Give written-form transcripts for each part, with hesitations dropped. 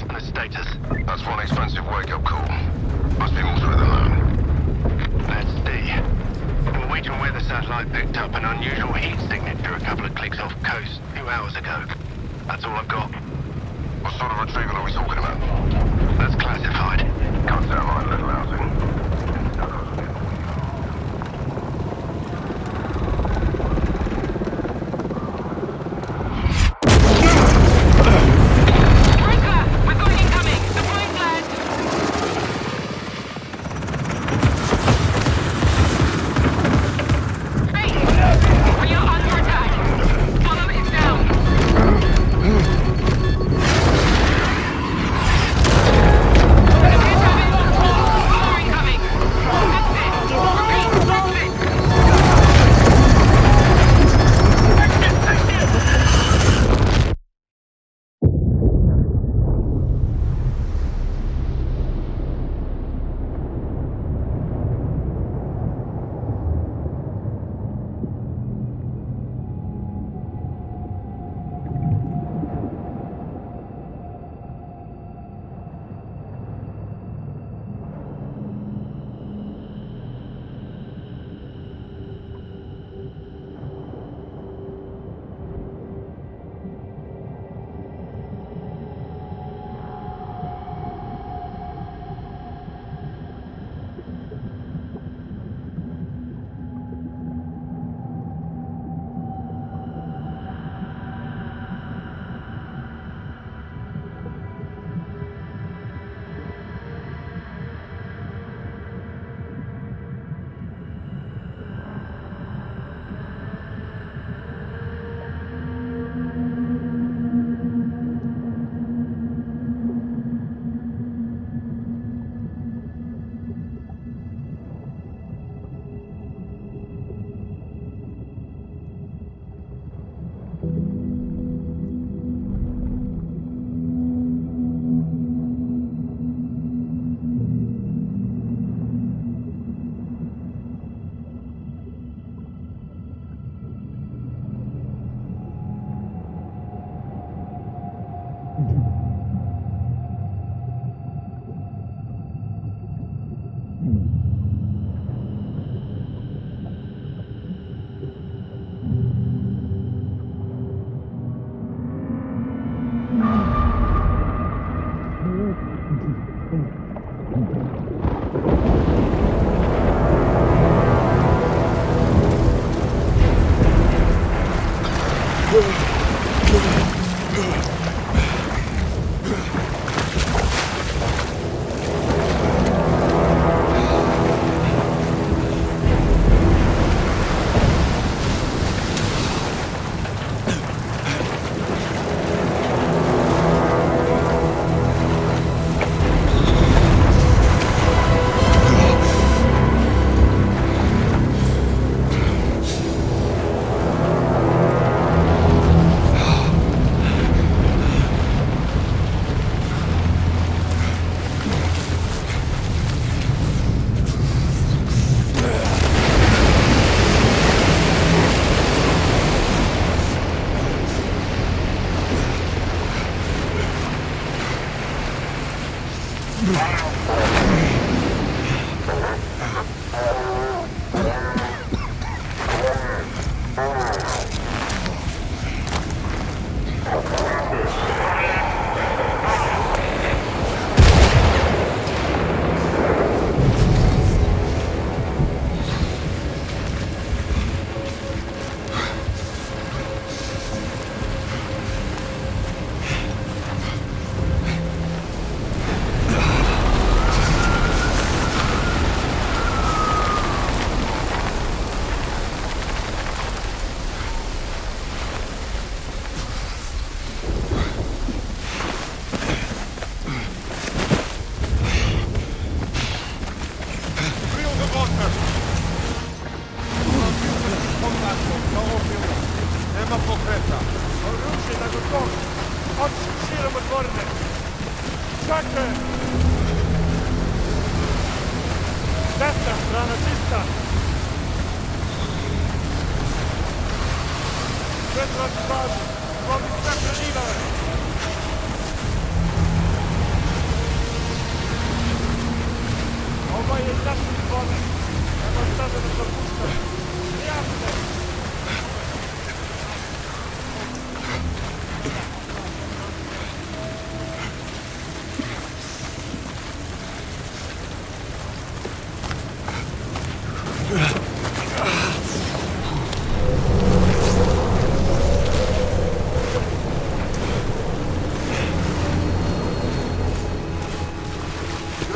and the status. That's one expensive wake-up call. Must be more to it than that. That's D. Norwegian weather satellite picked up an unusual heat signature a couple of clicks off coast 2 hours ago. That's all I've got. What sort of retrieval are we talking about? That's classified. Can't sound like little housing.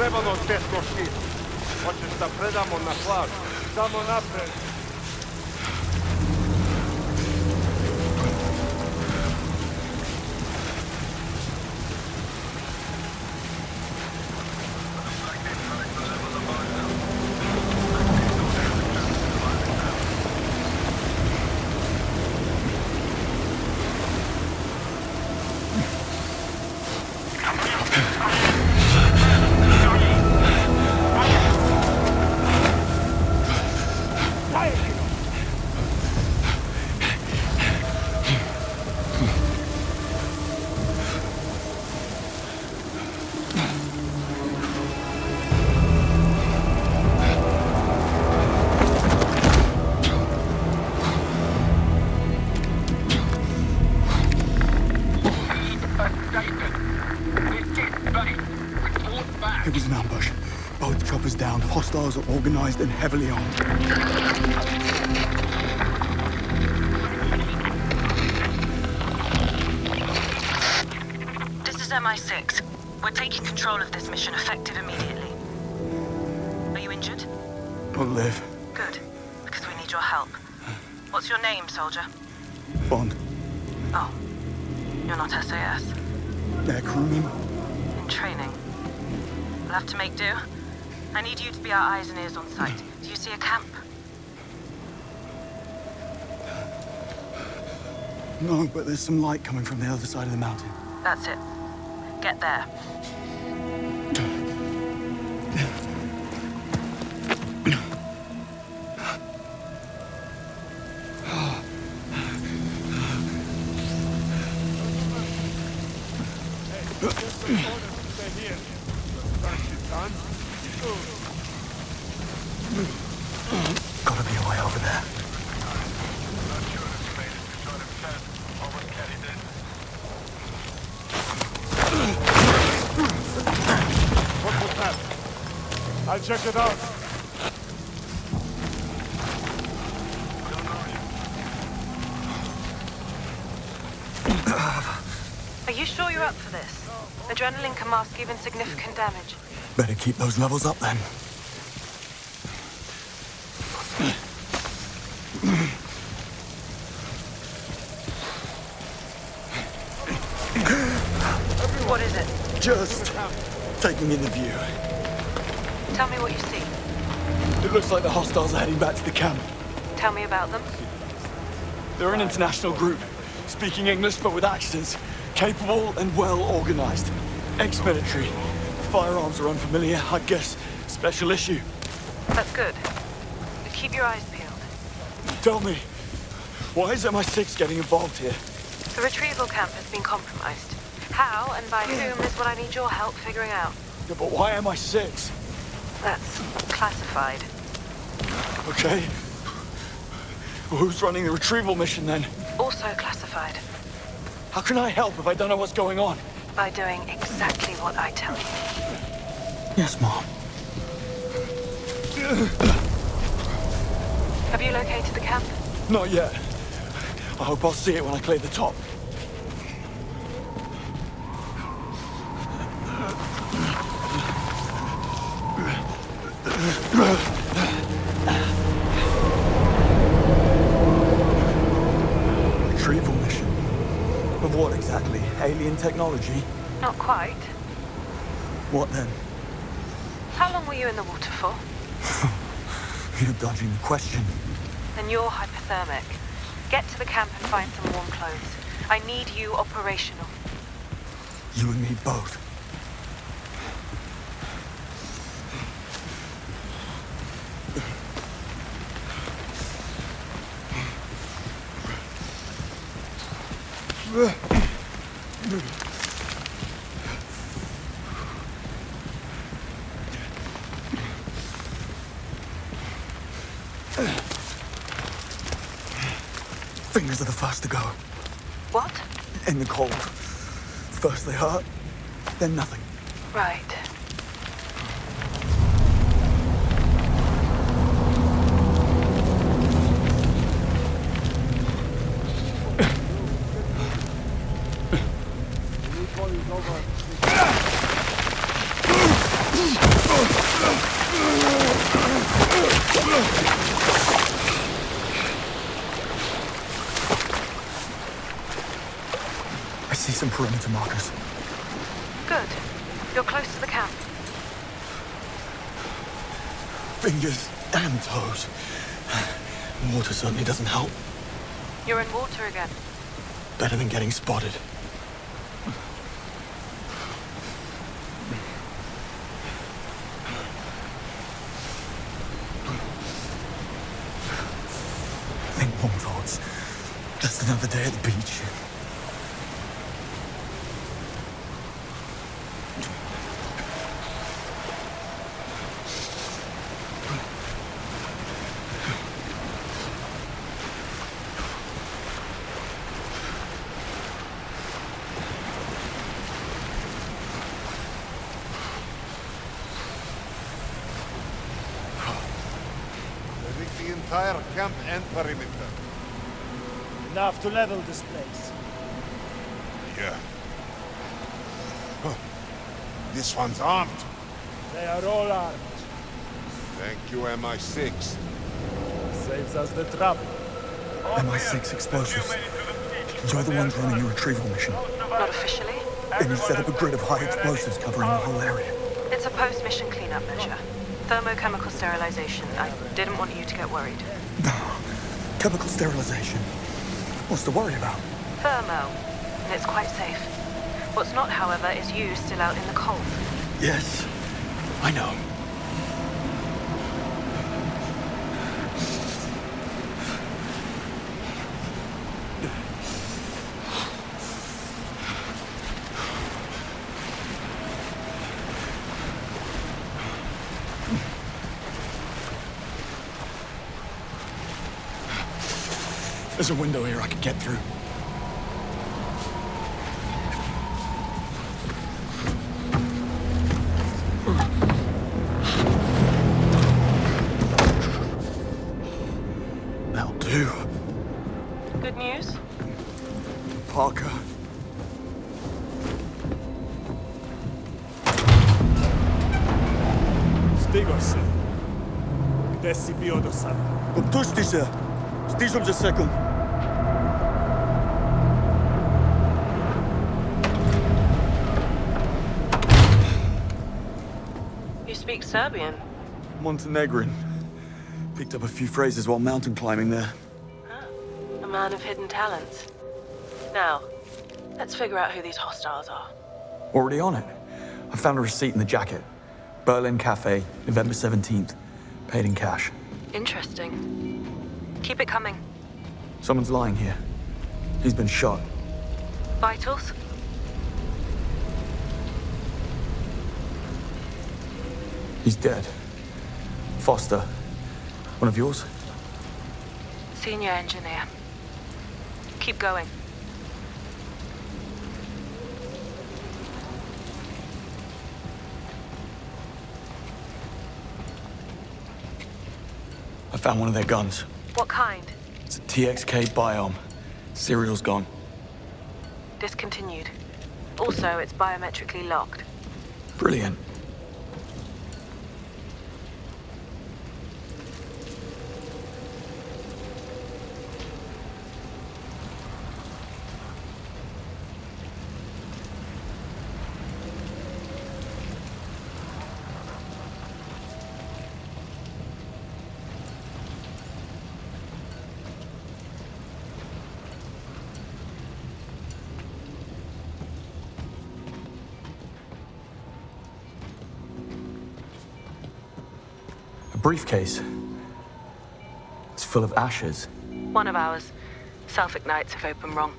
treba da teško štit. Hoćeš da predamo na plažu. Samo napred. It was an ambush. Both choppers down. Hostiles are organized and heavily armed. This is MI6. We're taking control of this mission effective immediately. Are you injured? I'll live. Good, because we need your help. What's your name, soldier? Bond. Oh, you're not SAS. Air crewman. In training. We'll have to make do. I need you to be our eyes and ears on site. Do you see a camp? No, but there's some light coming from the other side of the mountain. That's it. Get there. Gotta be a way over there. What was that? I'll check it out. Are you sure you're up for this? Adrenaline can mask even significant damage. Better keep those levels up then. What is it? Just taking in the view. Tell me what you see. It looks like the hostiles are heading back to the camp. Tell me about them. They're an international group, speaking English but with accents, capable and well organized. Ex-military. Firearms are unfamiliar, I guess special issue. That's good. But keep your eyes peeled. Tell me, why is MI6 getting involved here? The retrieval camp has been compromised. How and by whom is what I need your help figuring out. Yeah, but why MI6? That's classified. Okay. Well, who's running the retrieval mission then? Also classified. How can I help if I don't know what's going on? By doing exactly what I tell you. Yes, Mom. Have you located the camp? Not yet. I hope I'll see it when I clear the top. Retrieval mission? Of what exactly? Alien technology? Not quite. What then? How long were you in the water for? You're dodging the question. Then you're hypothermic. Get to the camp and find some warm clothes. I need you operational. You and me both. Fingers are the first to go. What? In the cold. First they hurt, then nothing. Right. I see some perimeter markers. Good. You're close to the camp. Fingers and toes. Water certainly doesn't help. You're in water again. Better than getting spotted. Think more thoughts. Just another day at the beach. The entire camp and perimeter. Enough to level this place. Yeah. Huh. This one's armed. They are all armed. Thank you, MI6. Saves us the trouble. MI6 explosives. Enjoy the ones running your retrieval mission. Not officially. Then you set up a grid of high explosives covering the whole area. It's a post-mission cleanup measure. Thermochemical sterilization. I didn't want you to get worried. Chemical sterilization. What's to worry about? Thermo. And it's quite safe. What's not, however, is you still out in the cold. Yes, I know. There's a window here I could get through. That'll do. Good news? Parker. Stigor se. Gde si bio do sada? Opusti se. Stižem za sekund. You speak Serbian? Montenegrin. Picked up a few phrases while mountain climbing there. A man of hidden talents. Now, let's figure out who these hostiles are. Already on it. I found a receipt in the jacket. Berlin Cafe, November 17th. Paid in cash. Interesting. Keep it coming. Someone's lying here. He's been shot. Vitals? He's dead. Foster. One of yours? Senior engineer. Keep going. I found one of their guns. What kind? It's a TXK Biome. Serial's gone. Discontinued. Also, it's biometrically locked. Brilliant. Briefcase. It's full of ashes. One of ours. Self-ignites if open wrong.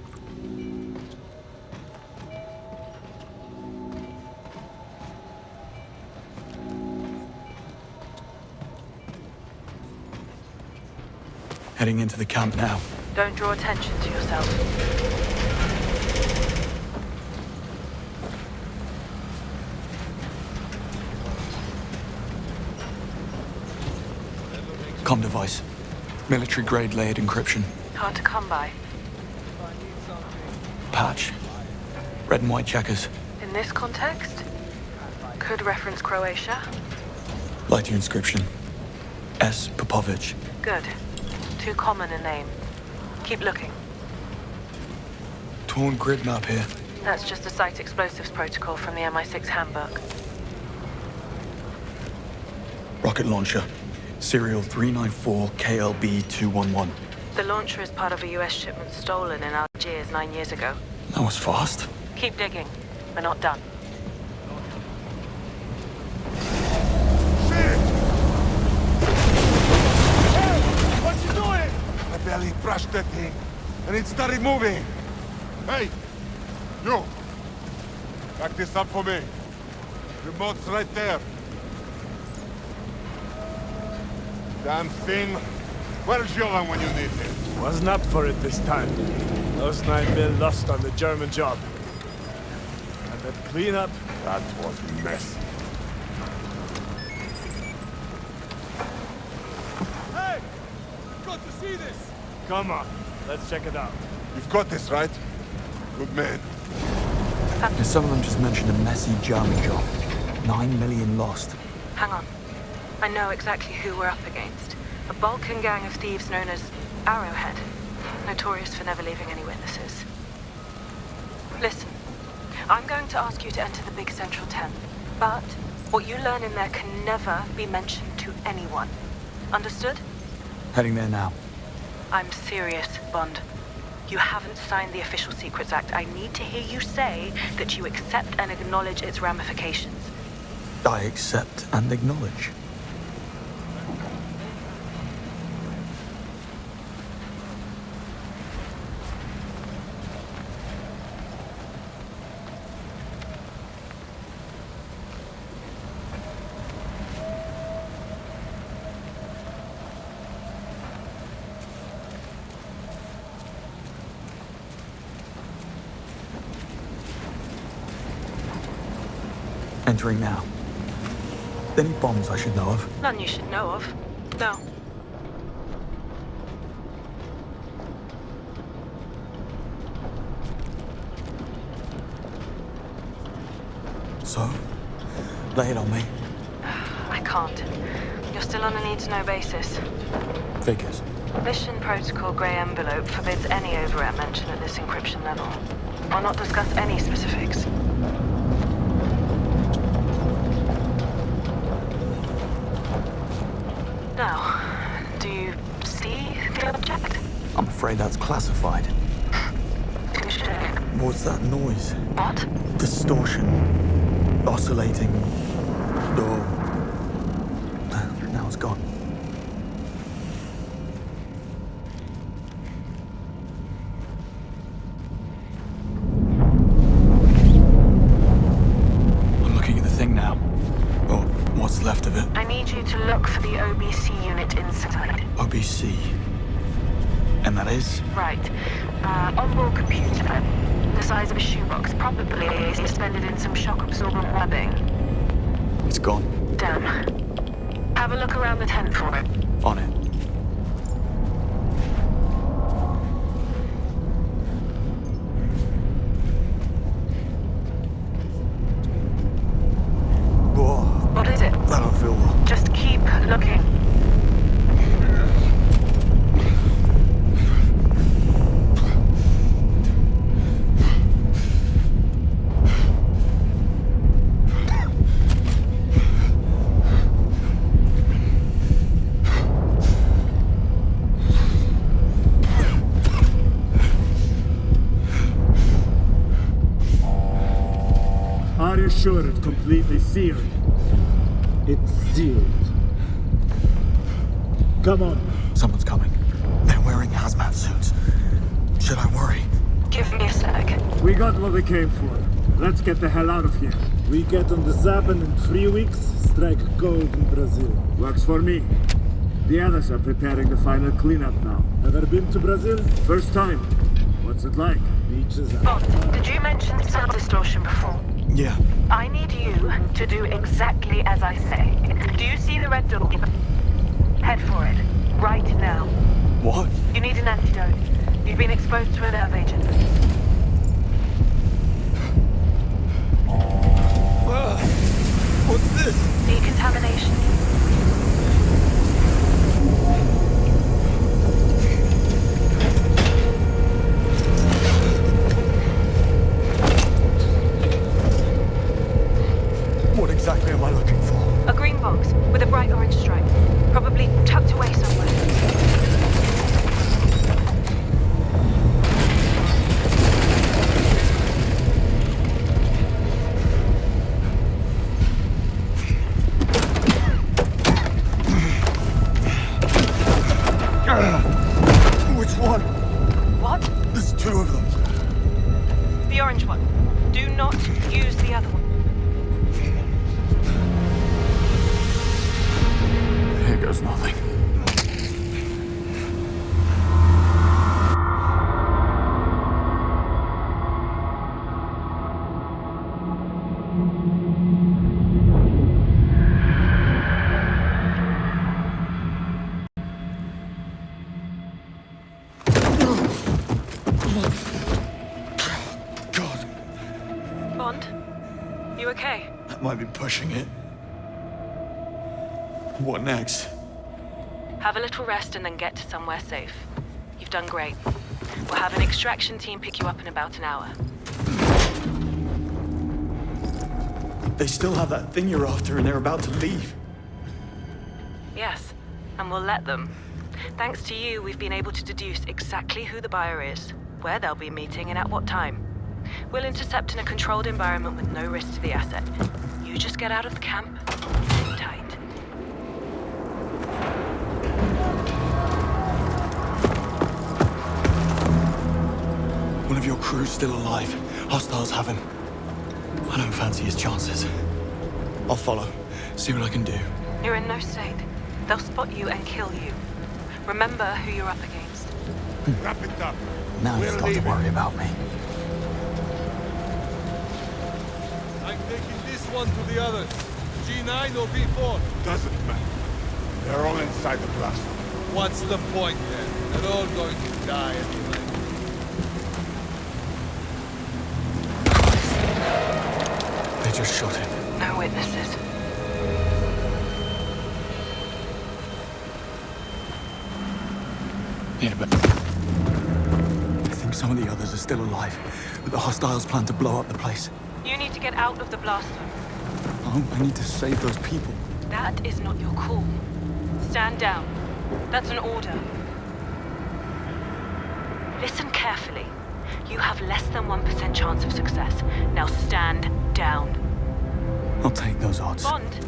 Heading into the camp now. Don't draw attention to yourself. Comm device. Military-grade layered encryption. Hard to come by. Patch. Red and white checkers. In this context? Could reference Croatia. Like your inscription. S. Popovic. Good. Too common a name. Keep looking. Torn grid map here. That's just a site explosives protocol from the MI6 handbook. Rocket launcher. Serial 394 KLB-211. The launcher is part of a US shipment stolen in Algiers 9 years ago. That was fast. Keep digging. We're not done. Shit! Hey! What you doing? I barely brushed that thing, and it started moving. Hey! You! Back this up for me. Remote's right there. Damn thing. Where's Jovan when you need him? Wasn't up for it this time. Those 9 mil lost on the German job. And that cleanup, That was a mess. hey! Got to see this! Come on, let's check it out. You've got this, right? Good man. And some of them just mentioned a messy German job. 9 million lost. Hang on. I know exactly who we're up against. A Balkan gang of thieves known as Arrowhead. Notorious for never leaving any witnesses. Listen, I'm going to ask you to enter the big central tent. But what you learn in there can never be mentioned to anyone. Understood? Heading there now. I'm serious, Bond. You haven't signed the Official Secrets Act. I need to hear you say that you accept and acknowledge its ramifications. I accept and acknowledge. Entering now. Any bombs I should know of? None you should know of. No. So? Lay it on me. I can't. You're still on a need-to-know basis. Figures. Mission Protocol Grey Envelope forbids any overrep mention at this encryption level. I'll not discuss any specifics. Now, do you see the object? I'm afraid that's classified. Touché. What's that noise? What? Distortion. Oscillating. Oh. Now it's gone. I'm looking at the thing now. Or what's left of it. I need you to look for the OBC unit inside. OBC. And that is? Right. Onboard computer. The size of a shoebox, probably suspended in some shock-absorbent webbing. It's gone. Damn. Have a look around the tent for it. On it. Whoa. What is it? That don't feel wrong. Just keep looking. Are you sure it's completely sealed? It's sealed. Come on. Someone's coming. They're wearing hazmat suits. Should I worry? Give me a sec. We got what we came for. Let's get the hell out of here. We get on the Zaben in 3 weeks, strike gold in Brazil. Works for me. The others are preparing the final cleanup now. Ever been to Brazil? First time. What's it like? Beaches are... Bond, did you mention sound distortion before? Yeah. I need you to do exactly as I say. Do you see the red door? Head for it. Right now. What? You need an antidote. You've been exposed to a nerve agent. box with a bright orange stripe. Probably tucked away somewhere. Which one? What? There's two of them. The orange one. Do not use the other one. Here goes nothing. God, Bond? You okay? that might be pushing it. What next? Have a little rest and then get to somewhere safe. You've done great. We'll have an extraction team pick you up in about an hour. They still have that thing you're after and they're about to leave. Yes, and we'll let them. Thanks to you, we've been able to deduce exactly who the buyer is, where they'll be meeting, and at what time. We'll intercept in a controlled environment with no risk to the asset. You just get out of the camp. Tight. One of your crew's still alive. Hostiles have him. I don't fancy his chances. I'll follow, see what I can do. You're in no state. They'll spot you and kill you. Remember who you're up against. Wrap it up. Now you We're start to leaving. worry about me. I'm taking this one to the others. G9 or B4? Doesn't matter. They're all inside the blast. What's the point then? They're all going to die anyway. They just shot him. No witnesses. Need a bit. I think some of the others are still alive, but the hostiles plan to blow up the place. You need to get out of the blast zone. Oh, I need to save those people. That is not your call. Stand down. That's an order. Listen carefully. You have less than 1% chance of success. Now stand down. I'll take those odds. Bond.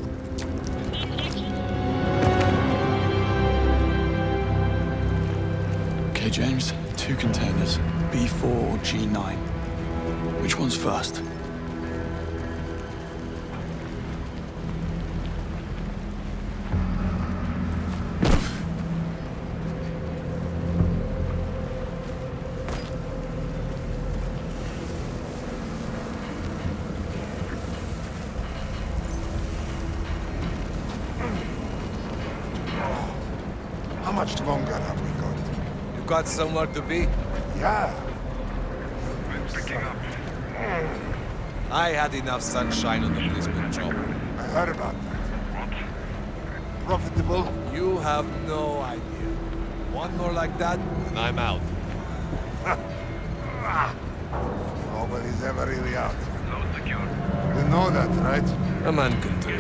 Okay, James. 2 containers. B4 or G9. Which one's first? How much longer have we got? You got somewhere to be? Yeah. I had enough sunshine on the Lisbon job. I heard about that. Profitable? You have no idea. One more like that, and I'm out. Nobody's ever really out. You know that, right? A man can do.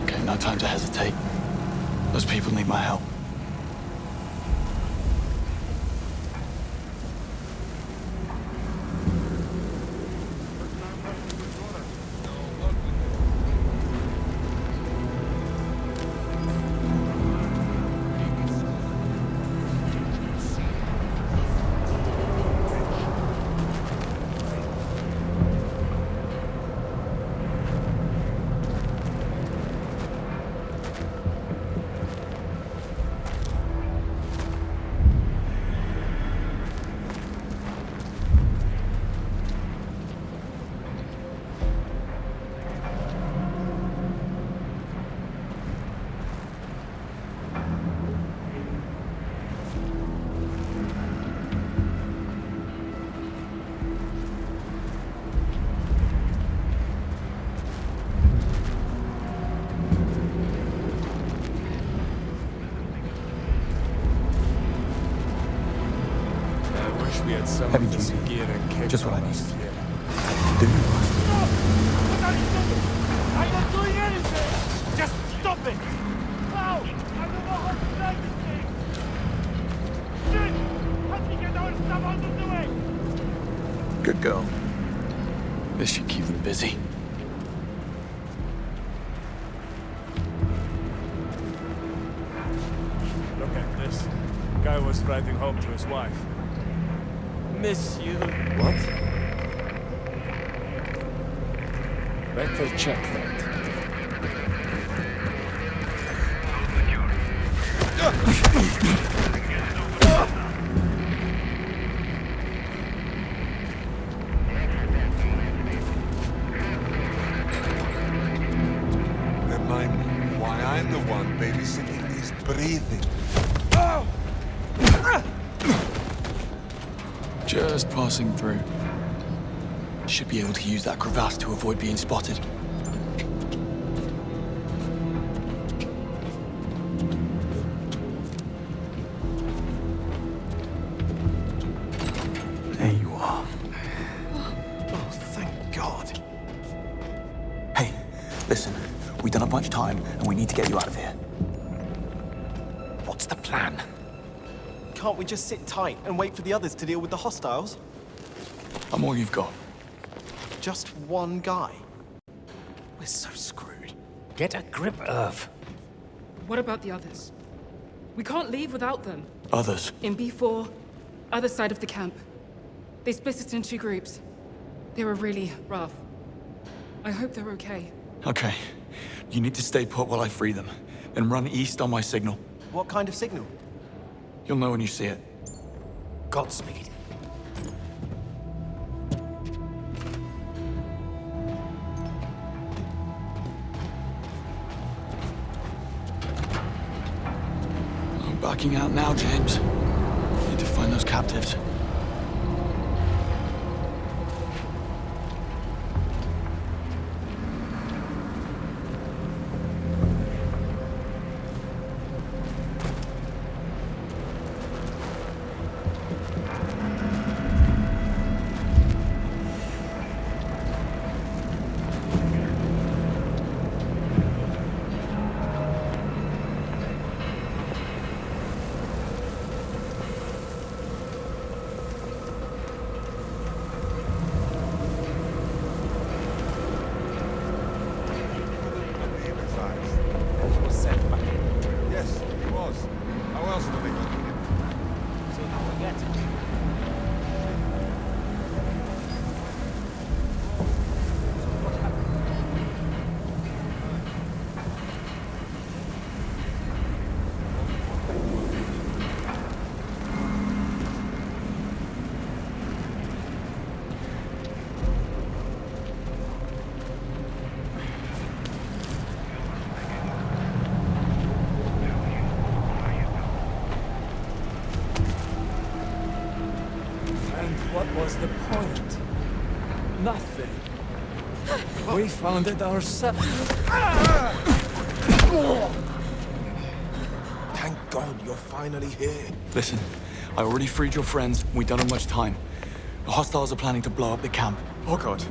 Okay, no time to hesitate. Those people need my help. We had some Heavy of this duty. gear and kit Just what I on need. us. Do you? I'm not doing anything! Just stop it! Now! I don't know how to drive this thing! Shit! Help me get our stuff out of the way! Good girl. This should keep them busy. Look at this. Guy was writing home to his wife. Miss you. What? Better check that. Remind me why I'm the one babysitting these breathing. Just passing through. Should be able to use that crevasse to avoid being spotted. There you are. Oh, thank God. Hey, listen. We don't have much time, and we need to get you out of here. What's the plan? Can't we just sit tight and wait for the others to deal with the hostiles? I'm all you've got. Just one guy. We're so screwed. Get a grip, Irv. What about the others? We can't leave without them. Others? In B4, other side of the camp. They split us into groups. They were really rough. I hope they're okay. Okay. You need to stay put while I free them. Then run east on my signal. What kind of signal? You'll know when you see it. Godspeed. I'm backing out now, James. Need to find those captives. Yes, he was. How else were they going to get him? So how we get it? What happened? And what was the point? Nothing. We found it ourselves. Thank God you're finally here. Listen, I already freed your friends. We don't have much time. The hostiles are planning to blow up the camp. Oh God.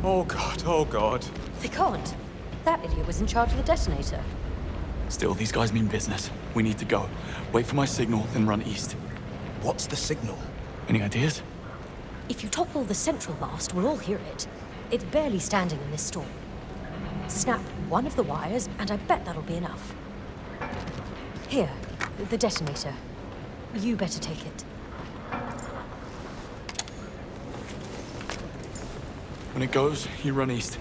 Oh God, oh God. They can't. That idiot was in charge of the detonator. Still, these guys mean business. We need to go. Wait for my signal, then run east. What's the signal? Any ideas? If you topple the central mast, we'll all hear it. It's barely standing in this storm. Snap one of the wires, and I bet that'll be enough. Here, the detonator. You better take it. When it goes, you run east.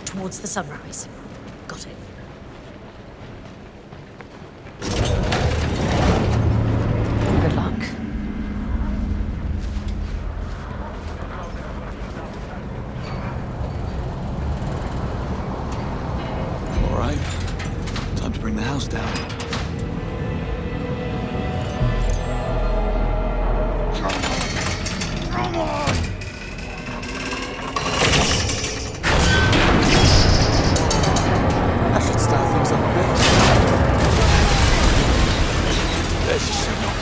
Towards the sunrise. Got it. Good luck. All right. Time to bring the house down. Come on! That should start things up a bit. There's your signal.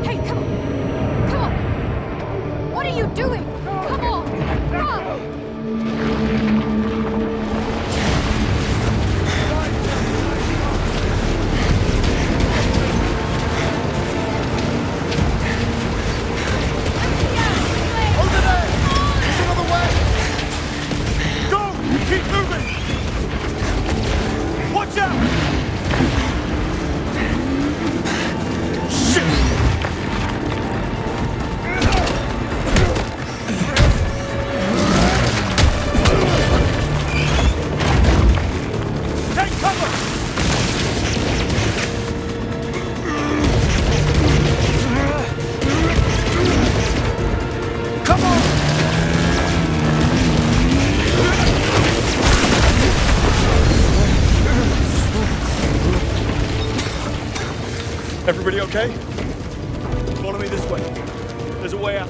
Hey, come on! Come on! What are you doing? Come on! Run! Over there! There's another way! Go! Keep moving! Watch out! Shit! Take cover! Come on! Everybody okay? Follow me this way. There's a way out.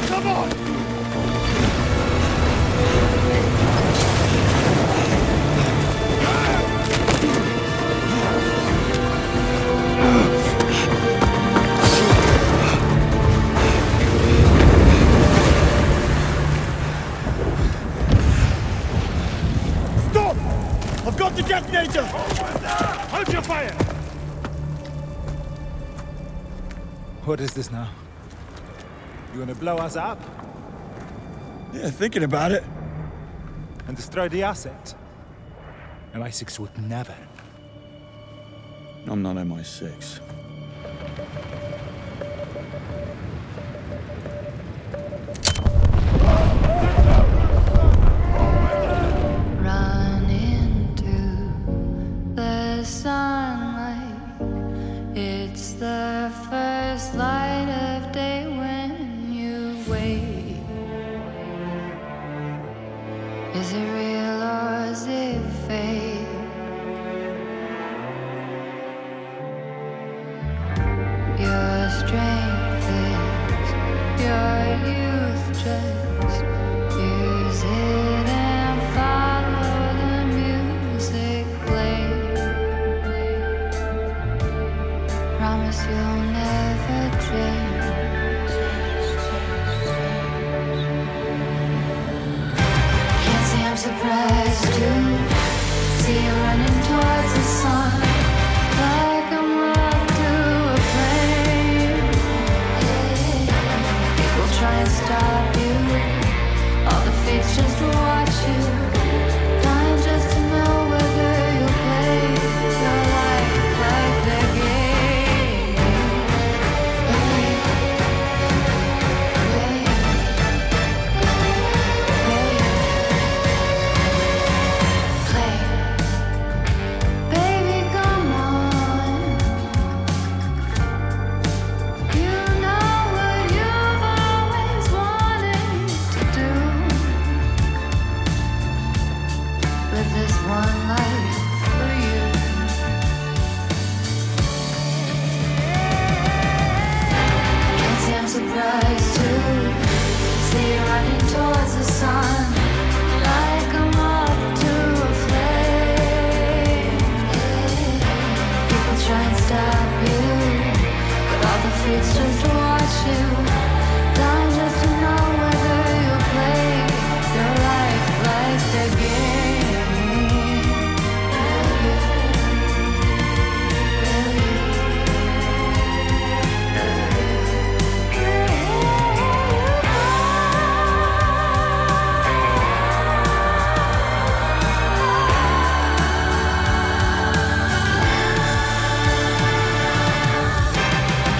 Come on! Stop! I've got the detonator! Hold your fire! What is this now? You wanna blow us up Yeah, thinking about it. and destroy the asset? MI6 would never. I'm not MI6. Run into the sunlight. It's the first light of day when you wake. Is it real or is it fake? Your strength is your youth. Just use it and follow the music play. Promise you'll never change. Can't say I'm surprised to see you running towards the sun, like I'm up to a flame. People try and stop you. All the fates just watch you. Dying just to know whether you'll play your life like the game. Play. Baby, come on. You know what you've always wanted to do. Live this one life for you. Can't say I'm surprised to see you running towards the sun, like I'm up to a flame. People try and stop you, but all the fates just watch you. Dying just to know whether you'll play your life like the game.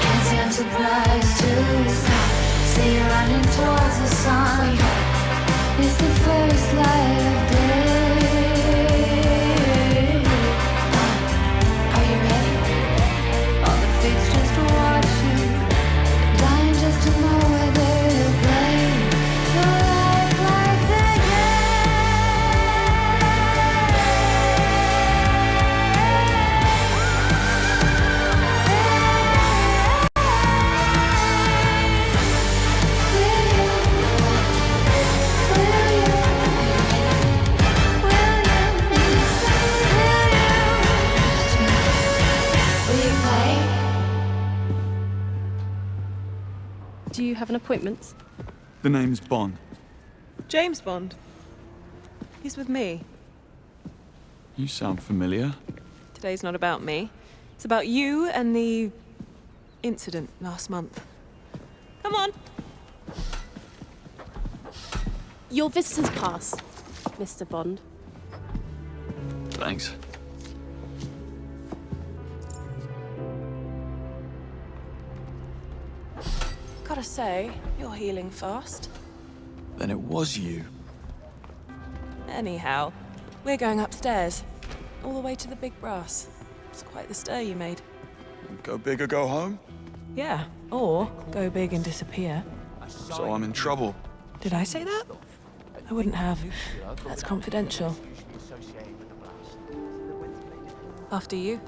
Can't say I'm surprised to see you running towards the sun. It's the first light of day. appointments? The name's Bond. James Bond. He's with me. You sound familiar. Today's not about me. It's about you and the incident last month. Come on. Your visitor's pass, Mr. Bond. Thanks. Gotta say, you're healing fast. Then it was you. Anyhow, we're going upstairs. All the way to the big brass. It's quite the stir you made. Go big or go home? Yeah, or go big and disappear. So I'm in trouble. Did I say that? I wouldn't have. That's confidential. After you.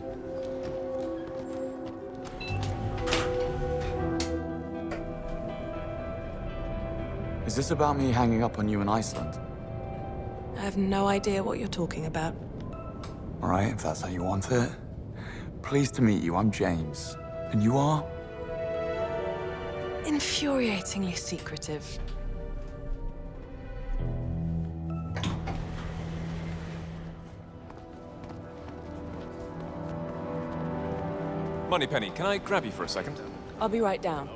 Is this about me hanging up on you in Iceland? I have no idea what you're talking about. All right, if that's how you want it. Pleased to meet you, I'm James. And you are? Infuriatingly secretive. Moneypenny, can I grab you for a second? I'll be right down.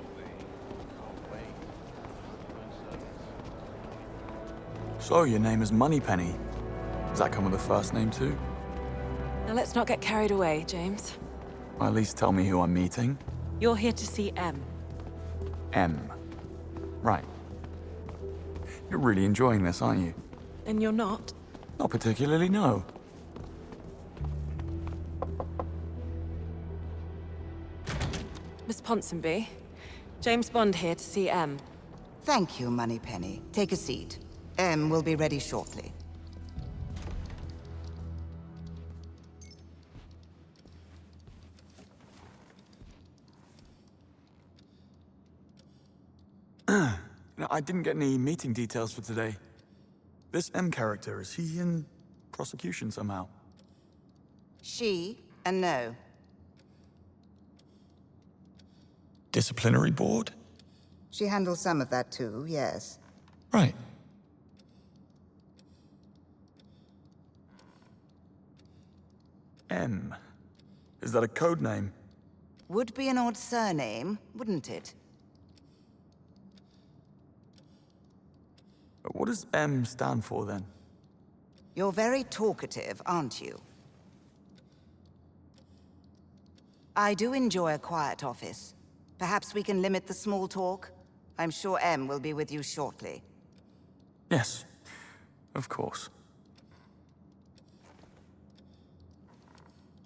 So, your name is Moneypenny. Does that come with a first name too? Now let's not get carried away, James. Or at least tell me who I'm meeting. You're here to see M. M. Right. You're really enjoying this, aren't you? And you're not? Not particularly, no. Miss Ponsonby, James Bond here to see M. Thank you, Moneypenny. Take a seat. M will be ready shortly. No, I didn't get any meeting details for today. This M character, is he in prosecution somehow? She, and no. Disciplinary board? She handles some of that too, yes. Right. M. Is that a code name? Would be an odd surname, wouldn't it? What does M stand for then? You're very talkative, aren't you? I do enjoy a quiet office. Perhaps we can limit the small talk? I'm sure M will be with you shortly. Yes, of course.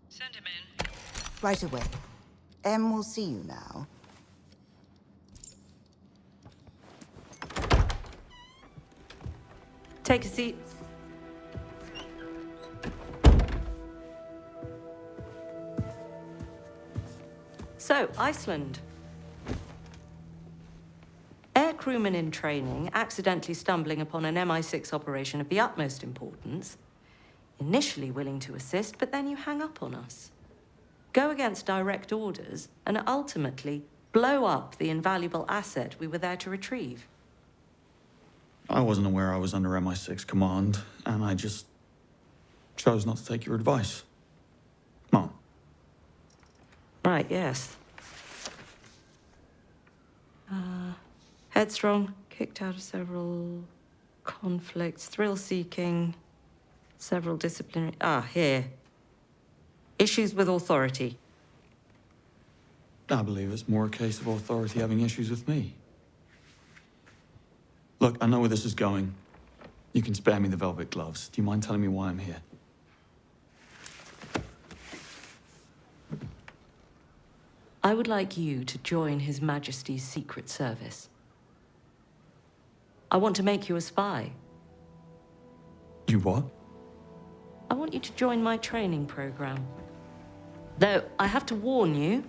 Send him in. Right away. M will see you now. Take a seat. So, Iceland. Air crewman in training, accidentally stumbling upon an MI6 operation of the utmost importance. Initially willing to assist, but then you hang up on us. Go against direct orders, and ultimately blow up the invaluable asset we were there to retrieve. I wasn't aware I was under MI6 command, and I just chose not to take your advice. Come on. Right, yes. Headstrong, kicked out of several conflicts, thrill-seeking, several disciplinary... here. Issues with authority. I believe it's more a case of authority having issues with me. Look, I know where this is going. You can spare me the velvet gloves. Do you mind telling me why I'm here? I would like you to join His Majesty's Secret Service. I want to make you a spy. You what? I want you to join my training program. Though, I have to warn you,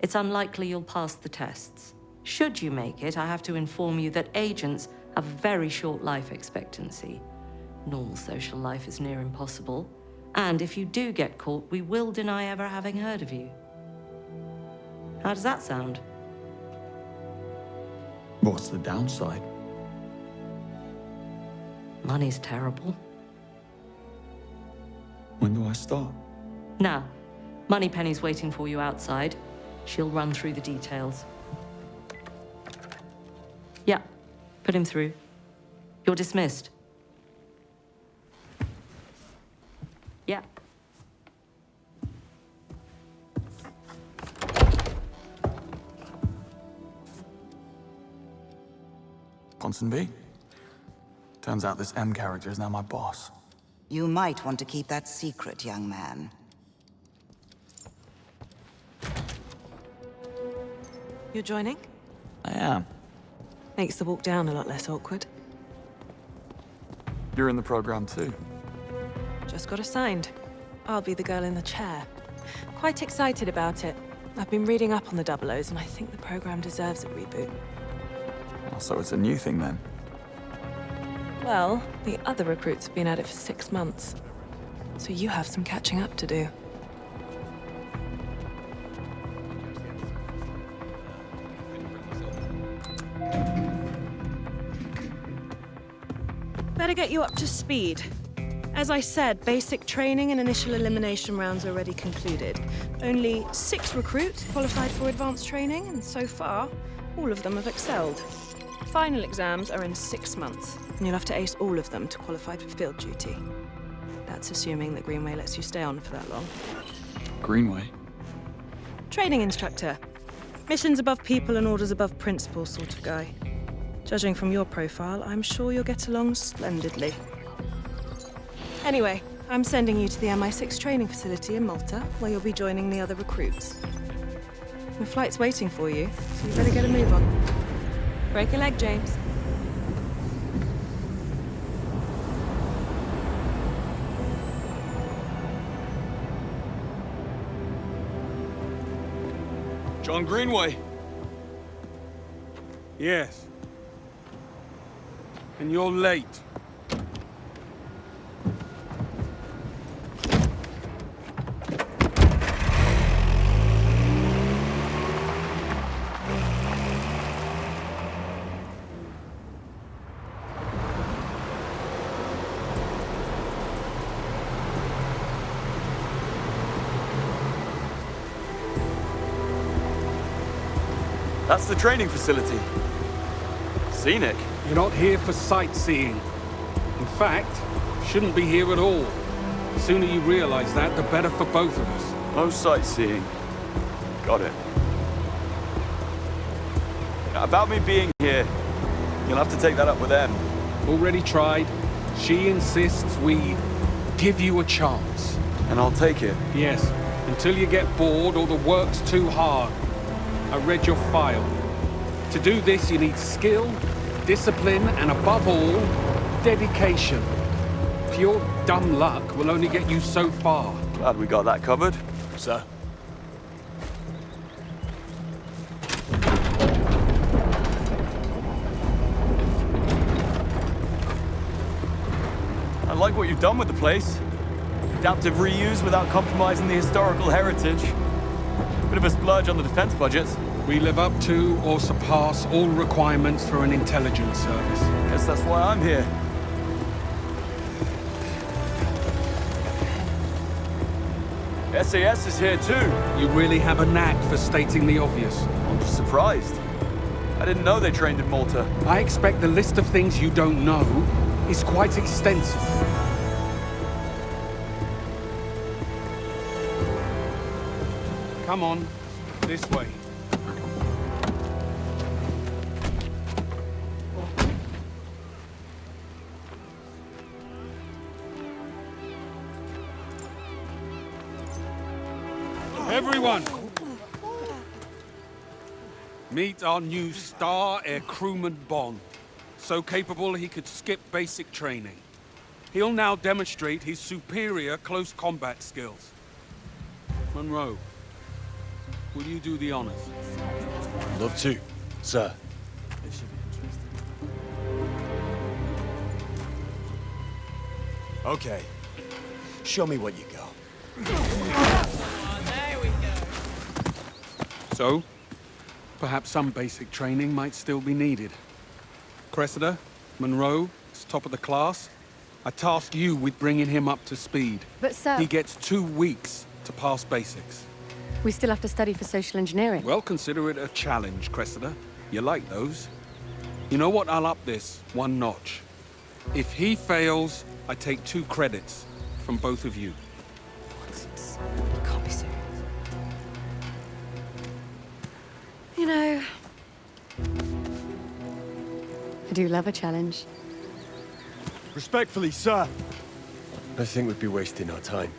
it's unlikely you'll pass the tests. Should you make it, I have to inform you that agents have a very short life expectancy. Normal social life is near impossible. And if you do get caught, we will deny ever having heard of you. How does that sound? What's the downside? Money's terrible. When do I start? Now, Moneypenny's waiting for you outside. She'll run through the details. Yeah, put him through. You're dismissed. Yeah. Ponsonby? Turns out this M character is now my boss. You might want to keep that secret, young man. You're joining? I am. Makes the walk down a lot less awkward. You're in the program too. Just got assigned. I'll be the girl in the chair. Quite excited about it. I've been reading up on the Double O's, and I think the program deserves a reboot. Oh, so it's a new thing then? Well, the other recruits have been at it for 6 months. So you have some catching up to do. Better get you up to speed. As I said, basic training and initial elimination rounds are already concluded. Only 6 recruits qualified for advanced training, and so far, all of them have excelled. Final exams are in 6 months, and you'll have to ace all of them to qualify for field duty. That's assuming that Greenway lets you stay on for that long. Greenway? Training instructor. Missions above people and orders above principle sort of guy. Judging from your profile, I'm sure you'll get along splendidly. Anyway, I'm sending you to the MI6 training facility in Malta, where you'll be joining the other recruits. Your flight's waiting for you, so you better get a move on. Break a leg, James. John Greenway. Yes. And you're late. That's the training facility. Scenic. You're not here for sightseeing. In fact, shouldn't be here at all. The sooner you realize that, the better for both of us. No sightseeing. Got it. About me being here, you'll have to take that up with them. Already tried. She insists we give you a chance. And I'll take it? Yes, until you get bored or the work's too hard. I read your file. To do this, you need skill, discipline, and above all, dedication. Pure dumb luck will only get you so far. Glad we got that covered. Sir. I like what you've done with the place. Adaptive reuse without compromising the historical heritage. Bit of a splurge on the defense budgets. We live up to or surpass all requirements for an intelligence service. Guess that's why I'm here. SAS is here too. You really have a knack for stating the obvious. I'm just surprised. I didn't know they trained in Malta. I expect the list of things you don't know is quite extensive. Come on, this way. Everyone! Meet our new star air crewman Bond. So capable he could skip basic training. He'll now demonstrate his superior close combat skills. Monroe, will you do the honors? Love to, sir. Okay. Show me what you got. So, Perhaps some basic training might still be needed. Cressida, Monroe, is top of the class. I task you with bringing him up to speed. But, sir... He gets 2 weeks to pass basics. We still have to study for social engineering. Well, consider it a challenge, Cressida. You like those. You know what? I'll up this 1 notch. If he fails, I take 2 credits from both of you. Nonsense. Can't be serious. You know... I do love a challenge. Respectfully, sir. I think we'd be wasting our time.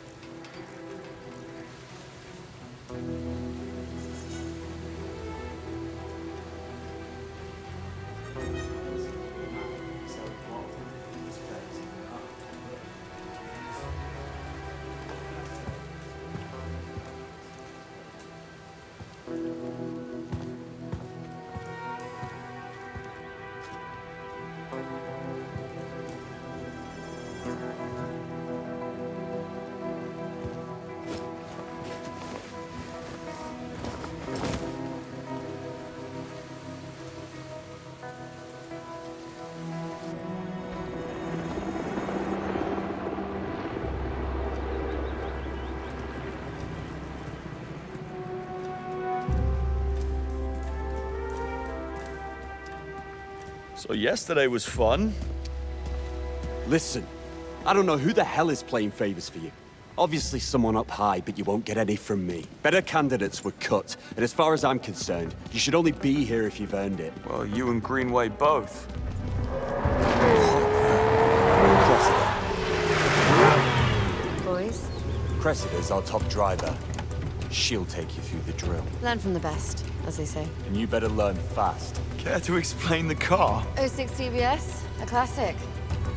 So yesterday was fun. Listen, I don't know who the hell is playing favors for you. Obviously someone up high, but you won't get any from me. Better candidates were cut, and as far as I'm concerned, you should only be here if you've earned it. Well, you and Greenway both. Boys, Cressida's our top driver. She'll take you through the drill. learn from the best, as they say. And you better learn fast. Care to explain the car? 06 DBS, a classic.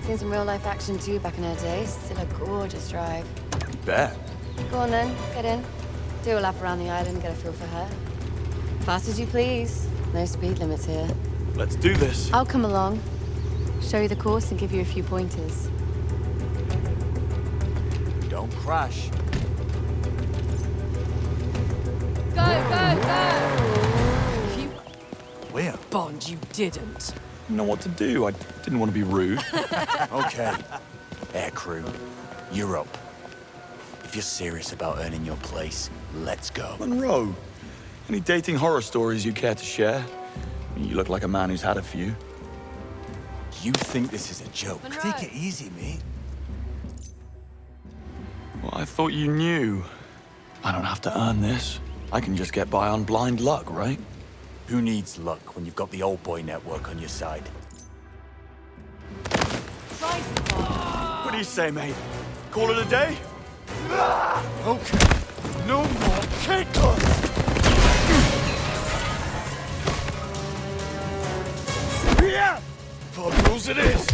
Seen some real-life action too back in her day. Still a gorgeous drive. Bet. Go on then, get in. Do a lap around the island, get a feel for her. Fast as you please. No speed limits here. Let's do this. I'll come along, show you the course and give you a few pointers. Don't crash. Go, go, go! If you... Where? Bond, you didn't. Didn't know what to do. I didn't want to be rude. Okay. Air crew, you're up. If you're serious about earning your place, let's go. Monroe, any dating horror stories you care to share? You look like a man who's had a few. You think this is a joke? Monroe. Take it easy, mate. Well, I thought you knew. I don't have to earn this. I can just get by on blind luck, right? Who needs luck when you've got the old boy network on your side? What do you say, mate? Call it a day? Okay. No more kickers! Yeah! Pub rules it is!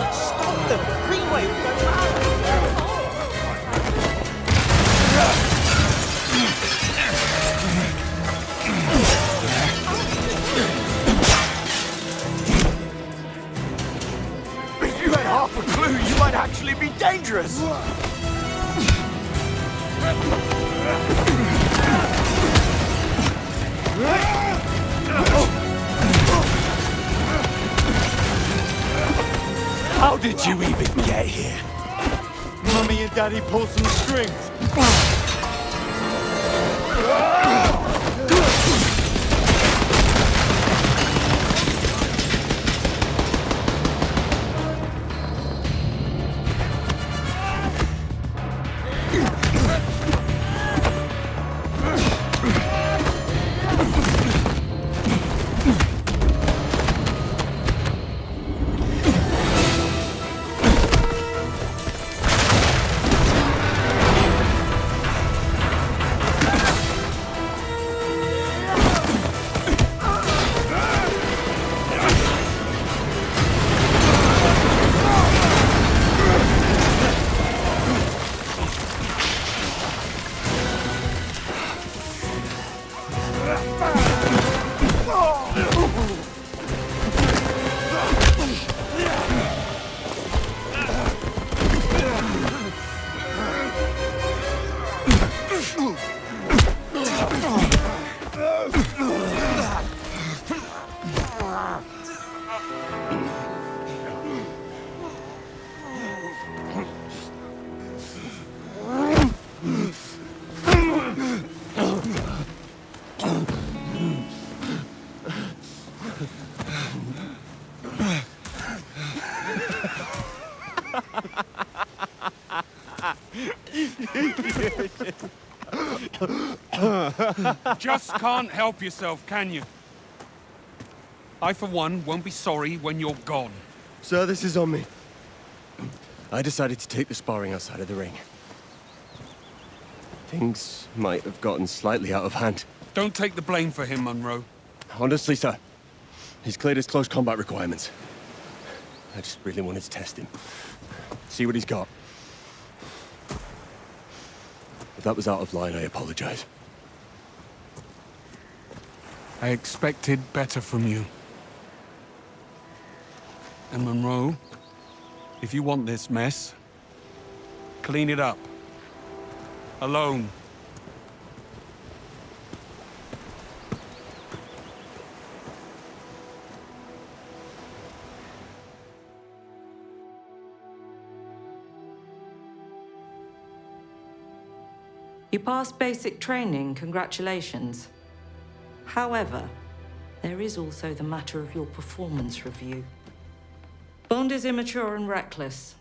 Stop them! Greenway will go mad! If you had half a clue, you might actually be dangerous! How did you even get here? Mummy and Daddy pull some strings. Just can't help yourself, can you? I, for one, won't be sorry when you're gone. Sir, this is on me. I decided to take the sparring outside of the ring. Things might have gotten slightly out of hand. Don't take the blame for him, Monroe. Honestly, sir, he's cleared his close combat requirements. I just really wanted to test him. See what he's got. If that was out of line, I apologize. I expected better from you. And Monroe, if you want this mess, clean it up. Alone. You passed basic training, congratulations. However, there is also the matter of your performance review. Bond is immature and reckless,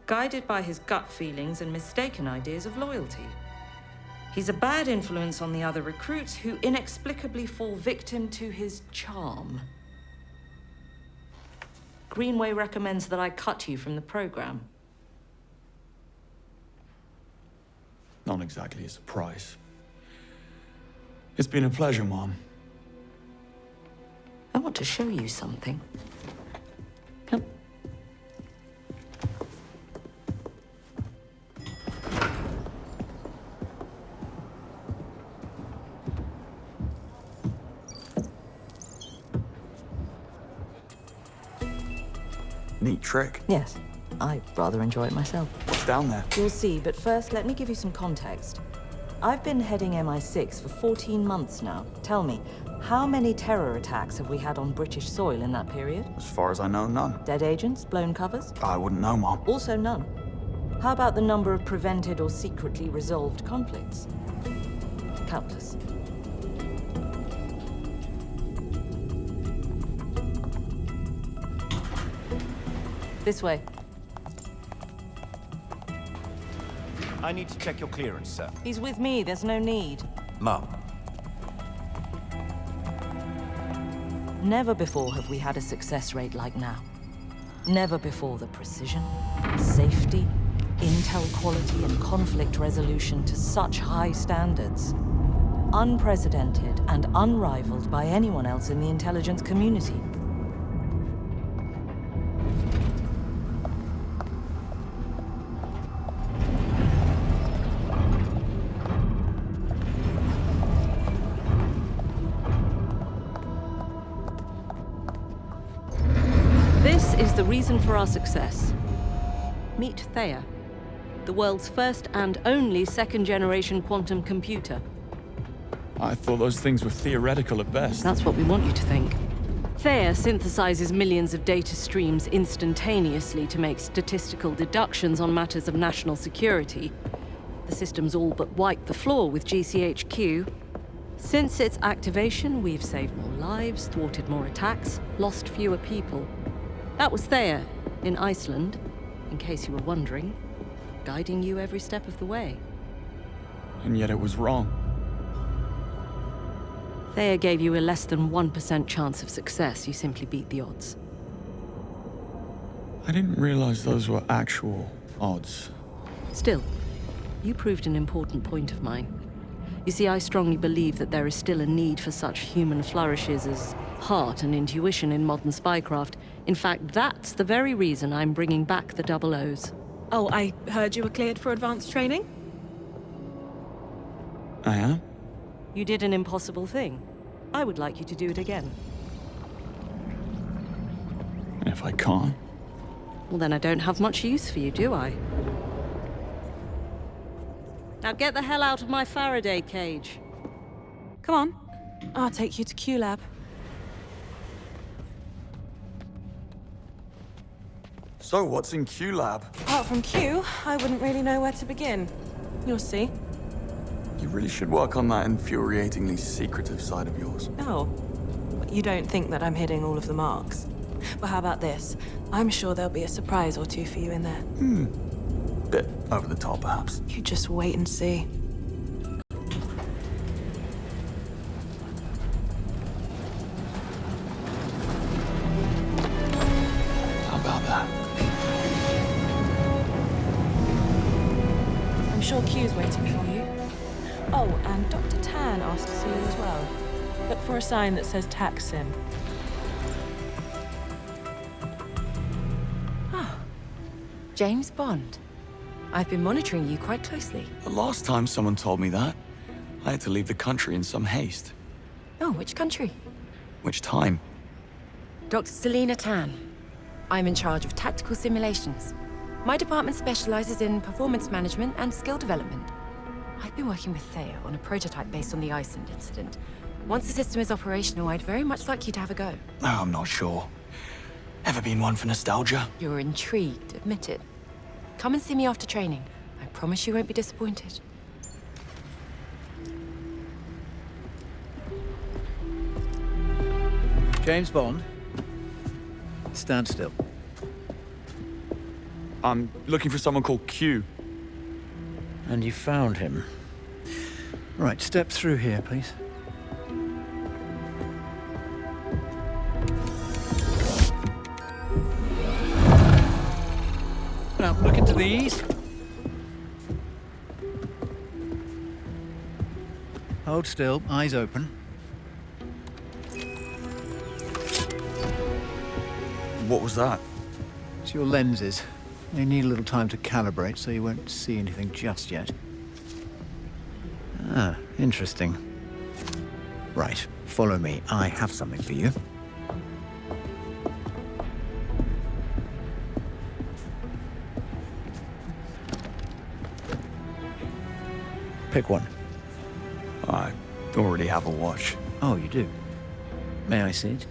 guided by his gut feelings and mistaken ideas of loyalty. He's a bad influence on the other recruits who inexplicably fall victim to his charm. Greenway recommends that I cut you from the program. Not exactly a surprise. It's been a pleasure, Mom. I want to show you something. Come. Neat trick. Yes, I rather enjoy it myself. What's down there? You'll see, but first, let me give you some context. I've been heading MI6 for 14 months now. Tell me, how many terror attacks have we had on British soil in that period? As far as I know, none. Dead agents, blown covers? I wouldn't know, Mom. Also none. How about the number of prevented or secretly resolved conflicts? Countless. This way. I need to check your clearance, sir. He's with me, there's no need. Mum. Never before have we had a success rate like now. Never before the precision, safety, intel quality, and conflict resolution to such high standards. Unprecedented and unrivaled by anyone else in the intelligence community. This is the reason for our success. Meet Thea, the world's first and only second-generation quantum computer. I thought those things were theoretical at best. That's what we want you to think. Thea synthesizes millions of data streams instantaneously to make statistical deductions on matters of national security. The system's all but wiped the floor with GCHQ. Since its activation, we've saved more lives, thwarted more attacks, lost fewer people. That was Thea, in Iceland, in case you were wondering, guiding you every step of the way. And yet it was wrong. Thea gave you a less than 1% chance of success. You simply beat the odds. I didn't realize those were actual odds. Still, you proved an important point of mine. You see, I strongly believe that there is still a need for such human flourishes as heart and intuition in modern spycraft. In fact, that's the very reason I'm bringing back the Double O's. Oh, I heard you were cleared for advanced training? I am? You did an impossible thing. I would like you to do it again. And if I can't? Well, then I don't have much use for you, do I? Now get the hell out of my Faraday cage. Come on. I'll take you to Q-Lab. So, what's in Q-Lab? Apart from Q, I wouldn't really know where to begin. You'll see. You really should work on that infuriatingly secretive side of yours. Oh. But you don't think that I'm hitting all of the marks? Well, how about this? I'm sure there'll be a surprise or two for you in there. Bit over the top, perhaps. You just wait and see. How about that? I'm sure Q's waiting for you. Oh, and Dr. Tan asked to see you as well. Look for a sign that says Taksim. James Bond. I've been monitoring you quite closely. The last time someone told me that, I had to leave the country in some haste. Oh, which country? Which time? Dr. Selena Tan. I'm in charge of tactical simulations. My department specializes in performance management and skill development. I've been working with Thea on a prototype based on the Iceland incident. Once the system is operational, I'd very much like you to have a go. Oh, I'm not sure. Ever been one for nostalgia? You're intrigued, admit it. Come and see me after training. I promise you won't be disappointed. James Bond. Stand still. I'm looking for someone called Q. And you found him. Right, step through here, please. Now, look into these. Hold still, eyes open. What was that? It's your lenses. They need a little time to calibrate, so you won't see anything just yet. Ah, interesting. Right, follow me. I have something for you. Pick one. I already have a watch. Oh, you do? May I see it?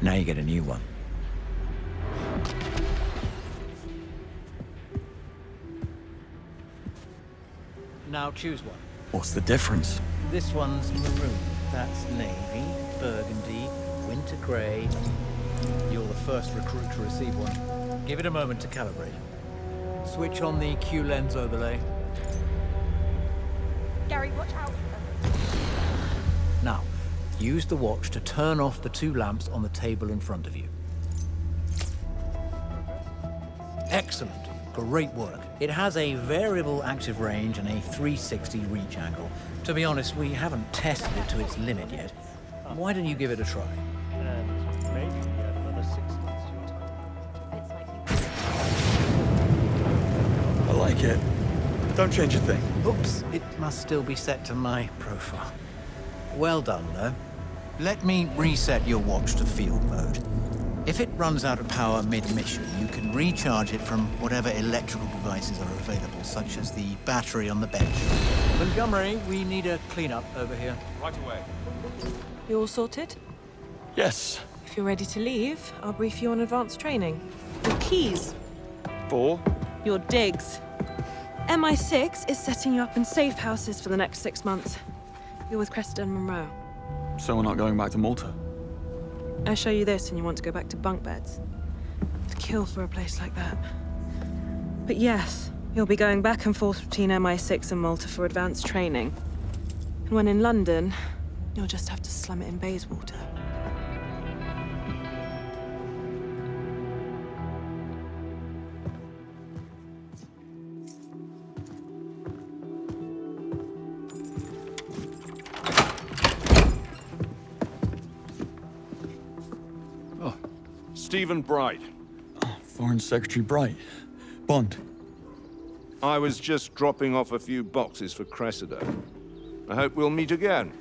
Now you get a new one. Now choose one. What's the difference? This one's maroon. That's navy, burgundy, winter grey. You're the first recruit to receive one. Give it a moment to calibrate. Switch on the Q lens overlay. Gary, watch out. Now, use the watch to turn off the two lamps on the table in front of you. Excellent. Great work. It has a variable active range and a 360 reach angle. To be honest, we haven't tested it to its limit yet. Why don't you give it a try? And maybe we have another 6 months to your time. I like it. Don't change a thing. Oops, it must still be set to my profile. Well done, though. Let me reset your watch to field mode. If it runs out of power mid-mission, you can recharge it from whatever electrical devices are available, such as the battery on the bench. Montgomery, we need a cleanup over here. Right away. You all sorted? Yes. If you're ready to leave, I'll brief you on advanced training. Your keys. For? Your digs. MI6 is setting you up in safe houses for the next 6 months. You're with Cressida and Monroe. So we're not going back to Malta? I show you this and you want to go back to bunk beds. I'd kill for a place like that. But yes, you'll be going back and forth between MI6 and Malta for advanced training. And when in London, you'll just have to slum it in Bayswater. Stephen Bright. Oh, Foreign Secretary Bright. Bond. I was just dropping off a few boxes for Cressida. I hope we'll meet again.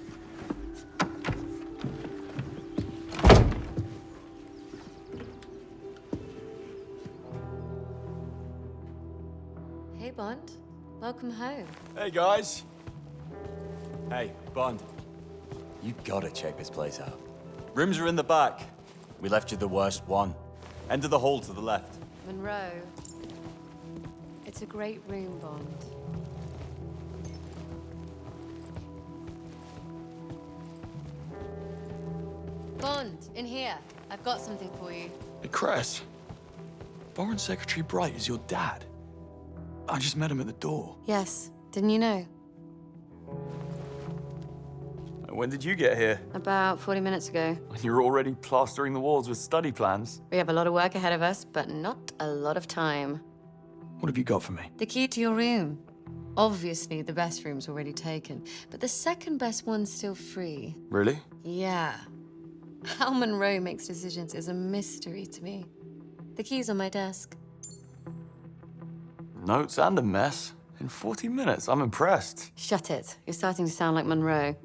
Hey, Bond. Welcome home. Hey, guys. Hey, Bond. You gotta check this place out. Rooms are in the back. We left you the worst one. End of the hall to the left. Monroe. It's a great room, Bond. Bond, in here. I've got something for you. Hey, Cress. Foreign Secretary Bright is your dad. I just met him at the door. Yes, didn't you know? When did you get here? About 40 minutes ago. You're already plastering the walls with study plans. We have a lot of work ahead of us, but not a lot of time. What have you got for me? The key to your room. Obviously, the best room's already taken, but the second best one's still free. Really? Yeah. How Monroe makes decisions is a mystery to me. The key's on my desk. Notes and a mess. In 40 minutes, I'm impressed. Shut it. You're starting to sound like Monroe.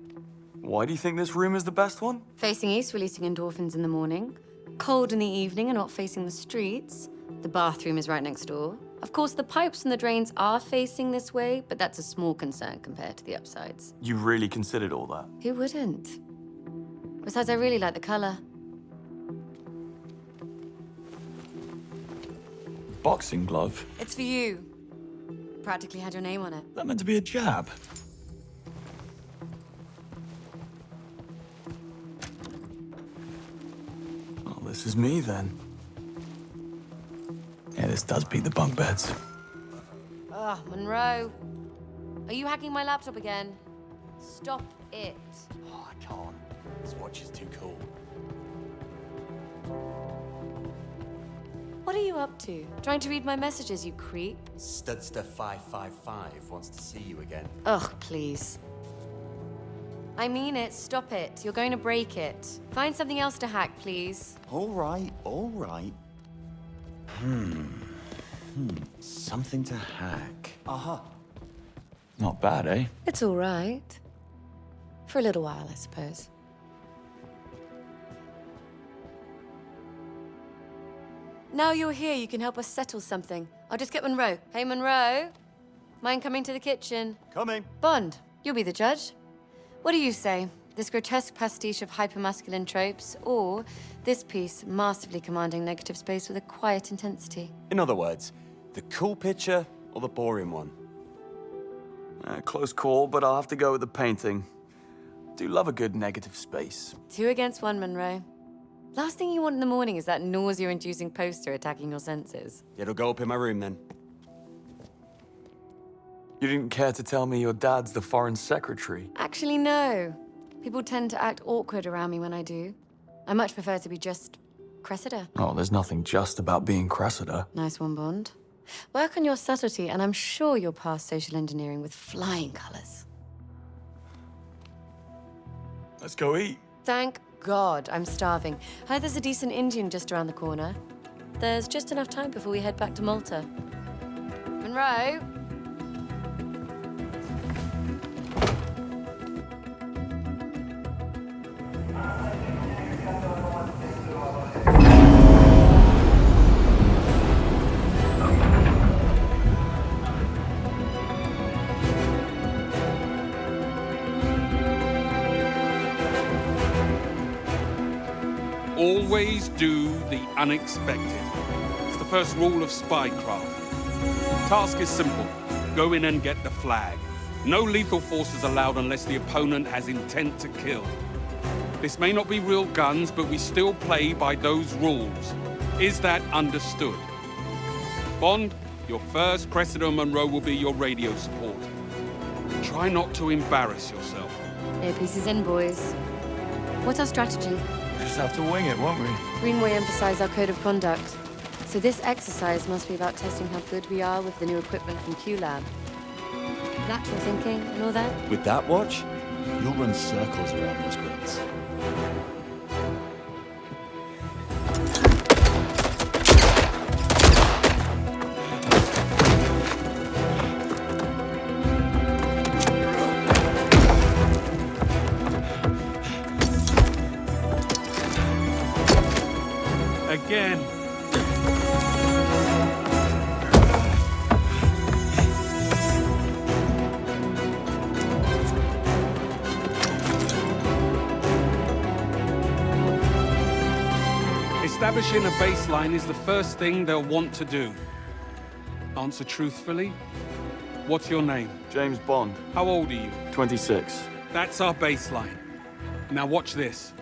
Why do you think this room is the best one? Facing east, releasing endorphins in the morning. Cold in the evening and not facing the streets. The bathroom is right next door. Of course, the pipes and the drains are facing this way, but that's a small concern compared to the upsides. You really considered all that? Who wouldn't? Besides, I really like the color. Boxing glove? It's for you. Practically had your name on it. That meant to be a jab. Well, this is me then. Yeah, this does beat the bunk beds. Ugh, Monroe. Are you hacking my laptop again? Stop it. Oh, I can't. This watch is too cool. What are you up to? Trying to read my messages, you creep? Studster555 wants to see you again. Ugh, please. I mean it. Stop it. You're going to break it. Find something else to hack, please. All right, all right. Something to hack. Uh-huh. Not bad, eh? It's all right. For a little while, I suppose. Now you're here, you can help us settle something. I'll just get Monroe. Hey, Monroe. Mind coming to the kitchen? Coming. Bond, you'll be the judge. What do you say? This grotesque pastiche of hypermasculine tropes, or this piece massively commanding negative space with a quiet intensity? In other words, the cool picture or the boring one? Close call, but I'll have to go with the painting. Do love a good negative space. 2 against 1, Monroe. Last thing you want in the morning is that nausea-inducing poster attacking your senses. It'll go up in my room then. You didn't care to tell me your dad's the foreign secretary? Actually, no. People tend to act awkward around me when I do. I much prefer to be just Cressida. Oh, there's nothing just about being Cressida. Nice one, Bond. Work on your subtlety, and I'm sure you'll pass social engineering with flying colors. Let's go eat. Thank God, I'm starving. Heard there's a decent Indian just around the corner. There's just enough time before we head back to Malta. Monroe? Always do the unexpected. It's the first rule of spycraft. Task is simple. Go in and get the flag. No lethal force is allowed unless the opponent has intent to kill. This may not be real guns, but we still play by those rules. Is that understood? Bond, your first Cressida Monroe will be your radio support. Try not to embarrass yourself. Earpiece is in, boys. What's our strategy? Just have to wing it, won't we? Greenway emphasized our code of conduct. So this exercise must be about testing how good we are with the new equipment from Q-Lab. Lateral thinking and all that? With that watch, you'll run circles around those grids. Again. Establishing a baseline is the first thing they'll want to do. Answer truthfully. What's your name? James Bond. How old are you? 26. That's our baseline. Now watch this.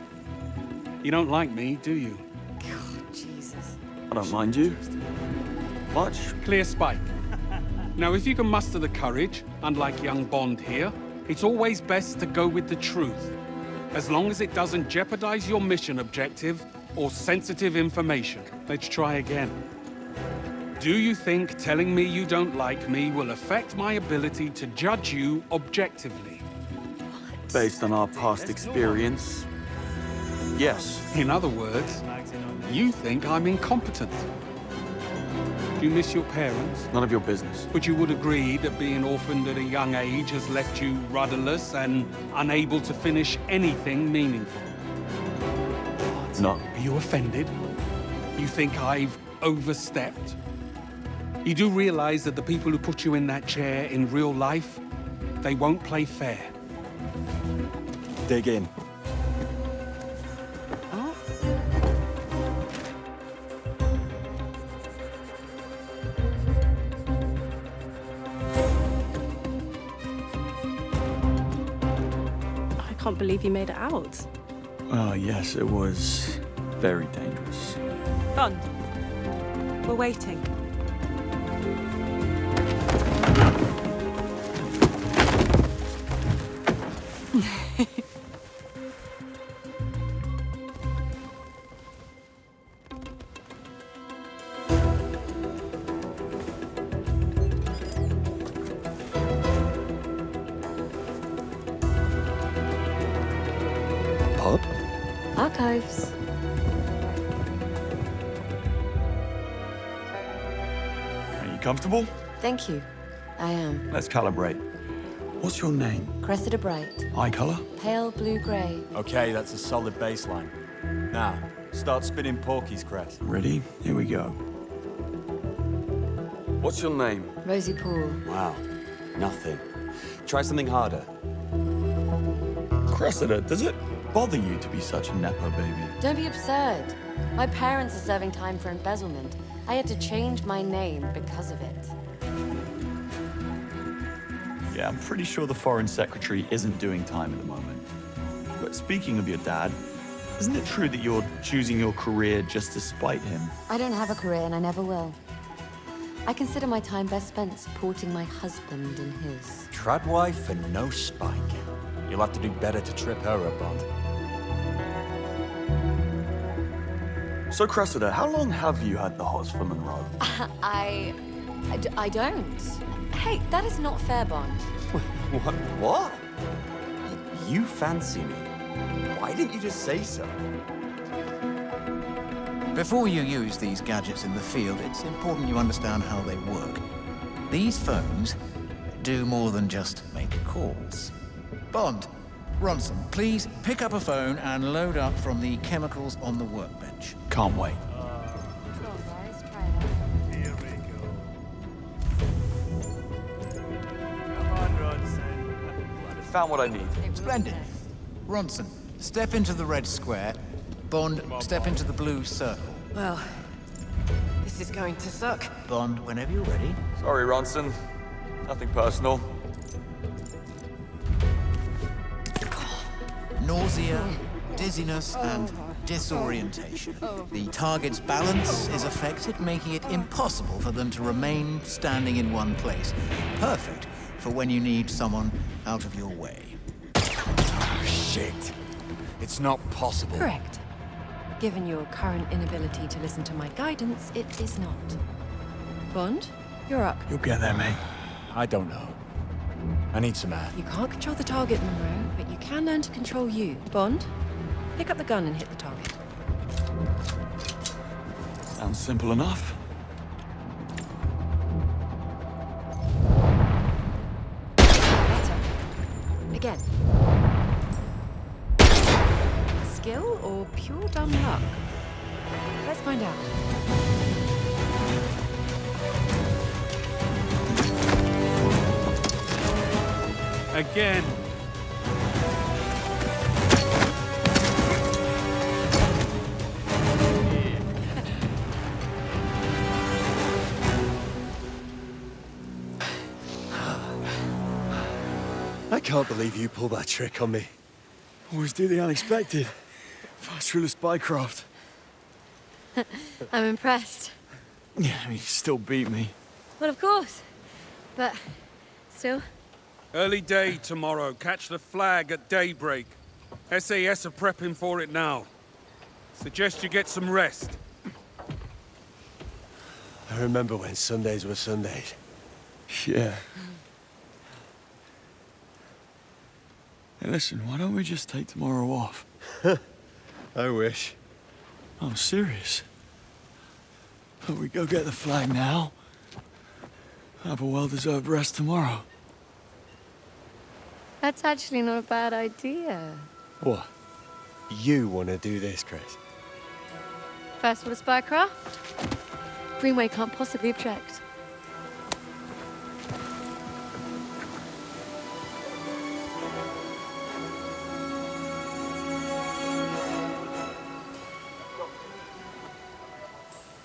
You don't like me, do you? Jesus. I don't mind you. Much. Clear Spike. Now, if you can muster the courage, unlike young Bond here, it's always best to go with the truth, as long as it doesn't jeopardize your mission objective or sensitive information. Let's try again. Do you think telling me you don't like me will affect my ability to judge you objectively? Based on our past experience, yes. In other words, you think I'm incompetent. Do you miss your parents? None of your business. But you would agree that being orphaned at a young age has left you rudderless and unable to finish anything meaningful. No. Are you offended? You think I've overstepped? You do realize that the people who put you in that chair in real life, they won't play fair. Dig in. I can't believe you made it out. Oh, yes, it was very dangerous. Bond. We're waiting. Pub? Archives. Are you comfortable? Thank you. I am. Let's calibrate. What's your name? Cressida Bright. Eye color? Pale blue-grey. Okay, that's a solid baseline. Now, start spinning porkies, Cress. Ready? Here we go. What's your name? Rosie Poole. Wow, nothing. Try something harder. Cressida, does it bother you to be such a Nepo baby? Don't be absurd. My parents are serving time for embezzlement. I had to change my name because of it. Yeah, I'm pretty sure the Foreign Secretary isn't doing time at the moment. But speaking of your dad, isn't it true that you're choosing your career just to spite him? I don't have a career and I never will. I consider my time best spent supporting my husband and his. Tradwife and no Spike. You'll have to do better to trip her up, Bond. So, Cressida, how long have you had the hots for Monroe? I don't. Hey, that is not fair, Bond. What? You fancy me? Why didn't you just say so? Before you use these gadgets in the field, it's important you understand how they work. These phones do more than just make calls. Bond, Ronson, please pick up a phone and load up from the chemicals on the workbench. Can't wait. Here we go. Come on, Ronson. Found what I need. Splendid. Ronson, step into the red square. Bond, step into the blue circle. Well, this is going to suck. Bond, whenever you're ready. Sorry, Ronson. Nothing personal. Nausea, dizziness, and disorientation. The target's balance is affected, making it impossible for them to remain standing in one place. Perfect for when you need someone out of your way. Oh, shit. It's not possible. Correct. Given your current inability to listen to my guidance, it is not. Bond, you're up. You'll get there, mate. I don't know. I need some air. You can't control the target, Monroe, but you can learn to control you. Bond, pick up the gun and hit the target. Sounds simple enough. Better. Again. Skill or pure dumb luck? Let's find out. Again. I can't believe you pulled that trick on me. Always do the unexpected. Fast rule of spycraft. I'm impressed. Yeah, I mean, you still beat me. Well, of course. But still. Early day tomorrow. Catch the flag at daybreak. SAS are prepping for it now. Suggest you get some rest. I remember when Sundays were Sundays. Yeah. Hey, listen, why don't we just take tomorrow off? I wish. I'm serious. But we go get the flag now. Have a well-deserved rest tomorrow. That's actually not a bad idea. What? You want to do this, Chris? First for the spycraft? Greenway can't possibly object.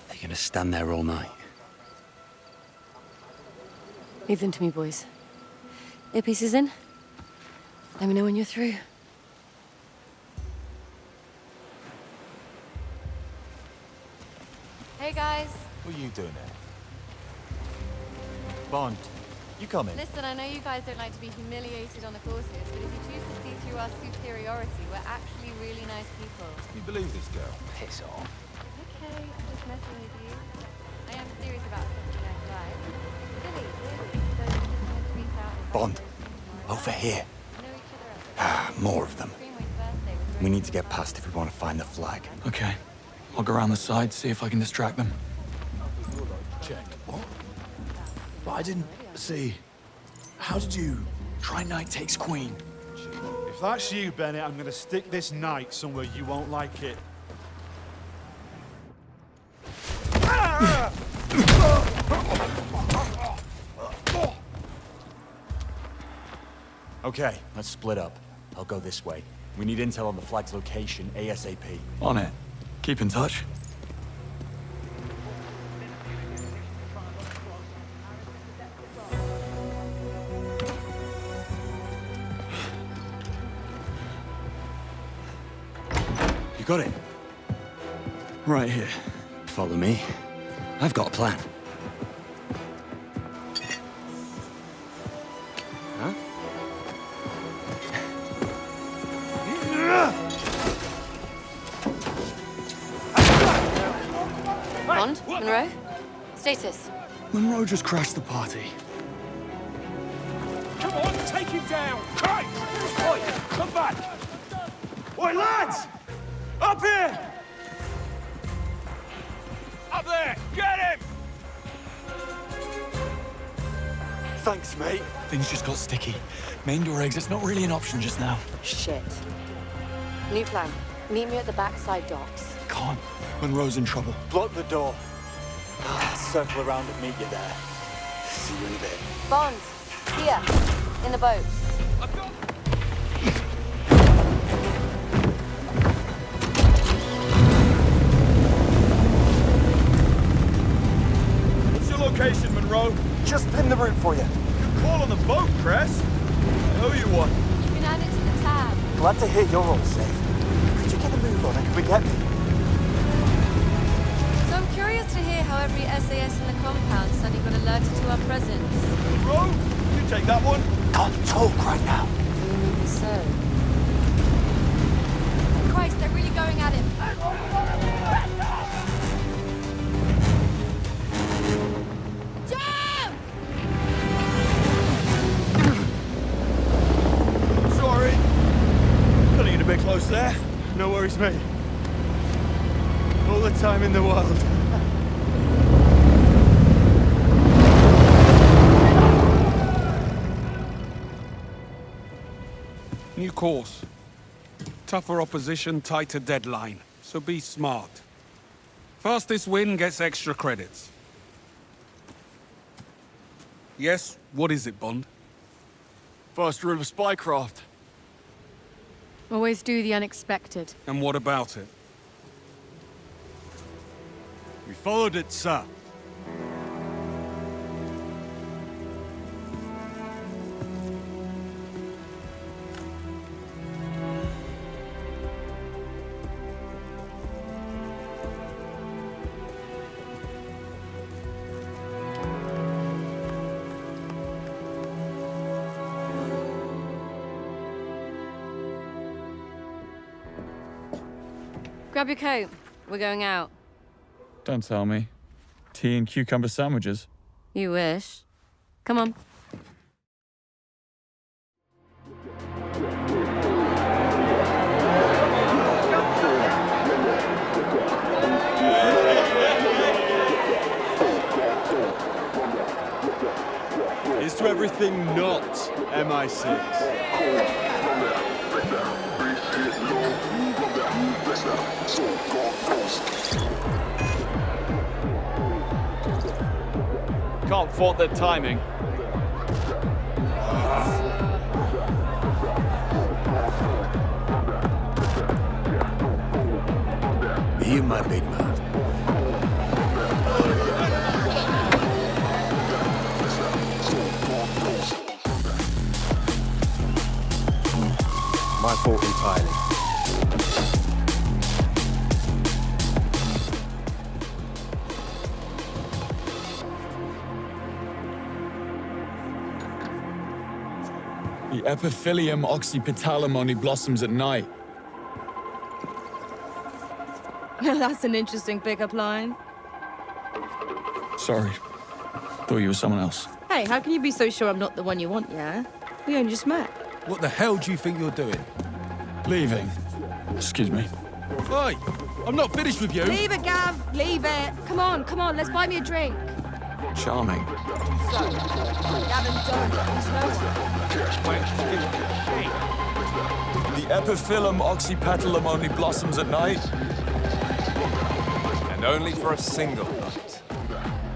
They're gonna stand there all night. Leave them to me, boys. Earpieces in? Let me know when you're through. Hey, guys. What are you doing there? Bond, you coming? Listen, I know you guys don't like to be humiliated on the courses, but if you choose to see through our superiority, we're actually really nice people. You believe this girl? Piss off. Okay, I'm just messing with you. I am serious about something I like. Silly, really. So you just wanted to reach out and Bond, over here. More of them. We need to get past if we want to find the flag. Okay. I'll go around the side, see if I can distract them. Check. What? But I didn't see. How did you? Try knight takes queen. If that's you, Bennett, I'm gonna stick this knight somewhere you won't like it. Okay, let's split up. I'll go this way. We need intel on the flag's location ASAP. On it. Keep in touch. You got it? Right here. Follow me. I've got a plan. Huh? Bond? Monroe? Status? Monroe just crashed the party. Come on, take him down! Christ! Oi, come back! Oi, lads! Up here! Up there! Get him! Thanks, mate. Things just got sticky. Main door exit's not really an option just now. Shit. New plan. Meet me at the backside docks. Can't. Monroe's in trouble. Block the door. Circle around and meet you there. See you in a bit. Bond! Here. In the boat. What's your location, Monroe? Just pin the route for you. Good call on the boat, Cress. I owe you one. You can add it to the tab. Glad to hear you're all safe. Could you get a move on and come and get me? So I'm curious to hear how every SAS in the compound suddenly got alerted to our presence. Monroe, you take that one. Can't talk right now. Maybe so. Christ, they're really going at him. Jam! Sorry. Cutting it a bit close there. No worries, mate. All the time in the world. New course. Tougher opposition, tighter deadline. So be smart. Fastest win gets extra credits. Yes, what is it, Bond? First rule of spycraft. Always do the unexpected. And what about it? We followed it, sir. Grab your coat. We're going out. Don't tell me. Tea and cucumber sandwiches. You wish. Come on. Here's to everything not MI6. Can't fault their timing. You, my big man. My fault entirely. The epiphylium oxypetalum only blossoms at night. That's an interesting pickup line. Sorry. Thought you were someone else. Hey, how can you be so sure I'm not the one you want, yeah? We only just met. What the hell do you think you're doing? Leaving. Excuse me. Oi! I'm not finished with you! Leave it, Gav! Leave it! Come on, let's buy me a drink. Charming. So, Gavin, don't lose no one. The epiphyllum oxypetalum only blossoms at night. And only for a single night.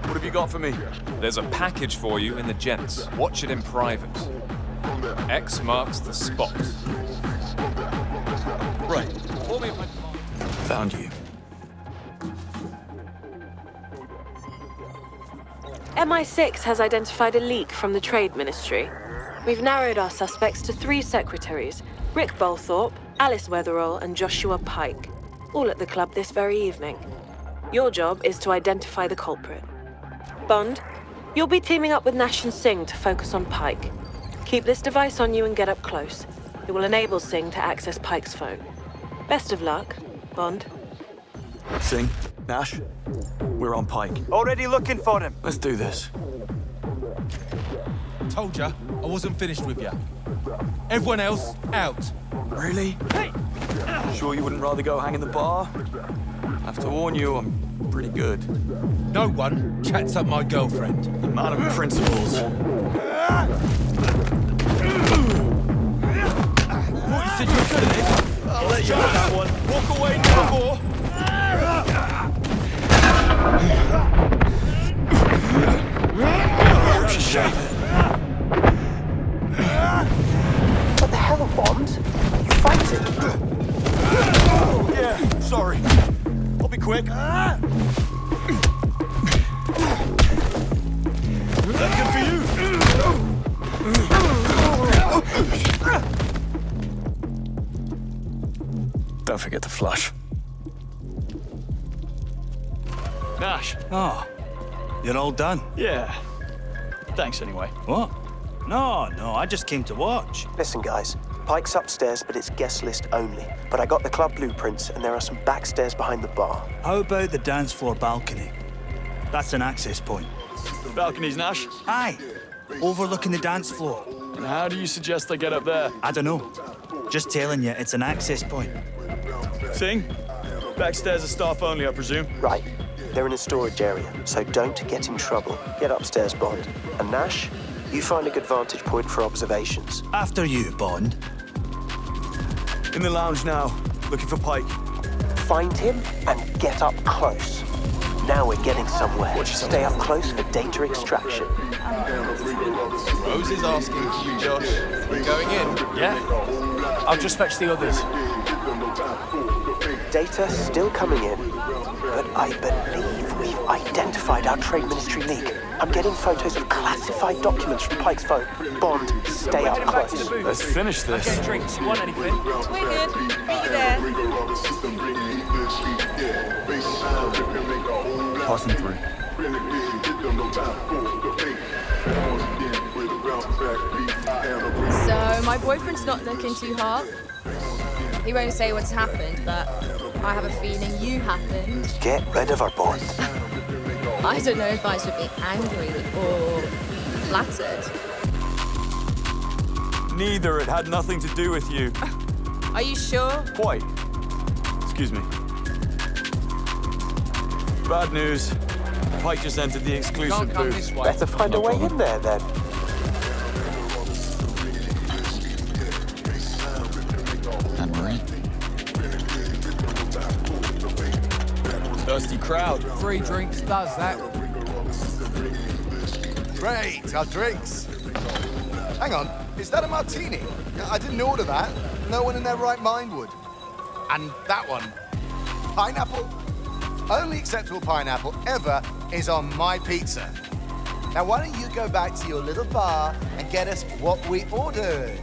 What have you got for me? There's a package for you in the gents. Watch it in private. X marks the spot. Right. Found you. MI6 has identified a leak from the Trade Ministry. We've narrowed our suspects to 3 secretaries, Rick Bolthorpe, Alice Weatherall, and Joshua Pike, all at the club this very evening. Your job is to identify the culprit. Bond, you'll be teaming up with Nash and Singh to focus on Pike. Keep this device on you and get up close. It will enable Singh to access Pike's phone. Best of luck, Bond. Singh, Nash, we're on Pike. Already looking for him. Let's do this. Told ya, I wasn't finished with ya. Everyone else, out. Really? Hey! Sure you wouldn't rather go hang in the bar? Have to warn you, I'm pretty good. No one chats up my girlfriend. A man of principles. What, you said you were good at this? I'll let you have that one. Walk away now, boy. What the hell, Bond? Are you fighting? Yeah, sorry. I'll be quick. That's good for you. Don't forget to flush. Nash. Oh, you're all done? Yeah. Thanks anyway. What? No, I just came to watch. Listen, guys. Pike's upstairs, but it's guest list only. But I got the club blueprints, and there are some backstairs behind the bar. How about the dance floor balcony? That's an access point. Balconies, Nash? Aye. Overlooking the dance floor. And how do you suggest I get up there? I don't know. Just telling you, it's an access point. Singh? Backstairs are staff only, I presume? Right. They're in a storage area, so don't get in trouble. Get upstairs, Bond. And Nash, you find a good vantage point for observations. After you, Bond. In the lounge now, looking for Pike. Find him and get up close. Now we're getting somewhere. Stay up close for data extraction. Rose is asking for you, Josh. We're going in. Yeah? I'll just fetch the others. Data still coming in, but I believe we've identified our Trade Ministry leak. I'm getting photos of classified documents from Pike's phone. Bond, stay up close. Let's finish this. Get drinks. You want anything? We're good. Meet you there. Passing through. So, my boyfriend's not looking too hot. He won't say what's happened, but I have a feeling you happened. Get rid of her, Bond. I don't know if I should be angry or flattered. Neither. It had nothing to do with you. Are you sure? Quite. Excuse me. Bad news. Pike just entered the exclusive booth. Better find a way in there, then. Anne-Marie? Thirsty crowd. 3 drinks does that. Great, our drinks. Hang on, is that a martini? I didn't order that. No one in their right mind would. And that one. Pineapple? Only acceptable pineapple ever is on my pizza. Now why don't you go back to your little bar and get us what we ordered?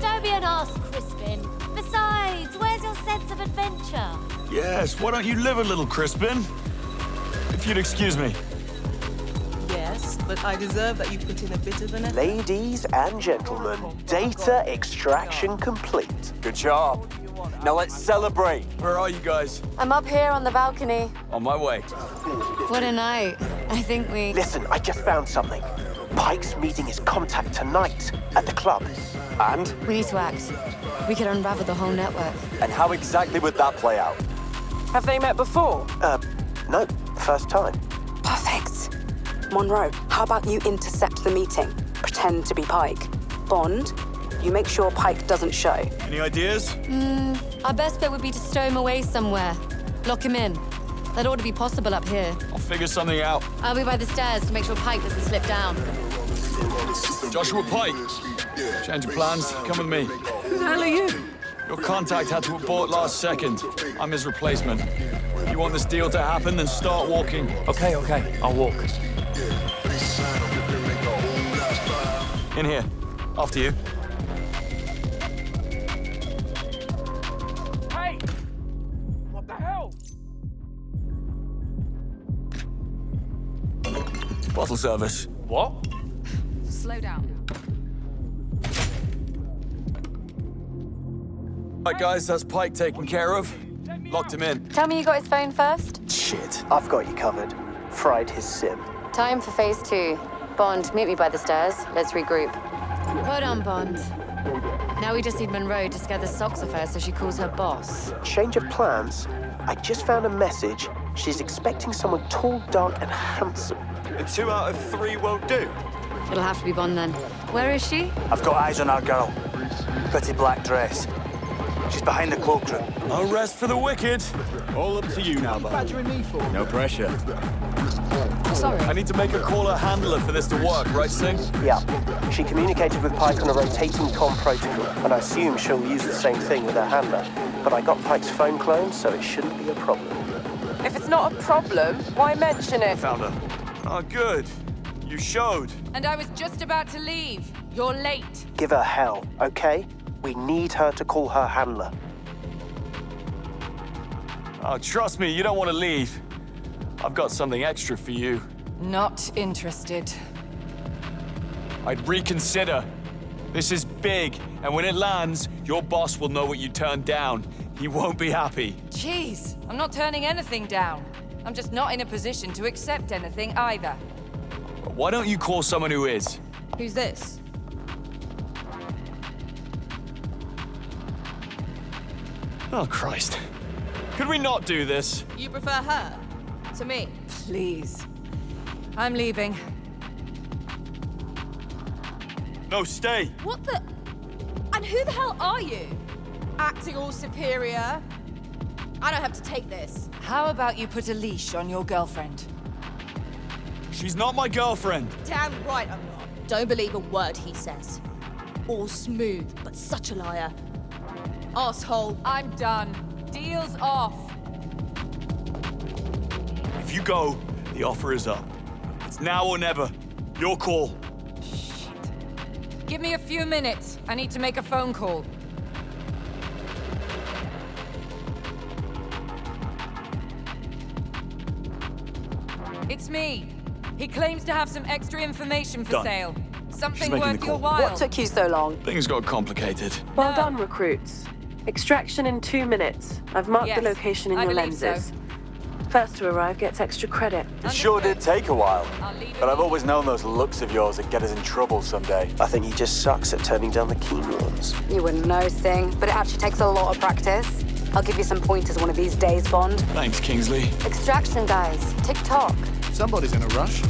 Don't be an arse, Crispin. Besides, where's your sense of adventure? Yes, why don't you live a little, Crispin? If you'd excuse me. Yes, but I deserve that you put in a bit of an effort. Ladies and gentlemen, data extraction complete. Good job. Now let's celebrate. Where are you guys? I'm up here on the balcony. On my way. What a night. I think we... Listen, I just found something. Pike's meeting his contact tonight at the club. And? We need to act. We could unravel the whole network. And how exactly would that play out? Have they met before? No. First time. Perfect. Monroe, how about you intercept the meeting? Pretend to be Pike. Bond, you make sure Pike doesn't show. Any ideas? Our best bet would be to stow him away somewhere. Lock him in. That ought to be possible up here. I'll figure something out. I'll be by the stairs to make sure Pike doesn't slip down. Joshua Pike. Change of plans. Come with me. Who the hell are you? Your contact had to abort last second. I'm his replacement. If you want this deal to happen, then start walking. Okay, I'll walk. In here. After you. Hey! What the hell? Bottle service. What? Slow down. Right, guys, that's Pike taken care of. Locked him in. Tell me you got his phone first? Shit, I've got you covered. Fried his SIM. Time for phase 2. Bond, meet me by the stairs. Let's regroup. Well done, Bond. Now we just need Monroe to scare the socks off her so she calls her boss. Change of plans? I just found a message. She's expecting someone tall, dark, and handsome. And 2 out of 3 won't do. It'll have to be Bond then. Where is she? I've got eyes on our girl. Pretty black dress. She's behind the cloakroom. No rest for the wicked. All up to you now, bud. Badgering me for? No pressure. Sorry. I need to make a caller handler for this to work, right, Singh? Yeah. She communicated with Pike on a rotating comm protocol, and I assume she'll use the same thing with her handler. But I got Pike's phone cloned, so it shouldn't be a problem. If it's not a problem, why mention it? Found her. Oh, good. You showed. And I was just about to leave. You're late. Give her hell, okay? We need her to call her handler. Oh, trust me, you don't want to leave. I've got something extra for you. Not interested. I'd reconsider. This is big, and when it lands, your boss will know what you turned down. He won't be happy. Jeez, I'm not turning anything down. I'm just not in a position to accept anything either. Why don't you call someone who is? Who's this? Oh, Christ. Could we not do this? You prefer her to me? Please. I'm leaving. No, stay. What the? And who the hell are you? Acting all superior? I don't have to take this. How about you put a leash on your girlfriend? She's not my girlfriend. Damn right I'm not. Don't believe a word he says. All smooth, but such a liar. Asshole. I'm done. Deal's off. If you go, the offer is up. It's now or never. Your call. Give me a few minutes. I need to make a phone call. It's me. He claims to have some extra information for Done. sale. Something making worth the your call. while. What took you so long? Things got complicated. Well done, recruits. Extraction in 2 minutes. I've marked Yes, the location in I your believe so. lenses. First to arrive gets extra credit. It sure did take a while. But I've always known those looks of yours would get us in trouble someday. I think he just sucks at turning down the keen ones. You wouldn't know, Sing, but it actually takes a lot of practice. I'll give you some pointers one of these days, Bond. Thanks, Kingsley. Extraction, guys. Tick-tock. Somebody's in a rush.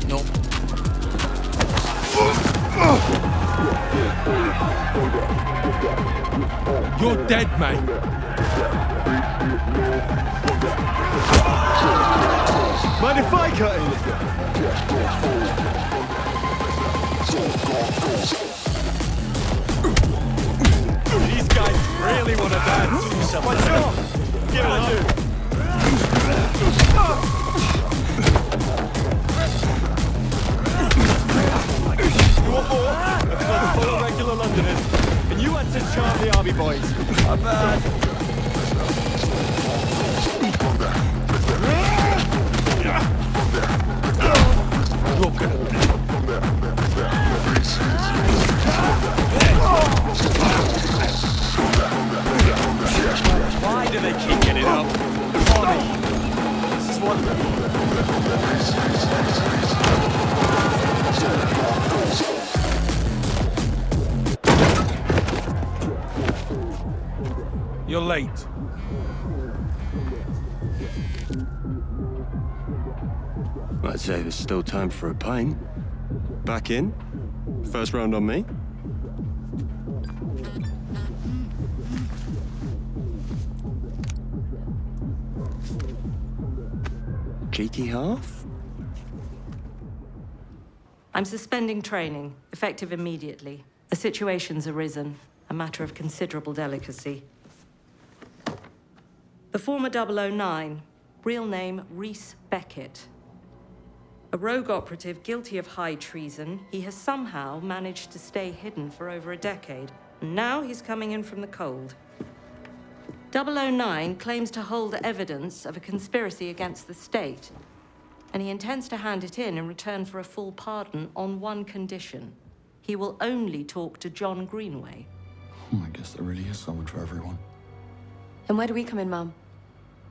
Nope. You're dead, mate. Mind if I cut in? These guys really want to dance. What's up? Give it up. You want more? I've got full of regular Londoners. And you had to charm the army boys. I'm bad. Look at him. Why do they keep getting up? Bonnie. This is what... You're late. I'd say there's still time for a pint. Back in. First round on me. Cheeky half? I'm suspending training, effective immediately. The situation's arisen, a matter of considerable delicacy. The former 009, real name Reese Beckett. A rogue operative guilty of high treason, he has somehow managed to stay hidden for over a decade. And now he's coming in from the cold. 009 claims to hold evidence of a conspiracy against the state, and he intends to hand it in return for a full pardon on one condition. He will only talk to John Greenway. I guess there really is someone for everyone. And where do we come in, Mum?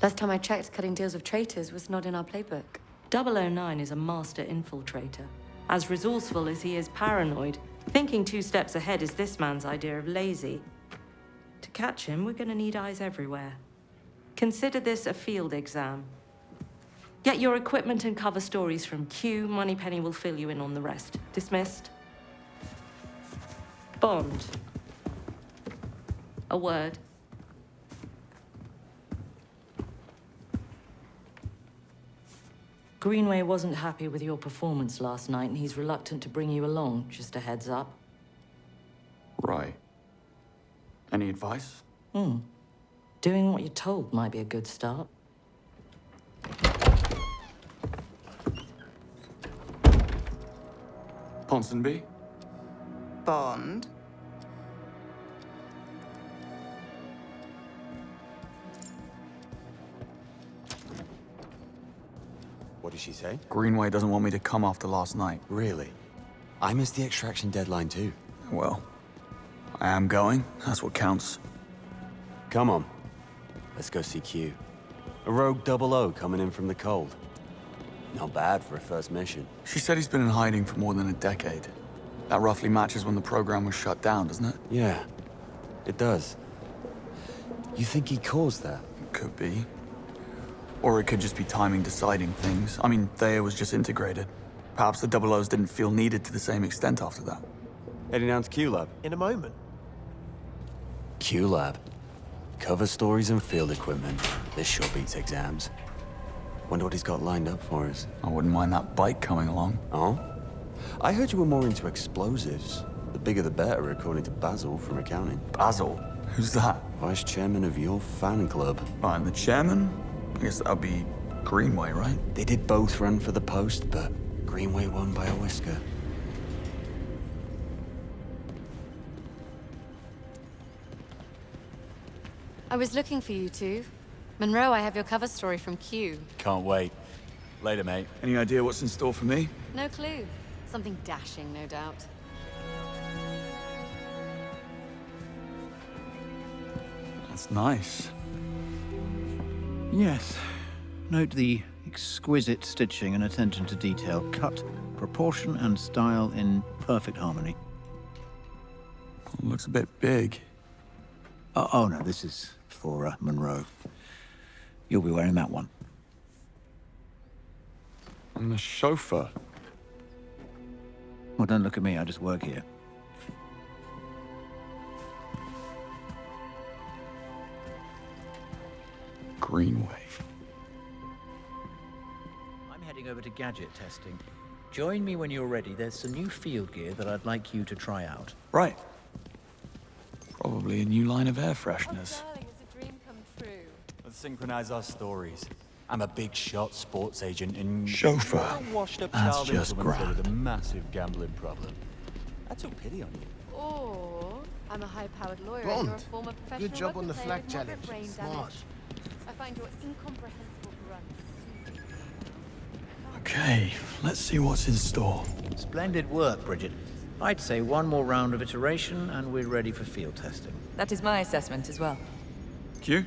Last time I checked, cutting deals with traitors was not in our playbook. 009 is a master infiltrator. As resourceful as he is paranoid, thinking 2 steps ahead is this man's idea of lazy. To catch him, we're gonna need eyes everywhere. Consider this a field exam. Get your equipment and cover stories from Q. Moneypenny will fill you in on the rest. Dismissed? Bond. A word. Greenway wasn't happy with your performance last night, and he's reluctant to bring you along, just a heads up. Right. Any advice? Doing what you're told might be a good start. Ponsonby? Bond? What did she say? Greenway doesn't want me to come after last night. Really? I missed the extraction deadline too. Well, I am going. That's what counts. Come on. Let's go see Q. A rogue 00 coming in from the cold. Not bad for a first mission. She said he's been in hiding for more than a decade. That roughly matches when the program was shut down, doesn't it? Yeah, it does. You think he caused that? Could be. Or it could just be timing deciding things. I mean, Thea was just integrated. Perhaps the 00s didn't feel needed to the same extent after that. Heading down to Q-Lab. In a moment. Q-Lab. Cover stories and field equipment. This sure beats exams. Wonder what he's got lined up for us. I wouldn't mind that bike coming along. Oh? I heard you were more into explosives. The bigger the better, according to Basil from accounting. Basil? Who's that? Vice chairman of your fan club. Right, and the chairman? I guess that'd be Greenway, right? They did both run for the post, but Greenway won by a whisker. I was looking for you two. Monroe, I have your cover story from Q. Can't wait. Later, mate. Any idea what's in store for me? No clue. Something dashing, no doubt. That's nice. Yes. Note the exquisite stitching and attention to detail. Cut, proportion, and style in perfect harmony. Looks a bit big. Oh no, this is for Monroe. You'll be wearing that one. I'm the chauffeur. Well, don't look at me, I just work here. Greenway. I'm heading over to gadget testing. Join me when you're ready. There's some new field gear that I'd like you to try out. Right. Probably a new line of air fresheners. Let's synchronize our stories. I'm a big shot sports agent and Chauffeur. a washed-up That's child just influencer grand. with a massive gambling problem. I took pity on you. Or I'm a high-powered lawyer Bond. and you're a former professional Good job on rugby the player flag with moderate challenge. brain Smart. damage. I find your incomprehensible grunt. Okay, let's see what's in store. Splendid work, Bridget. I'd say one more round of iteration and we're ready for field testing. That is my assessment as well. Q?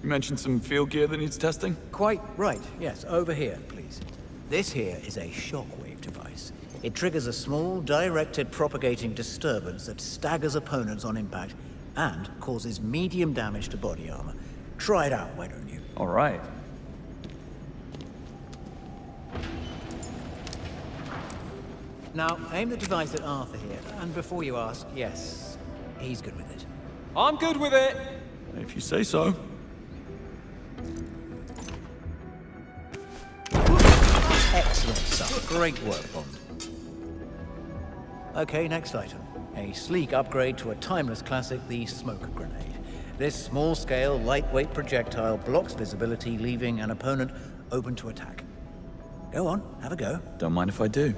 You mentioned some field gear that needs testing? Quite right, yes. Over here, please. This here is a shockwave device. It triggers a small, directed propagating disturbance that staggers opponents on impact and causes medium damage to body armor. Try it out, why don't you? All right. Now, aim the device at Arthur here, and before you ask, yes, he's good with it. I'm good with it. If you say so. Excellent stuff. Great work, Bond. Okay, next item. A sleek upgrade to a timeless classic, the smoke grenade. This small-scale, lightweight projectile blocks visibility, leaving an opponent open to attack. Go on, have a go. Don't mind if I do.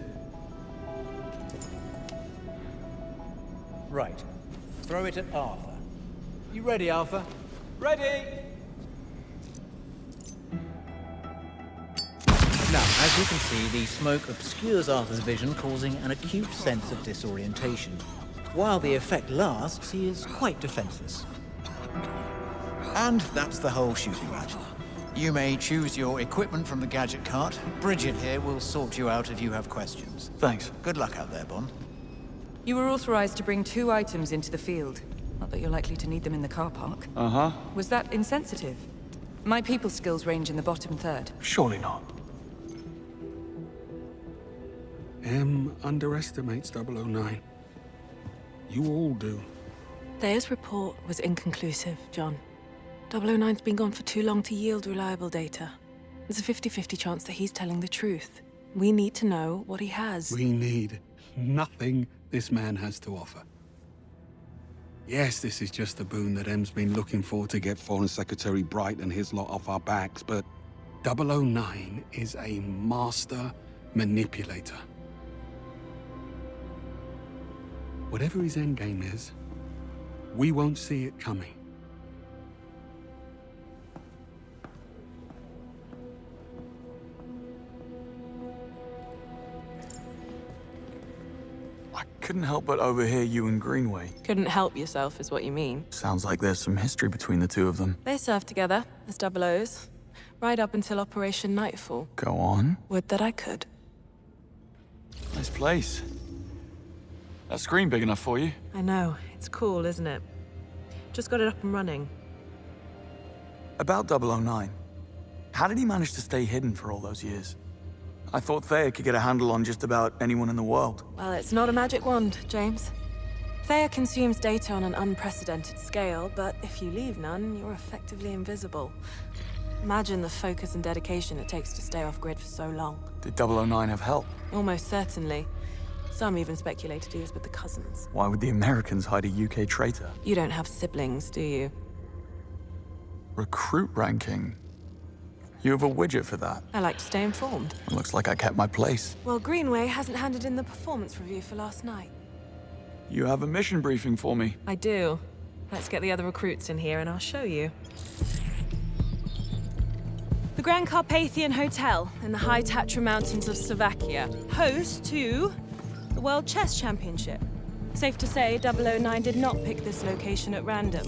Right. Throw it at Arthur. You ready, Arthur? Ready. Now, as you can see, the smoke obscures Arthur's vision, causing an acute sense of disorientation. While the effect lasts, he is quite defenseless. And that's the whole shooting match. You may choose your equipment from the gadget cart. Bridget here will sort you out if you have questions. Thanks. Good luck out there, Bond. You were authorized to bring 2 items into the field. Not that you're likely to need them in the car park. Uh-huh. Was that insensitive? My people skills range in the bottom third. Surely not. M underestimates 009. You all do. Thayer's report was inconclusive, John. 009's been gone for too long to yield reliable data. There's a 50-50 chance that he's telling the truth. We need to know what he has. We need nothing this man has to offer. Yes, this is just the boon that M's been looking for to get Foreign Secretary Bright and his lot off our backs, but 009 is a master manipulator. Whatever his endgame is, we won't see it coming. I couldn't help but overhear you and Greenway. Couldn't help yourself, is what you mean. Sounds like there's some history between the two of them. They served together as double O's, right up until Operation Nightfall. Go on. Would that I could. Nice place. That screen big enough for you? I know. It's cool, isn't it? Just got it up and running. About 009. How did he manage to stay hidden for all those years? I thought Thayer could get a handle on just about anyone in the world. Well, it's not a magic wand, James. Thayer consumes data on an unprecedented scale, but if you leave none, you're effectively invisible. Imagine the focus and dedication it takes to stay off-grid for so long. Did 009 have help? Almost certainly. Some even speculated he was with the cousins. Why would the Americans hide a UK traitor? You don't have siblings, do you? Recruit ranking. You have a widget for that. I like to stay informed. It looks like I kept my place. Well, Greenway hasn't handed in the performance review for last night. You have a mission briefing for me. I do. Let's get the other recruits in here and I'll show you. The Grand Carpathian Hotel in the high Tatra Mountains of Slovakia, host to the World Chess Championship. Safe to say, 009 did not pick this location at random.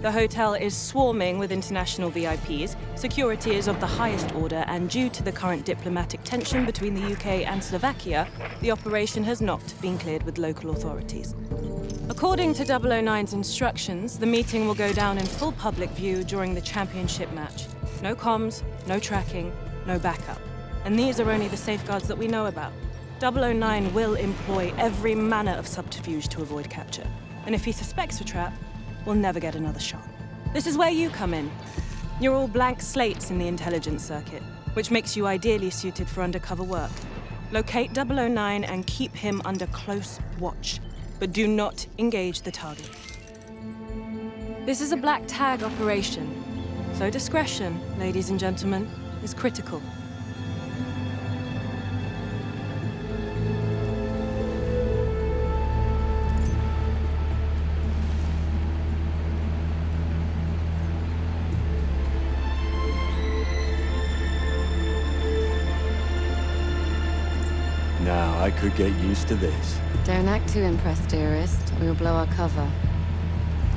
The hotel is swarming with international VIPs, security is of the highest order, and due to the current diplomatic tension between the UK and Slovakia, the operation has not been cleared with local authorities. According to 009's instructions, the meeting will go down in full public view during the championship match. No comms, no tracking, no backup. And these are only the safeguards that we know about. 009 will employ every manner of subterfuge to avoid capture. And if he suspects a trap, we'll never get another shot. This is where you come in. You're all blank slates in the intelligence circuit, which makes you ideally suited for undercover work. Locate 009 and keep him under close watch, but do not engage the target. This is a black tag operation, so discretion, ladies and gentlemen, is critical. Now, I could get used to this. Don't act too impressed, dearest, or you'll blow our cover.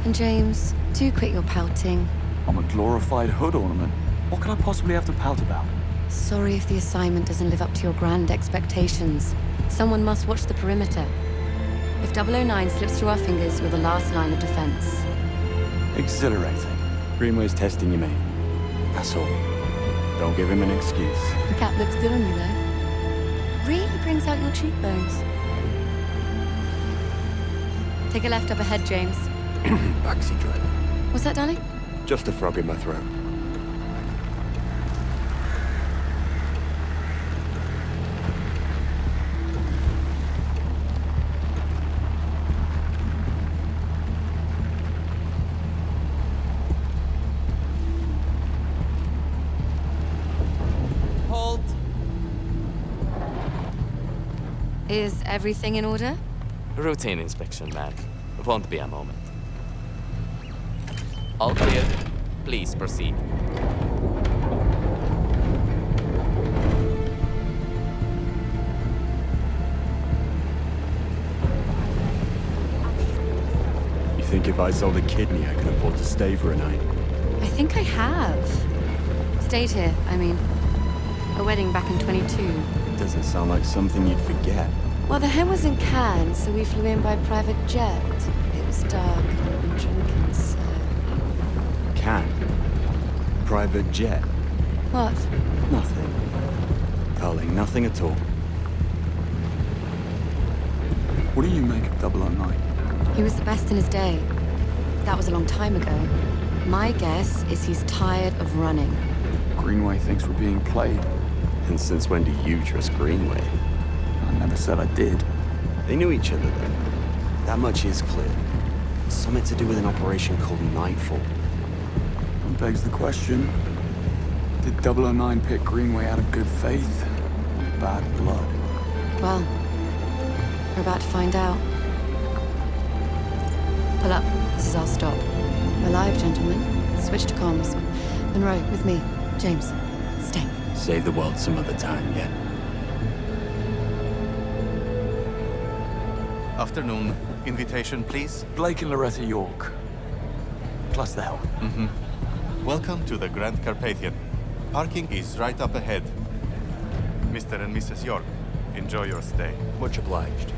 And James, do quit your pouting. I'm a glorified hood ornament. What could I possibly have to pout about? Sorry if the assignment doesn't live up to your grand expectations. Someone must watch the perimeter. If 009 slips through our fingers, you're the last line of defense. Exhilarating. Greenway's testing you, mate. That's all. Don't give him an excuse. The cap looks good on you, though. Really brings out your cheekbones. Take a left up ahead, James. Backseat driver. What's that, darling? Just a frog in my throat. Hold. Is everything in order? Routine inspection, ma'am. Won't be a moment. All clear. Please proceed. You think if I sold a kidney, I could afford to stay for a night? I think I have. Stayed here, I mean. A wedding back in 22. Doesn't sound like something you'd forget. Well, the hen was in Cannes, so we flew in by private jet. It was dark and we'd been drinking, so... Private jet? What? Nothing. Darling, nothing at all. What do you make of 009? He was the best in his day. That was a long time ago. My guess is he's tired of running. Greenway thinks we're being played. And since when do you trust Greenway? I never said I did. They knew each other then. That much is clear. Something to do with an operation called Nightfall. That begs the question. Did 009 pick Greenway out of good faith? Or bad blood? Well, we're about to find out. Pull up. This is our stop. We're live, gentlemen. Switch to comms. Monroe, with me. James, stay. Save the world some other time, yeah? Afternoon. Invitation, please. Blake and Loretta York. Plus the help. Welcome to the Grand Carpathian. Parking is right up ahead. Mr. and Mrs. York, enjoy your stay. Much obliged.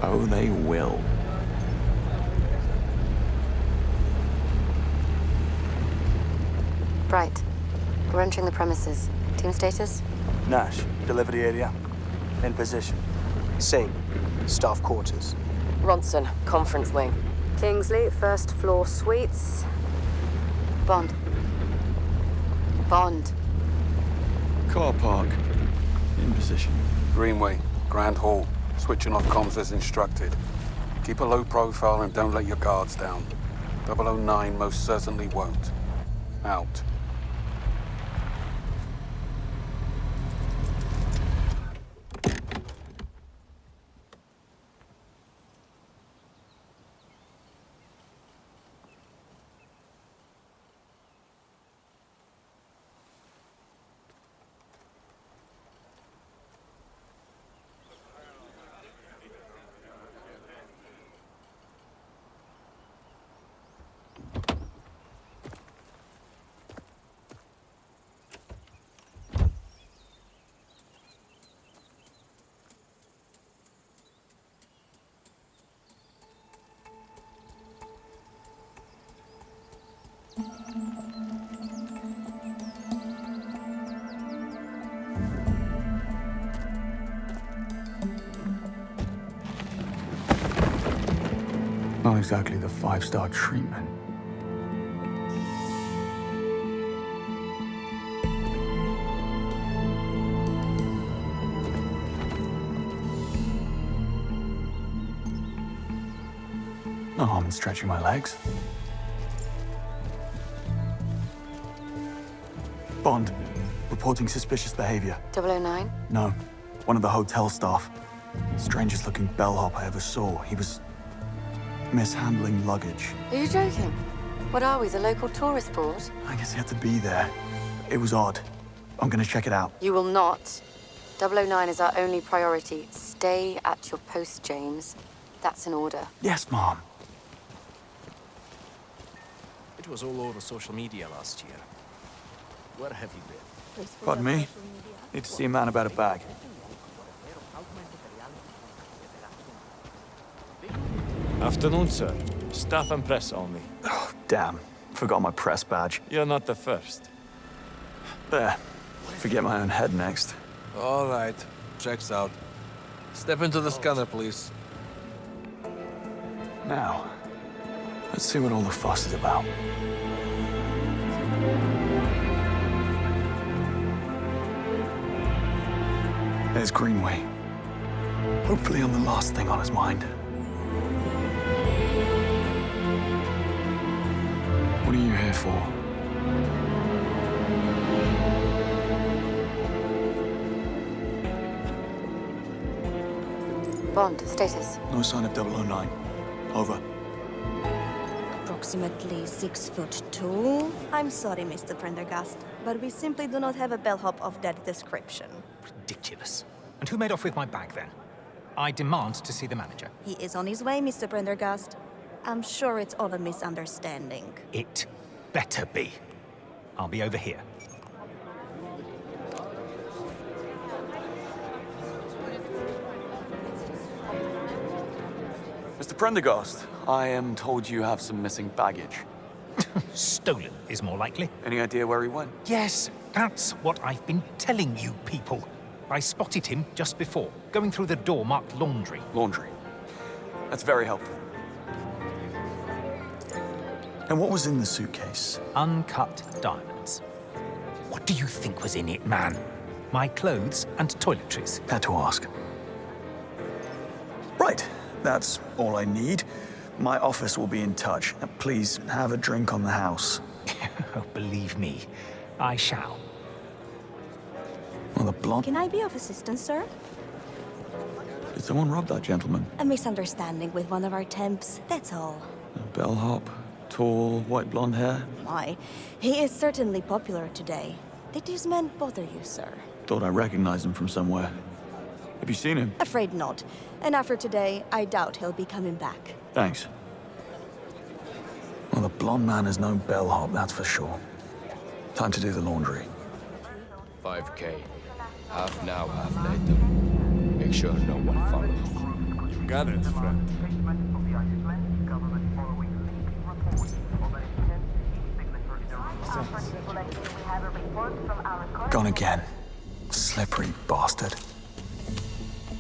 Oh, they will. Bright. We're entering the premises. Team status? Nash, delivery area. In position. Same. Staff quarters. Ronson, conference wing. Kingsley, first floor suites. Bond. Bond. Car park. In position. Greenway, Grand Hall. Switching off comms as instructed. Keep a low profile and don't let your guards down. 009 most certainly won't. Out. Not exactly the 5-star treatment. No harm in stretching my legs. Bond, reporting suspicious behavior. 009? No, one of the hotel staff. Strangest looking bellhop I ever saw. He was mishandling luggage. Are you joking? What are we, the local tourist board? I guess he had to be there. It was odd. I'm gonna check it out. You will not. 009 is our only priority. Stay at your post, James. That's an order. Yes, Mom. It was all over social media last year. Where have you been? Pardon me? Need to see a man about a bag. Afternoon, sir. Staff and press only. Oh, damn. Forgot my press badge. You're not the first. There. Forget my own head next. All right. Checks out. Step into the scanner, please. Now, let's see what all the fuss is about. There's Greenway. Hopefully I'm the last thing on his mind. What are you here for? Bond, status. No sign of 009. Over. Approximately 6'2". I'm sorry, Mr. Prendergast, but we simply do not have a bellhop of that description. Ridiculous. And who made off with my bag, then? I demand to see the manager. He is on his way, Mr. Prendergast. I'm sure it's all a misunderstanding. It better be. I'll be over here. Mr. Prendergast, I am told you have some missing baggage. Stolen is more likely. Any idea where he went? Yes, that's what I've been telling you people. I spotted him just before, going through the door marked laundry. Laundry. That's very helpful. And what was in the suitcase? Uncut diamonds. What do you think was in it, man? My clothes and toiletries. Had to ask. Right, that's all I need. My office will be in touch. Please have a drink on the house. Oh, believe me, I shall. Well, the blonde... Can I be of assistance, sir? Did someone rob that gentleman? A misunderstanding with one of our temps, that's all. A bellhop, tall, white blonde hair. Why, he is certainly popular today. Did these men bother you, sir? Thought I recognized him from somewhere. Have you seen him? Afraid not. And after today, I doubt he'll be coming back. Thanks. Well, the blonde man is no bellhop, that's for sure. Time to do the laundry. 5K. Half now, half later. Make sure no one follows. You got it, friend. Gone again. Slippery bastard.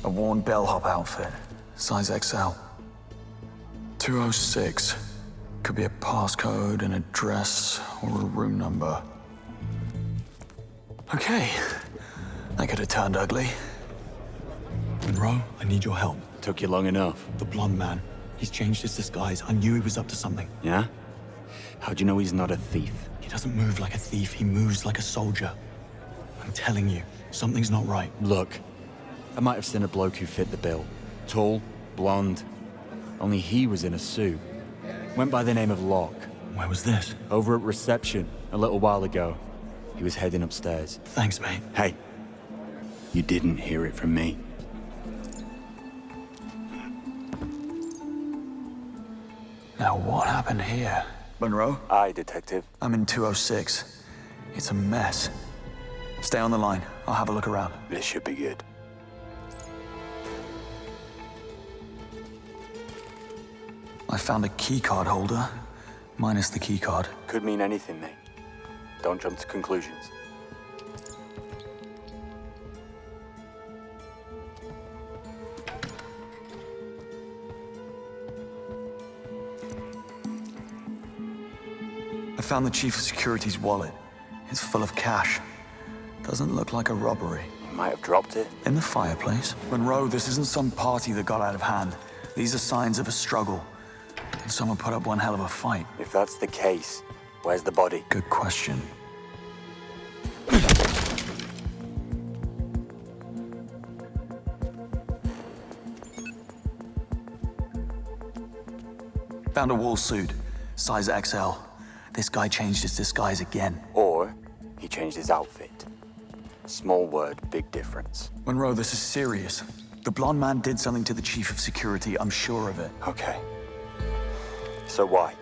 A worn bellhop outfit. Size XL. 206. Could be a passcode, an address, or a room number. Okay. That could have turned ugly. Monroe, I need your help. Took you long enough. The blonde man. He's changed his disguise. I knew he was up to something. Yeah? How'd you know he's not a thief? He doesn't move like a thief. He moves like a soldier. I'm telling you, something's not right. Look, I might have seen a bloke who fit the bill. Tall, blonde. Only he was in a suit. Went by the name of Locke. Where was this? Over at reception, a little while ago. He was heading upstairs. Thanks, mate. Hey, you didn't hear it from me. Now, what happened here? Monroe? Aye, Detective. I'm in 206. It's a mess. Stay on the line. I'll have a look around. This should be good. I found a keycard holder, minus the keycard. Could mean anything, mate. Don't jump to conclusions. I found the Chief of Security's wallet. It's full of cash. Doesn't look like a robbery. Might have dropped it. In the fireplace? Monroe, this isn't some party that got out of hand. These are signs of a struggle. And someone put up one hell of a fight. If that's the case, where's the body? Good question. Found a wool suit, size XL. This guy changed his disguise again. Or he changed his outfit. Small word, big difference. Monroe, this is serious. The blonde man did something to the Chief of Security, I'm sure of it. Okay. So why?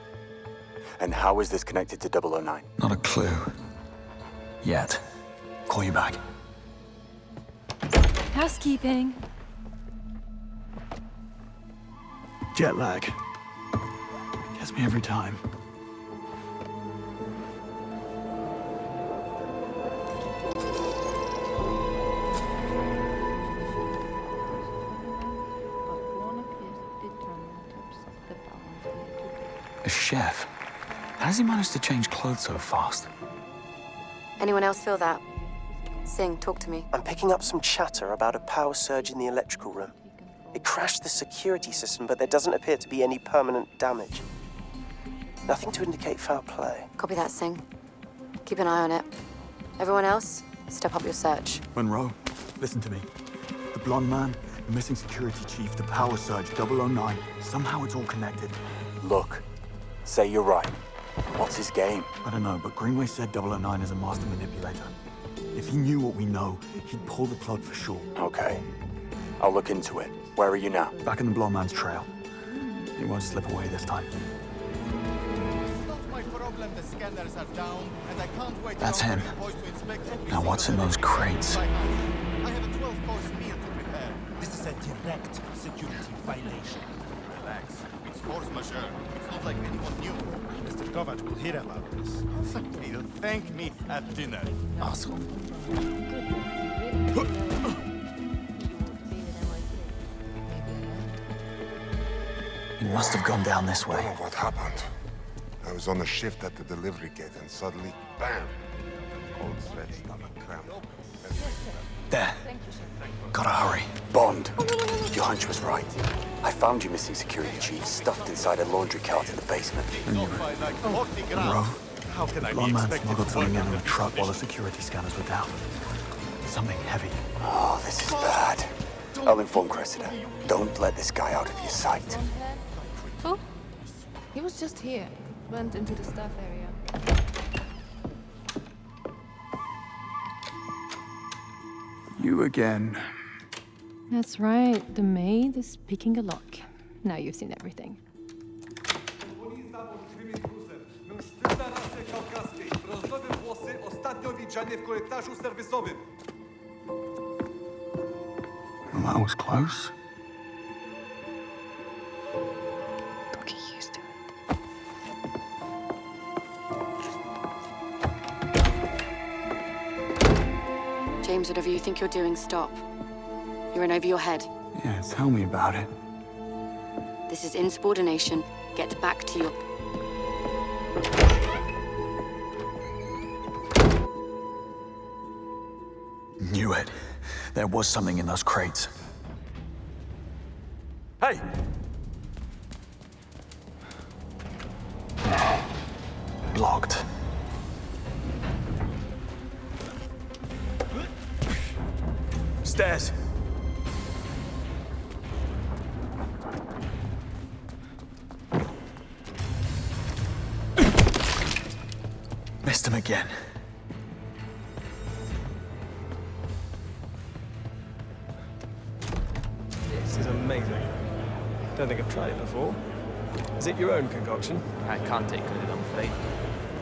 And how is this connected to 009? Not a clue. Yet. Call you back. Housekeeping. Jet lag. Gets me every time. A chef? How does he manage to change clothes so fast? Anyone else feel that? Singh, talk to me. I'm picking up some chatter about a power surge in the electrical room. It crashed the security system, but there doesn't appear to be any permanent damage. Nothing to indicate foul play. Copy that, Singh. Keep an eye on it. Everyone else, step up your search. Monroe, listen to me. The blonde man, the missing security chief, the power surge, 009. Somehow it's all connected. Look, say you're right. What's his game? I don't know, but Greenway said 009 is a master manipulator. If he knew what we know, he'd pull the plug for sure. Okay. I'll look into it. Where are you now? Back in the blonde man's trail. He won't slip away this time. That's him. Now what's in those crates? I have a 12-course meal to prepare. This is a direct security violation. Relax. It's force majeure. It's not like anyone knew. Mr. Kovac will hear about this. He'll thank me at dinner. Awesome. He must have gone down this way. I don't know what happened. I was on a shift at the delivery gate and suddenly, bam! Cold sweat, stomach cramp. There. Gotta hurry. Bond, your hunch was right. I found your missing security chief stuffed inside a laundry cart in the basement. Monroe, blonde man smuggled something in a truck while the security scanners were down. Something heavy. Oh, this is bad. I'll inform Cressida. Don't let this guy out of your sight. Oh, he was just here. Went into the staff area. You again. That's right. The maid is picking a lock. Now you've seen everything. Well, that was close. Don't get used to it. James, whatever you think you're doing, stop. You're in over your head. Yeah, tell me about it. This is insubordination. Get back to your... Knew it. There was something in those crates. Hey! Locked. Stairs. Missed him again. This is amazing. Don't think I've tried it before. Is it your own concoction? I can't take credit, I'm afraid.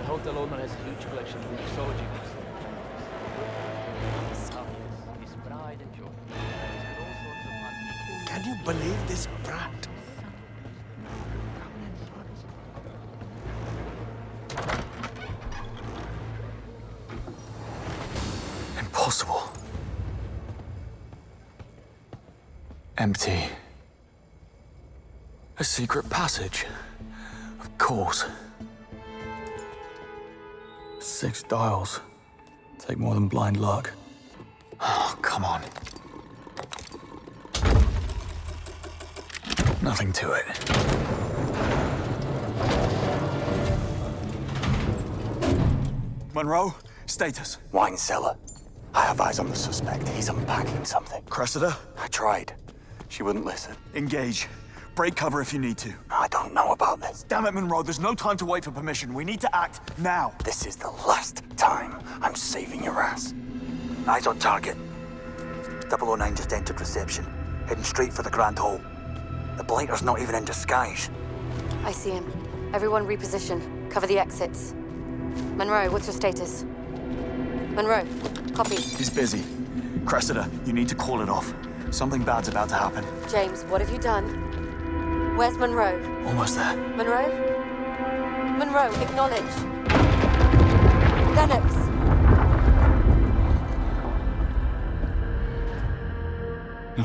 The hotel owner has a huge collection of mixology books. His pride and joy. Can you believe this brat? Impossible. Empty. A secret passage. Of course. 6 dials. Take more than blind luck. Oh, come on. Nothing to it. Monroe, status. Wine cellar. I have eyes on the suspect. He's unpacking something. Cressida? I tried. She wouldn't listen. Engage. Break cover if you need to. I don't know about this. Damn it, Monroe, there's no time to wait for permission. We need to act now. This is the last time I'm saving your ass. Eyes on target. 009 just entered reception, heading straight for the Grand Hall. The blighter's not even in disguise. I see him. Everyone reposition. Cover the exits. Monroe, what's your status? Monroe, copy. He's busy. Cressida, you need to call it off. Something bad's about to happen. James, what have you done? Where's Monroe? Almost there. Monroe? Monroe, acknowledge. Lennox! No.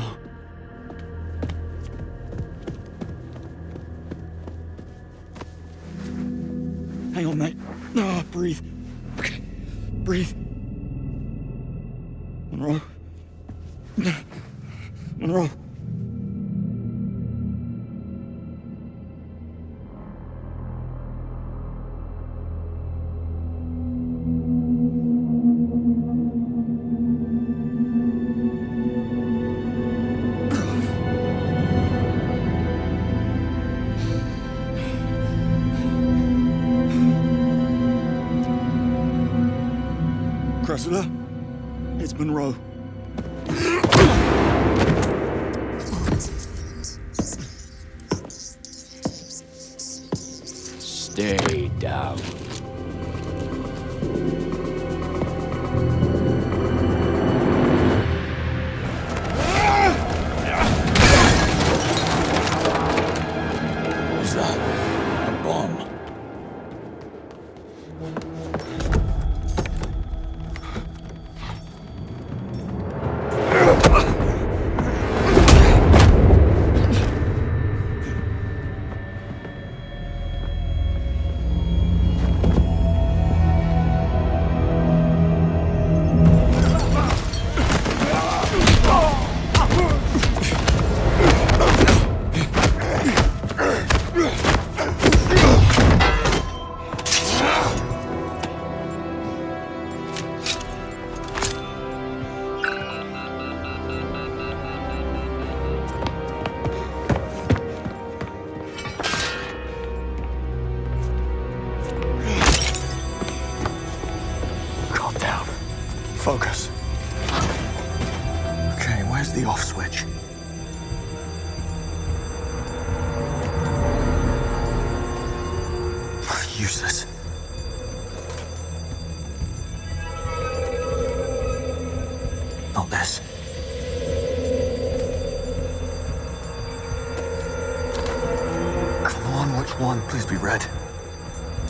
Hang on, mate. No, breathe. Okay. Breathe. Monroe. Monroe. Cressida, it's Monroe. Stay down. What's that? A bomb. Focus. Okay, where's the off switch? Useless. Not this. Come on, which one? Please be red.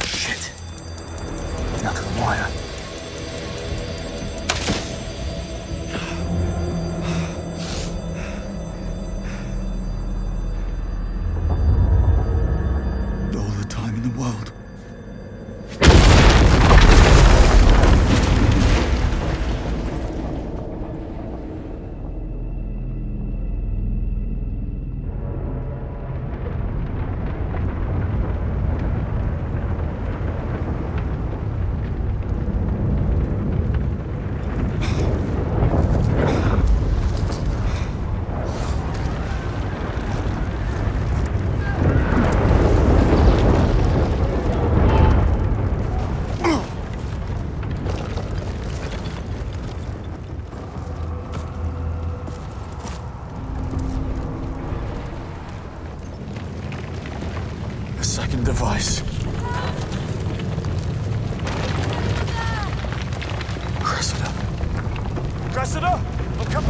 Shit. Now to the wire. Second device. Cressida. Cressida! Oh, come.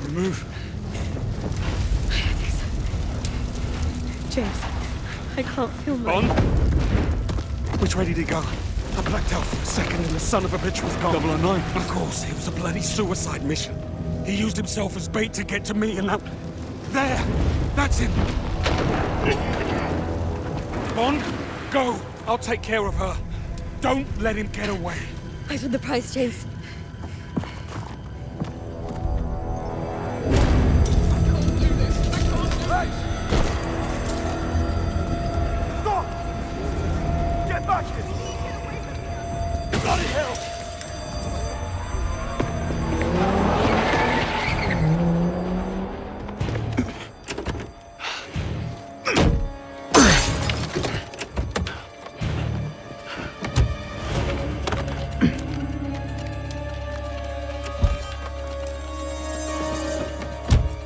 Move. can't feel my... Bond? Which way did he go? I blacked out for a second and the son of a bitch was gone. 009. Of course, it was a bloody suicide mission. He used himself as bait to get to me and that... There! That's him! Bond, go! I'll take care of her. Don't let him get away. Wait for the price, James. Stop! Get back here! Bloody hell!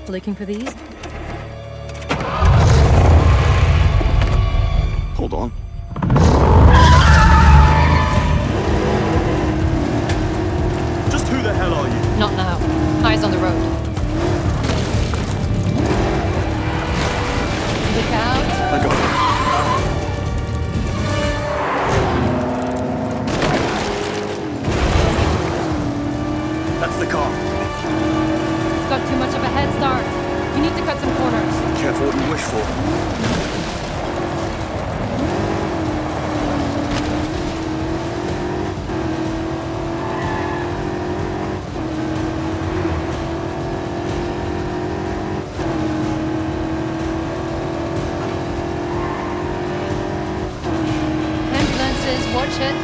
Looking for these? Hold on. Just who the hell are you? Not now. Eyes on the road. Look out. I got it. That's the car. It's got too much of a head start. You need to cut some corners. Careful what you wish for. Ambulances, watch it.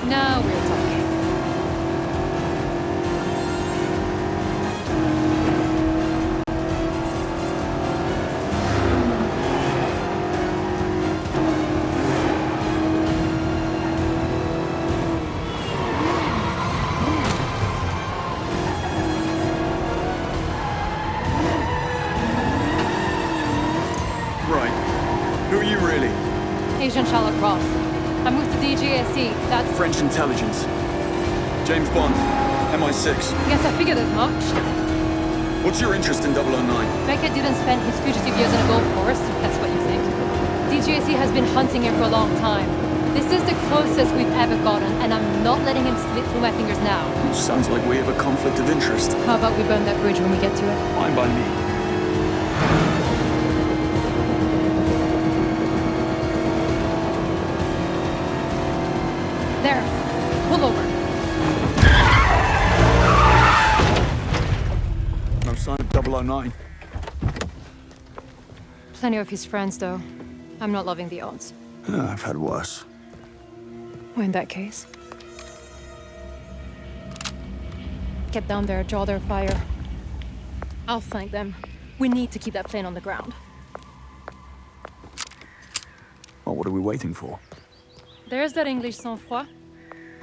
Now we're talking. Right. Who are you really? Agent Charlotte Ross. I'm with the DGSE. That's French intelligence. James Bond, MI6. Yes, I figured as much. What's your interest in 009? Beckett didn't spend his fugitive years in a golf course. That's what you think. DGSE has been hunting him for a long time. This is the closest we've ever gotten, and I'm not letting him slip through my fingers now. Sounds like we have a conflict of interest. How about we burn that bridge when we get to it? Fine by me. There. Pull over. No sign of 009. Plenty of his friends, though. I'm not loving the odds. I've had worse. Well, in that case, get down there, draw their fire. I'll flank them. We need to keep that plane on the ground. Well, what are we waiting for? There's that English sang-froid.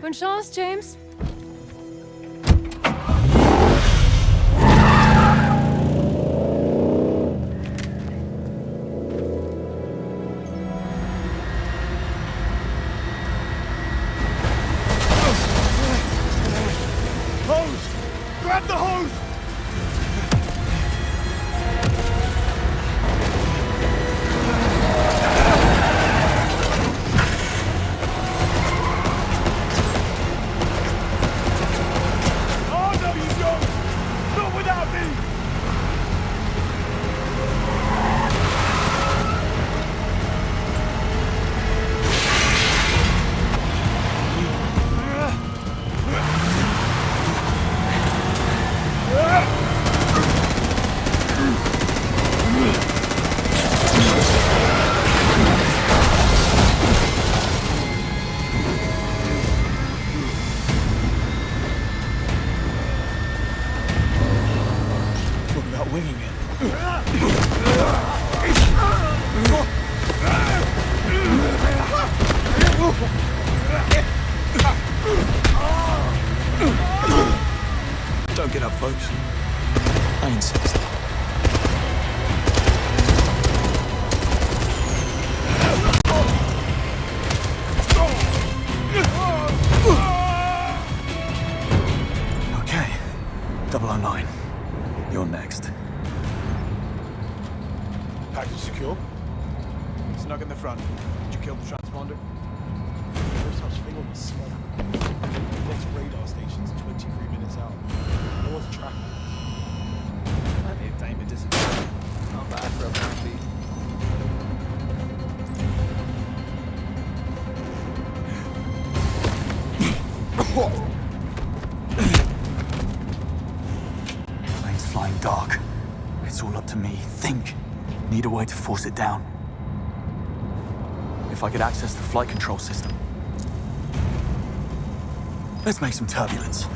Bonne chance, James. winging it. Don't get up, folks. I insist. Okay, 009. You're next. Package secure? Snug in the front. Did you kill the transponder? No such thing on the spot. Next radar station's 23 minutes out. No one's tracking. Plenty of time to disappear. Not bad for a plan B. Plane's flying dark. It's all up to me. Think. Need a way to force it down. If I could access the flight control system. Let's make some turbulence.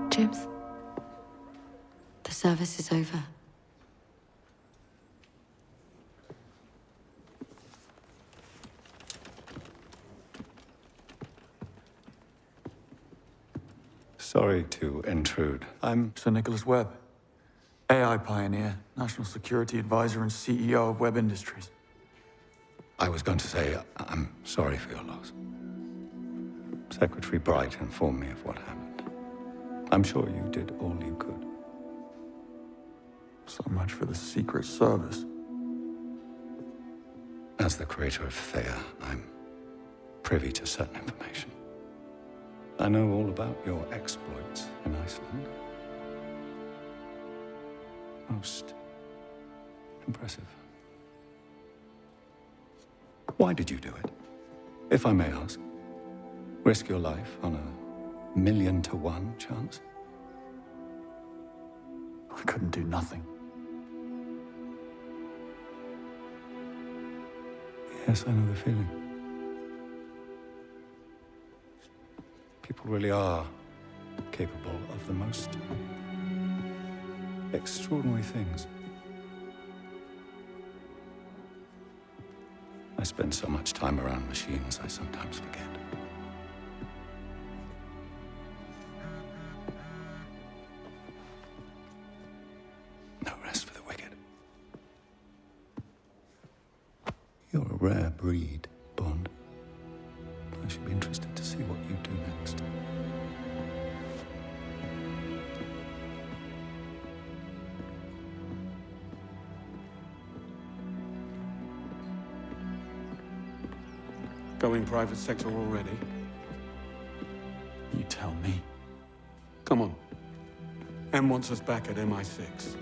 James, the service is over. Sorry to intrude. I'm Sir Nicholas Webb, AI pioneer, national security advisor, and CEO of Webb Industries. I was going to say, I'm sorry for your loss. Secretary Bright informed me of what happened. I'm sure you did all you could. So much for the Secret Service. As the creator of Thea, I'm privy to certain information. I know all about your exploits in Iceland. Most impressive. Why did you do it? If I may ask. Risk your life on a 1,000,000 to 1 chance? I couldn't do nothing. Yes, I know the feeling. People really are capable of the most extraordinary things. I spend so much time around machines, I sometimes forget. No rest for the wicked. You're a rare breed, Bond. Going private sector already? You tell me. Come on. M wants us back at MI6.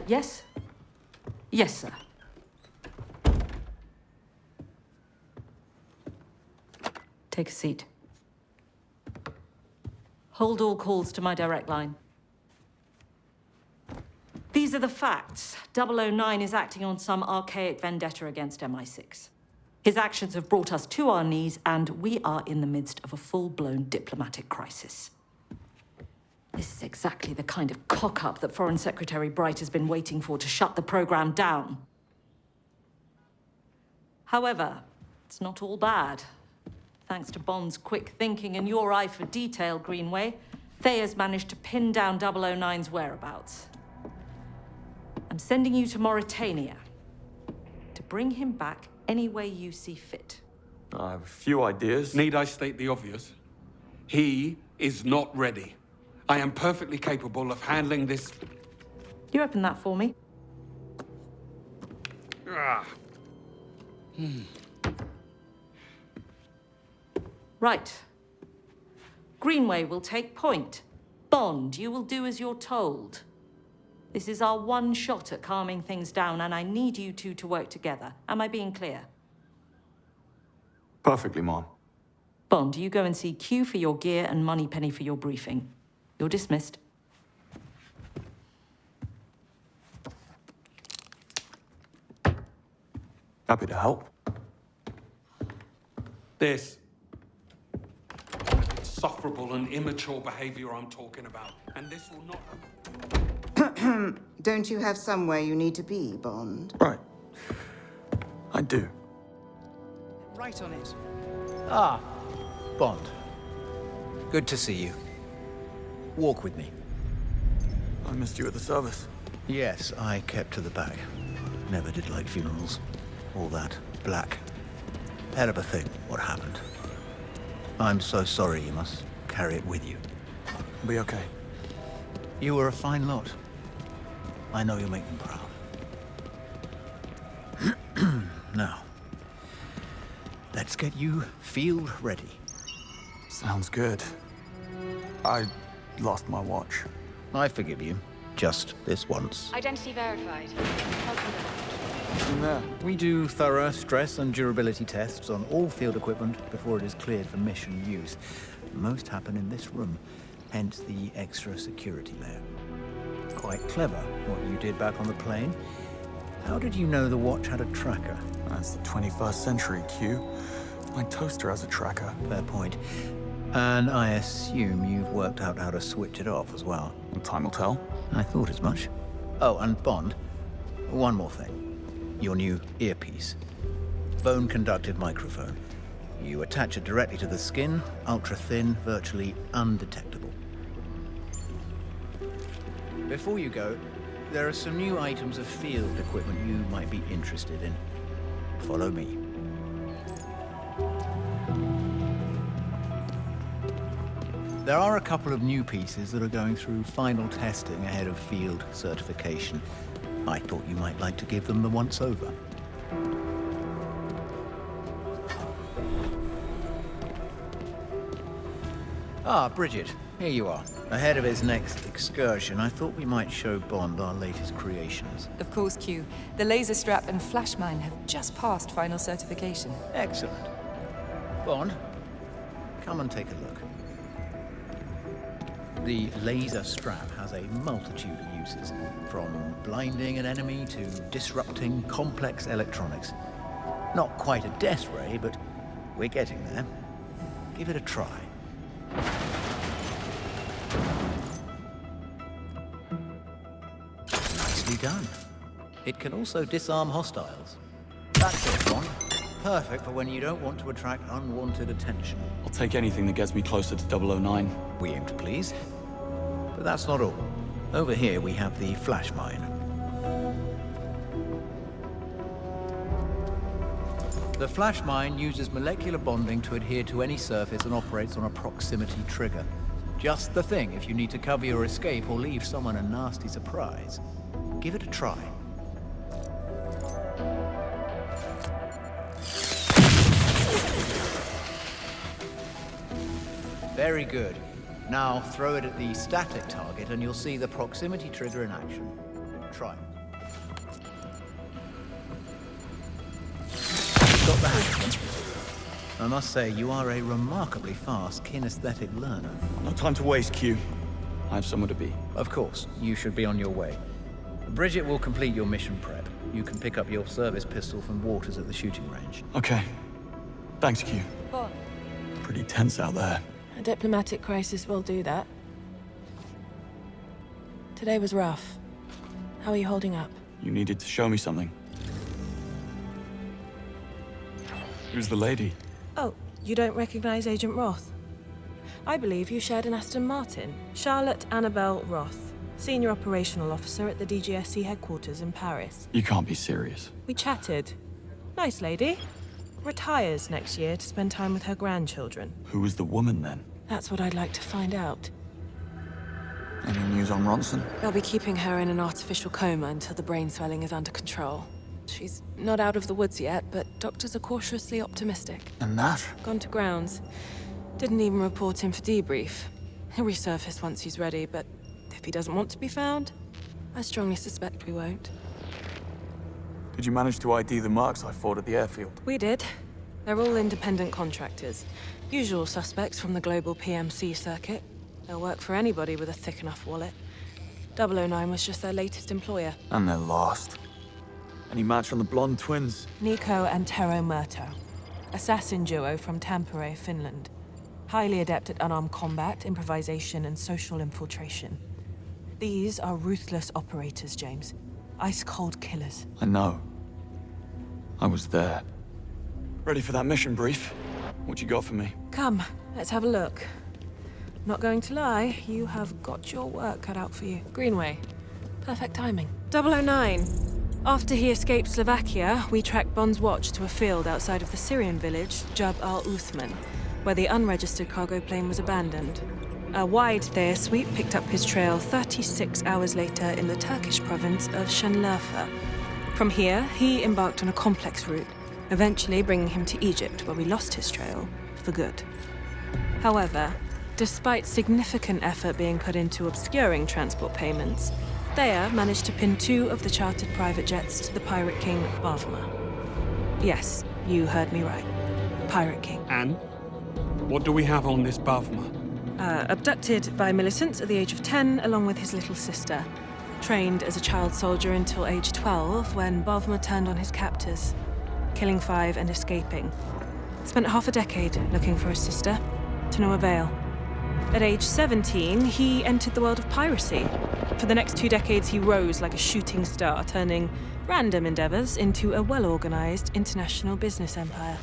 Yes? Yes, sir. Take a seat. Hold all calls to my direct line. These are the facts. 009 is acting on some archaic vendetta against MI6. His actions have brought us to our knees, and we are in the midst of a full-blown diplomatic crisis. This is exactly the kind of cock-up that Foreign Secretary Bright has been waiting for to shut the program down. However, it's not all bad. Thanks to Bond's quick thinking and your eye for detail, Greenway, Thayer's managed to pin down 009's whereabouts. I'm sending you to Mauritania to bring him back any way you see fit. I have a few ideas. Need I state the obvious? He is not ready. I am perfectly capable of handling this. You open that for me? Right. Greenway will take point. Bond, you will do as you're told. This is our one shot at calming things down, and I need you two to work together. Am I being clear? Perfectly, Mom. Bond, you go and see Q for your gear and Moneypenny for your briefing. You're dismissed. Happy to help. This. Insufferable and immature behavior I'm talking about. And this will not... Don't you have somewhere you need to be, Bond? Right. I do. Right on it. Ah, Bond. Good to see you. Walk with me. I missed you at the service. Yes, I kept to the back. Never did like funerals. All that black. Hell of a thing, what happened. I'm so sorry you must carry it with you. I'll be okay. You were a fine lot. I know you'll make them proud. Now, let's get you field ready. Sounds good. I lost my watch. I forgive you. Just this once. Identity verified. In there. We do thorough stress and durability tests on all field equipment before it is cleared for mission use. Most happen in this room, hence the extra security layer. Quite clever, what you did back on the plane. How did you know the watch had a tracker? That's the 21st century, Q. My toaster has a tracker. Fair point. And I assume you've worked out how to switch it off as well. Time will tell. I thought as much. Oh, and Bond, one more thing. Your new earpiece. Bone-conducted microphone. You attach it directly to the skin, ultra-thin, virtually undetectable. Before you go, there are some new items of field equipment you might be interested in. Follow me. There are a couple of new pieces that are going through final testing ahead of field certification. I thought you might like to give them the once-over. Ah, Bridget, here you are. Ahead of his next excursion, I thought we might show Bond our latest creations. Of course, Q. The laser strap and flash mine have just passed final certification. Excellent. Bond, come and take a look. The laser strap has a multitude of uses, from blinding an enemy to disrupting complex electronics. Not quite a death ray, but we're getting there. Give it a try. Nicely done. It can also disarm hostiles. That's it, Bond. Perfect for when you don't want to attract unwanted attention. I'll take anything that gets me closer to 009. We aim to please. But that's not all. Over here we have the flash mine. The flash mine uses molecular bonding to adhere to any surface and operates on a proximity trigger. Just the thing if you need to cover your escape or leave someone a nasty surprise. Give it a try. Very good. Now throw it at the static target and you'll see the proximity trigger in action. Try. Got that? I must say, you are a remarkably fast kinesthetic learner. No time to waste, Q. I have somewhere to be. Of course, you should be on your way. Bridget will complete your mission prep. You can pick up your service pistol from Waters at the shooting range. Okay. Thanks, Q. Bond. Pretty tense out there. A diplomatic crisis will do that. Today was rough. How are you holding up? You needed to show me something. Who's the lady? Oh, you don't recognize Agent Roth? I believe you shared an Aston Martin. Charlotte Annabelle Roth, Senior Operational Officer at the DGSE headquarters in Paris. You can't be serious. We chatted. Nice lady. Retires next year to spend time with her grandchildren. Who was the woman then? That's what I'd like to find out. Any news on Ronson? They'll be keeping her in an artificial coma until the brain swelling is under control. She's not out of the woods yet, but doctors are cautiously optimistic. And that? Gone to grounds. Didn't even report him for debrief. He'll resurface once he's ready, but if he doesn't want to be found, I strongly suspect we won't. Did you manage to ID the marks I fought at the airfield? We did. They're all independent contractors. Usual suspects from the global PMC circuit. They'll work for anybody with a thick enough wallet. 009 was just their latest employer. And they're lost. Any match on the blonde twins? Nico and Tero Murto. Assassin duo from Tampere, Finland. Highly adept at unarmed combat, improvisation, and social infiltration. These are ruthless operators, James. Ice-cold killers. I know. I was there. Ready for that mission brief? What you got for me? Come, let's have a look. Not going to lie, you have got your work cut out for you. Greenway. Perfect timing. 009. After he escaped Slovakia, we tracked Bond's watch to a field outside of the Syrian village, Jab al-Uthman, where the unregistered cargo plane was abandoned. A wide Thayer sweep picked up his trail 36 hours later in the Turkish province of Şanlıurfa. From here, he embarked on a complex route, eventually bringing him to Egypt, where we lost his trail for good. However, despite significant effort being put into obscuring transport payments, Thayer managed to pin 2 of the chartered private jets to the Pirate King Bavma. Yes, you heard me right. Pirate King. And? What do we have on this Bavma? Abducted by militants at the age of 10, along with his little sister. Trained as a child soldier until age 12, when Bavma turned on his captors, killing 5 and escaping. Spent half a decade looking for his sister, to no avail. At age 17, he entered the world of piracy. For the next 2 decades, he rose like a shooting star, turning random endeavors into a well-organized international business empire.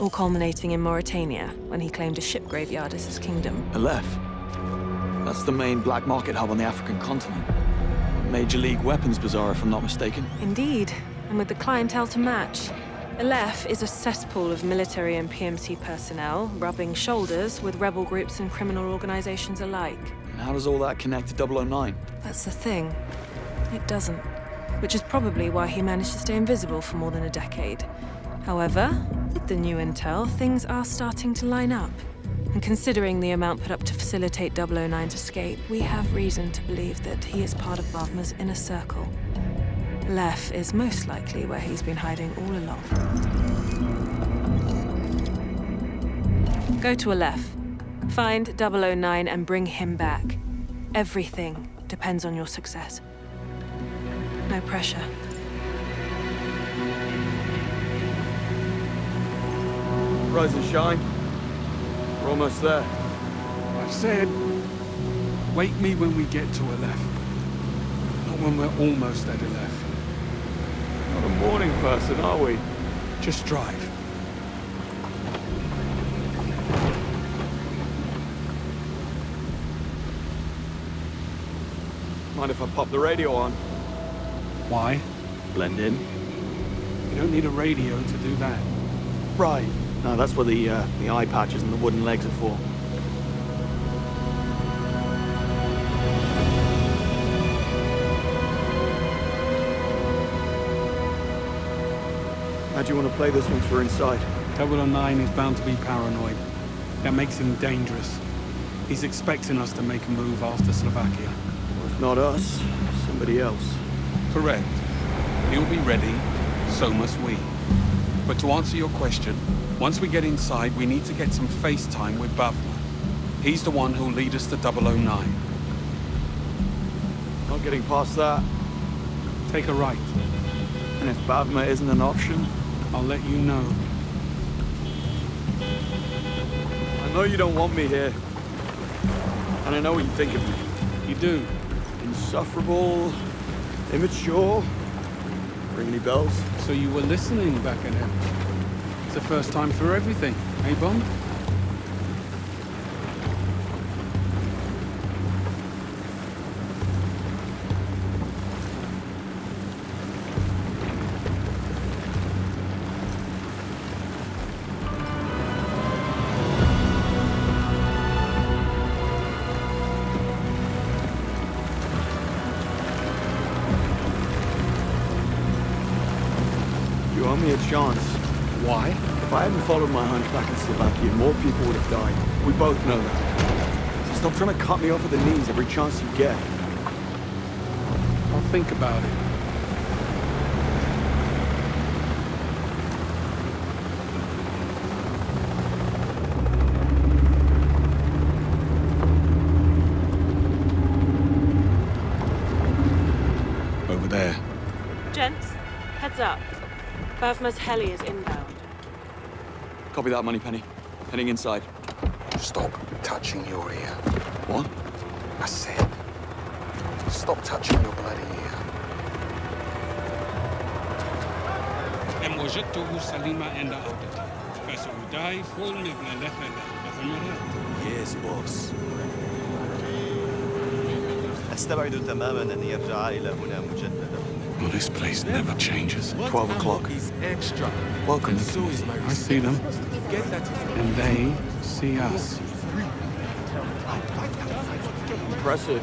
All culminating in Mauritania, when he claimed a ship graveyard as his kingdom. Aleph. That's the main black market hub on the African continent. Major League weapons bazaar, if I'm not mistaken. Indeed, and with the clientele to match. Aleph is a cesspool of military and PMC personnel, rubbing shoulders with rebel groups and criminal organizations alike. And how does all that connect to 009? That's the thing. It doesn't. Which is probably why he managed to stay invisible for more than a decade. However, with the new intel, things are starting to line up. And considering the amount put up to facilitate 009's escape, we have reason to believe that he is part of Bavma's inner circle. Aleph is most likely where he's been hiding all along. Go to Aleph. Find 009 and bring him back. Everything depends on your success. No pressure. Rise and shine. We're almost there. I said, wake me when we get to Aleph. Not when we're almost at Aleph. Not a morning person, are we? Just drive. Mind if I pop the radio on? Why? Blend in. You don't need a radio to do that. Right. No, that's what the eye patches and the wooden legs are for. How do you want to play this once we're inside? 009 is bound to be paranoid. That makes him dangerous. He's expecting us to make a move after Slovakia. Well, if not us, somebody else. Correct. He'll be ready, so must we. But to answer your question, once we get inside, we need to get some face time with Bavma. He's the one who'll lead us to 009. Not getting past that. Take a right. And if Bavma isn't an option, I'll let you know. I know you don't want me here. And I know what you think of me. You do. Insufferable, immature. Ring any bells? So you were listening back at him. It's the first time for everything, eh, Bond? You owe me a chance. Why? If I hadn't followed my hunch back in Slovakia, more people would have died. We both know that. So stop trying to cut me off at the knees every chance you get. I'll think about it. Over there. Gents, heads up. Bavma's heli is inbound. Copy that, Moneypenny. Heading inside. Stop touching your ear. What? I said, stop touching your bloody ear. Yes, boss. أستبعد تماما أن يرجع إلى هنا مجددا. Well, this place never changes. 12 o'clock. Extra. Welcome. I see them. And they see us. Impressive.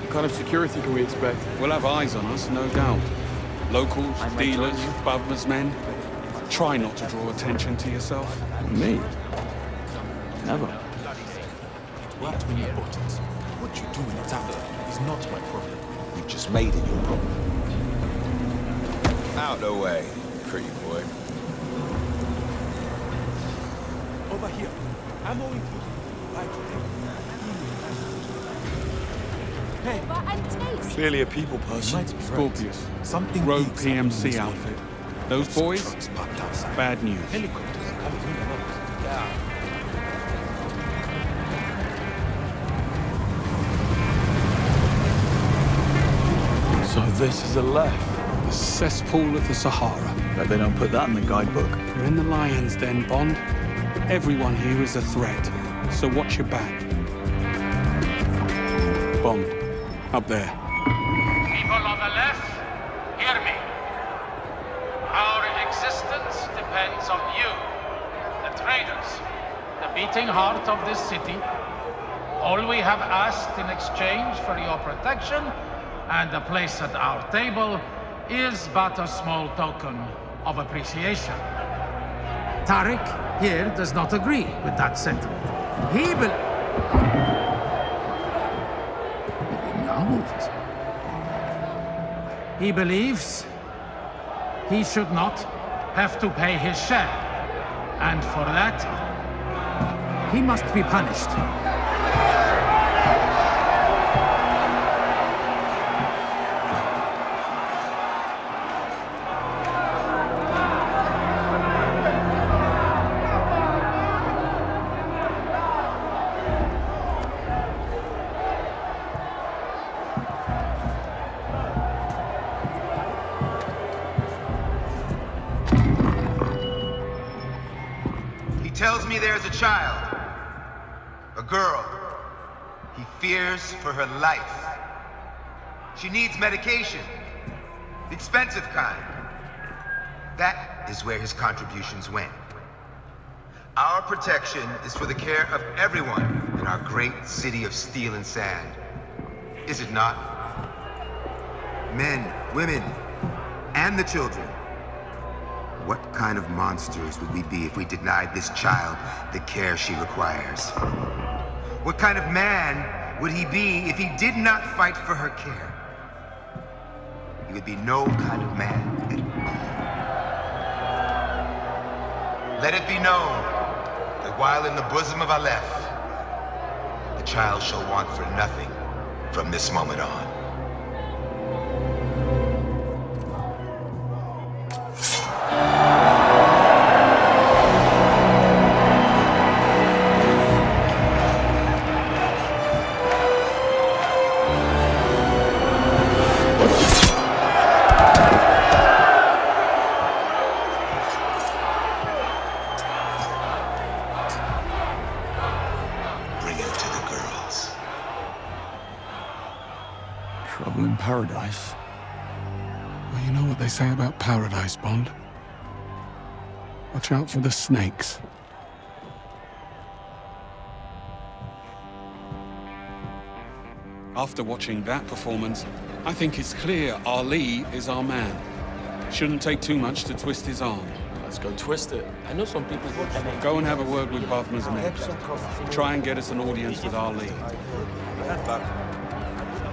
What kind of security can we expect? We'll have eyes on us, no doubt. Locals, dealers, Bavma's men. Try not to draw attention to yourself. Me? Never. It worked when you bought it. What you do when it's out is not my problem. You just made it your problem. Out the way, pretty boy. Over here. Ammo included. Right there. Hey. Clearly a people person. Scorpius. Something Rogue big's happening in PMC this outfit. Those boys? Trucks parked outside. Bad news. Helicopters coming through the nose. Yeah. So this is a left. The cesspool of the Sahara. Bet they don't put that in the guidebook. We're in the lion's den, Bond. Everyone here is a threat, so watch your back. Bond, up there. People on the left, hear me. Our existence depends on you, the traders, the beating heart of this city. All we have asked in exchange for your protection and a place at our table is but a small token of appreciation. Tariq here does not agree with that sentiment. He believes he should not have to pay his share, and for that, he must be punished. Tells me there's a child, a girl. He fears for her life. She needs medication, the expensive kind. That is where his contributions went. Our protection is for the care of everyone in our great city of steel and sand. Is it not? Men, women, and the children. What kind of monsters would we be if we denied this child the care she requires? What kind of man would he be if he did not fight for her care? He would be no kind of man. Let it be known that while in the bosom of Aleph, the child shall want for nothing from this moment on. Trouble in paradise. Well, you know what they say about paradise, Bond. Watch out for the snakes. After watching that performance, I think it's clear Ali is our man. Shouldn't take too much to twist his arm. Let's go twist it. I know some people would. Go and have a word with Bavma's men. Try and get us an audience with Ali.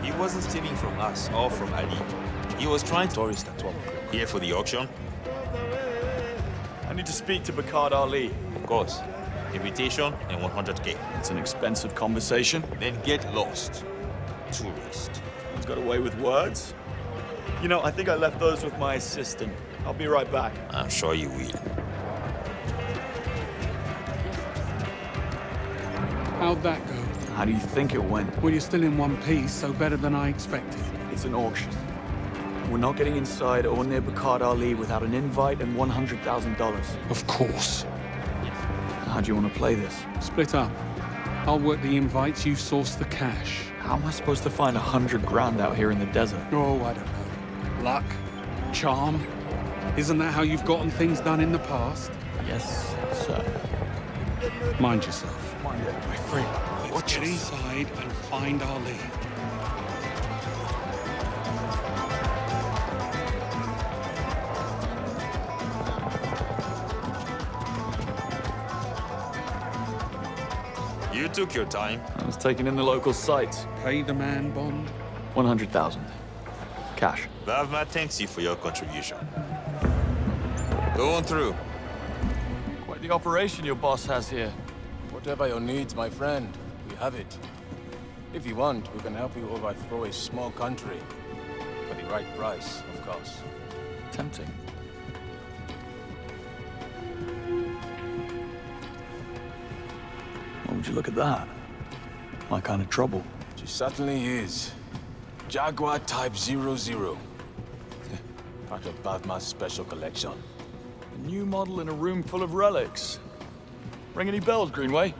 He wasn't stealing from us or from Ali. He was trying to tourist at 12 o'clock. Here for the auction? I need to speak to Bakard Ali. Of course. Invitation and 100K. It's an expensive conversation. Then get lost. Tourist. He's got away with words. You know, I think I left those with my assistant. I'll be right back. I'm sure you will. How'd that go? How do you think it went? Well, you're still in one piece, so better than I expected. It's an auction. We're not getting inside or near Bakard Ali without an invite and $100,000. Of course. How do you want to play this? Split up. I'll work the invites, you source the cash. How am I supposed to find 100 grand out here in the desert? Oh, I don't know. Luck? Charm? Isn't that how you've gotten things done in the past? Yes, sir. Mind yourself. Mind it, my friend. Let's get inside and find Ali. You took your time. I was taking in the local sights. Pay the man, Bond? 100,000. Cash. Bavma thanks you for your contribution. Go on through. Quite the operation your boss has here. Whatever your needs, my friend, we have it. If you want, we can help you overthrow a small country. For the right price, of course. Tempting. What would you look at that? My kind of trouble. She certainly is. Jaguar Type 00. Part of Bavma's special collection. A new model in a room full of relics. Ring any bells, Greenway?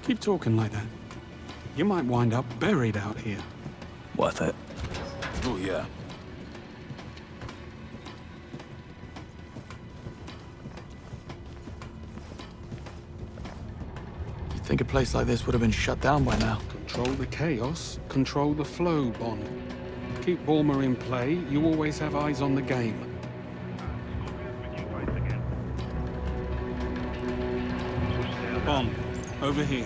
Keep talking like that. You might wind up buried out here. Worth it. Oh, yeah. You'd think a place like this would have been shut down by now. Control the chaos, control the flow, Bond. Keep Bulmer in play, you always have eyes on the game. Bond, over here.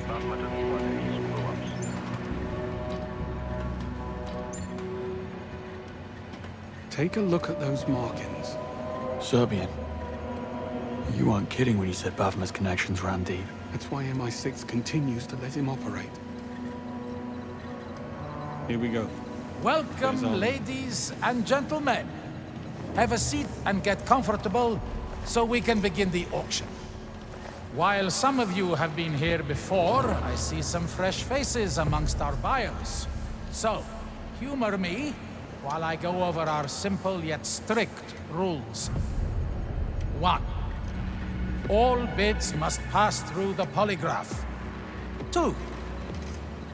Take a look at those markings. Serbian. You weren't kidding when you said Bavma's connections ran deep. That's why MI6 continues to let him operate. Here we go. Welcome, ladies and gentlemen. Have a seat and get comfortable so we can begin the auction. While some of you have been here before, I see some fresh faces amongst our buyers. So, humor me while I go over our simple yet strict rules. 1. All bids must pass through the polygraph. 2.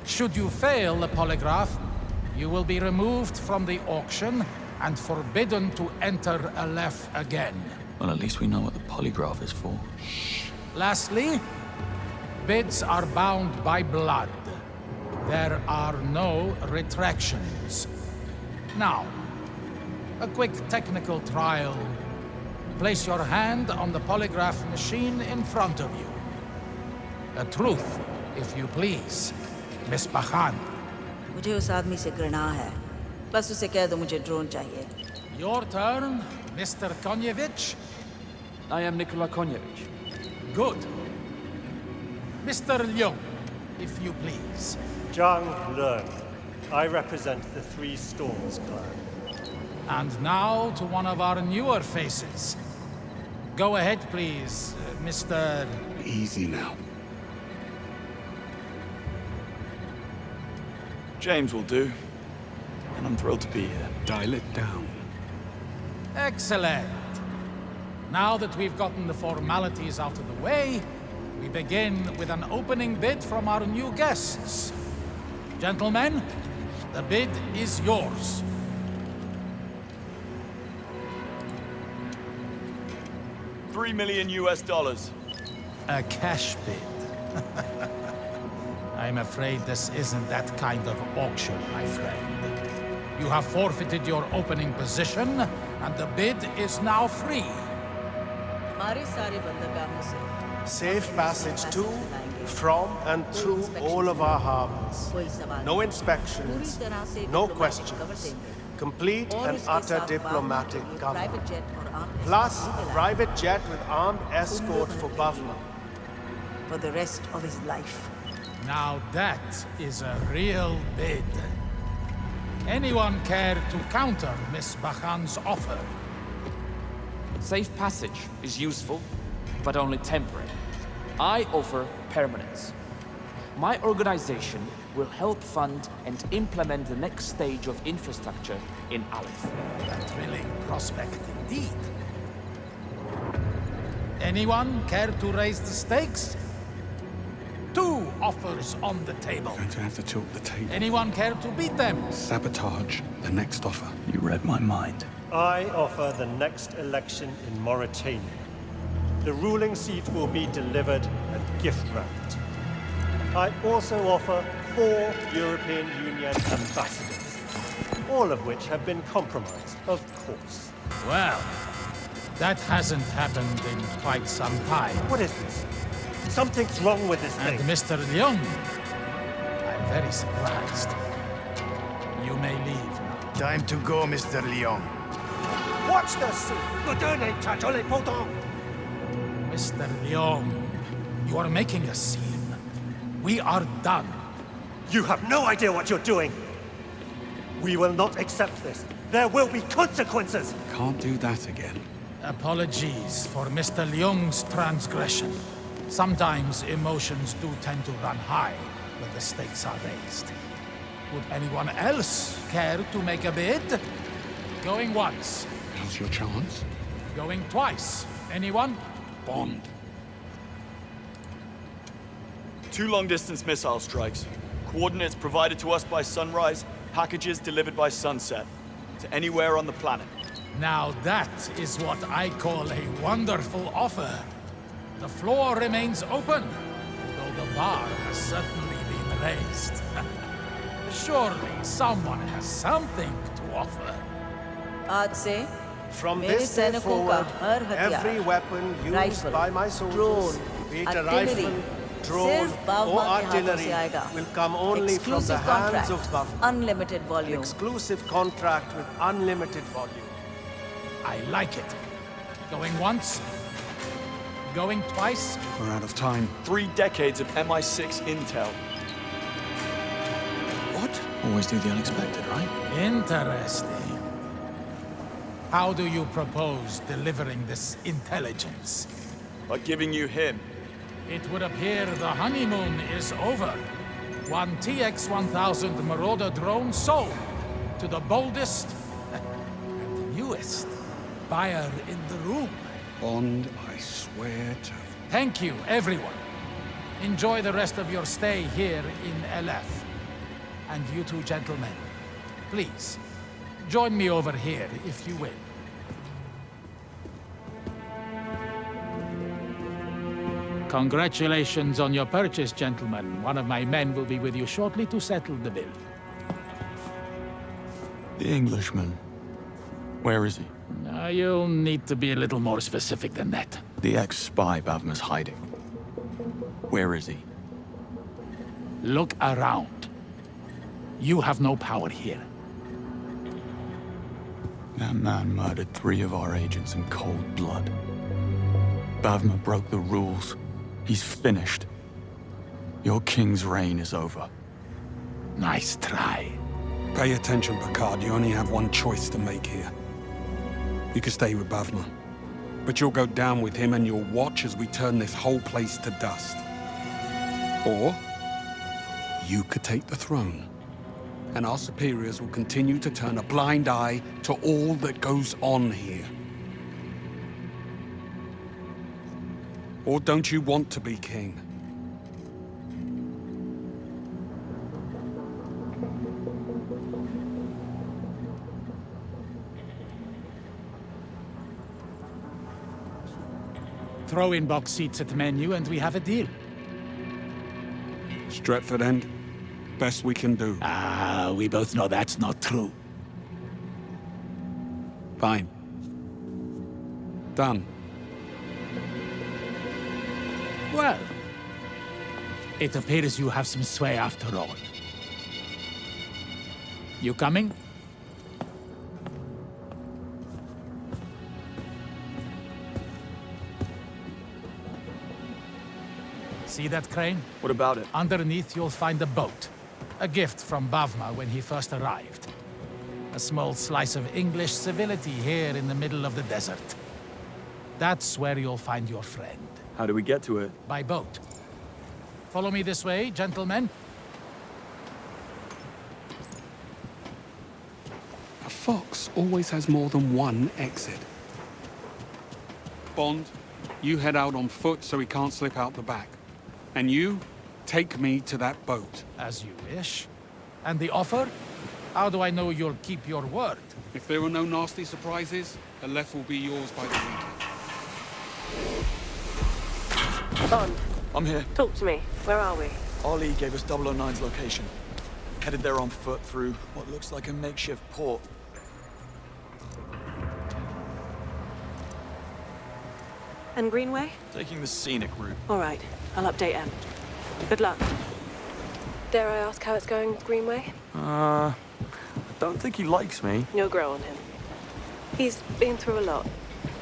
Should you fail the polygraph, you will be removed from the auction and forbidden to enter Aleph again. Well, at least we know what the polygraph is for. Lastly, bids are bound by blood. There are no retractions. Now, a quick technical trial. Place your hand on the polygraph machine in front of you. The truth, if you please. Miss Bakhan. मुझे उस आदमी से घृणा है। बस उसे कह दो मुझे ड्रोन चाहिए। Your turn, Mr. Konyevich. I am Nikola Konyevich. Good. Mr. Leung, if you please. Zhang Leung. I represent the Three Storms clan. And now to one of our newer faces. Go ahead, please, Mr. Easy now. James will do. And I'm thrilled to be here. Dial it down. Excellent. Now that we've gotten the formalities out of the way, we begin with an opening bid from our new guests. Gentlemen, the bid is yours. $3 million US. A cash bid. I'm afraid this isn't that kind of auction, my friend. You have forfeited your opening position, and the bid is now free. Safe passage to, from, and through all of our harbors. No inspections, no questions. Complete and utter diplomatic cover. Plus, a private jet with armed escort for Bavma. For the rest of his life. Now that is a real bid. Anyone care to counter Miss Bakhan's offer? Safe passage is useful, but only temporary. I offer permanence. My organization will help fund and implement the next stage of infrastructure in Aleph. A thrilling prospect indeed. Anyone care to raise the stakes? 2 offers on the table. I'm going to have to tilt the table. Anyone care to beat them? Sabotage the next offer. You read my mind. I offer the next election in Mauritania. The ruling seat will be delivered and gift-wrapped. I also offer 4 European Union ambassadors, all of which have been compromised, of course. Well, that hasn't happened in quite some time. What is this? Something's wrong with this thing. And Mr. Leung, I'm very surprised. You may leave. Time to go, Mr. Leung. Watch this! Mr. Leung, you are making a scene. We are done. You have no idea what you're doing. We will not accept this. There will be consequences. Can't do that again. Apologies for Mr. Leung's transgression. Sometimes emotions do tend to run high when the stakes are raised. Would anyone else care to make a bid? Going once. Now's your chance. Going twice. Anyone? Bond. 2 long-distance missile strikes. Coordinates provided to us by sunrise, packages delivered by sunset. To anywhere on the planet. Now that is what I call a wonderful offer. The floor remains open, though the bar has certainly been raised. Surely someone has something to offer. आज से From this day forward, every weapon used by my soldiers, be it a rifle, drone, or artillery, will come only from the hands of Bavma. Unlimited volume. An exclusive contract with unlimited volume. I like it. Going once? Going twice? We're out of time. 3 decades of MI6 intel. What? Always do the unexpected, right? Interesting. How do you propose delivering this intelligence? By giving you him. It would appear the honeymoon is over. One TX-1000 Marauder drone sold to the boldest and the newest buyer in the room. Bond, I swear to... Thank you, everyone. Enjoy the rest of your stay here in LF. And you two gentlemen, please, join me over here if you will. Congratulations on your purchase, gentlemen. One of my men will be with you shortly to settle the bill. The Englishman. Where is he? You'll need to be a little more specific than that. The ex-spy Bavma's hiding. Where is he? Look around. You have no power here. That man murdered 3 of our agents in cold blood. Bavma broke the rules. He's finished. Your king's reign is over. Nice try. Pay attention, Picard. You only have one choice to make here. You can stay with Bavma, but you'll go down with him and you'll watch as we turn this whole place to dust. Or you could take the throne, and our superiors will continue to turn a blind eye to all that goes on here. Or don't you want to be king? Throw in box seats at the menu and we have a deal. Stretford End? Best we can do. Ah, we both know that's not true. Fine. Done. Well, it appears you have some sway after all. You coming? See that crane? What about it? Underneath you'll find a boat. A gift from Bavma when he first arrived. A small slice of English civility here in the middle of the desert. That's where you'll find your friend. How do we get to it? By boat. Follow me this way, gentlemen. A fox always has more than one exit. Bond, you head out on foot so he can't slip out the back. And you, take me to that boat. As you wish. And the offer? How do I know you'll keep your word? If there are no nasty surprises, Aleph will be yours by the weekend. Bond. I'm here. Talk to me. Where are we? Ali gave us 009's location. Headed there on foot through what looks like a makeshift port. And Greenway? Taking the scenic route. All right. I'll update Em. Good luck. Dare I ask how it's going with Greenway? I don't think he likes me. You'll grow on him. He's been through a lot.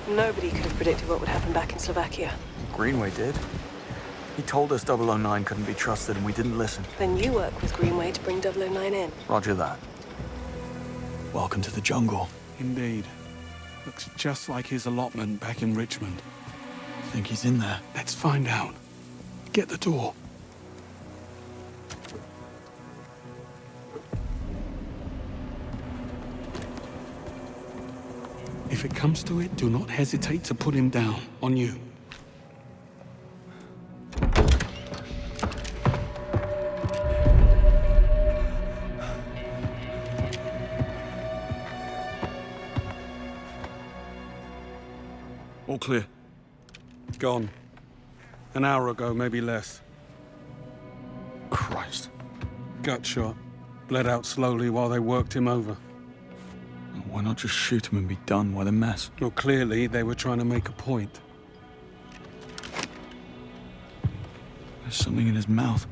Nobody could have predicted what would happen back in Slovakia. Greenway did. He told us 009 couldn't be trusted and we didn't listen. Then you work with Greenway to bring 009 in. Roger that. Welcome to the jungle. Indeed. Looks just like his allotment back in Richmond. Think he's in there? Let's find out. Get the door. If it comes to it, do not hesitate to put him down. On you. All clear. Gone. An hour ago, maybe less. Christ. Gut shot. Bled out slowly while they worked him over. Why not just shoot him and be done? Why the mess? Well, clearly they were trying to make a point. There's something in his mouth.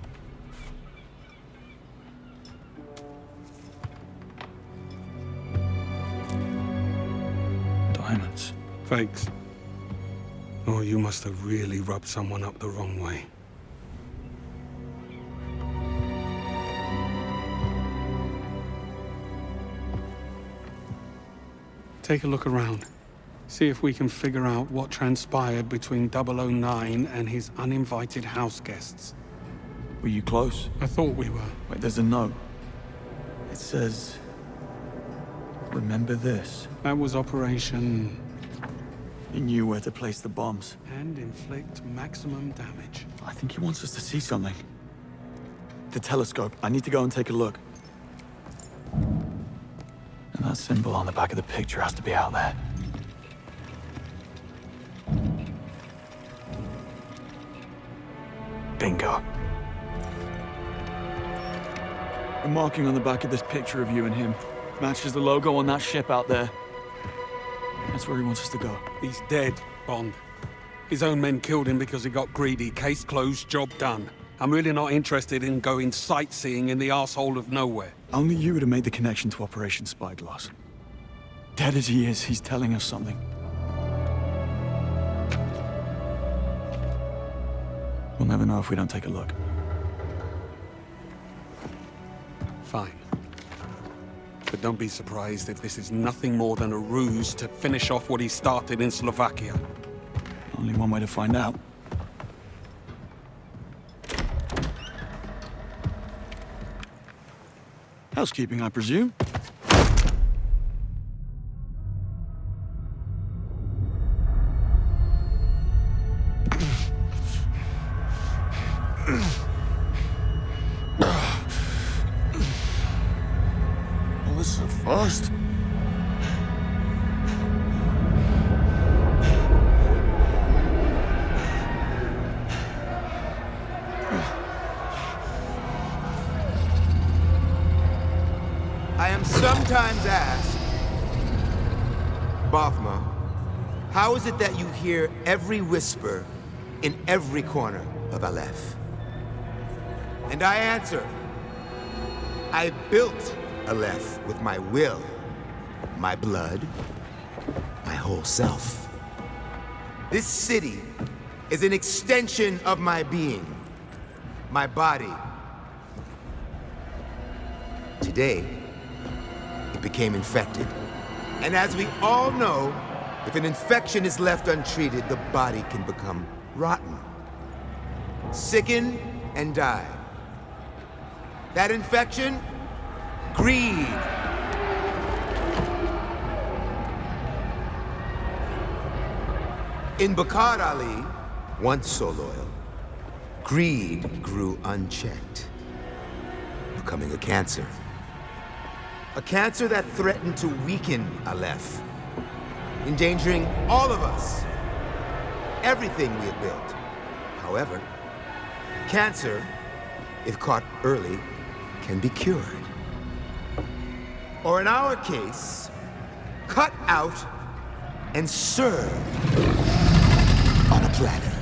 Diamonds. Fakes. Oh, you must have really rubbed someone up the wrong way. Take a look around. See if we can figure out what transpired between 009 and his uninvited house guests. Were you close? I thought we were. Wait, there's a note. It says... Remember this. That was Operation... He knew where to place the bombs. And inflict maximum damage. I think he wants us to see something. The telescope. I need to go and take a look. And that symbol on the back of the picture has to be out there. Bingo. The marking on the back of this picture of you and him matches the logo on that ship out there. That's where he wants us to go. He's dead, Bond. His own men killed him because he got greedy. Case closed, job done. I'm really not interested in going sightseeing in the arsehole of nowhere. Only you would have made the connection to Operation Spyglass. Dead as he is, he's telling us something. We'll never know if we don't take a look. Fine. But don't be surprised if this is nothing more than a ruse to finish off what he started in Slovakia. Only one way to find out. Housekeeping, I presume? Well, this is a first. I am sometimes asked, Bafma, how is it that you hear every whisper in every corner of Aleph? And I answer, I built Aleph with my will, my blood, my whole self. This city is an extension of my being, my body. Today, it became infected. And as we all know, if an infection is left untreated, the body can become rotten, sicken, and die. That infection? Greed. In Bakar Ali, once so loyal, greed grew unchecked, becoming a cancer. A cancer that threatened to weaken Aleph, endangering all of us, everything we had built. However, cancer, if caught early, can be cured. Or in our case, cut out and served on a platter.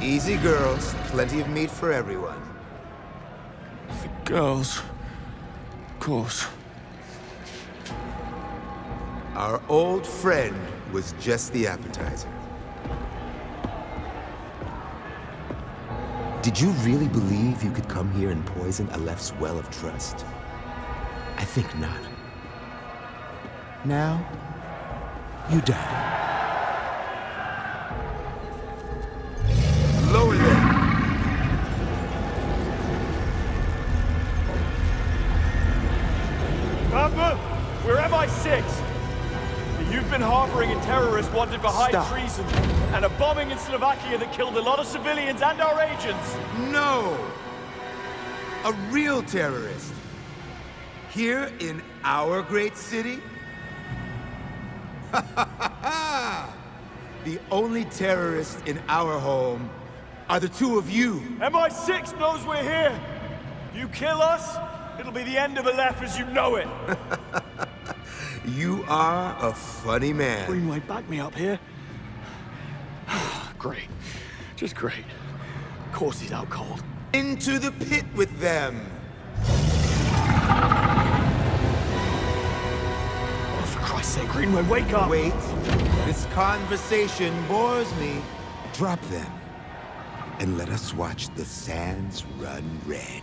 Easy, girls. Plenty of meat for everyone. For girls, of course. Our old friend was just the appetizer. Did you really believe you could come here and poison Aleph's well of trust? I think not. Now, you die. Lower them. Papa, we're MI6. You've been harboring a terrorist wanted for high treason and a bombing in Slovakia that killed a lot of civilians and our agents. No! A real terrorist. Here in our great city? The only terrorists in our home are the two of you. MI6 knows we're here. You kill us, it'll be the end of Aleph as you know it. You are a funny man. Greenway, back me up here. Great. Just great. Of course he's out cold. Into the pit with them. Oh, for Christ's sake, Greenway, wake up! Wait. This conversation bores me. Drop them. And let us watch the sands run red.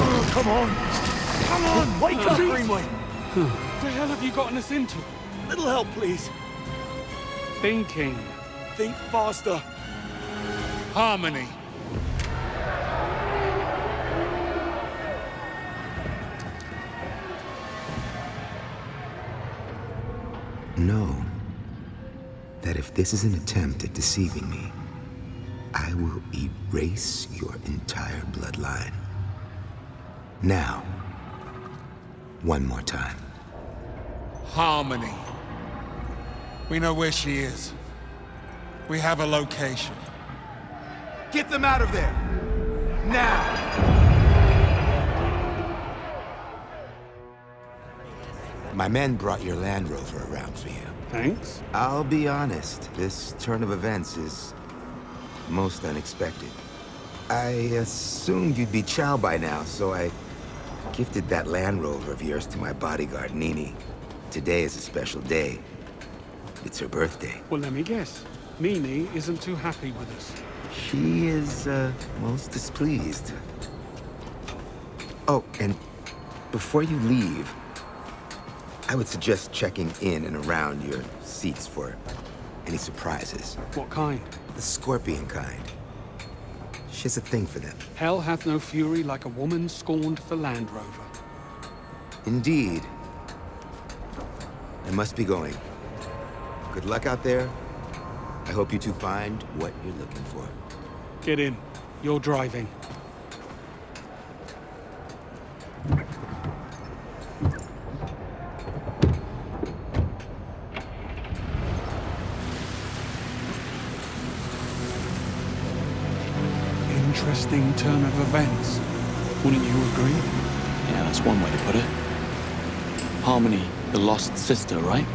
Oh, come on! Come on! Wake up, Greenway! What the hell have you gotten us into? Little help, please. Thinking. Think faster. Harmony. Know that if this is an attempt at deceiving me, I will erase your entire bloodline. Now, one more time. Harmony. We know where she is. We have a location. Get them out of there! Now! My men brought your Land Rover around for you. Thanks. I'll be honest, this turn of events is most unexpected. I assumed you'd be Chow by now, so I gifted that Land Rover of yours to my bodyguard, Nini. Today is a special day. It's her birthday. Well, let me guess. Nini isn't too happy with us. She is, most displeased. Oh, and before you leave, I would suggest checking in and around your seats for any surprises. What kind? The scorpion kind. She has a thing for them. Hell hath no fury like a woman scorned for Land Rover. Indeed. I must be going. Good luck out there. I hope you two find what you're looking for. Get in. You're driving. Interesting turn of events. Wouldn't you agree? Yeah, that's one way to put it. Harmony, the lost sister, right?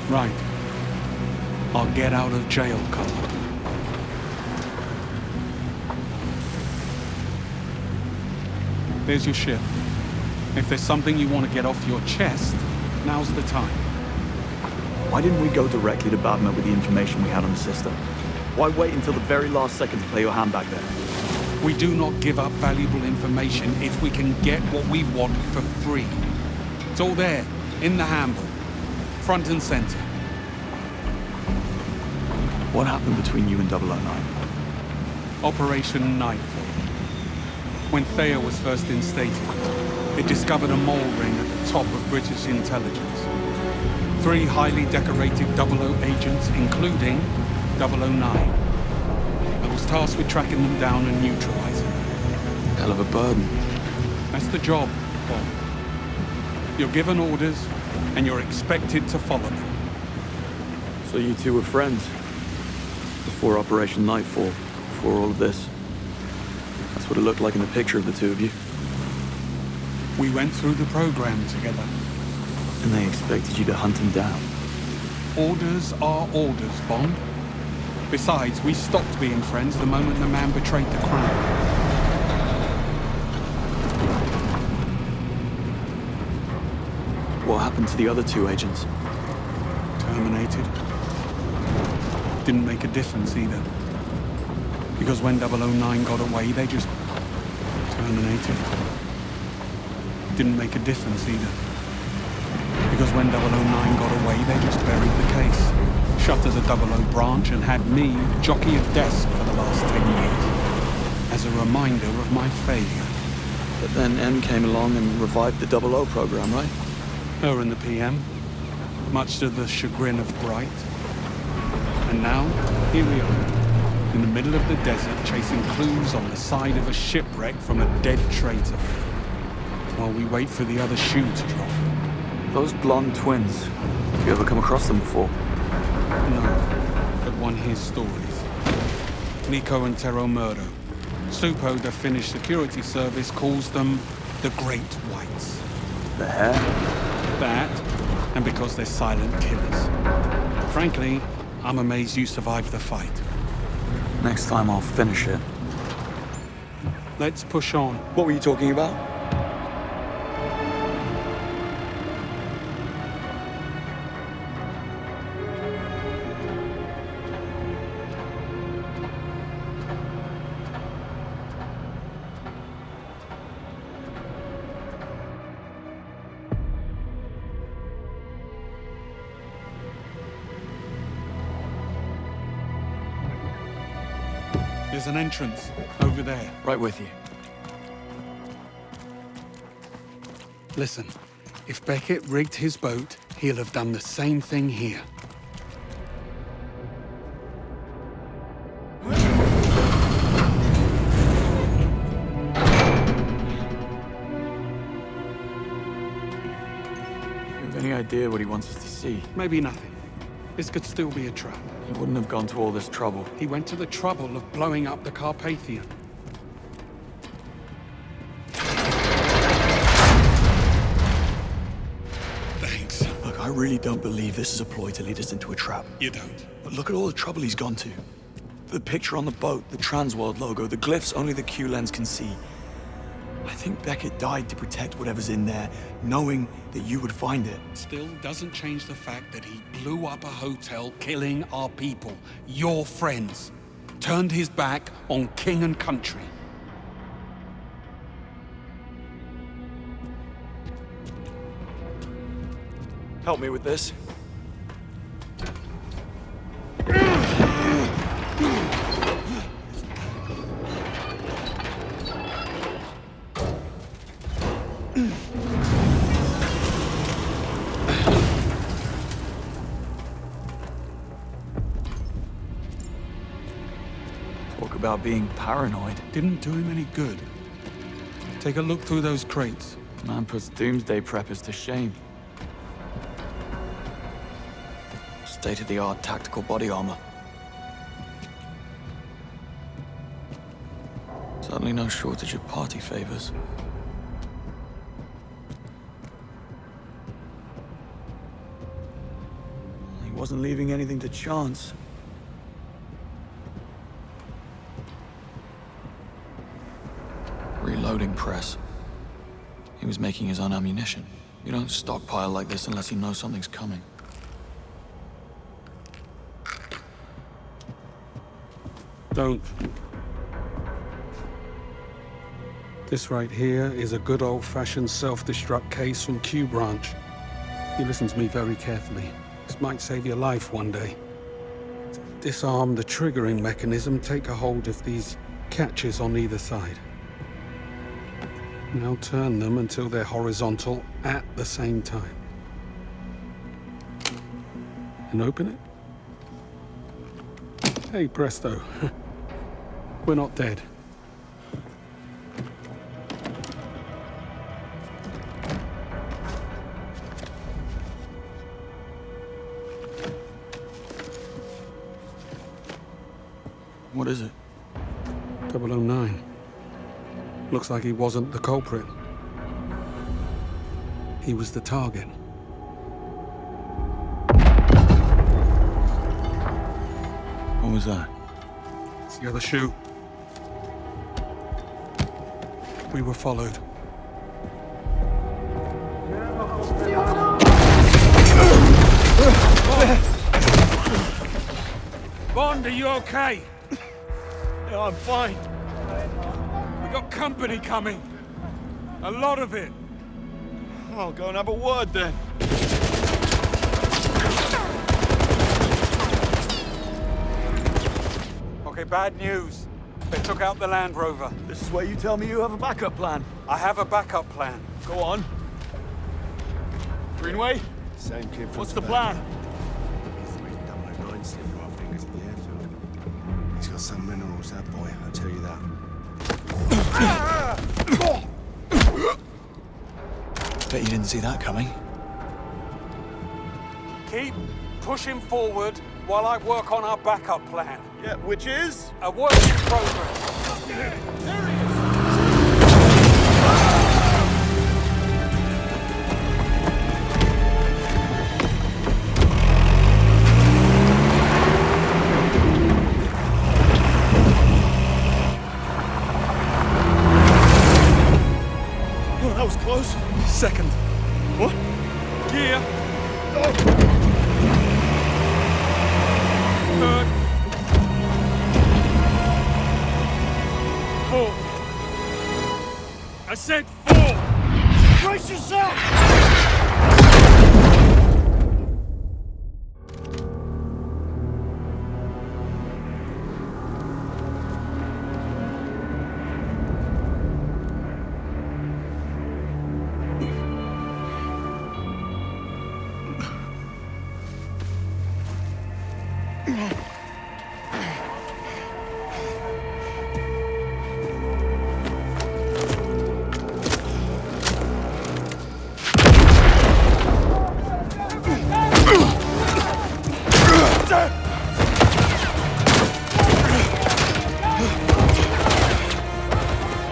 Right. Our get out of jail card. There's your ship. If there's something you want to get off your chest, now's the time. Why didn't we go directly to Bavma with the information we had on the sister? Why wait until the very last second to play your hand back there? We do not give up valuable information if we can get what we want for free. It's all there, in the handbook. Front and center. What happened between you and 009? Operation Nightfall. When Thea was first instated, it discovered a mole ring at the top of British intelligence. 3 highly decorated 00 agents, including 009. I was tasked with tracking them down and neutralizing them. Hell of a burden. That's the job, Bob. You're given orders, and you're expected to follow them. So you two were friends? Before Operation Nightfall, before all of this? That's what it looked like in the picture of the two of you. We went through the program together. And they expected you to hunt him down? Orders are orders, Bond. Besides, we stopped being friends the moment the man betrayed the Crown. What happened to the other 2 agents? Terminated. Didn't make a difference either. Because when 009 got away, they just terminated. Didn't make a difference either. Because when 009 got away, they just buried the case. Shuttered the 00 branch and had me jockey of desk for the last 10 years. As a reminder of my failure. But then M came along and revived the 00 program, right? Her and the PM. Much to the chagrin of Bright. And now, here we are. In the middle of the desert, chasing clues on the side of a shipwreck from a dead traitor. While we wait for the other shoe to drop. Those blonde twins. Have you ever come across them before? No, but one hears stories. Nico and Tero Murdo. Supo, the Finnish security service, calls them the Great Whites. The hair? That, and because they're silent killers. Frankly, I'm amazed you survived the fight. Next time I'll finish it. Let's push on. What were you talking about? There's an entrance over there. Right with you. Listen, if Beckett rigged his boat, he'll have done the same thing here. You have any idea what he wants us to see? Maybe nothing. This could still be a trap. He wouldn't have gone to all this trouble. He went to the trouble of blowing up the Carpathian. Thanks. I really don't believe this is a ploy to lead us into a trap. You don't? But look at all the trouble he's gone to. The picture on the boat, the Transworld logo, the glyphs only the Q-Lens can see. I think Beckett died to protect whatever's in there, knowing that you would find it. Still doesn't change the fact that he blew up a hotel, killing our people, your friends. Turned his back on king and country. Help me with this. Talk about being paranoid. Didn't do him any good. Take a look through those crates. Man puts doomsday preppers to shame. State-of-the-art tactical body armor. Certainly no shortage of party favors. He wasn't leaving anything to chance. Reloading press. He was making his own ammunition. You don't stockpile like this unless you know something's coming. Don't. This right here is a good old-fashioned self-destruct case from Q Branch. You listen to me very carefully. This might save your life one day. Disarm the triggering mechanism, take a hold of these catches on either side. Now turn them until they're horizontal at the same time. And open it. Hey, presto. We're not dead. What is it? 009. Looks like he wasn't the culprit. He was the target. What was that? It's the other shoe. We were followed. Bond, are you okay? Yeah, I'm fine. We got company coming. A lot of it. I'll go and have a word then. Okay, bad news. They took out the Land Rover. This is where you tell me you have a backup plan. I have a backup plan. Go on. Greenway? Same kid from What's the plan? Slipping our fingers at the airfield. He's got some minerals, that boy, I'll tell you that. Bet you didn't see that coming. Keep pushing forward while I work on our backup plan. Yeah, which is? A work in progress. There he is! That was close. Second. What? Gear. Oh. Third. Fourth. I said fourth. Brace yourself!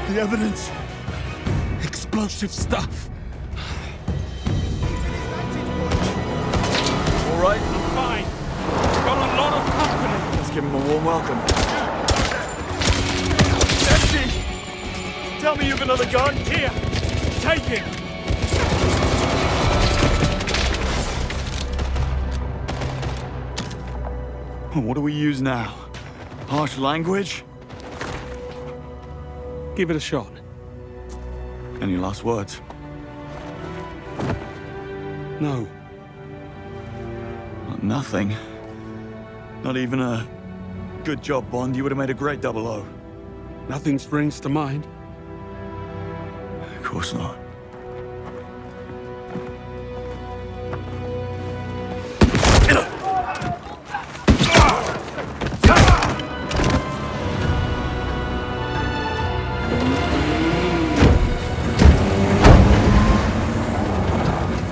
The evidence. Explosive stuff. right? I'm fine. Got a lot of company. Let's give him a warm welcome. Empty! Tell me you've another gun. Here, take it. What do we use now? Harsh language? Give it a shot. Any last words? No. Nothing. Not even a good job, Bond. You would have made a great 00. Nothing springs to mind. Of course not.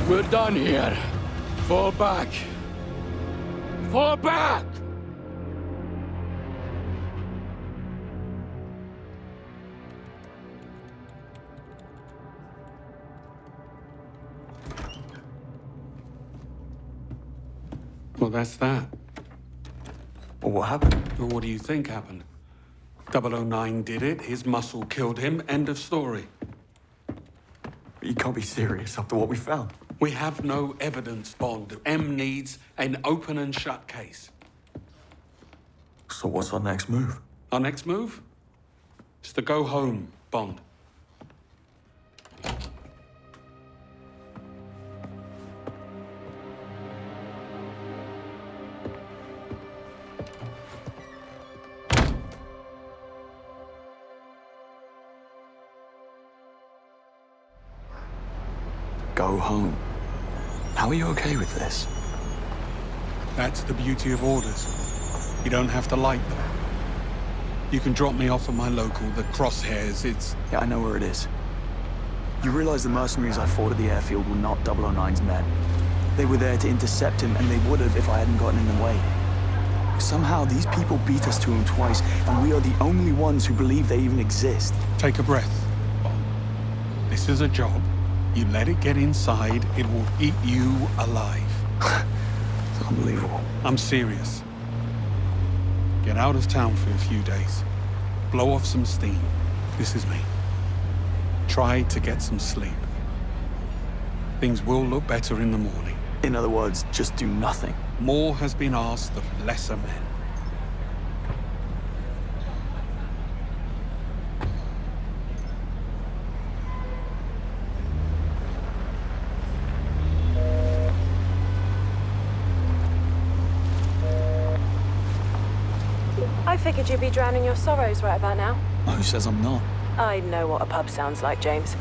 We're done here. Fall back. Fall back! Well, that's that. Well, what happened? Well, what do you think happened? 009 did it, his muscle killed him, end of story. You can't be serious after what we found. We have no evidence, Bond. M needs an open and shut case. So what's our next move? Our next move? Is to go home, Bond. Go home. How are you okay with this? That's the beauty of orders. You don't have to like them. You can drop me off at my local, the Crosshairs. It's... Yeah, I know where it is. You realize the mercenaries I fought at the airfield were not 009's men. They were there to intercept him, and they would have if I hadn't gotten in the way. Somehow, these people beat us to him twice, and we are the only ones who believe they even exist. Take a breath, Bond. This is a job. You let it get inside, it will eat you alive. It's unbelievable. I'm serious. Get out of town for a few days. Blow off some steam. This is me. Try to get some sleep. Things will look better in the morning. In other words, just do nothing. More has been asked of lesser men. I figured you'd be drowning your sorrows right about now. Who says I'm not? I know what a pub sounds like, James.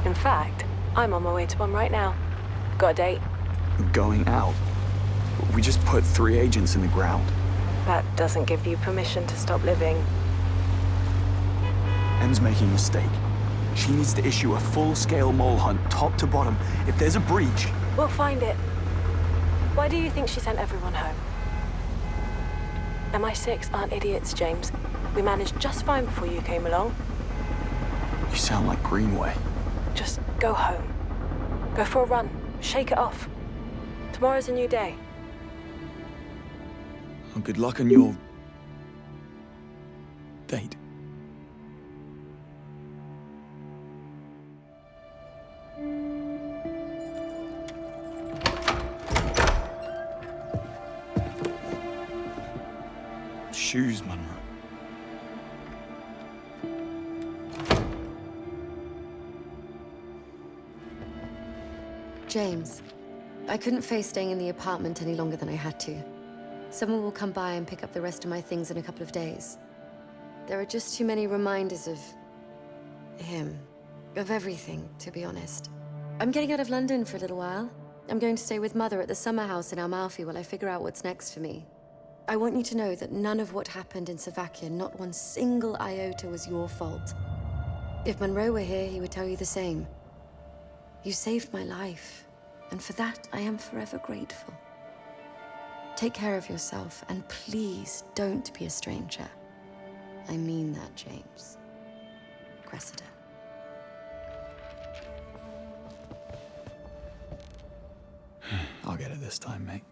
In fact, I'm on my way to one right now. Got a date? Going out. We just put 3 agents in the ground. That doesn't give you permission to stop living. M's making a mistake. She needs to issue a full-scale mole hunt, top to bottom. If there's a breach... We'll find it. Why do you think she sent everyone home? MI6 aren't idiots, James. We managed just fine before you came along. You sound like Greenway. Just go home. Go for a run. Shake it off. Tomorrow's a new day. Well, good luck on your... date. Shoes, Monroe. James, I couldn't face staying in the apartment any longer than I had to. Someone will come by and pick up the rest of my things in a couple of days. There are just too many reminders of... him. Of everything, to be honest. I'm getting out of London for a little while. I'm going to stay with Mother at the summer house in Amalfi while I figure out what's next for me. I want you to know that none of what happened in Slovakia, not one single iota, was your fault. If Monroe were here, he would tell you the same. You saved my life, and for that, I am forever grateful. Take care of yourself, and please don't be a stranger. I mean that, James. Cressida. I'll get it this time, mate.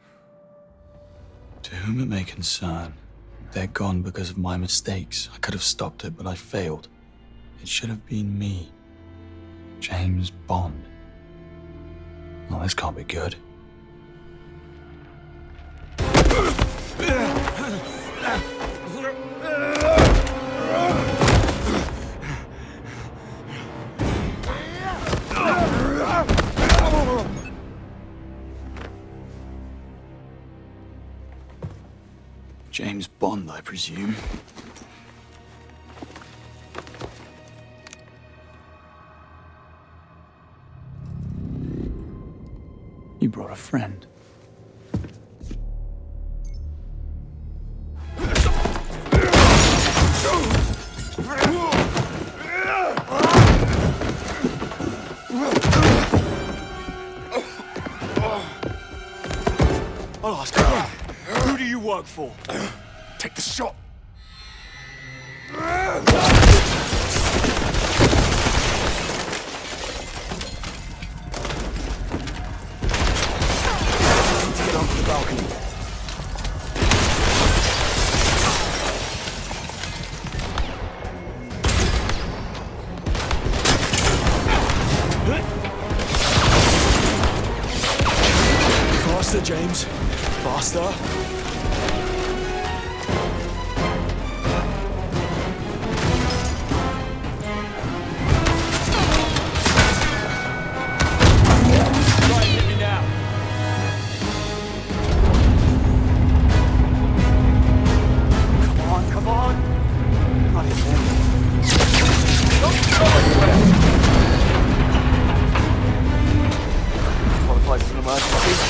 To whom it may concern, they're gone because of my mistakes. I could have stopped it, but I failed. It should have been me. James Bond. Well, this can't be good. James Bond, I presume. You brought a friend. I'll ask you, who do you work for? Take the shot. Get onto the balcony. Faster, James. Faster. Qualifies as an emergency.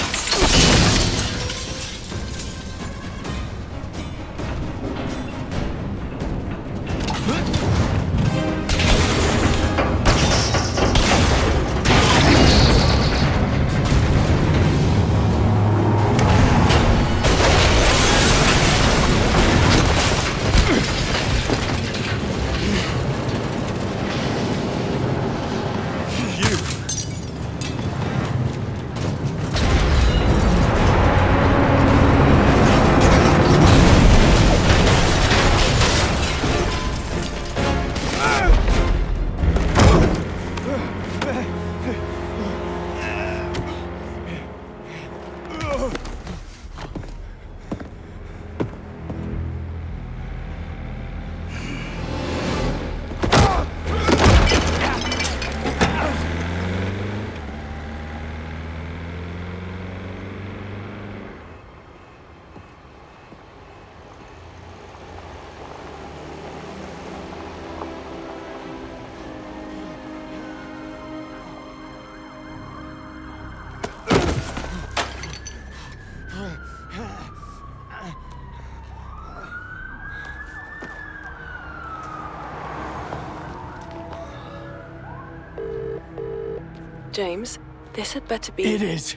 James, this had better be... It is.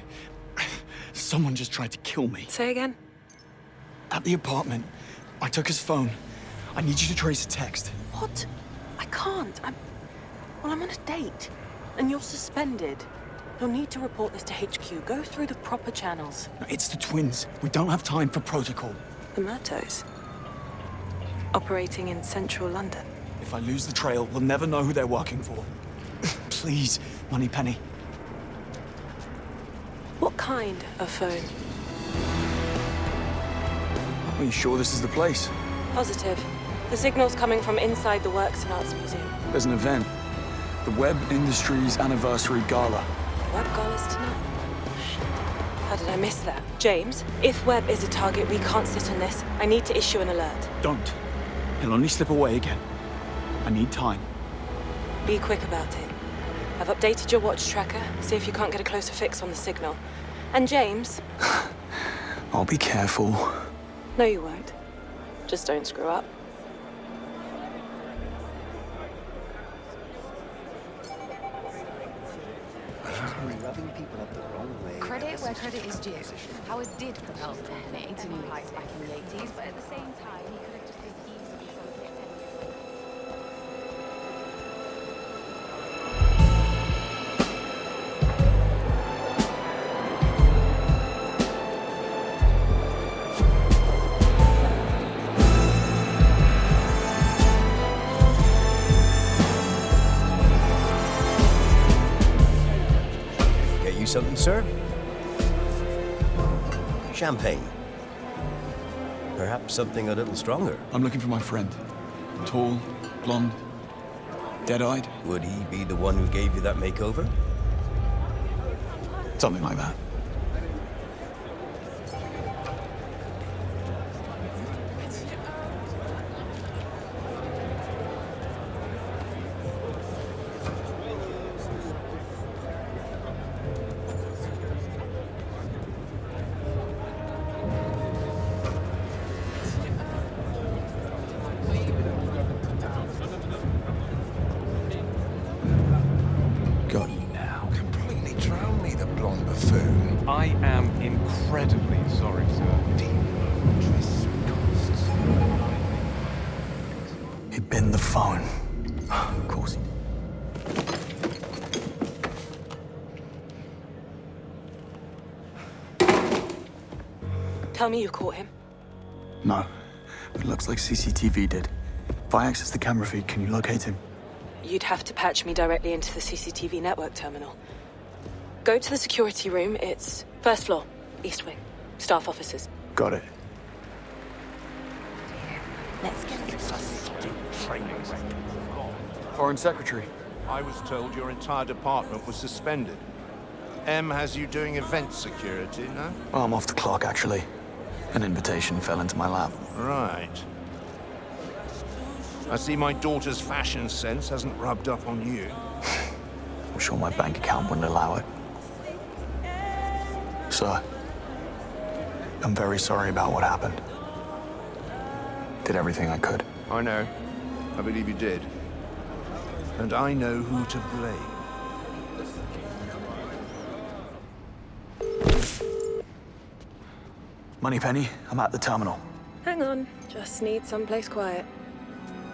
Someone just tried to kill me. Say again? At the apartment. I took his phone. I need you to trace a text. What? I can't. Well, I'm on a date. And you're suspended. You'll need to report this to HQ. Go through the proper channels. No, it's the twins. We don't have time for protocol. The Murtos. Operating in central London. If I lose the trail, we'll never know who they're working for. Please, Moneypenny. What kind of phone? Are you sure this is the place? Positive. The signal's coming from inside the Works and Arts Museum. There's an event. The Webb Industries Anniversary Gala. Webb Gala's tonight. Shit. How did I miss that? James, if Webb is a target, we can't sit on this. I need to issue an alert. Don't. He'll only slip away again. I need time. Be quick about it. I've updated your watch tracker. See if you can't get a closer fix on the signal. And James... I'll be careful. No, you won't. Just don't screw up. Credit where credit is due. Howard did propel the company to new heights back in the 80s, but at the same time, he could have just as easily shrunk it. something, sir? Champagne. Perhaps something a little stronger. I'm looking for my friend. Tall, blonde, dead-eyed. Would he be the one who gave you that makeover? Something like that. I am incredibly sorry, sir. He binned the phone. Of course he did. Tell me you caught him. No, but it looks like CCTV did. If I access the camera feed, can you locate him? You'd have to patch me directly into the CCTV network terminal. Go to the security room. It's first floor, East Wing. Staff offices. Got it. Let's get Foreign Secretary. I was told your entire department was suspended. M has you doing event security, no? Oh, I'm off the clock, actually. An invitation fell into my lap. Right. I see my daughter's fashion sense hasn't rubbed up on you. I'm sure my bank account wouldn't allow it. Sir, I'm very sorry about what happened. Did everything I could. I know. I believe you did. And I know who to blame. Moneypenny, I'm at the terminal. Hang on. Just need someplace quiet.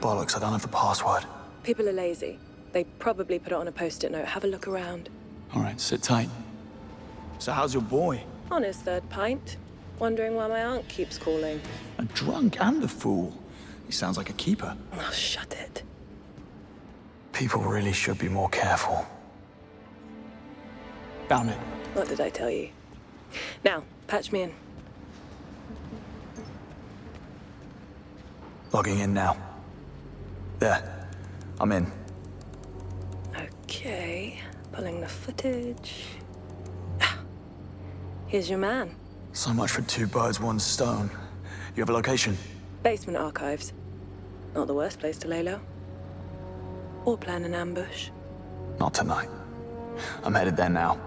Bollocks, I don't have the password. People are lazy. They probably put it on a post-it note. Have a look around. All right, sit tight. So how's your boy? On his third pint. Wondering why my aunt keeps calling. A drunk and a fool. He sounds like a keeper. Oh, shut it. People really should be more careful. Found it. What did I tell you? Now, patch me in. Logging in now. There. I'm in. Okay. Pulling the footage. Here's your man. So much for 2 birds, 1 stone. You have a location? Basement archives. Not the worst place to lay low. Or plan an ambush. Not tonight. I'm headed there now.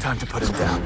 Time to put him down.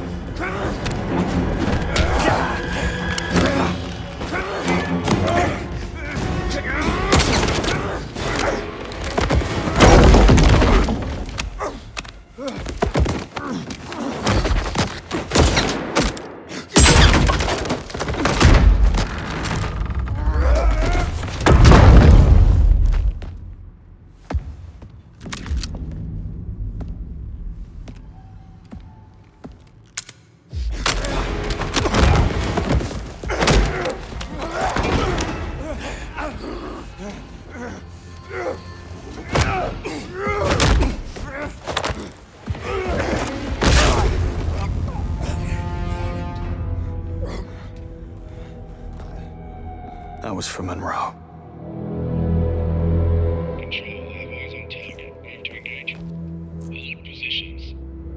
That was for Monroe.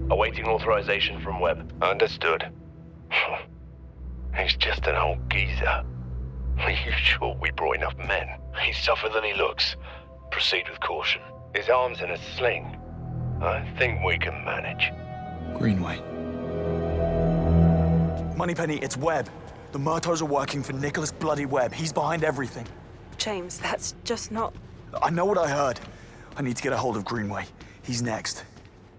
Awaiting authorization from Webb. Understood. He's just an old geezer. Are you sure we brought enough men? He's tougher than he looks. Proceed with caution. His arm's in a sling. I think we can manage. Greenway. Moneypenny, it's Webb. The Murtaugh are working for Nicholas Bloody Webb. He's behind everything. James, that's just not... I know what I heard. I need to get a hold of Greenway. He's next.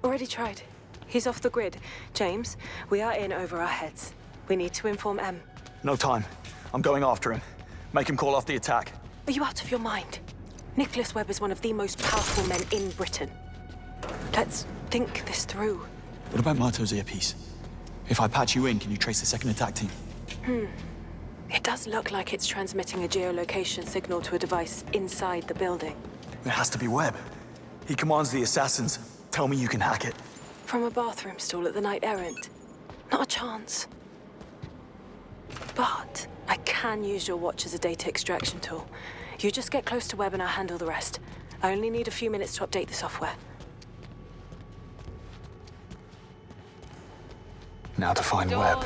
Already tried. He's off the grid. James, we are in over our heads. We need to inform M. No time. I'm going after him. Make him call off the attack. Are you out of your mind? Nicholas Webb is one of the most powerful men in Britain. Let's think this through. What about Murtaugh's earpiece? If I patch you in, can you trace the second attack team? It does look like it's transmitting a geolocation signal to a device inside the building. It has to be Webb. He commands the assassins. Tell me you can hack it. From a bathroom stall at the Knight Errant. Not a chance. But I can use your watch as a data extraction tool. You just get close to Webb and I'll handle the rest. I only need a few minutes to update the software. Now to find Webb.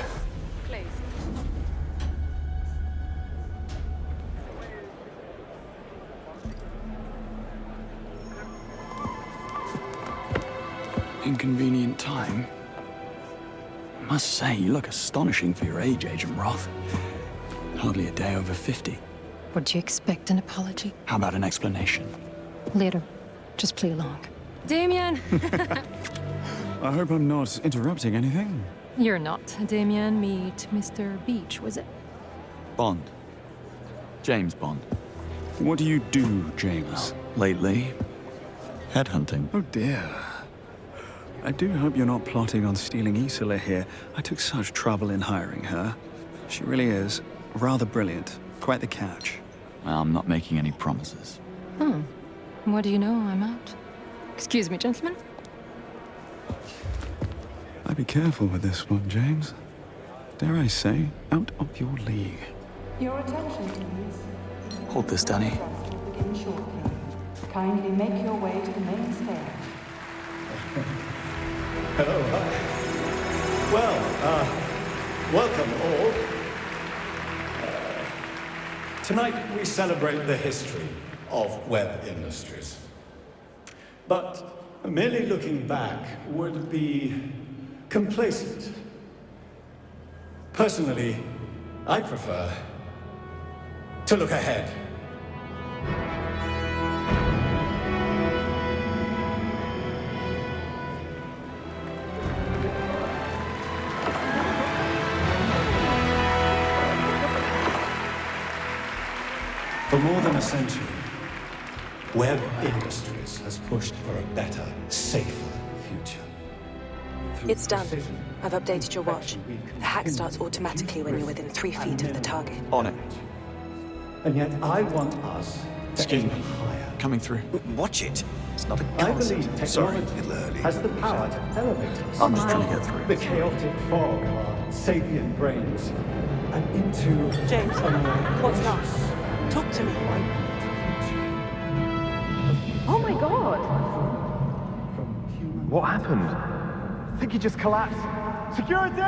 Inconvenient time. I must say, you look astonishing for your age, Agent Roth. Hardly a day over 50. Would you expect an apology? How about an explanation? Later. Just play along. Damien! I hope I'm not interrupting anything. You're not. Damien, meet Mr. Beach, was it? Bond. James Bond. What do you do, James? Lately, headhunting. Oh dear. I do hope you're not plotting on stealing Isola here. I took such trouble in hiring her. She really is rather brilliant. Quite the catch. Well, I'm not making any promises. What do you know? I'm out. Excuse me, gentlemen. I'd be careful with this one, James. Dare I say, out of your league. Your attention, please. Hold this, Danny. Will begin shortly. Kindly make your way to the main stage. Hello, hi. Well, welcome all. Tonight we celebrate the history of Webb Industries. But merely looking back would be complacent. Personally, I prefer to look ahead. For more than a century, Webb Industries has pushed for a better, safer future. It's done. I've updated your watch. The hack starts automatically when you're within 3 feet of the target. On it. And yet I want us to Excuse aim me. higher. Coming through. Watch it. It's not a I concept. believe Sorry. technology has the power to elevate us I'm just trying to get through. the chaotic fog of our sapient brains and into James, what's up? Talk to me. Oh my god! What happened? I think he just collapsed. Security!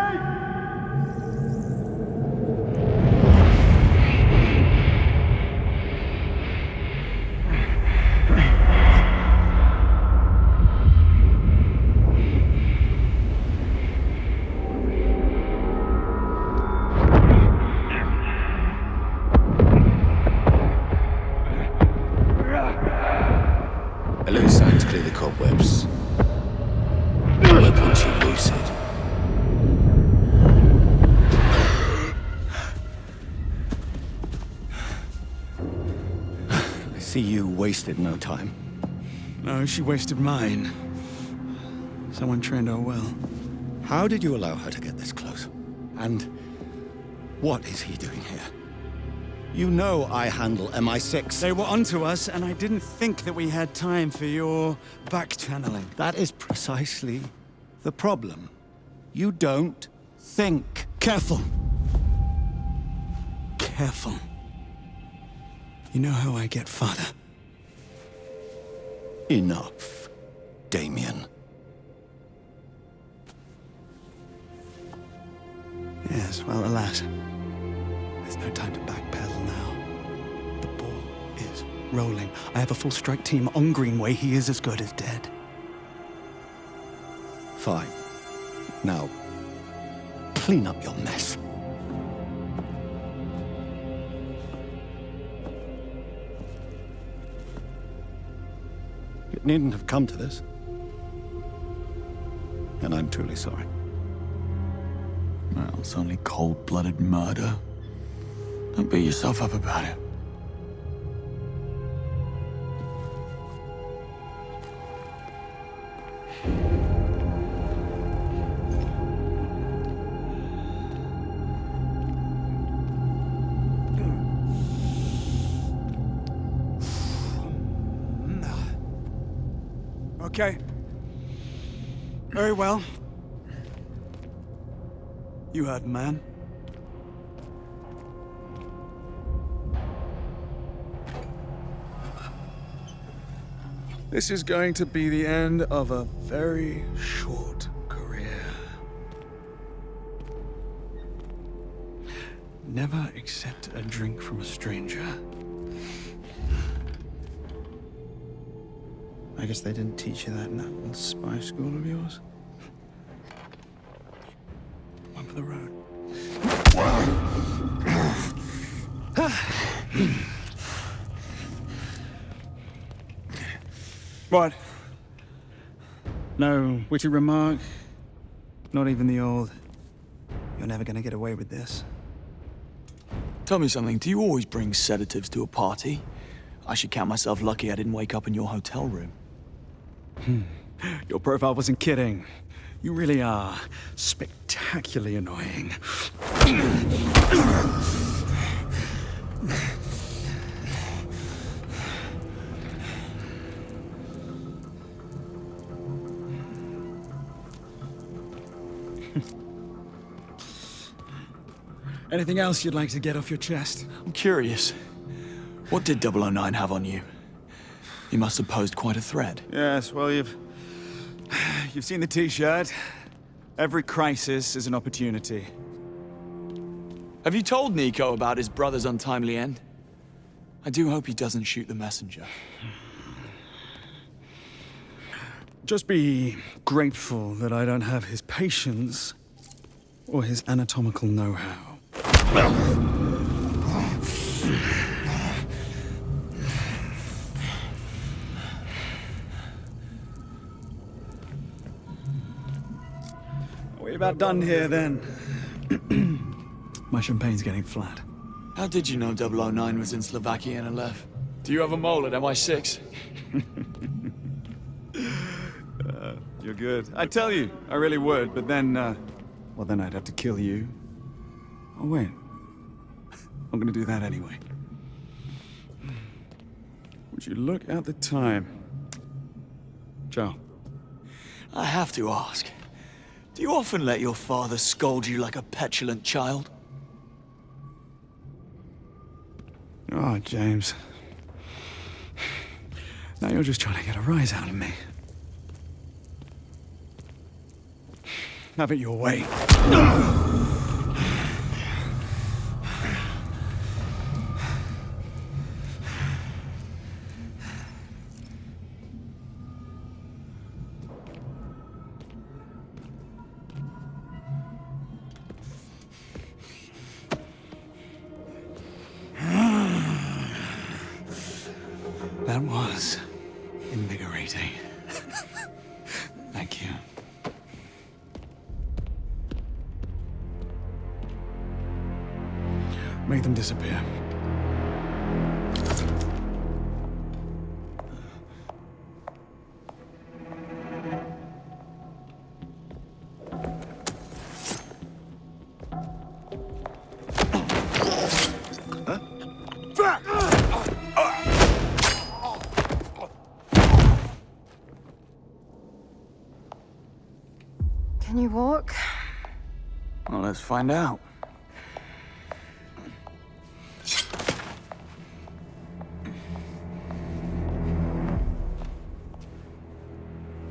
Hello, signs clear the cobwebs. Webb wants you lucid. I see you wasted no time. No, she wasted mine. Someone trained her well. How did you allow her to get this close? And what is he doing here? You know I handle MI6. They were onto us, and I didn't think that we had time for your back-channeling. That is precisely the problem. You don't think. Careful. Careful. You know how I get fodder. Enough, Damien. Yes, well, alas. no time to backpedal now. The ball is rolling. I have a full strike team on Greenway. He is as good as dead. Fine. Now, clean up your mess. It needn't have come to this. And I'm truly sorry. Well, it's only cold-blooded murder. Don't beat yourself up about it. Okay. Very well. You heard, man. This is going to be the end of a very short career. Never accept a drink from a stranger. I guess they didn't teach you that in that little spy school of yours. One for the road. What? No witty remark? Not even the old, "You're never gonna get away with this." Tell me something, do you always bring sedatives to a party? I should count myself lucky I didn't wake up in your hotel room. Your profile wasn't kidding. You really are spectacularly annoying. Anything else you'd like to get off your chest? I'm curious. What did 009 have on you? He must have posed quite a threat. Yes, well, you've seen the T-shirt. Every crisis is an opportunity. Have you told Nico about his brother's untimely end? I do hope he doesn't shoot the messenger. Just be grateful that I don't have his patience or his anatomical know-how. We're about done here, then. My champagne's getting flat. How did you know 009 was in Slovakia and left? Do you have a mole at MI6? You're good. I'd tell you, I really would, but then, well, then I'd have to kill you. Oh, wait. I'm gonna do that anyway. Would you look at the time? Joe. I have to ask. Do you often let your father scold you like a petulant child? Oh, James. Now you're just trying to get a rise out of me. Have it your way. That was invigorating. Thank you. Make them disappear. Can you walk? Well, let's find out.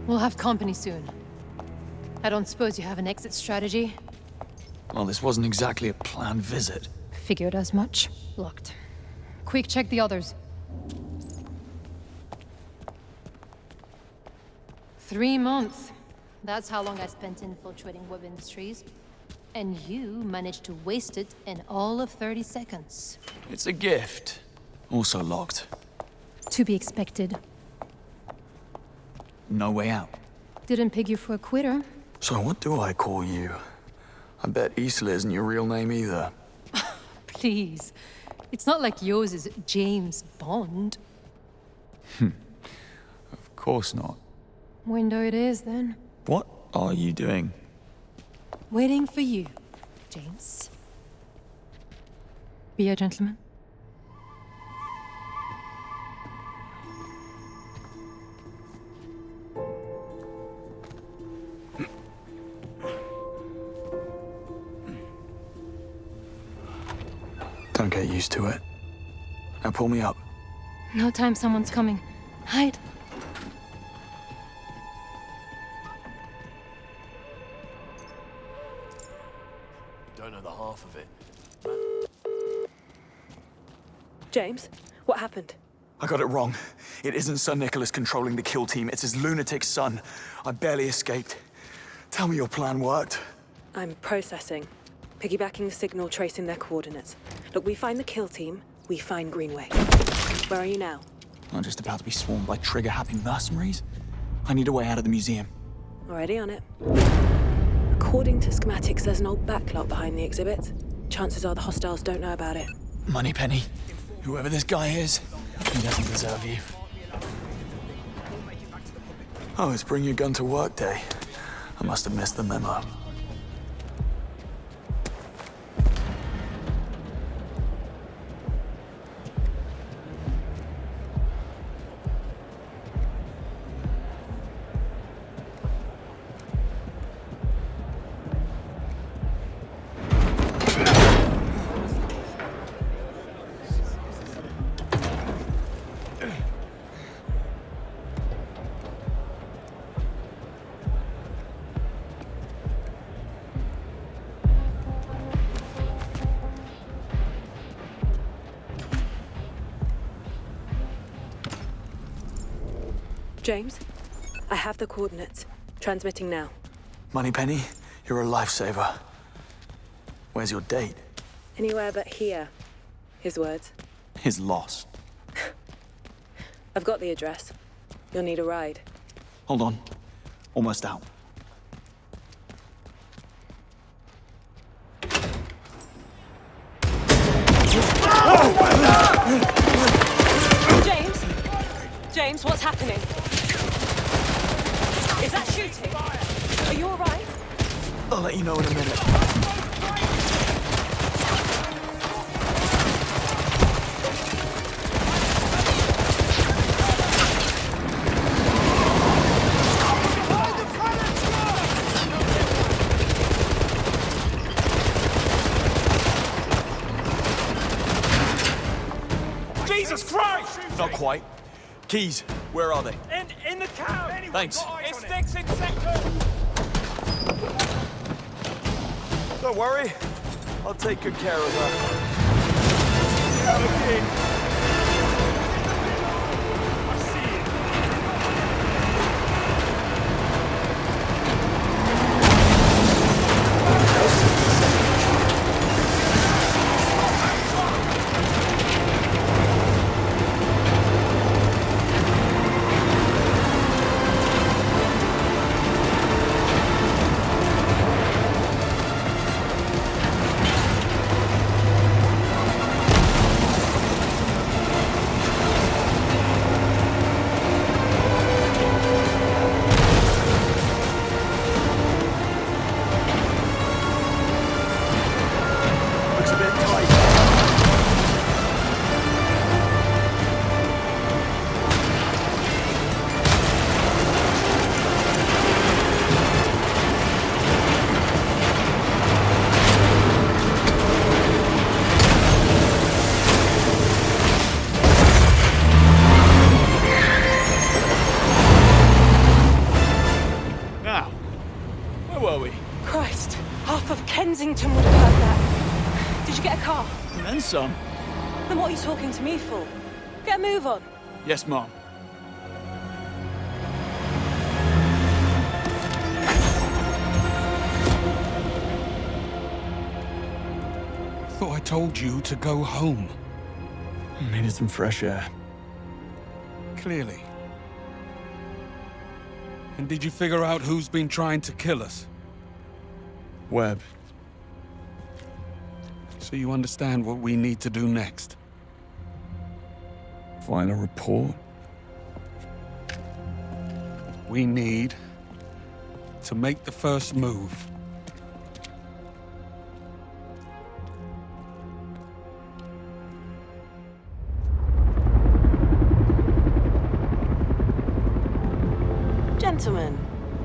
We'll have company soon. I don't suppose you have an exit strategy? Well, this wasn't exactly a planned visit. Figured as much. Locked. Quick, check the others. 3 months. That's how long I spent infiltrating web industries. And you managed to waste it in all of 30 seconds. It's a gift. Also locked. To be expected. No way out. Didn't peg you for a quitter. So what do I call you? I bet Isla isn't your real name either. Please. It's not like yours is James Bond. Of course not. Window it is, then. What are you doing? Waiting for you, James. Be a gentleman. Don't get used to it. Now pull me up. No time, someone's coming. Hide. Don't know the half of it. James, what happened? I got it wrong. It isn't Sir Nicholas controlling the kill team. It's his lunatic son. I barely escaped. Tell me your plan worked. I'm processing. Piggybacking the signal, tracing their coordinates. Look, we find the kill team, we find Greenway. Where are you now? I'm just about to be swarmed by trigger-happy mercenaries. I need a way out of the museum. Already on it. According to schematics, there's an old backlot behind the exhibit. Chances are the hostiles don't know about it. Moneypenny, whoever this guy is, he doesn't deserve you. Oh, it's bring your gun to work day. I must have missed the memo. James, I have the coordinates. Transmitting now. Moneypenny, you're a lifesaver. Where's your date? Anywhere but here. His words. His loss. I've got the address. You'll need a ride. Hold on. Almost out. James? James, what's happening? Is that shooting? Are you alright? I'll let you know in a minute. Jesus Christ! Not quite. Keys, where are they? In the cab! Thanks. It's next in sector! Don't worry. I'll take good care of her. Christ, half of Kensington would have heard that. Did you get a car? And then some. Then what are you talking to me for? Get a move on. Yes, Mom. Thought I told you to go home. I needed some fresh air. Clearly. And did you figure out who's been trying to kill us? Webb. So you understand what we need to do next? File a report? We need to make the first move. Gentlemen,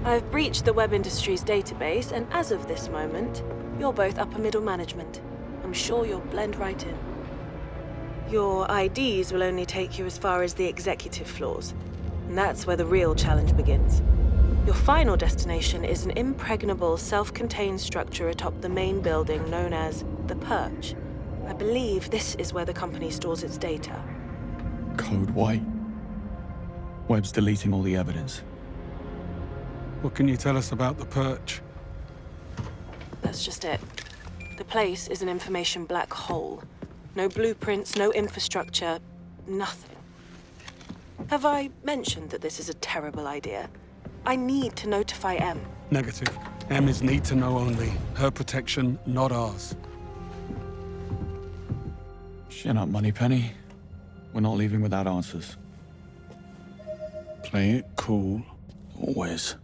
I've breached the Webb Industries database, and as of this moment, you're both upper middle management. I'm sure you'll blend right in. Your IDs will only take you as far as the executive floors, and that's where the real challenge begins. Your final destination is an impregnable, self-contained structure atop the main building known as the Perch. I believe this is where the company stores its data. Code White. Webb's deleting all the evidence. What can you tell us about the Perch? That's just it. The place is an information black hole. No blueprints, no infrastructure, nothing. Have I mentioned that this is a terrible idea? I need to notify M. Negative. M is need to know only. Her protection, not ours. Chin up, Moneypenny. We're not leaving without answers. Play it cool. Always.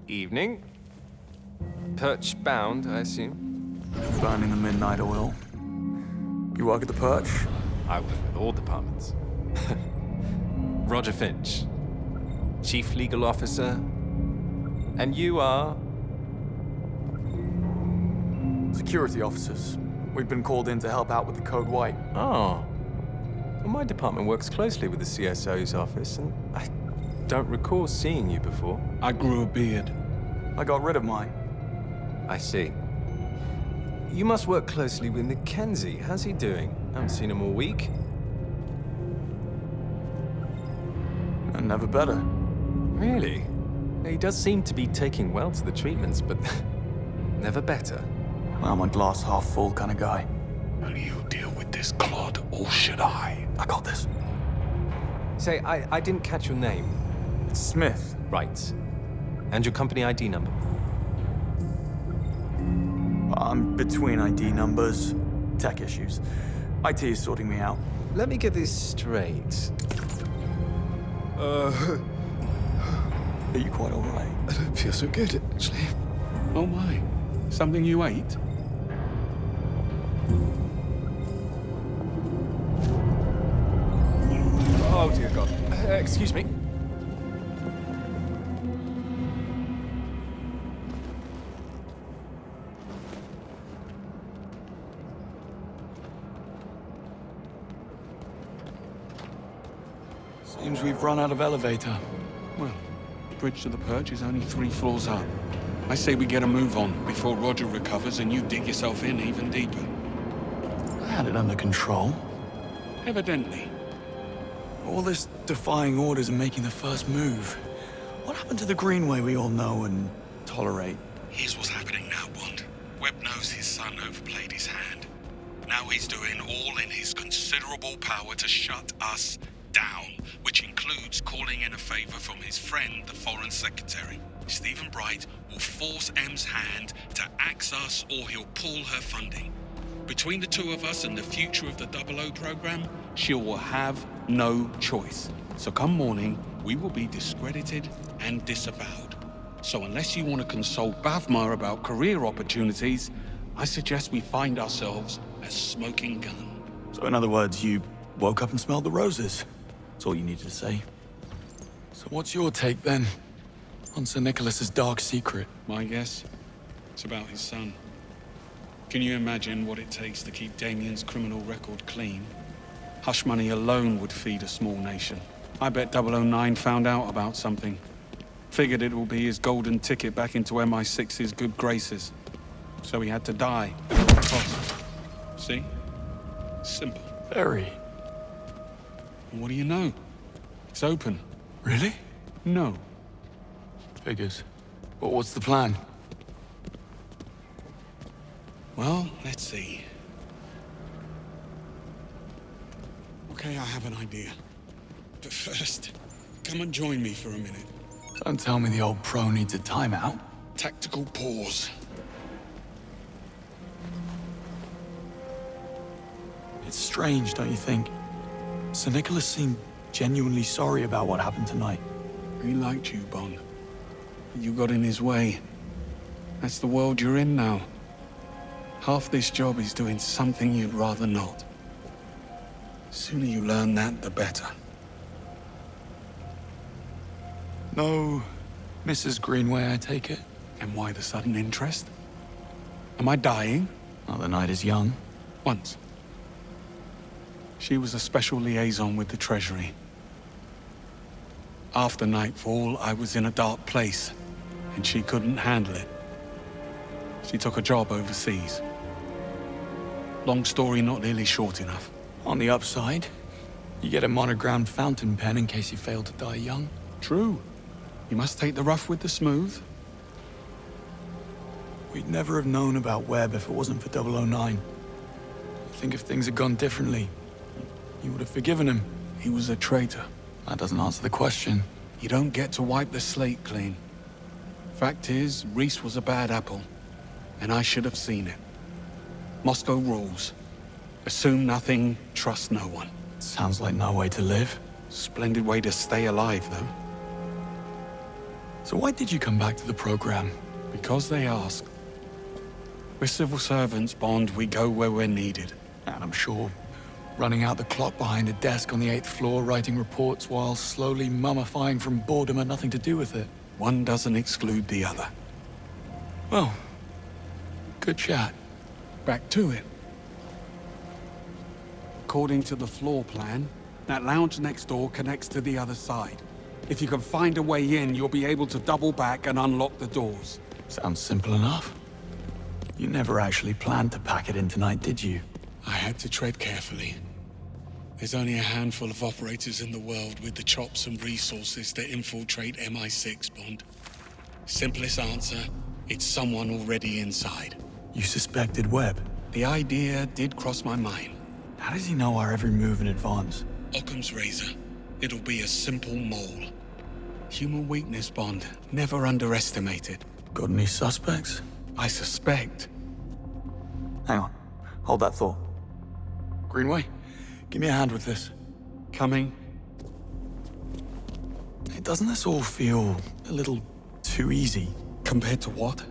Evening. Perch bound, I assume? Burning the midnight oil. You work at the Perch? I work with all departments. Roger Finch, Chief Legal Officer. And you are? Security officers. We've been called in to help out with the Code White. Oh. Well, my department works closely with the CSO's office, and I don't recall seeing you before. I grew a beard. I got rid of mine. I see. You must work closely with Mackenzie. How's he doing? I haven't seen him all week. And never better. Really? He does seem to be taking well to the treatments, but never better. I'm a glass half full kind of guy. Will you deal with this clod, or should I? I got this. Say, I didn't catch your name. It's Smith. Right. And your company ID number? I'm between ID numbers, tech issues. IT is sorting me out. Let me get this straight. Are you quite all right? I don't feel so good, actually. Oh my. Something you ate? Oh, dear God. Excuse me. Seems we've run out of elevator. Well, the bridge to the Perch is only 3 floors up. I say we get a move on before Roger recovers and you dig yourself in even deeper. I had it under control. Evidently. All this defying orders and making the first move. What happened to the Greenway we all know and tolerate? Here's what's happening now, Bond. Webb knows his son overplayed his hand. Now he's doing all in his considerable power to shut us down, which includes calling in a favor from his friend, the Foreign Secretary. Stephen Bright will force M's hand to axe us or he'll pull her funding. Between the two of us and the future of the 00 program, she will have no choice. So come morning, we will be discredited and disavowed. So unless you want to consult Bavmar about career opportunities, I suggest we find ourselves a smoking gun. So in other words, you woke up and smelled the roses. That's all you needed to say. So what's your take then on Sir Nicholas's dark secret? My guess? It's about his son. Can you imagine what it takes to keep Damien's criminal record clean? Hush money alone would feed a small nation. I bet 009 found out about something. Figured it will be his golden ticket back into MI6's good graces. so he had to die. Oh, see? Simple. Very. And what do you know? It's open. Really? No. Figures. But what's the plan? Well, let's see. Okay, I have an idea. But first, come and join me for a minute. Don't tell me the old pro needs a timeout. Tactical pause. It's strange, don't you think? Sir Nicholas seemed genuinely sorry about what happened tonight. He liked you, Bond. But you got in his way. That's the world you're in now. Half this job is doing something you'd rather not. The sooner you learn that, the better. No, Mrs. Greenway, I take it? And why the sudden interest? Am I dying? Well, the night is young. Once. She was a special liaison with the Treasury. After nightfall, I was in a dark place, and she couldn't handle it. She took a job overseas. Long story, not nearly short enough. On the upside, you get a monogrammed fountain pen in case you fail to die young. True. You must take the rough with the smooth. We'd never have known about Webb if it wasn't for 009. I think if things had gone differently, you would have forgiven him. He was a traitor. That doesn't answer the question. You don't get to wipe the slate clean. Fact is, Reese was a bad apple, and I should have seen it. Moscow rules. Assume nothing, trust no one. Sounds like no way to live. Splendid way to stay alive, though. So why did you come back to the program? Because they asked. We're civil servants, Bond. We go where we're needed. And I'm sure running out the clock behind a desk on the 8th floor, writing reports while slowly mummifying from boredom had nothing to do with it. One doesn't exclude the other. Well, good chat. Back to it. According to the floor plan, that lounge next door connects to the other side. If you can find a way in, you'll be able to double back and unlock the doors. Sounds simple enough. You never actually planned to pack it in tonight, did you? I had to tread carefully. There's only a handful of operators in the world with the chops and resources to infiltrate MI6, Bond. Simplest answer, it's someone already inside. You suspected Webb? The idea did cross my mind. How does he know our every move in advance? Occam's razor. It'll be a simple mole. Human weakness, Bond. Never underestimate it. Got any suspects? I suspect. Hang on. Hold that thought. Greenway, give me a hand with this. Coming. Hey, doesn't this all feel a little too easy? Compared to what?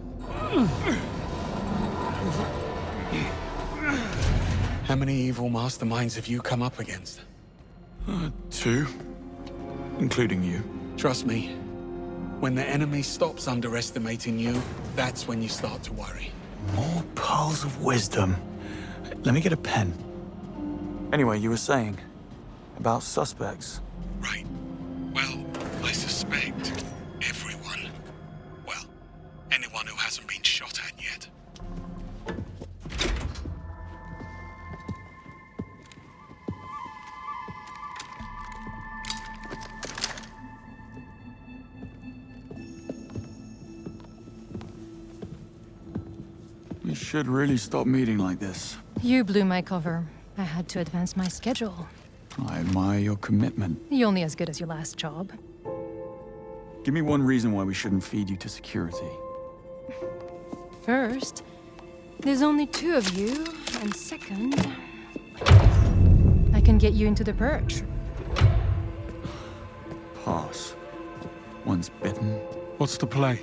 How many evil masterminds have you come up against? 2. Including you. Trust me, when the enemy stops underestimating you, that's when you start to worry. More pearls of wisdom. Let me get a pen. Anyway, you were saying about suspects. Right. Well, I suspect everyone. Well, anyone who hasn't been shot at yet. We should really stop meeting like this. You blew my cover. I had to advance my schedule. I admire your commitment. You're only as good as your last job. Give me one reason why we shouldn't feed you to security. First, there's only 2 of you, and second, I can get you into the Purge. Pass. Once bitten. What's the play?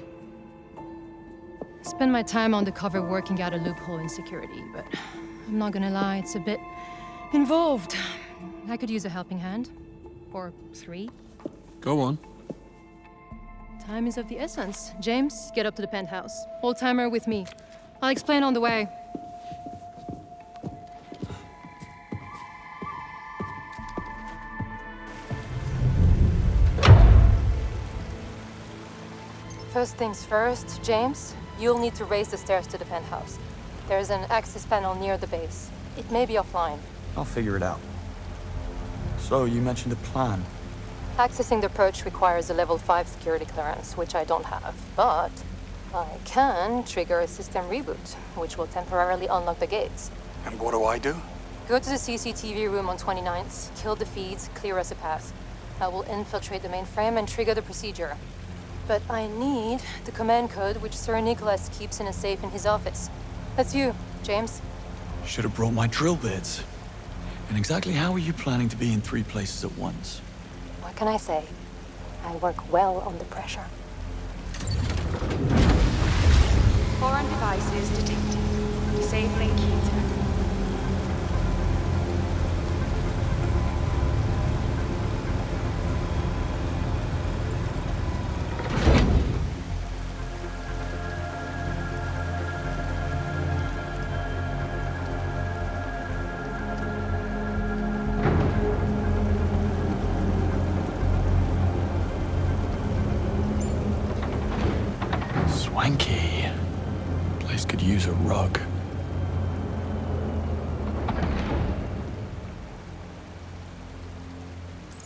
Spend my time on the cover working out a loophole in security, but I'm not gonna lie, it's a bit involved. I could use a helping hand. Or 3. Go on. Time is of the essence. James, get up to the penthouse. Old-timer with me. I'll explain on the way. First things first, James, You'll need to raise the stairs to the penthouse. There's an access panel near the base. It may be offline. I'll figure it out. So, you mentioned a plan. Accessing the perch requires a level 5 security clearance, which I don't have. But I can trigger a system reboot, which will temporarily unlock the gates. And what do I do? Go to the CCTV room on 29th, kill the feeds, clear us a path. I will infiltrate the mainframe and trigger the procedure. But I need the command code which Sir Nicholas keeps in a safe in his office. That's you, James. Should have brought my drill bits. And exactly how are you planning to be in 3 places at once? What can I say? I work well under pressure. Foreign devices detected. Disabling Keter. Swanky. Place could use a rug.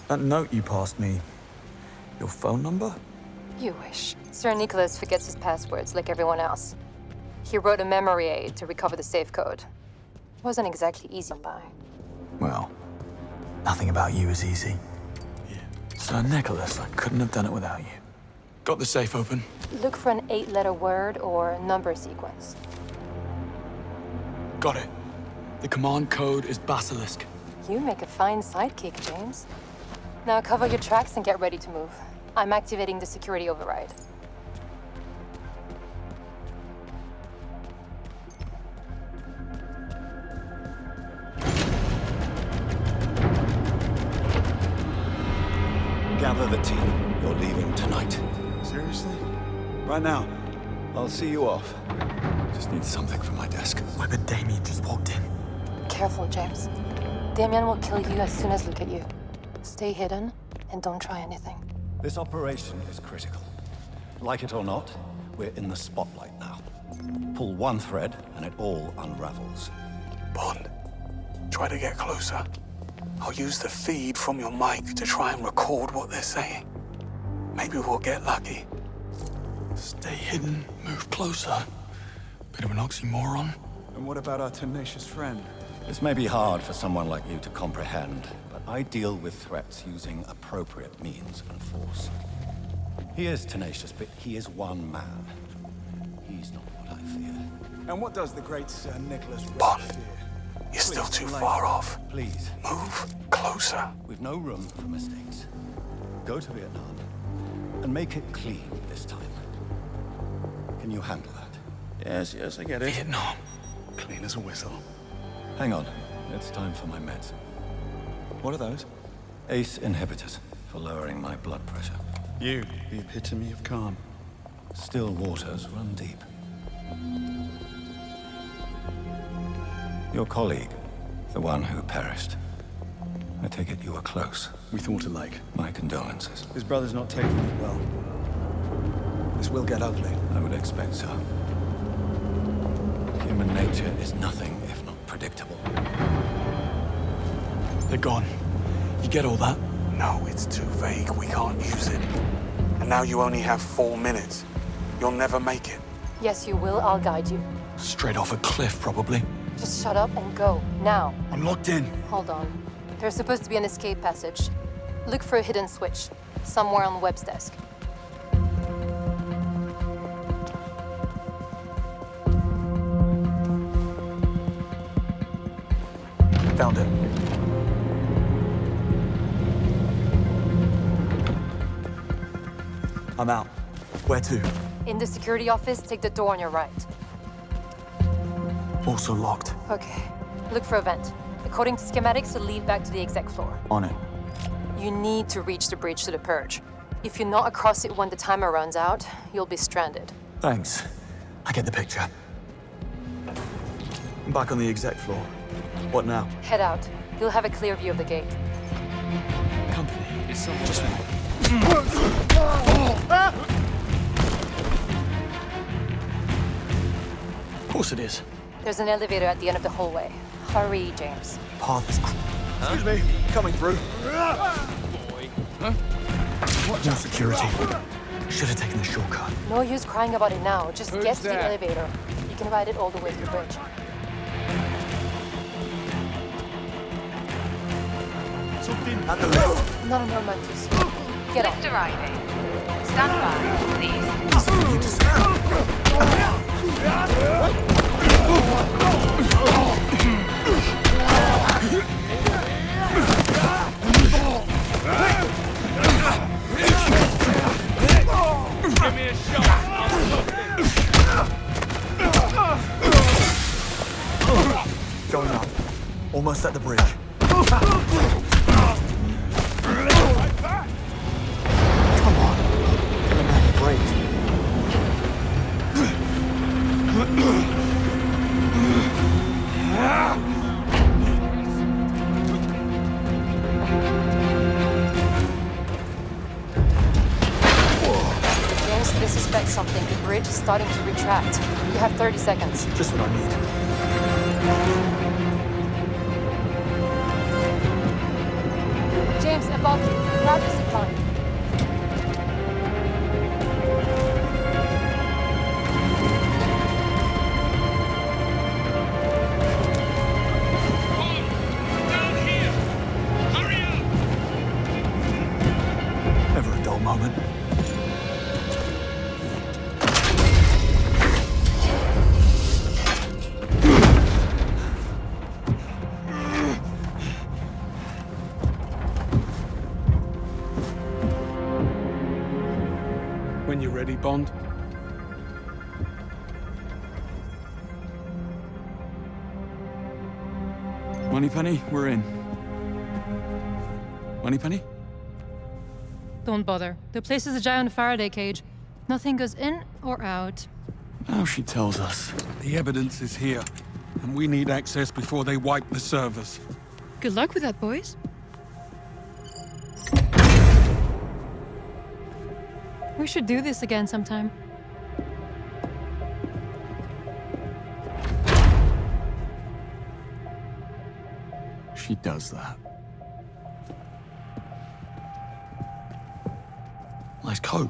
That note you passed me, your phone number? You wish. Sir Nicholas forgets his passwords like everyone else. He wrote a memory aid to recover the safe code. It wasn't exactly easy to buy. Well, nothing about you is easy. Sir Nicholas, I couldn't have done it without you. Got the safe open? Look for an 8-letter word or number sequence. Got it. The command code is Basilisk. You make a fine sidekick, James. Now cover your tracks and get ready to move. I'm activating the security override. Gather the team. You're leaving tonight. Seriously? Right now. I'll see you off. Just need something from my desk. Why, but Damien just walked in. Careful, James. Damien will kill you as soon as look at you. Stay hidden and don't try anything. This operation is critical. Like it or not, we're in the spotlight now. Pull one thread and it all unravels. Bond, try to get closer. I'll use the feed from your mic to try and record what they're saying. Maybe we'll get lucky. Stay hidden, move closer. Bit of an oxymoron. And what about our tenacious friend? This may be hard for someone like you to comprehend, but I deal with threats using appropriate means and force. He is tenacious, but he is one man. He's not what I fear. And what does the great Sir Nicholas Bond, fear? you're still too far off. Please. Move closer. We've no room for mistakes. Go to Vietnam and make it clean this time. Can you handle that? Yes, I get it. Vietnam. Clean as a whistle. Hang on. It's time for my meds. What are those? ACE inhibitors for lowering my blood pressure. You, the epitome of calm. Still waters run deep. Your colleague, the one who perished. I take it you were close. We thought alike. My condolences. His brother's not taking it well. This will get ugly. I would expect so. Human nature is nothing if not predictable. They're gone. You get all that? No, it's too vague. We can't use it. And now you only have 4 minutes. You'll never make it. Yes, you will. I'll guide you. Straight off a cliff, probably. Just shut up and go. Now. I'm locked in. Hold on. There's supposed to be an escape passage. Look for a hidden switch. Somewhere on Webb's desk. Found it. I'm out. Where to? In the security office, take the door on your right. Also locked. Okay. Look for a vent. According to schematics, it'll lead back to the exec floor. On it. You need to reach the bridge to the Purge. If you're not across it when the timer runs out, you'll be stranded. Thanks. I get the picture. I'm back on the exec floor. What now? Head out. You'll have a clear view of the gate. Company. Just course it is. There's an elevator at the end of the hallway. Hurry, James. Path is... Excuse me, coming through. Boy. Huh? More security. Should have taken the shortcut. No use crying about it now. Just Who's get to the that? elevator. You can ride it all the way to the bridge. Something at the left. No, Mantis. Get on. Lift arriving. Stand by, please. Give me a shot. Going up. Almost at the bridge. James, they suspect something. The bridge is starting to retract. You have 30 seconds. Just what I need. James, above you. Grab the zip line. Never a dull moment. When you're ready, Bond. Moneypenny, we're in. Moneypenny? Don't bother. The place is a giant Faraday cage. Nothing goes in or out. Now she tells us. The evidence is here, and we need access before they wipe the servers. Good luck with that, boys. We should do this again sometime. She does that. Nice coat.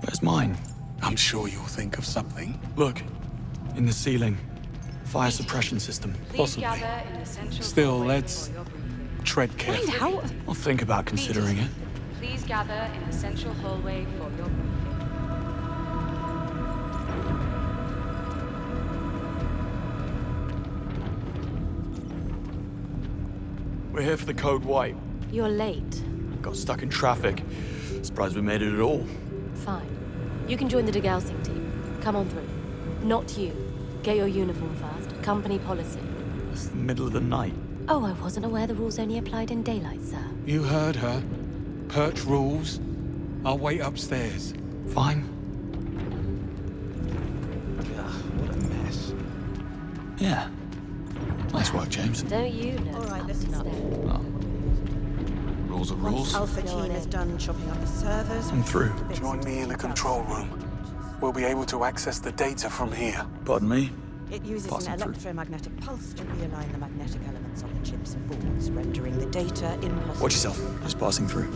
Where's mine? I'm sure you'll think of something. Look, in the ceiling. Fire suppression system. Possibly. Still, let's tread carefully. Find out. I'll think about considering it. Please gather in the central hallway for your briefing. We're here for the code white. You're late. Got stuck in traffic. Surprised we made it at all. Fine. You can join the degaussing team. Come on through. Not you. Get your uniform first. Company policy. It's the middle of the night. Oh, I wasn't aware the rules only applied in daylight, sir. You heard her. Perch rules. I'll wait upstairs. Fine. What a mess. Yeah. Nice work, James. Don't you know? All right, listen up. Rules are Once rules. Alpha Team is done chopping up the servers, I'm through. Join me in the control room. We'll be able to access the data from here. Pardon me? it uses Passing an through. electromagnetic pulse to realign the magnetic elements on the chips and boards, rendering the data impossible. Watch yourself. Just passing through.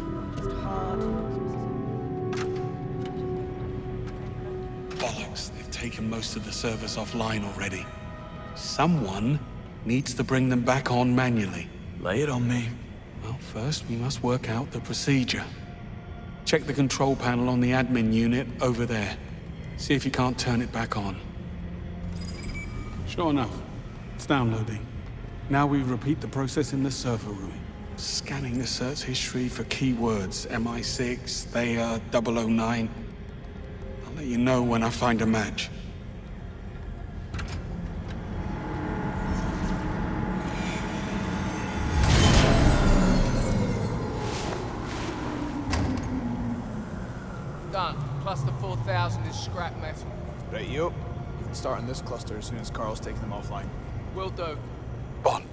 Bollocks. They've taken most of the servers offline already. Someone needs to bring them back on manually. Lay it on me. Well, first we must work out the procedure. Check the control panel on the admin unit over there. See if you can't turn it back on. Sure enough, it's downloading. Now we repeat the process in the server room. Scanning the search history for keywords. MI6, Thea, 009. I'll let you know when I find a match. Done. Plus the 4,000 is scrap metal. Right, you. You can start on this cluster as soon as Carl's taken them offline. Will do. Bond,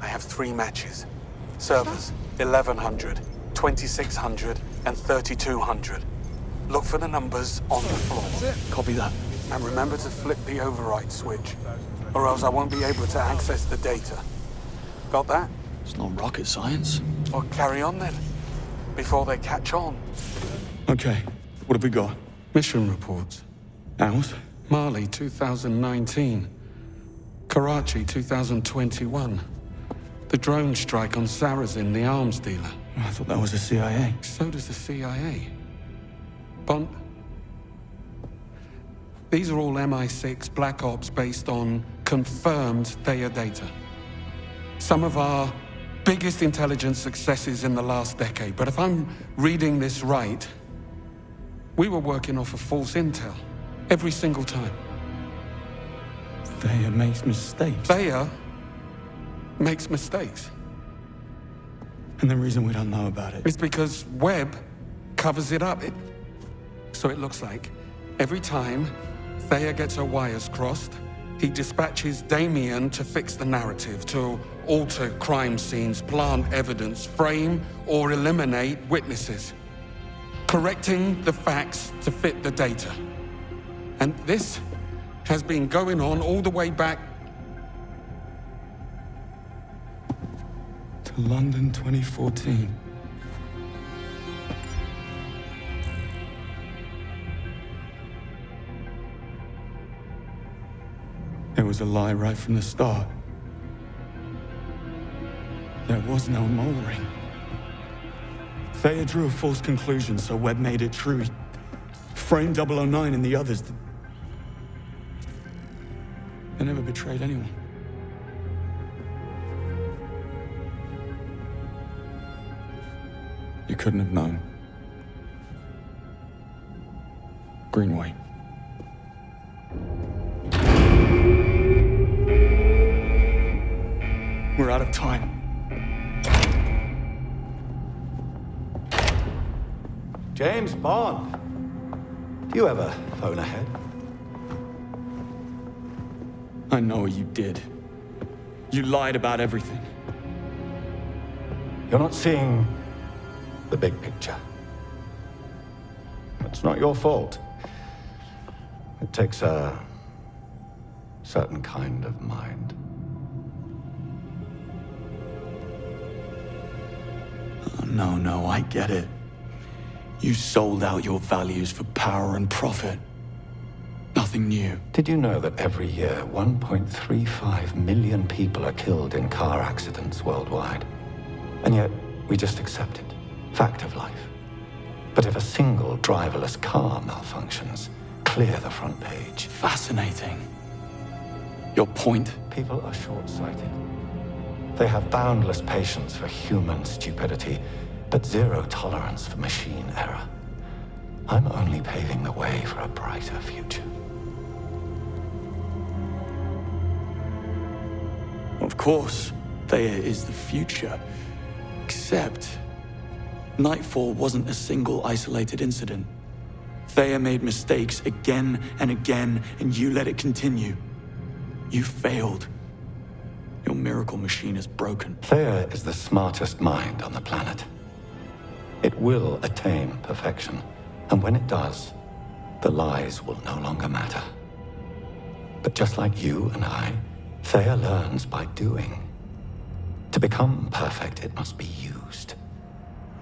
I have 3 matches. Servers, 1100, 2600, and 3200. Look for the numbers on the floor. That's it. Copy that. And remember to flip the override switch, or else I won't be able to access the data. Got that? It's not rocket science. Well, carry on then, before they catch on. Okay, what have we got? Mission reports. Ours? Mali, 2019. Karachi, 2021. The drone strike on Sarazin, the arms dealer. I thought that was the CIA. So does the CIA. Bond. These are all MI6 Black Ops based on confirmed Theia data. Some of our biggest intelligence successes in the last decade. But if I'm reading this right, we were working off of false intel every single time. Theia makes mistakes. Theia makes mistakes. And the reason we don't know about it is because Webb covers it up. So it looks like every time Theia gets her wires crossed, he dispatches Damien to fix the narrative, to alter crime scenes, plant evidence, frame or eliminate witnesses, correcting the facts to fit the data. And this has been going on all the way back to London 2014. It was a lie right from the start. There was no mole ring. Theia drew a false conclusion, so Webb made it true. He framed 009 and the others. They never betrayed anyone. You couldn't have known. Greenway. We're out of time. James Bond. Do you ever phone ahead? I know what you did. You lied about everything. You're not seeing the big picture. It's not your fault. It takes a certain kind of mind. Oh, no, I get it. You sold out your values for power and profit. Nothing new. Did you know that every year 1.35 million people are killed in car accidents worldwide? And yet, we just accept it. Fact of life. But if a single driverless car malfunctions, clear the front page. Fascinating. Your point? People are short-sighted. They have boundless patience for human stupidity, but zero tolerance for machine error. I'm only paving the way for a brighter future. Of course, Theia is the future. Except, Nightfall wasn't a single isolated incident. Theia made mistakes again and again, and you let it continue. You failed. Your miracle machine is broken. Theia is the smartest mind on the planet. It will attain perfection, and when it does, the lies will no longer matter. But just like you and I, Theia learns by doing. To become perfect, it must be used.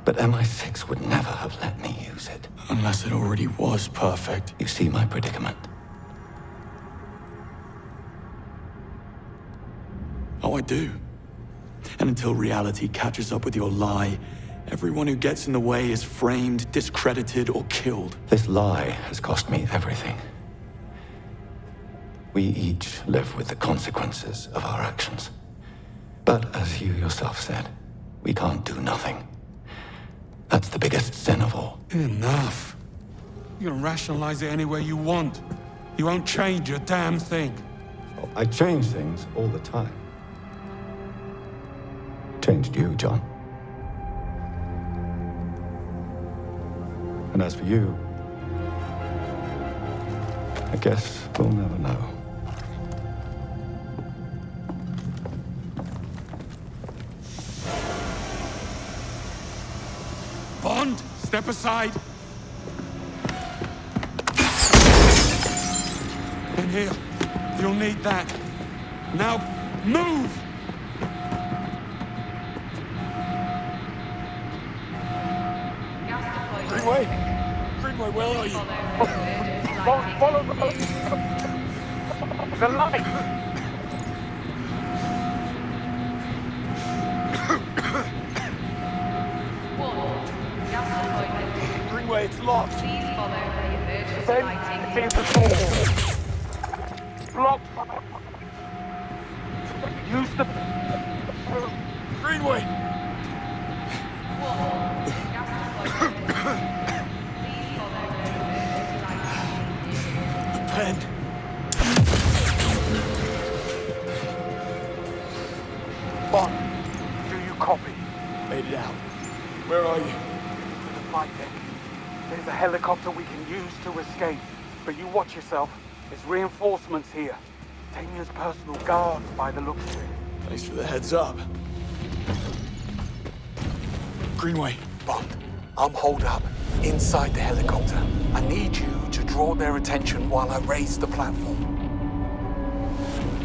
But MI6 would never have let me use it. Unless it already was perfect. You see my predicament? Oh, I do. And until reality catches up with your lie, everyone who gets in the way is framed, discredited, or killed. This lie has cost me everything. We each live with the consequences of our actions. But as you yourself said, we can't do nothing. That's the biggest sin of all. Enough. You can rationalize it any way you want. You won't change a damn thing. Oh, I change things all the time. Changed you, John. And as for you, I guess we'll never know. Bond, step aside. here. You'll need that. Now, move! Greenway? Greenway, where are you? Follow the light! Greenway, it's locked. Please follow the emergency lighting. It seems to block. Use the Greenway. Pen. Bond, do you copy? Made it out. Where are you? The flight deck. There's a helicopter we can use to escape. But you watch yourself. There's reinforcements here. Damien's personal guards by the looks of it. Thanks for the heads up. Greenway. Bond, I'm holed up inside the helicopter. I need you to draw their attention while I raise the platform.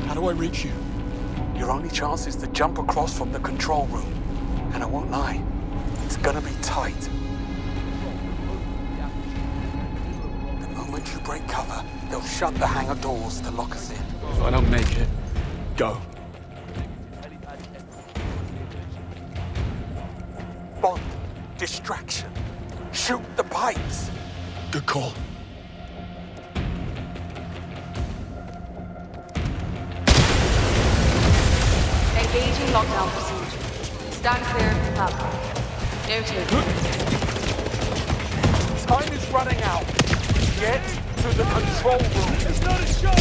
How do I reach you? Your only chance is to jump across from the control room. And I won't lie, it's gonna be tight. The moment you break cover, they'll shut the hangar doors to lock us in. If I don't make it, go. Bond, distraction. Shoot the pipes. Good call. Engaging lockdown procedure. Stand clear of the platform. Noted. Time is running out. Get to the control room. It's not a shot!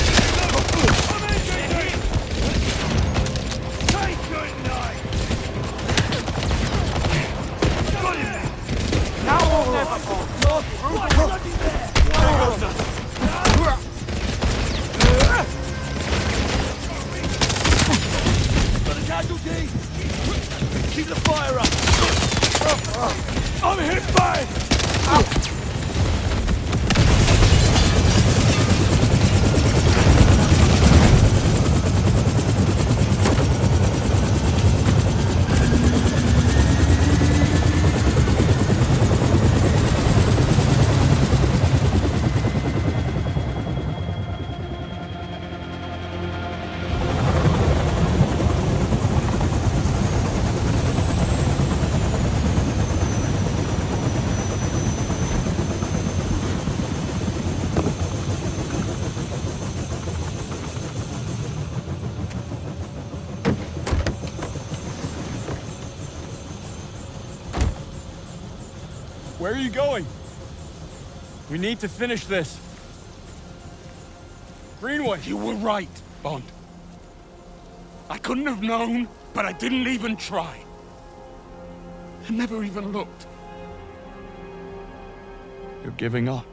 Take your knife! Got him! Now or never, Bond. What's bloody there? Got a casualty! Keep the fire up! I'm hit by! Where are you going? We need to finish this. Greenway! You were right, Bond. I couldn't have known, but I didn't even try. I never even looked. You're giving up.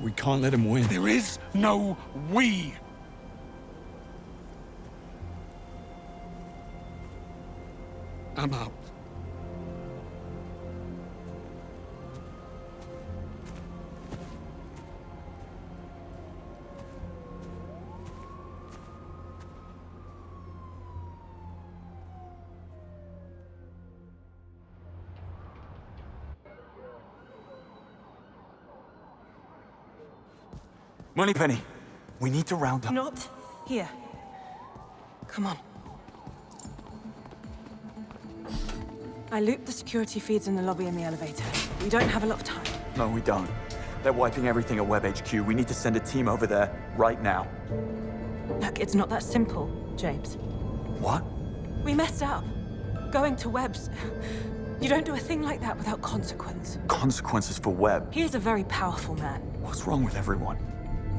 We can't let him win. There is no we. I'm out. Moneypenny, we need to round up. Not here. Come on. I looped the security feeds in the lobby and the elevator. We don't have a lot of time. No, we don't. They're wiping everything at Web HQ. We need to send a team over there right now. Look, it's not that simple, James. What? We messed up. Going to Web's. You don't do a thing like that without consequence. Consequences for Webb. He is a very powerful man. What's wrong with everyone?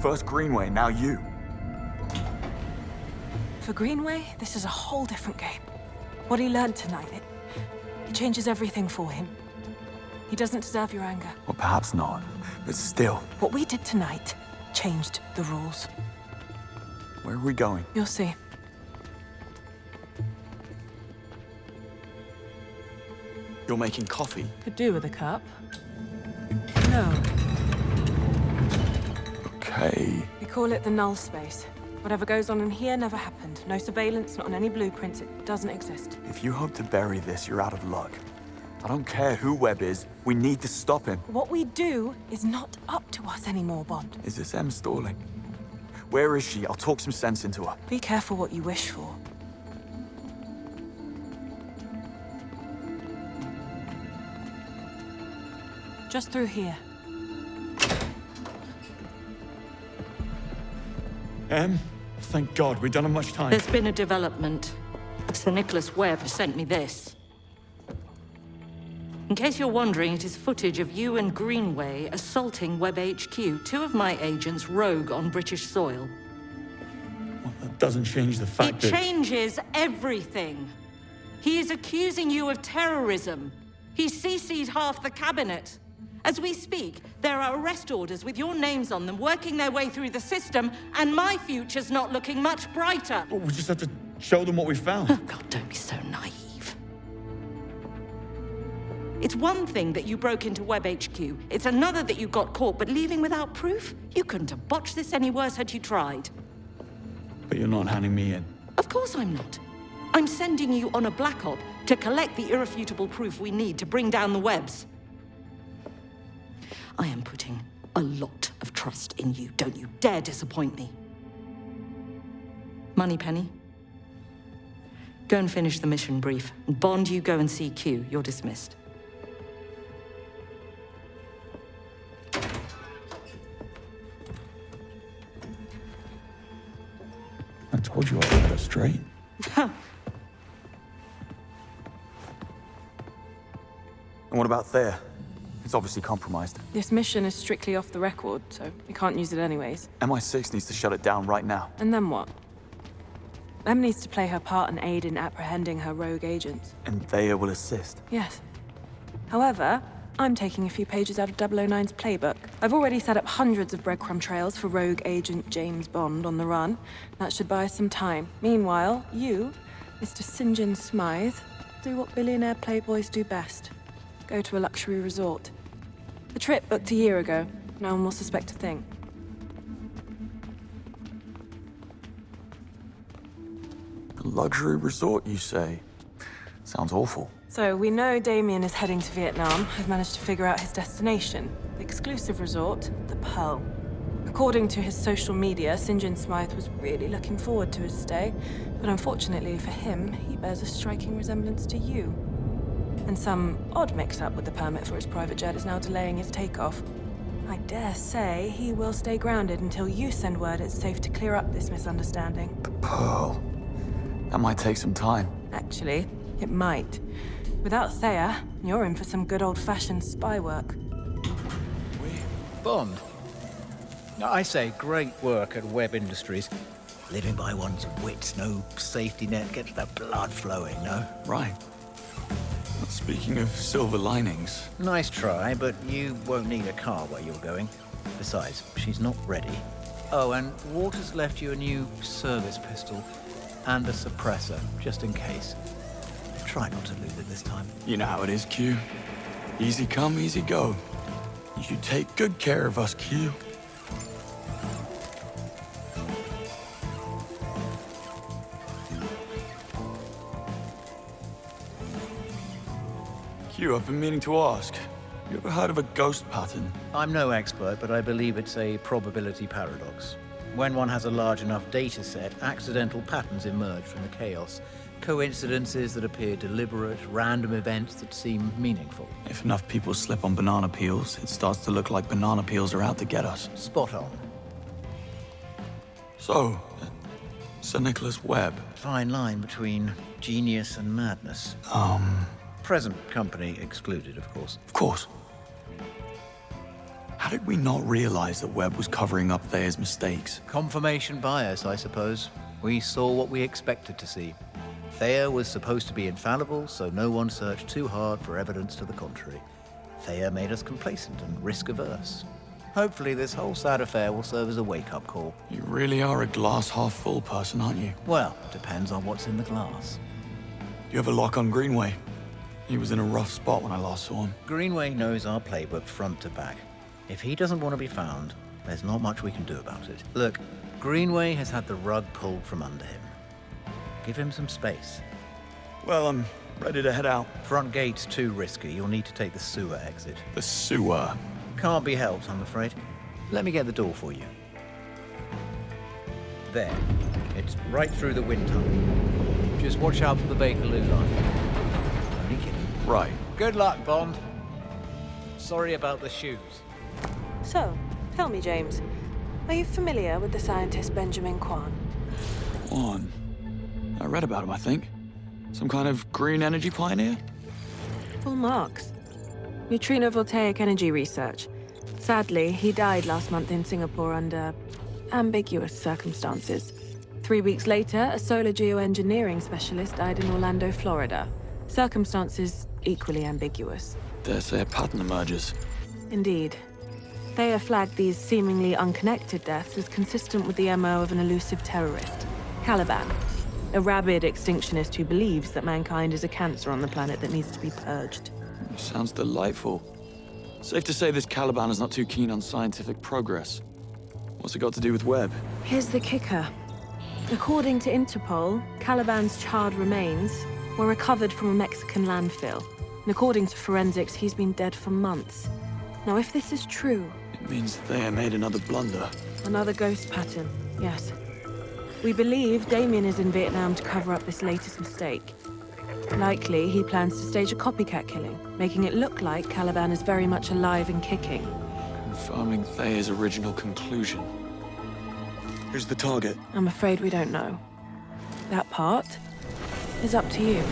First Greenway, now you. For Greenway, this is a whole different game. What he learned tonight, it changes everything for him. He doesn't deserve your anger. Well, perhaps not, but still. What we did tonight changed the rules. Where are we going? You'll see. You're making coffee? Could do with a cup. No. Okay. We call it the null space. Whatever goes on in here never happened. No surveillance, not on any blueprints. It doesn't exist. If you hope to bury this, you're out of luck. I don't care who Webb is. We need to stop him. What we do is not up to us anymore, Bond. Is this Em stalling? Where is she? I'll talk some sense into her. Be careful what you wish for. Just through here. Em? Thank God, we don't have much time. There's been a development. Sir Nicholas Webb has sent me this. In case you're wondering, it is footage of you and Greenway assaulting Webb HQ, two of my agents rogue on British soil. Well, that doesn't change the fact It changes everything. He is accusing you of terrorism. He CC'd half the cabinet. As we speak, there are arrest orders with your names on them working their way through the system, and my future's not looking much brighter. Well, we just have to show them what we found. Oh, God, don't be so naive. It's one thing that you broke into Webb HQ. It's another that you got caught, but leaving without proof? You couldn't have botched this any worse had you tried. But you're not handing me in. Of course I'm not. I'm sending you on a black op to collect the irrefutable proof we need to bring down the Webbs. I am putting a lot of trust in you. Don't you dare disappoint me. Moneypenny, go and finish the mission brief. And Bond, you go and see Q. You're dismissed. I told you I'd get her straight. Ha! And what about Thea? It's obviously compromised. This mission is strictly off the record, so we can't use it anyways. MI6 needs to shut it down right now. And then what? Em needs to play her part and aid in apprehending her rogue agents. And Thea will assist. Yes. However, I'm taking a few pages out of 009's playbook. I've already set up hundreds of breadcrumb trails for rogue agent James Bond on the run. That should buy us some time. Meanwhile, you, Mr. St. John Smythe, do what billionaire playboys do best. Go to a luxury resort. The trip booked a year ago. No one will suspect a thing. A luxury resort, you say? Sounds awful. So, we know Damien is heading to Vietnam. I've managed to figure out his destination. The exclusive resort, the Pearl. According to his social media, St. John Smythe was really looking forward to his stay. But unfortunately for him, he bears a striking resemblance to you. And some odd mix-up with the permit for his private jet is now delaying his takeoff. I dare say he will stay grounded until you send word it's safe to clear up this misunderstanding. The Pearl. That might take some time. Actually, it might. Without Thea, you're in for some good old-fashioned spy work. Bond. I say, great work at Webb Industries. Living by one's wits, no safety net, gets the blood flowing, no? Right. Speaking of silver linings... Nice try, but you won't need a car where you're going. Besides, she's not ready. Oh, and Walter's left you a new service pistol and a suppressor, just in case. Try not to lose it this time. You know how it is, Q. Easy come, easy go. You take good care of us, Q. Q, I've been meaning to ask. You ever heard of a ghost pattern? I'm no expert, but I believe it's a probability paradox. When one has a large enough data set, accidental patterns emerge from the chaos. Coincidences that appear deliberate, random events that seem meaningful. If enough people slip on banana peels, it starts to look like banana peels are out to get us. Spot on. So, Sir Nicholas Webb. Fine line between genius and madness. Present company excluded, of course. Of course. How did we not realize that Webb was covering up Thea's mistakes? Confirmation bias, I suppose. We saw what we expected to see. Thea was supposed to be infallible, so no one searched too hard for evidence to the contrary. Thea made us complacent and risk-averse. Hopefully this whole sad affair will serve as a wake-up call. You really are a glass-half-full person, aren't you? Well, depends on what's in the glass. You have a lock on Greenway? He was in a rough spot when I last saw him. Greenway knows our playbook front to back. If he doesn't want to be found, there's not much we can do about it. Look, Greenway has had the rug pulled from under him. Give him some space. Well, I'm ready to head out. Front gate's too risky. You'll need to take the sewer exit. The sewer? Can't be helped, I'm afraid. Let me get the door for you. There. It's right through the wind tunnel. Just watch out for the Bakerloo line. Only kidding. Right. Good luck, Bond. Sorry about the shoes. So, tell me, James, are you familiar with the scientist Benjamin Quan? Quan? I read about him, I think. Some kind of green energy pioneer? Full marks. Neutrino voltaic energy research. Sadly, he died last month in Singapore under ambiguous circumstances. 3 weeks later, a solar geoengineering specialist died in Orlando, Florida. Circumstances equally ambiguous. Dare say a pattern emerges. Indeed. Thayer flagged these seemingly unconnected deaths as consistent with the MO of an elusive terrorist, Caliban, a rabid extinctionist who believes that mankind is a cancer on the planet that needs to be purged. Sounds delightful. Safe to say this Caliban is not too keen on scientific progress. What's it got to do with Webb? Here's the kicker. According to Interpol, Caliban's charred remains were recovered from a Mexican landfill. And according to forensics, he's been dead for months. Now, if this is true... It means Thayer made another blunder. Another ghost pattern, yes. We believe Damien is in Vietnam to cover up this latest mistake. Likely, he plans to stage a copycat killing, making it look like Caliban is very much alive and kicking. Confirming Thayer's original conclusion. Who's the target? I'm afraid we don't know. That part is up to you.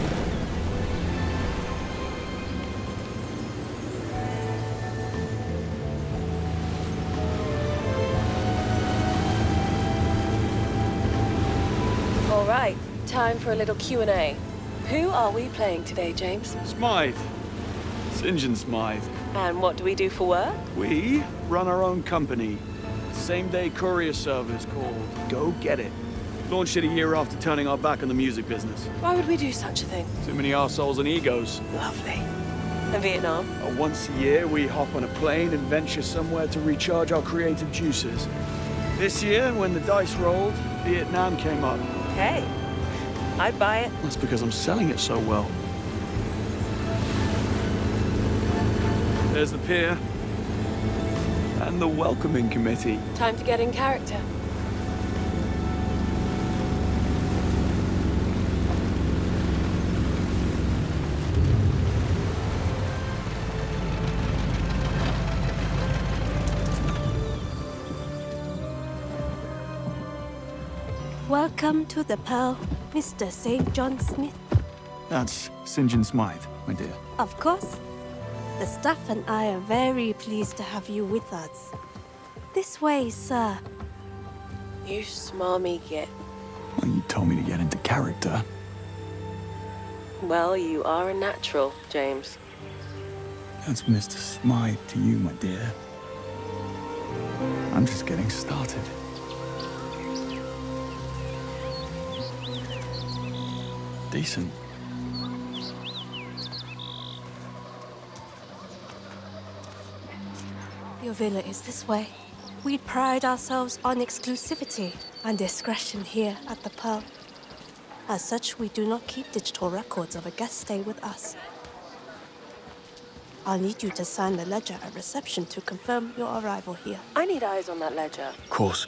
All right, time for a little Q&A. Who are we playing today, James? Smythe. St. John Smythe. And what do we do for work? We run our own company. Same-day courier service called Go Get It. Launched it a year after turning our back on the music business. Why would we do such a thing? Too many arseholes and egos. Lovely. And Vietnam? Once a year, we hop on a plane and venture somewhere to recharge our creative juices. This year, when the dice rolled, Vietnam came up. Hey, I'd buy it. That's because I'm selling it so well. There's the pier. And the welcoming committee. Time to get in character. Welcome to the Pearl, Mr. St. John Smith. That's St. John Smythe, my dear. Of course. The staff and I are very pleased to have you with us. This way, sir. You smarmy git. Well, you told me to get into character. Well, you are a natural, James. That's Mr. Smythe to you, my dear. I'm just getting started. Decent. Your villa is this way. We pride ourselves on exclusivity and discretion here at the Pearl. As such, we do not keep digital records of a guest stay with us. I'll need you to sign the ledger at reception to confirm your arrival here. I need eyes on that ledger. Of course.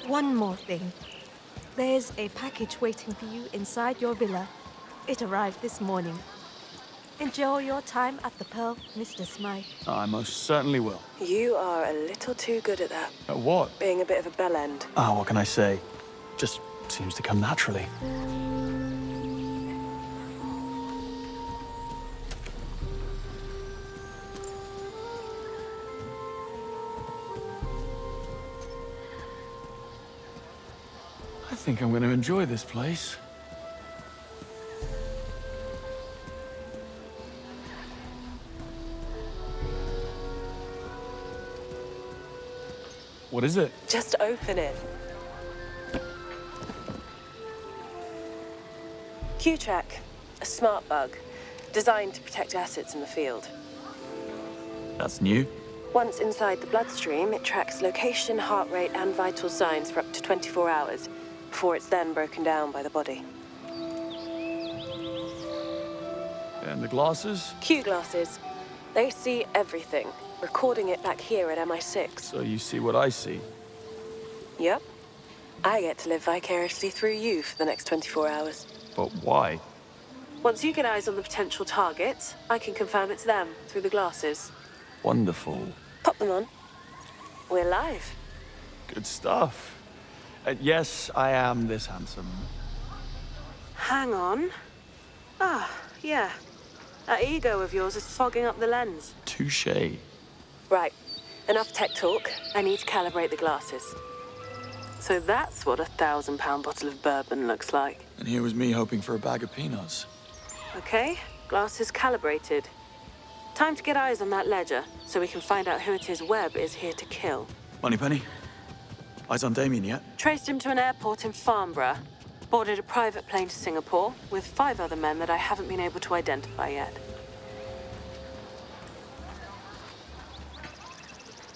One more thing. There's a package waiting for you inside your villa. It arrived this morning. Enjoy your time at the Pearl, Mr. Smythe. I most certainly will. You are a little too good at that. At what? Being a bit of a bellend. Ah, what can I say? Just seems to come naturally. I think I'm going to enjoy this place. What is it? Just open it. Q-Track, a smart bug, designed to protect assets in the field. That's new. Once inside the bloodstream, it tracks location, heart rate, and vital signs for up to 24 hours, before it's then broken down by the body. And the glasses? Q glasses. They see everything, recording it back here at MI6. So you see what I see? Yep. I get to live vicariously through you for the next 24 hours. But why? Once you get eyes on the potential targets, I can confirm it's them through the glasses. Wonderful. Pop them on. We're live. Good stuff. Yes, I am this handsome. Hang on. Ah, yeah. That ego of yours is fogging up the lens. Touché. Right. Enough tech talk. I need to calibrate the glasses. So that's what a £1,000 bottle of bourbon looks like. And here was me hoping for a bag of peanuts. Okay, glasses calibrated. Time to get eyes on that ledger, so we can find out who it is Webb is here to kill. Moneypenny? Eyes on Damien yet? Traced him to an airport in Farnborough. Boarded a private plane to Singapore, with 5 other men that I haven't been able to identify yet.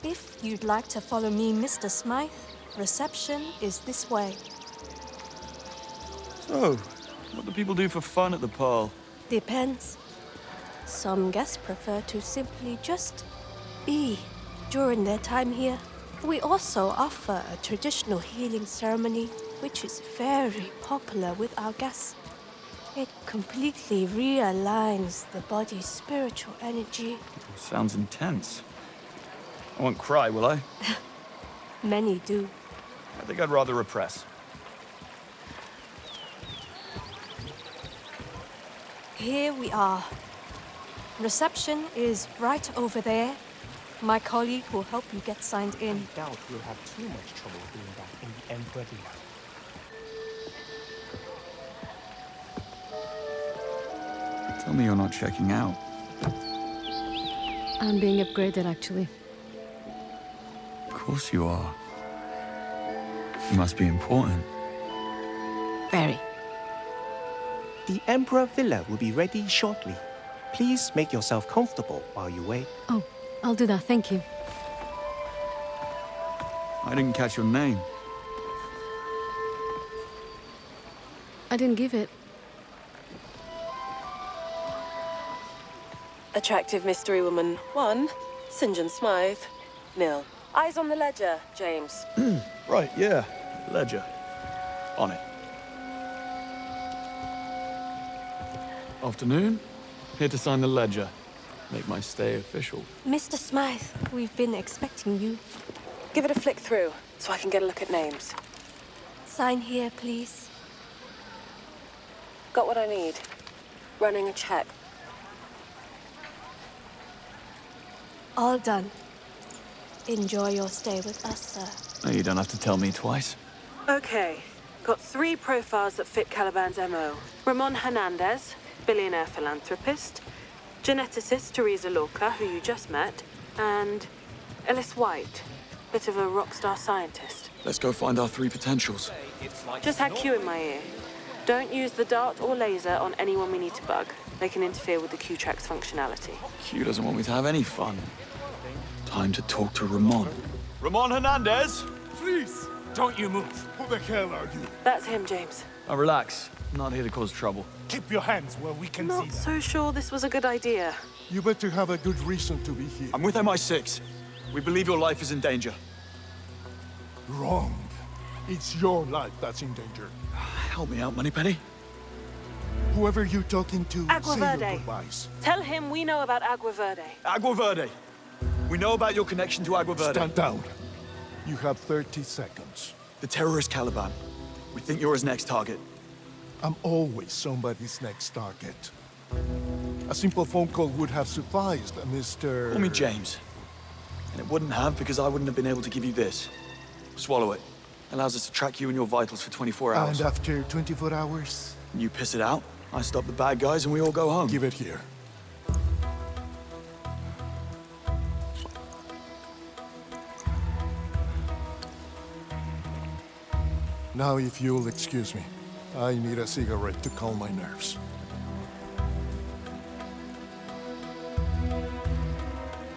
If you'd like to follow me, Mr. Smythe, reception is this way. So, what do people do for fun at the Pearl? Depends. Some guests prefer to simply just be during their time here. We also offer a traditional healing ceremony, which is very popular with our guests. It completely realigns the body's spiritual energy. Sounds intense. I won't cry, will I? Many do. I think I'd rather repress. Here we are. Reception is right over there. My colleague will help you get signed in. I doubt we'll have too much trouble doing that in the Emperor Villa. Tell me you're not checking out. I'm being upgraded, actually. Of course you are. You must be important. Very. The Emperor Villa will be ready shortly. Please make yourself comfortable while you wait. Oh, I'll do that, thank you. I didn't catch your name. I didn't give it. Attractive mystery woman 1, St. John Smythe. Nil. Eyes on the ledger, James. Right, yeah. Ledger. On it. Afternoon. Here to sign the ledger. Make my stay official. Mr. Smythe, we've been expecting you. Give it a flick through, so I can get a look at names. Sign here, please. Got what I need. Running a check. All done. Enjoy your stay with us, sir. No, you don't have to tell me twice. Okay. Got 3 profiles that fit Caliban's MO. Ramon Hernandez, billionaire philanthropist. Geneticist Teresa Lorca, who you just met. And Ellis White, bit of a rock star scientist. Let's go find our 3 potentials. Just had Q in my ear. Don't use the dart or laser on anyone we need to bug. They can interfere with the Q-Track's functionality. Q doesn't want me to have any fun. Time to talk to Ramon. Ramon Hernandez! Please, don't you move. Who the hell are you? That's him, James. Now relax. I'm not here to cause trouble. Keep your hands where we can see Not them. so sure this was a good idea. You better have a good reason to be here. I'm with MI6. We believe your life is in danger. Wrong. It's your life that's in danger. Help me out, Moneypenny. Whoever you're talking to, Agua say your Verde. goodbyes. Tell him we know about Agua Verde. Agua Verde. We know about your connection to Agua Verde. Stand down. You have 30 seconds. The terrorist Caliban. We think you're his next target. I'm always somebody's next target. A simple phone call would have sufficed, Mr. Call me James. And it wouldn't have because I wouldn't have been able to give you this. Swallow it. Allows us to track you and your vitals for 24 hours. And after 24 hours? You piss it out, I stop the bad guys, and we all go home. Give it here. Now, if you'll excuse me, I need a cigarette to calm my nerves.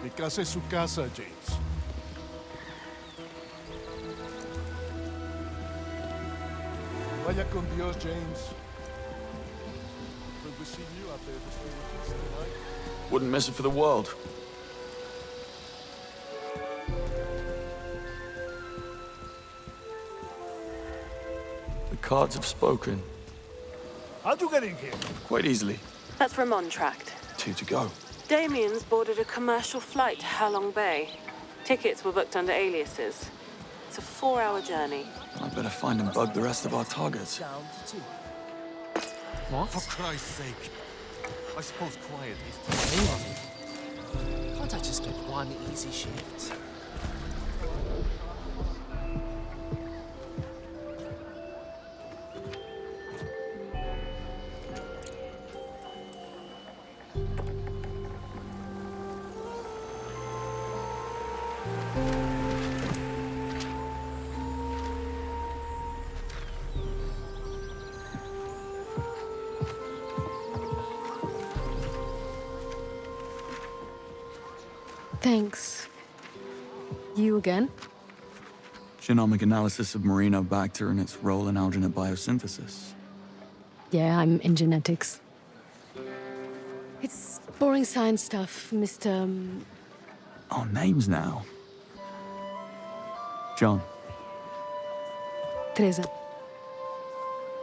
The casa es su casa, James. Vaya con Dios, James. Will we see you out there this tonight? Wouldn't miss it for the world. The cards have spoken. How'd you get in here? Quite easily. That's Ramon tracked. 2 to go. Damien's boarded a commercial flight to Halong Bay. Tickets were booked under aliases. It's a 4-hour journey. I better find and bug the rest of our targets. What? For Christ's sake. I suppose quiet is Can't I just get one easy shift? Thanks. You again? Genomic analysis of Marinobacter and its role in alginate biosynthesis. Yeah, I'm in genetics. It's boring science stuff, Mr. Oh, names now. John. Teresa.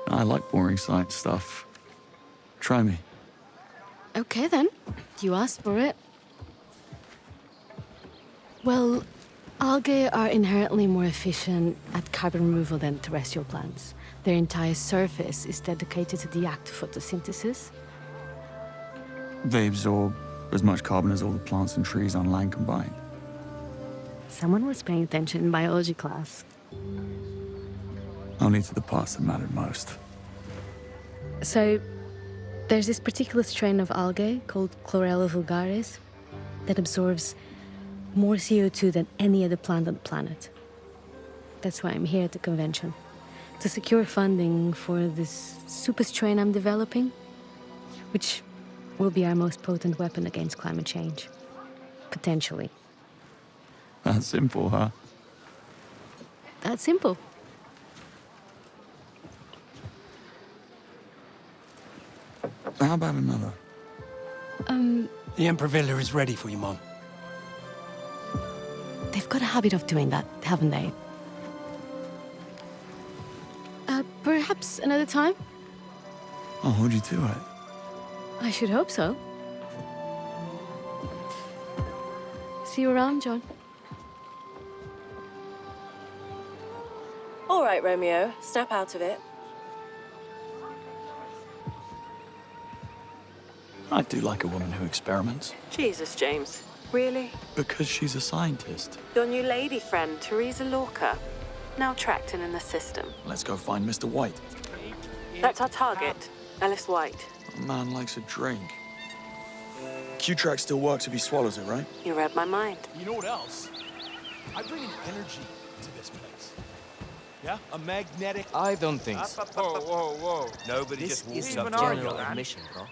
I like boring science stuff. Try me. Okay then. You asked for it. Well, algae are inherently more efficient at carbon removal than terrestrial plants. Their entire surface is dedicated to the act of photosynthesis. They absorb as much carbon as all the plants and trees on land combined. Someone was paying attention in biology class. Only to the parts that mattered most. So, there's this particular strain of algae called Chlorella vulgaris that absorbs more CO2 than any other plant on the planet. That's why I'm here at the convention. To secure funding for this super strain I'm developing, which will be our most potent weapon against climate change. Potentially. That's simple, huh? That's simple. How about another? The Emperor Villa is ready for you, Mom. They've got a habit of doing that, haven't they? Perhaps another time? I'll hold you to it. I should hope so. See you around, John. All right, Romeo. Snap out of it. I do like a woman who experiments. Jesus, James. Really? Because she's a scientist. Your new lady friend, Teresa Lorca, now tracked and in the system. Let's go find Mr. White. That's our target, Ellis White. A man likes a drink. Q-Track still works if he swallows it, right? You read my mind. You know what else? I bring an energy to this place. Yeah? A magnetic... I don't think so. Whoa, whoa, whoa. Nobody This just walks is up an to argument, general man. admission, bro.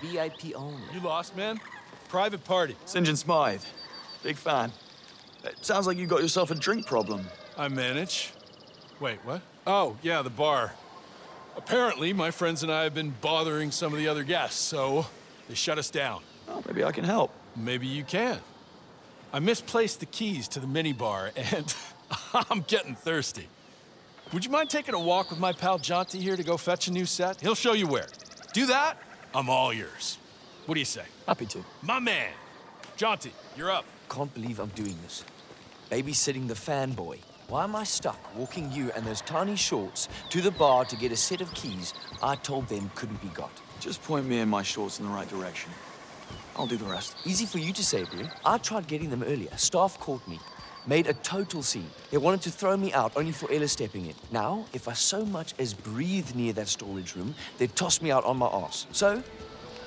VIP only. You lost, man. Private party. St. John Smythe. Big fan. It sounds like you got yourself a drink problem. I manage. Wait, what? Oh, yeah, the bar. Apparently, my friends and I have been bothering some of the other guests, so they shut us down. Oh, maybe I can help. Maybe you can. I misplaced the keys to the minibar, and I'm getting thirsty. Would you mind taking a walk with my pal Jonty here to go fetch a new set? He'll show you where. Do that, I'm all yours. What do you say? Happy to. My man. Jonty, you're up. Can't believe I'm doing this. Babysitting the fanboy. Why am I stuck walking you and those tiny shorts to the bar to get a set of keys I told them couldn't be got? Just point me and my shorts in the right direction. I'll do the rest. Easy for you to say, Blue. I tried getting them earlier. Staff caught me. Made a total scene. They wanted to throw me out only for Ella stepping in. Now, if I so much as breathe near that storage room, they'd toss me out on my ass. So,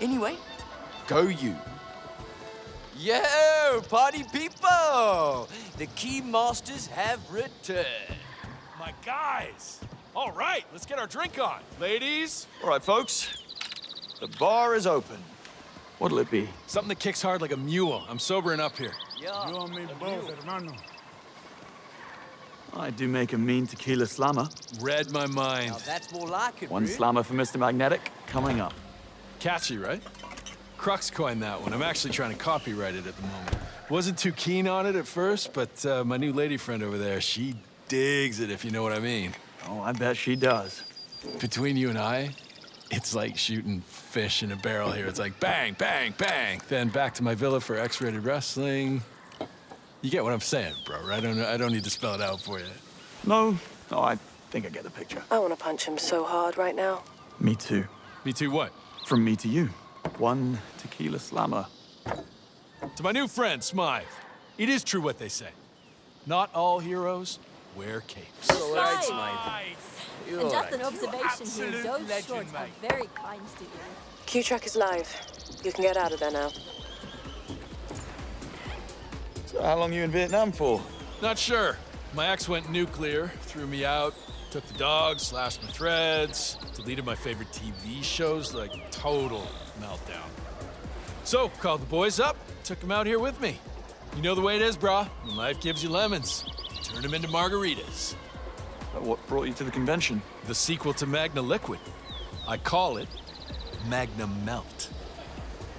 anyway, go you. Yo, party people! The Key Masters have returned. My guys. All right, let's get our drink on. Ladies. All right, folks. The bar is open. What'll it be? Something that kicks hard like a mule. I'm sobering up here. You and me both, hermano. I do make a mean tequila slammer. Read my mind. Now that's more like it, One Rude. slammer for Mr. Magnetic, coming up. Catchy, right? Crux coined that one. I'm actually trying to copyright it at the moment. Wasn't too keen on it at first, but my new lady friend over there, she digs it, if you know what I mean. Oh, I bet she does. Between you and I, it's like shooting fish in a barrel here. It's like bang, bang, bang. Then back to my villa for X-rated wrestling. You get what I'm saying, bro, right? I don't need to spell it out for you. No, I think I get the picture. I want to punch him so hard right now. Me too. Me too what? From me to you. One tequila slammer. To my new friend, Smythe, it is true what they say. Not all heroes wear capes. And just an observation here, those shorts are very kind to you. Q-Track is live. You can get out of there now. So how long you in Vietnam for? Not sure. My ex went nuclear, threw me out, took the dog, slashed my threads, deleted my favorite TV shows, like total meltdown. So, called the boys up, took them out here with me. You know the way it is, brah. When life gives you lemons, turn them into margaritas. What brought you to the convention? The sequel to Magna Liquid. I call it Magna Melt.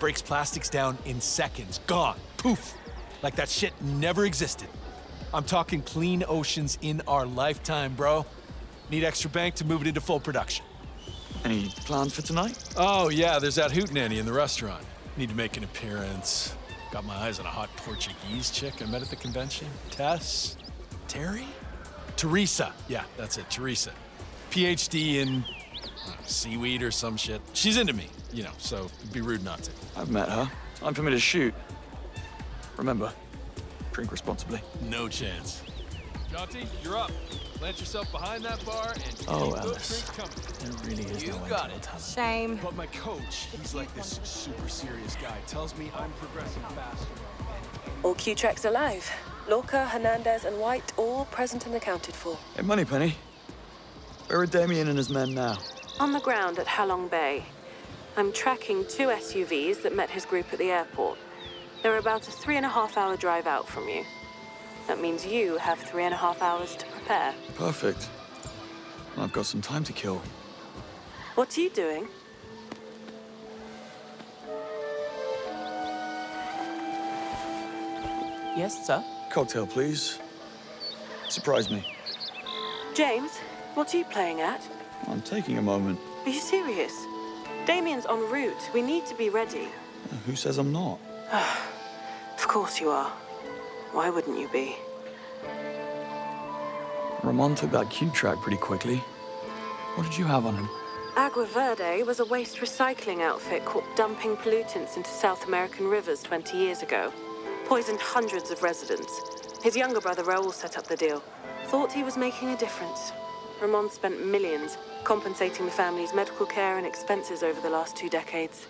Breaks plastics down in seconds. Gone. Poof. Like that shit never existed. I'm talking clean oceans in our lifetime, bro. Need extra bank to move it into full production. Any plans for tonight? Oh, yeah, there's that hootenanny in the restaurant. Need to make an appearance. Got my eyes on a hot Portuguese chick I met at the convention. Tess? Terry? Teresa. Yeah, that's it, Teresa. PhD in seaweed or some shit. She's into me, you know, so it'd be rude not to. I've met her. Time for me to shoot. Remember, drink responsibly. No chance. Jonty, you're up. Plant yourself behind that bar and keep those Alice. drinks coming. There really is no way to tell. Shame. But my coach, he's like this super serious guy, tells me I'm progressing faster. All Q-Tracks alive. Lorca, Hernandez, and White all present and accounted for. Hey, Moneypenny. Where are Damien and his men now? On the ground at Halong Bay. I'm tracking 2 SUVs that met his group at the airport. They're about a 3.5-hour drive out from you. That means you have 3.5 hours to prepare. Perfect. I've got some time to kill. What are you doing? Yes, sir? Cocktail, please. Surprise me. James, what are you playing at? I'm taking a moment. Are you serious? Damien's en route. We need to be ready. Who says I'm not? Of course you are. Why wouldn't you be? Ramon took that Q-Track pretty quickly. What did you have on him? Agua Verde was a waste recycling outfit caught dumping pollutants into South American rivers 20 years ago. Poisoned hundreds of residents. His younger brother Raul set up the deal. Thought he was making a difference. Ramon spent millions compensating the family's medical care and expenses over the last 2 decades.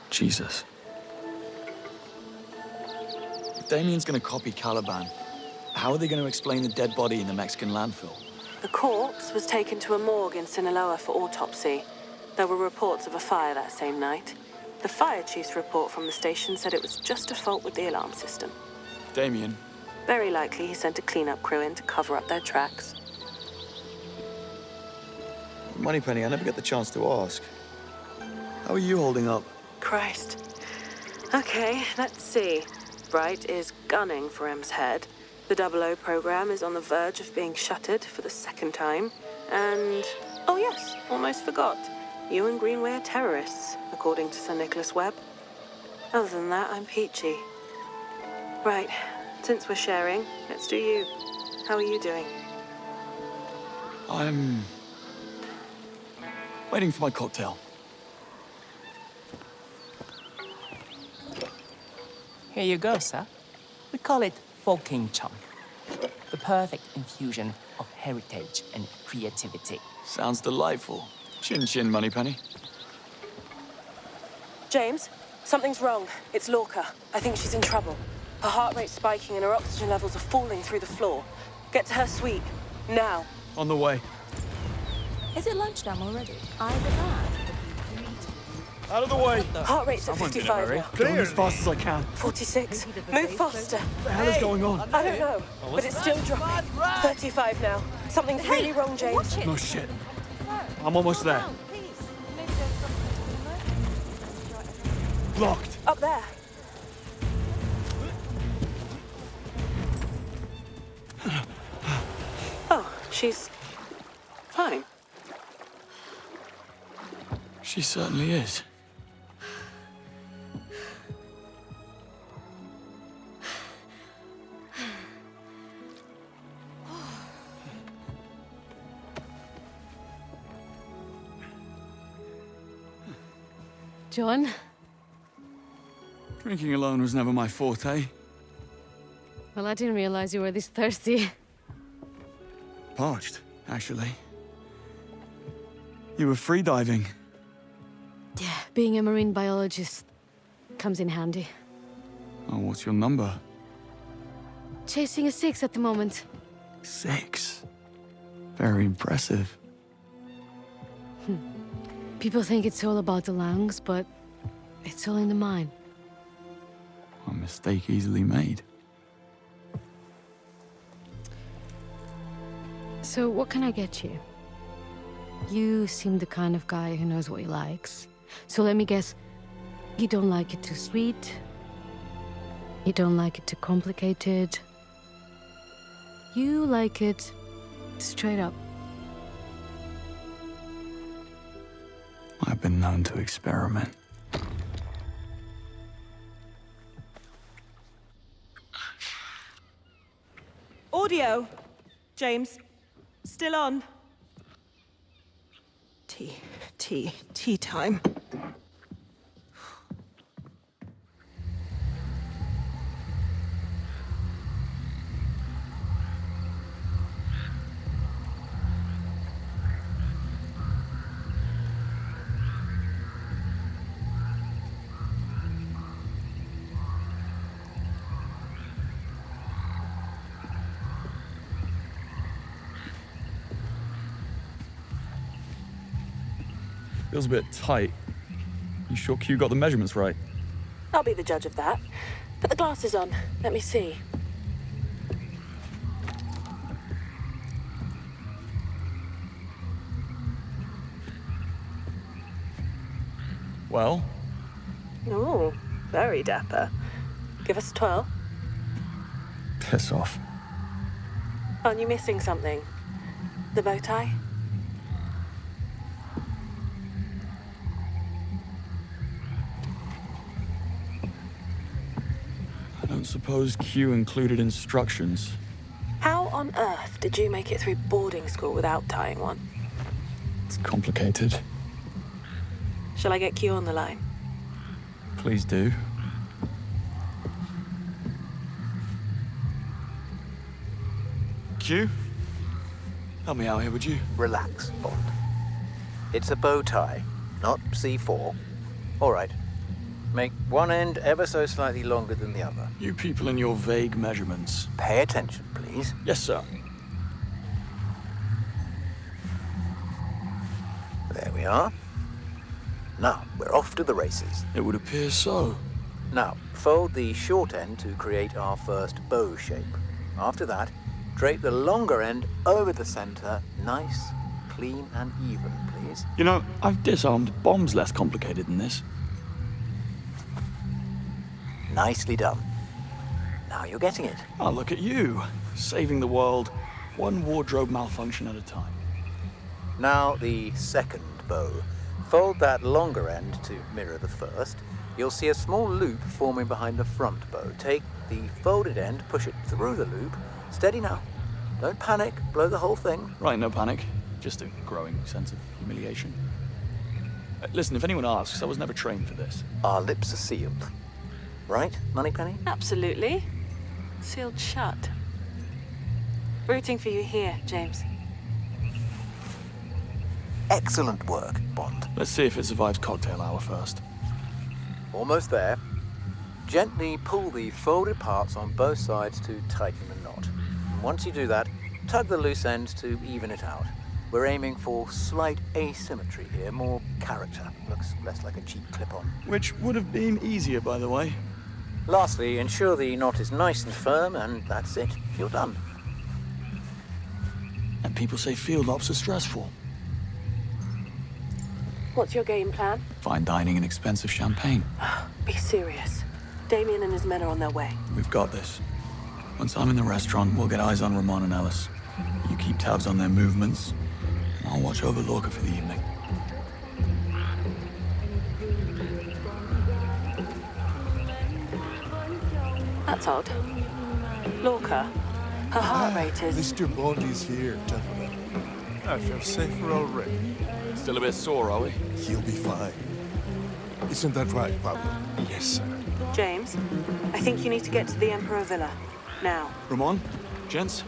Jesus. If Damien's gonna copy Caliban, how are they gonna explain the dead body in the Mexican landfill? The corpse was taken to a morgue in Sinaloa for autopsy. There were reports of a fire that same night. The fire chief's report from the station said it was just a fault with the alarm system. Damien? Very likely he sent a cleanup crew in to cover up their tracks. Moneypenny, I never get the chance to ask. How are you holding up? Christ. Okay, let's see. Bright is gunning for M's head. The 00 program is on the verge of being shuttered for the 2nd time. And, oh yes, almost forgot. You and Greenway are terrorists, according to Sir Nicholas Webb. Other than that, I'm peachy. Right, since we're sharing, let's do you. How are you doing? I'm waiting for my cocktail. Here you go, sir. We call it Foking Chum. The perfect infusion of heritage and creativity. Sounds delightful. Chin chin, Moneypenny. James, something's wrong. It's Lorca. I think she's in trouble. Her heart rate's spiking and her oxygen levels are falling through the floor. Get to her suite. Now. On the way. Is it lunchtime already? I demand. Out of the way! Heart rate's at 55 now. Going as fast as I can. 46. Move faster. What the hell is going on? I don't know, but it's still dropping. 35 now. Something's really wrong, James. No shit. I'm almost there. Blocked. Up there. Oh, she's fine. She certainly is. John? Drinking alone was never my forte. Well, I didn't realize you were this thirsty. Parched, actually. You were freediving. Yeah, being a marine biologist comes in handy. Oh, what's your number? Chasing a 6 at the moment. 6. Very impressive. People think it's all about the lungs, but it's all in the mind. A mistake easily made. So, what can I get you? You seem the kind of guy who knows what he likes. So let me guess, you don't like it too sweet? You don't like it too complicated? You like it straight up. I've been known to experiment. Audio. James. Still on. Tea time. Feels a bit tight. You sure Q got the measurements right? I'll be the judge of that. Put the glasses on. Let me see. Well? Ooh, very dapper. Give us 12. Piss off. Aren't you missing something? The bow tie? I don't suppose Q included instructions. How on earth did you make it through boarding school without tying one? It's complicated. Shall I get Q on the line? Please do. Q? Help me out here, would you? Relax, Bond. It's a bow tie, not C4. All right. Make one end ever so slightly longer than the other. You people and your vague measurements. Pay attention, please. Yes, sir. There we are. Now, we're off to the races. It would appear so. Now, fold the short end to create our first bow shape. After that, drape the longer end over the center, nice, clean and even, please. You know, I've disarmed bombs less complicated than this. Nicely done. Now you're getting it. Oh, look at you. Saving the world, one wardrobe malfunction at a time. Now the second bow. Fold that longer end to mirror the first. You'll see a small loop forming behind the front bow. Take the folded end, push it through the loop. Steady now. Don't panic, blow the whole thing. Right, no panic. Just a growing sense of humiliation. Listen, if anyone asks, I was never trained for this. Our lips are sealed. Right, Moneypenny? Absolutely. Sealed shut. Rooting for you here, James. Excellent work, Bond. Let's see if it survives cocktail hour first. Almost there. Gently pull the folded parts on both sides to tighten the knot. And once you do that, tug the loose end to even it out. We're aiming for slight asymmetry here, more character. Looks less like a cheap clip-on. Which would have been easier, by the way. Lastly, ensure the knot is nice and firm, and that's it. You're done. And people say field ops are stressful. What's your game plan? Fine dining and expensive champagne. Be serious. Damien and his men are on their way. We've got this. Once I'm in the restaurant, we'll get eyes on Ramon and Ellis. You keep tabs on their movements. I'll watch over Lorca for the evening. That's odd. Lorca, her heart rate is... Mr. Bond is here, gentlemen. I feel safer already. Still a bit sore, are we? He'll be fine. Isn't that right, Pablo? Yes, sir. James, I think you need to get to the Emperor Villa. Now. Ramon, gents,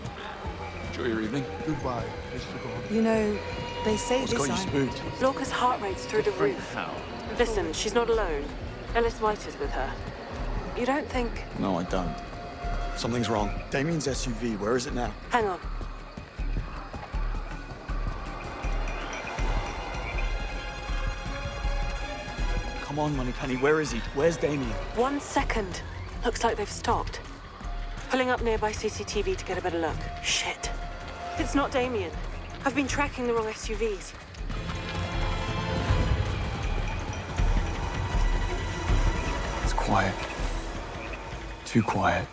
enjoy your evening. Goodbye, Mr. Bond. You know, they say What's this got you spooked? Lorca's heart rate's through the roof. How? Listen, she's not alone. Ellis White is with her. You don't think... No, I don't. Something's wrong. Damien's SUV, where is it now? Hang on. Come on, Moneypenny, where is he? Where's Damien? 1 second. Looks like they've stopped. Pulling up nearby CCTV to get a better look. Shit. It's not Damien. I've been tracking the wrong SUVs. It's quiet. Too quiet.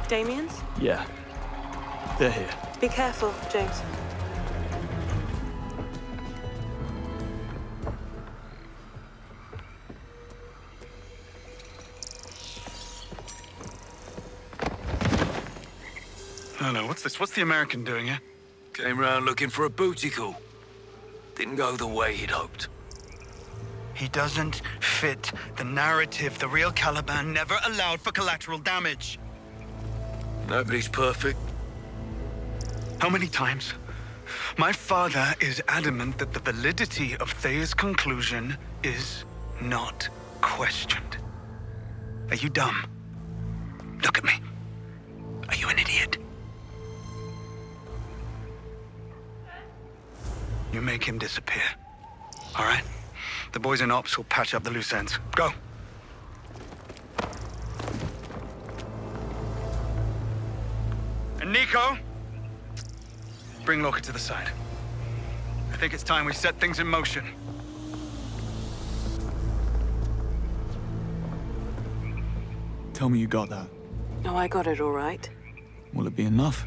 Damien's? Yeah. They're here. Be careful, James. Hello, what's this? What's the American doing here? Came round looking for a booty call. Didn't go the way he'd hoped. He doesn't fit the narrative. The real Caliban never allowed for collateral damage. Nobody's perfect. How many times? My father is adamant that the validity of Thea's conclusion is not questioned. Are you dumb? Look at me. Are you an idiot? You make him disappear. All right? The boys in ops will patch up the loose ends. Go. And Nico, bring Lorca to the side. I think it's time we set things in motion. Tell me you got that. No, I got it all right. Will it be enough?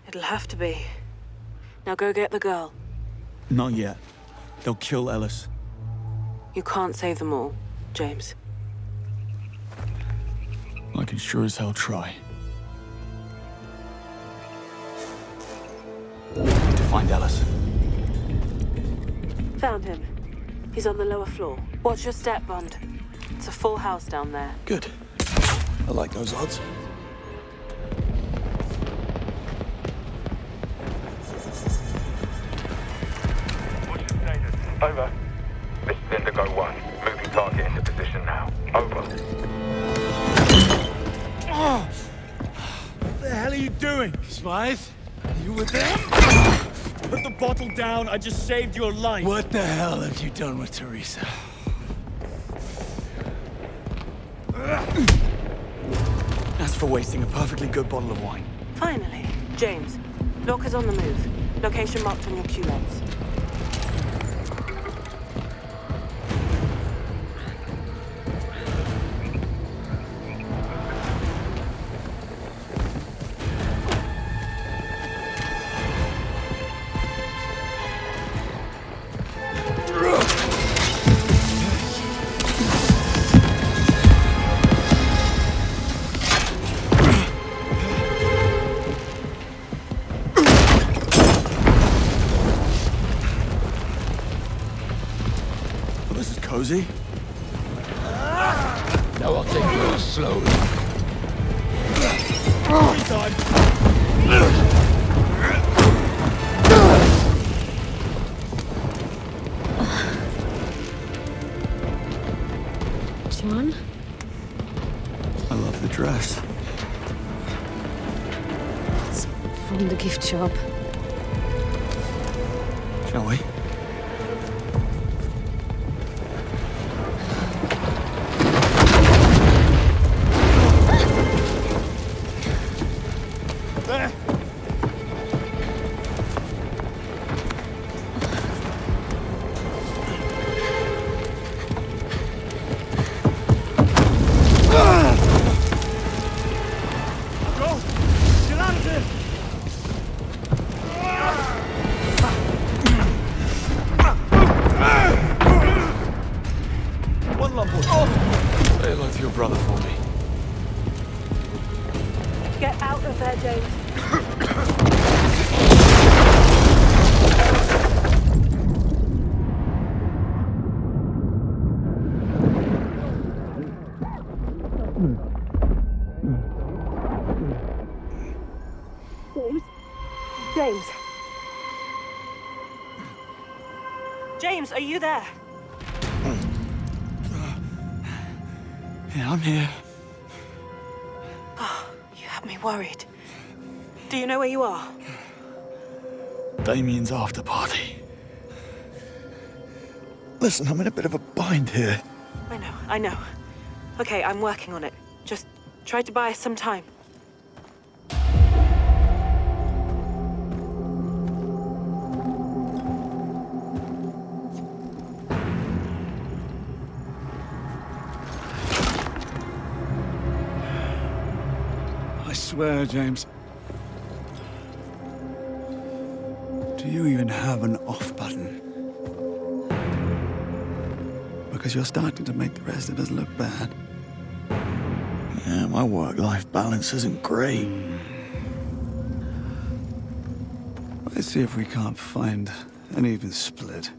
It'll have to be. Now go get the girl. Not yet. They'll kill Ellis. You can't save them all, James. I can sure as hell try. Need to find Ellis. Found him. He's on the lower floor. Watch your step, Bond. It's a full house down there. Good. I like those odds. Over. This is Indigo 1. Moving target into position now. Over. Oh! What the hell are you doing, Smythe? You with them? Put the bottle down. I just saved your life. What the hell have you done with Teresa? As for wasting a perfectly good bottle of wine. Finally. James, Lorca's on the move. Location marked on your Q lens. Cozy? Now I'll take yours slowly. John? I love the dress. It's from the gift shop. Shall we? There! Go! Get out of there! One lump. Oh! Say hello to your brother for me. Get out of there, James. James? James? James, are you there? Yeah, I'm here. Oh, you had me worried. Do you know where you are? Damien's after party. Listen, I'm in a bit of a bind here. I know. Okay, I'm working on it. Just try to buy us some time. I swear, James. Do you even have an off button? Because you're starting to make the rest of us look bad. Yeah, my work-life balance isn't great. Let's see if we can't find an even split.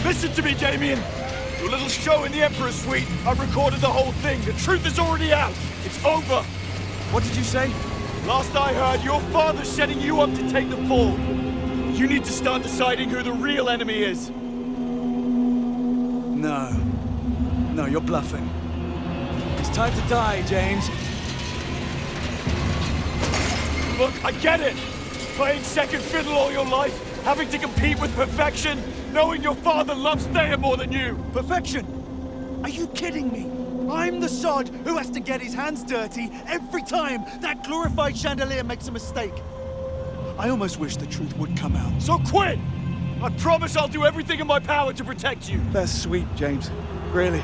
Listen to me, Damien! Your little show in the Emperor's Suite, I've recorded the whole thing. The truth is already out. It's over. What did you say? Last I heard, your father's setting you up to take the fall. You need to start deciding who the real enemy is. No. No, you're bluffing. It's time to die, James. Look, I get it. Playing second fiddle all your life, having to compete with perfection, knowing your father loves Thea more than you. Perfection? Are you kidding me? I'm the sod who has to get his hands dirty every time that glorified chandelier makes a mistake. I almost wish the truth would come out. So quit! I promise I'll do everything in my power to protect you. That's sweet, James. Really.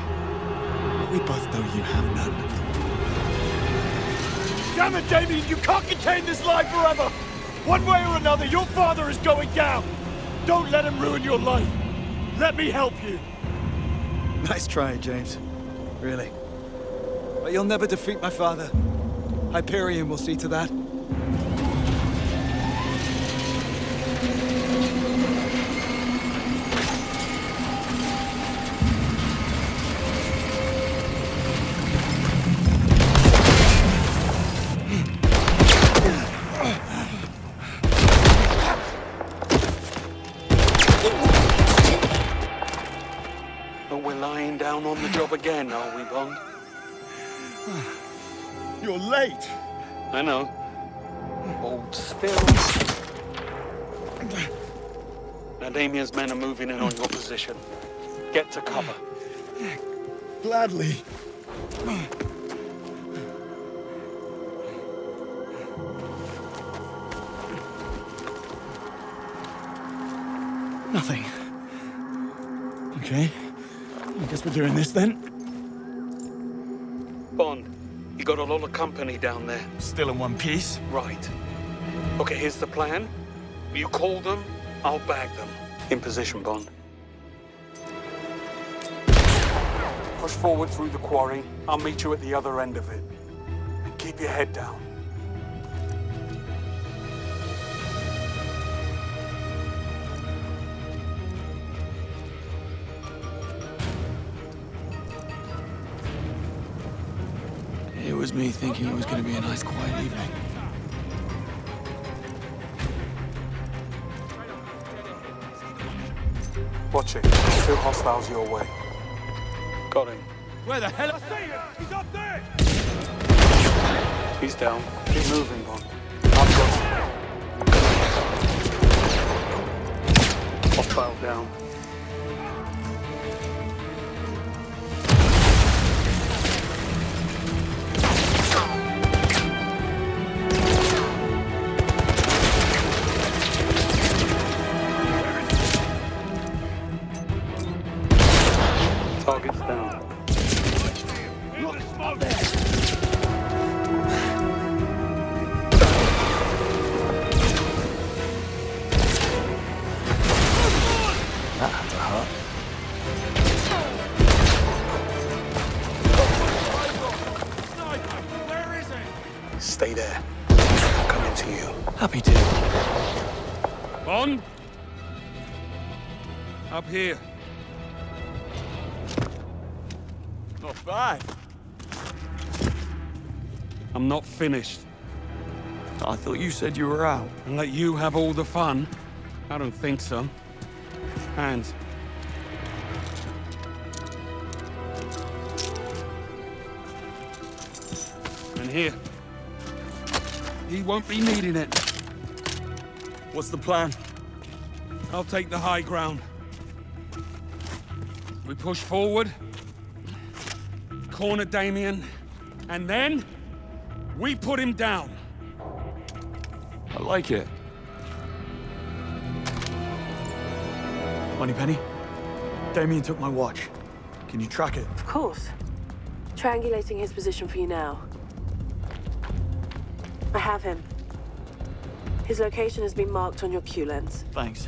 We both know you have none. Damn it, Damien, you can't contain this lie forever! One way or another, your father is going down! Don't let him ruin your life! Let me help you! Nice try, James. Really. But you'll never defeat my father. Hyperion will see to that. Down on the job again, are we, Bond? You're late. I know. Old spills. Now Damien's men are moving in on your position. Get to cover. Gladly. Nothing. Okay. I guess we're doing this then. Bond, you got a lot of company down there. Still in one piece? Right. Okay, here's the plan. You call them, I'll bag them. In position, Bond. Push forward through the quarry. I'll meet you at the other end of it. And keep your head down. was me thinking it was going to be a nice, quiet evening. Watch it. 2 hostiles your way. Got him. Where the hell? He's up there! He's down. Keep moving, Bond. I've got him. Hostile down. Target's down. That had to hurt. Where is he? Stay there. I'm coming to you. Happy to. Bond? Up here. Not bad. I'm not finished. I thought you said you were out. And let you have all the fun? I don't think so. Hands. And here. He won't be needing it. What's the plan? I'll take the high ground. We push forward, corner Damien, and then we put him down. I like it. Moneypenny, Damien took my watch. Can you track it? Of course. Triangulating his position for you now. I have him. His location has been marked on your Q lens. Thanks.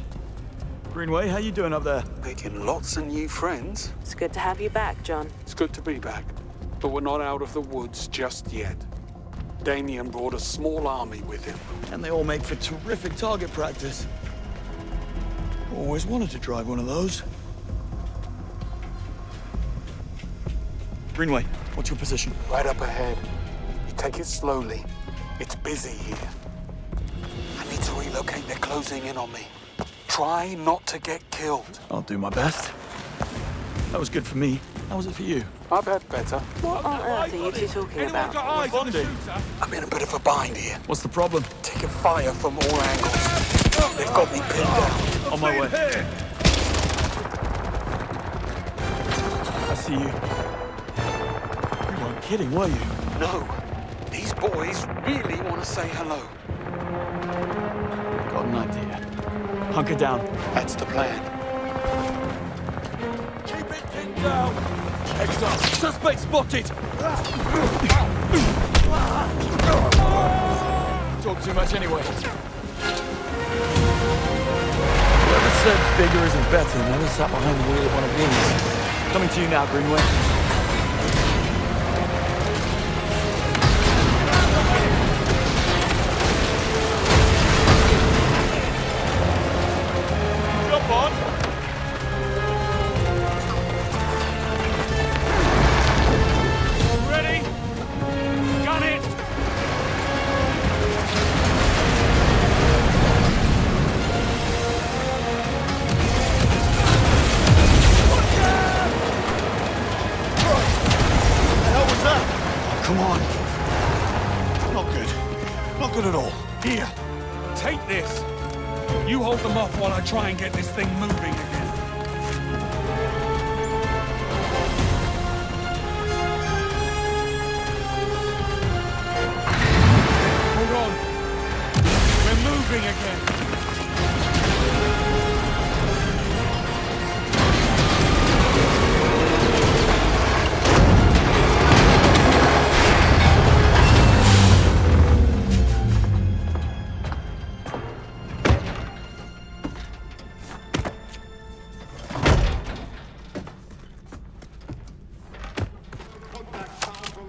Greenway, how you doing up there? Making lots of new friends. It's good to have you back, John. It's good to be back. But we're not out of the woods just yet. Damien brought a small army with him. And they all make for terrific target practice. Always wanted to drive one of those. Greenway, what's your position? Right up ahead. You take it slowly. It's busy here. I need to relocate. They're closing in on me. Try not to get killed. I'll do my best. That was good for me. How was it for you? I've had better. What on earth are you two talking about? Bonding. I'm in a bit of a bind here. What's the problem? Taking fire from all angles. They've got me pinned down. On my way. I see you. You weren't kidding, were you? No. These boys really want to say hello. Got an idea. Hunker down. That's the plan. Keep it pinned down. Heads up. Suspect spotted. Talk too much anyway. Whoever said bigger isn't better never sat behind the wheel of one of these. Coming to you now, Greenway. Jump on. Ready? Gun it! Come on. Not good. Not good at all. Here. Take this. You hold them off while I try and get this thing moving again. Hold on. We're moving again.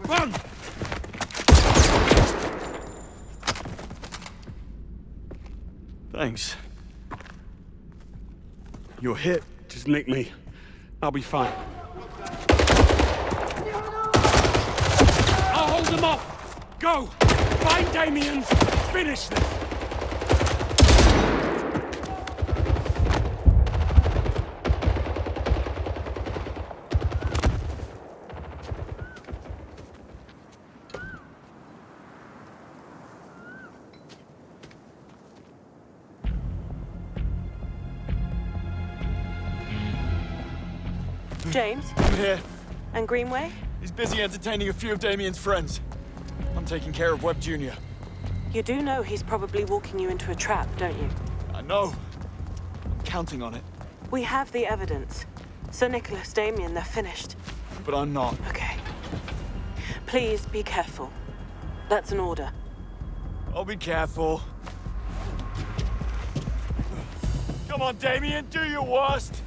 Run! Thanks. You're hit. Just nick me. I'll be fine. I'll hold them off! Go! Find Damien's! Finish this! James? I'm here. And Greenway? He's busy entertaining a few of Damien's friends. I'm taking care of Webb Jr. You do know he's probably walking you into a trap, don't you? I know. I'm counting on it. We have the evidence. Sir Nicholas, Damien, they're finished. But I'm not. Okay. Please be careful. That's an order. I'll be careful. Come on, Damien, do your worst.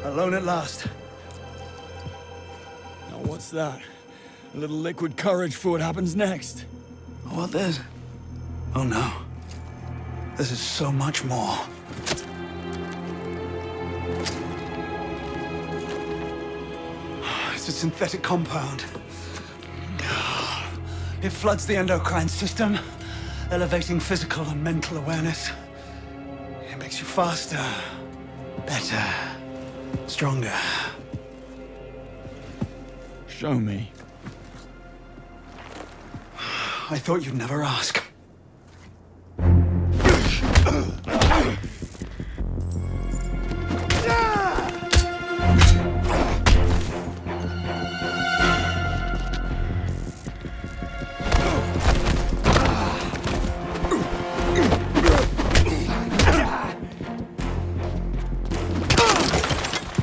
Alone at last. Now what's that? A little liquid courage for what happens next. What this? Oh no. This is so much more. It's a synthetic compound. It floods the endocrine system, elevating physical and mental awareness. It makes you faster, better, stronger. Show me. I thought you'd never ask.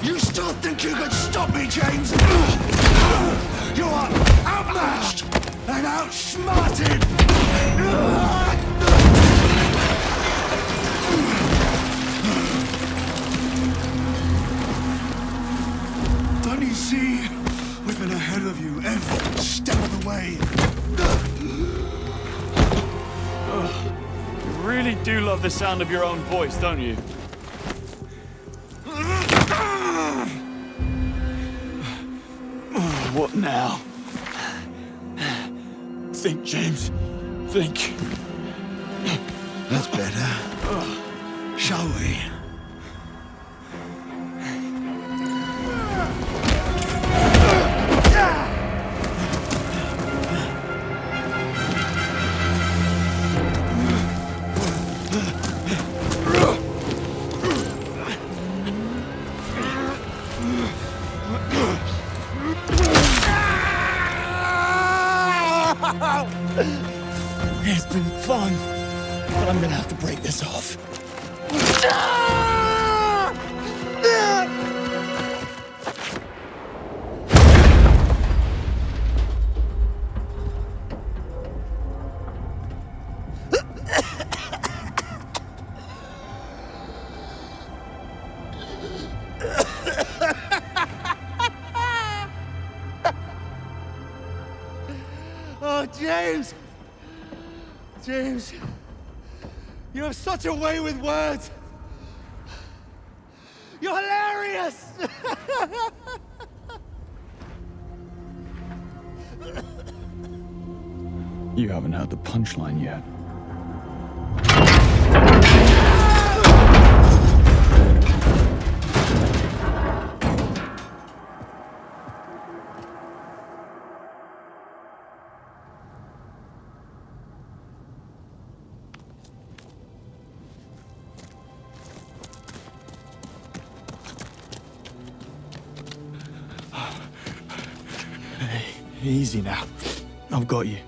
You still think you could stop me, James? You are outmatched and outsmarted! Don't you see? We've been ahead of you every step of the way. You really do love the sound of your own voice, don't you? What now? Think, James. Think. That's better. Shall we? It's been fun, but I'm gonna have to break this off. Oh, James! James, you have such a way with words. You're hilarious! You haven't heard the punchline yet. Easy now. I've got you.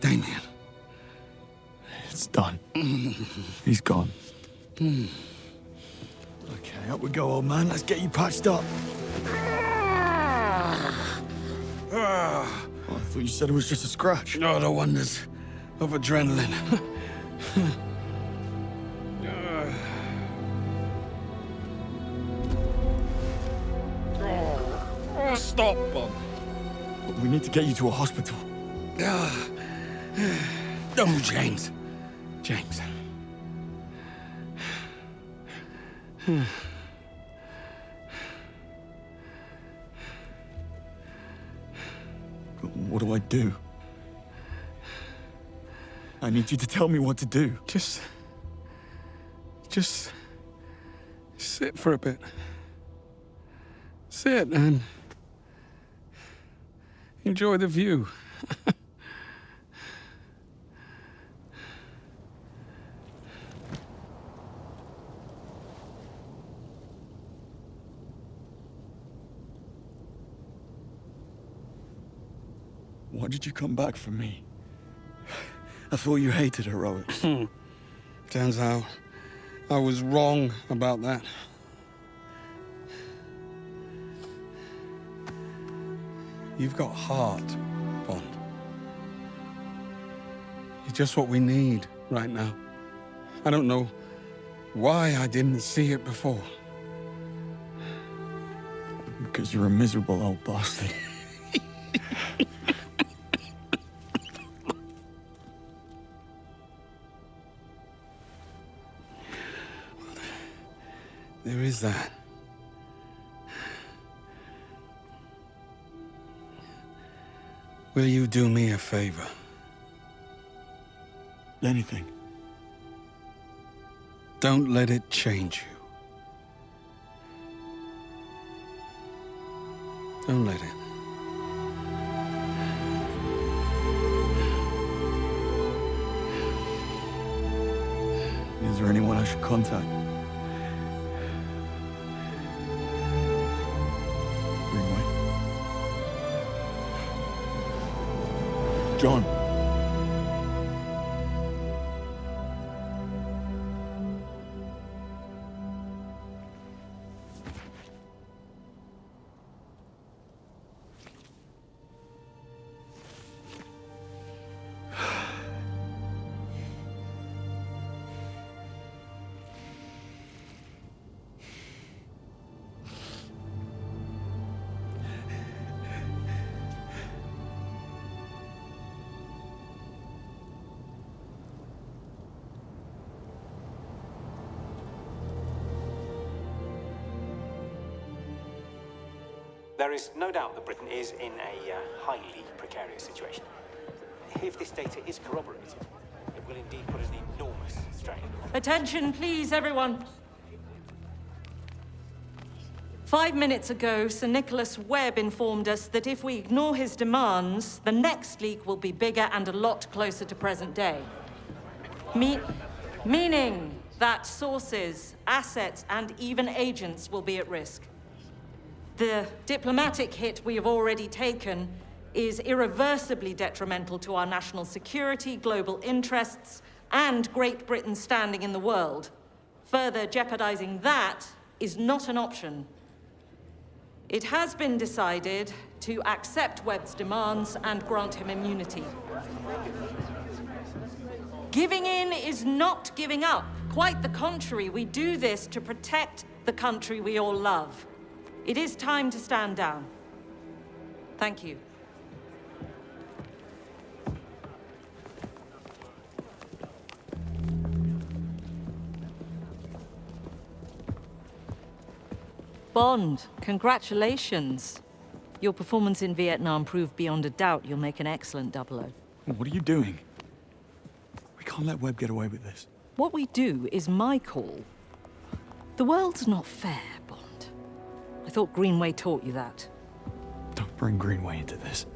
Damien. It's done. He's gone. Okay, up we go, old man. Let's get you patched up. I thought you said it was just a scratch. No, the wonders of adrenaline. Stop, Bond. We need to get you to a hospital. Oh, James. James. What do I do? I need you to tell me what to do. Just sit for a bit. Sit and enjoy the view. Why did you come back for me? I thought you hated heroics. Turns out I was wrong about that. You've got heart, Bond. You're just what we need right now. I don't know why I didn't see it before. Because you're a miserable old bastard. There is that. Will you do me a favor? Anything. Don't let it change you. Don't let it. Is there anyone I should contact? John. There is no doubt that Britain is in a highly precarious situation. If this data is corroborated, it will indeed put an enormous strain. Attention, please, everyone. 5 minutes ago, Sir Nicholas Webb informed us that if we ignore his demands, the next leak will be bigger and a lot closer to present day. Meaning that sources, assets, and even agents will be at risk. The diplomatic hit we have already taken is irreversibly detrimental to our national security, global interests, and Great Britain's standing in the world. Further jeopardizing that is not an option. It has been decided to accept Webb's demands and grant him immunity. Giving in is not giving up. Quite the contrary, we do this to protect the country we all love. It is time to stand down. Thank you. Bond, congratulations. Your performance in Vietnam proved beyond a doubt you'll make an excellent 00. What are you doing? We can't let Webb get away with this. What we do is my call. The world's not fair, Bond. I thought Greenway taught you that. Don't bring Greenway into this.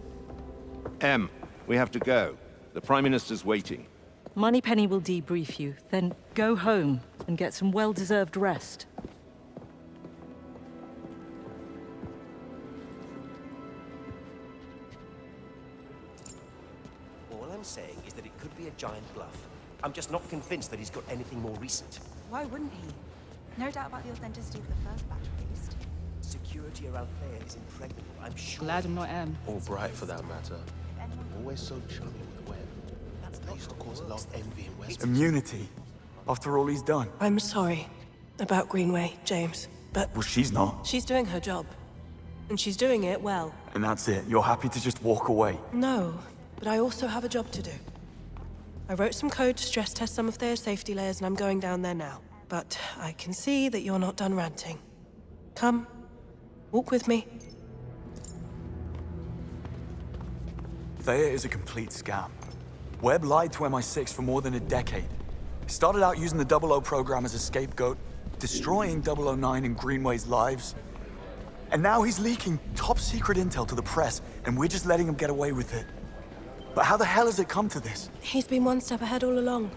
M, we have to go. The Prime Minister's waiting. Moneypenny will debrief you, then go home and get some well-deserved rest. All I'm saying is that it could be a giant bluff. I'm just not convinced that he's got anything more recent. Why wouldn't he? No doubt about the authenticity of the first batch released. Security around Thayer is impregnable, I'm sure. Glad I'm not M. Or Bright, for that matter. Always so chummy with Webb. That used to cause a lot of envy in West. Immunity? After all he's done? I'm sorry about Greenway, James, but... Well, she's not. She's doing her job. And she's doing it well. And that's it? You're happy to just walk away? No, but I also have a job to do. I wrote some code to stress test some of their safety layers, and I'm going down there now. But I can see that you're not done ranting. Come, walk with me. Thea is a complete scam. Webb lied to MI6 for more than a decade. He started out using the 00 program as a scapegoat, destroying 009 and Greenway's lives. And now he's leaking top-secret intel to the press, and we're just letting him get away with it. But how the hell has it come to this? He's been one step ahead all along.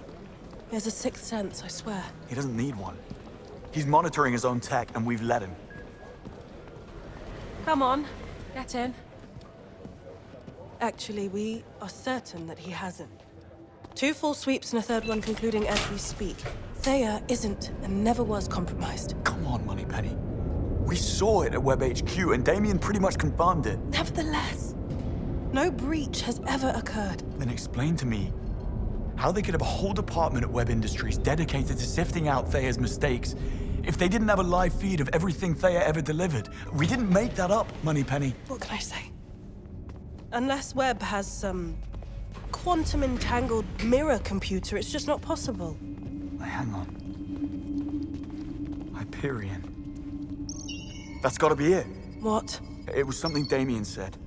He has a sixth sense, I swear. He doesn't need one. He's monitoring his own tech, and we've let him. Come on, get in. Actually, we are certain that he hasn't. 2 full sweeps and a third one concluding as we speak. Thea isn't and never was compromised. Come on, Moneypenny. We saw it at Webb HQ, and Damien pretty much confirmed it. Nevertheless, no breach has ever occurred. Then explain to me how they could have a whole department at Webb Industries dedicated to sifting out Thea's mistakes if they didn't have a live feed of everything Thea ever delivered. We didn't make that up, Moneypenny. What can I say? Unless Webb has some quantum-entangled mirror computer, it's just not possible. Hang on. Hyperion. That's gotta be it. What? It was something Damien said.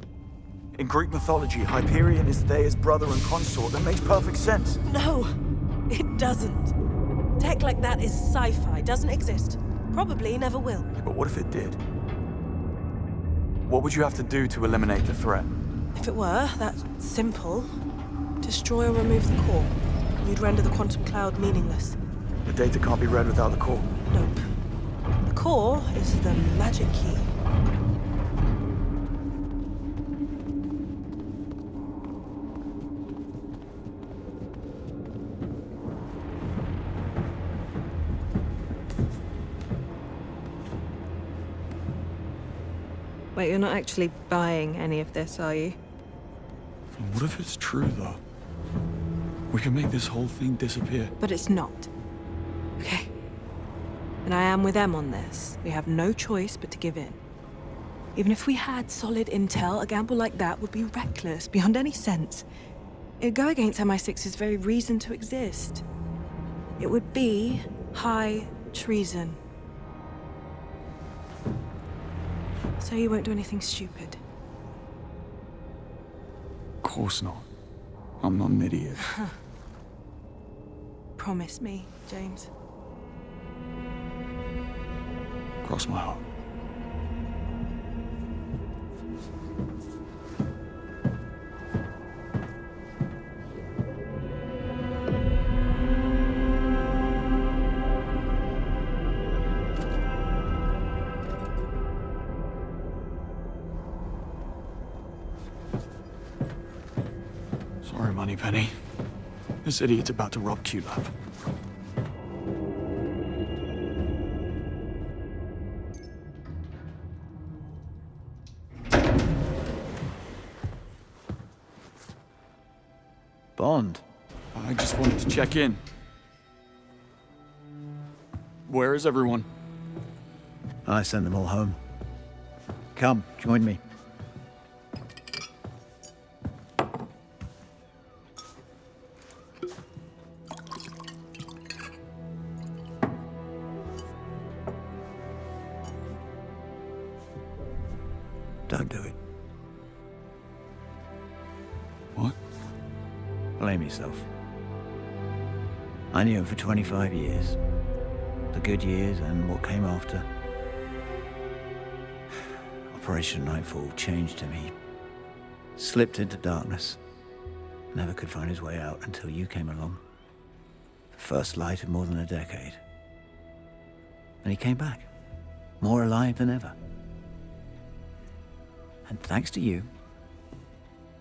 In Greek mythology, Hyperion is Thea's brother and consort. That makes perfect sense. No, it doesn't. Tech like that is sci-fi, doesn't exist. Probably never will. But what if it did? What would you have to do to eliminate the threat? If it were that simple, destroy or remove the core. You'd render the quantum cloud meaningless. The data can't be read without the core. Nope. The core is the magic key. Wait, you're not actually buying any of this, are you? What if it's true, though? We can make this whole thing disappear. But it's not. Okay. And I am with them on this. We have no choice but to give in. Even if we had solid intel, a gamble like that would be reckless, beyond any sense. It'd go against MI6's very reason to exist. It would be high treason. So you won't do anything stupid? Of course not. I'm not an idiot. Promise me, James. Cross my heart. Sorry, Moneypenny. This idiot's about to rob QLab. Bond. I just wanted to check in. Where is everyone? I sent them all home. Come, join me. Don't do it. What? Blame yourself. I knew him for 25 years. The good years and what came after. Operation Nightfall changed him. He slipped into darkness. Never could find his way out until you came along. The first light in more than a decade. And he came back. More alive than ever. And thanks to you,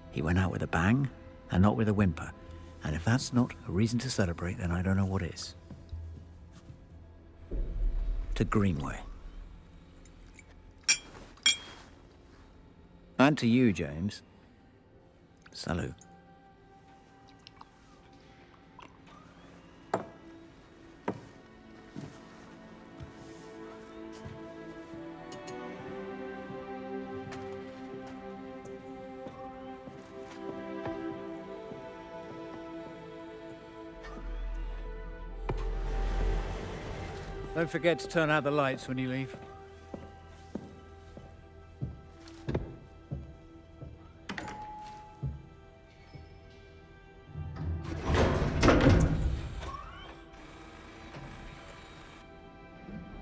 he went out with a bang and not with a whimper. And if that's not a reason to celebrate, then I don't know what is. To Greenway. And to you, James. Salute. Don't forget to turn out the lights when you leave.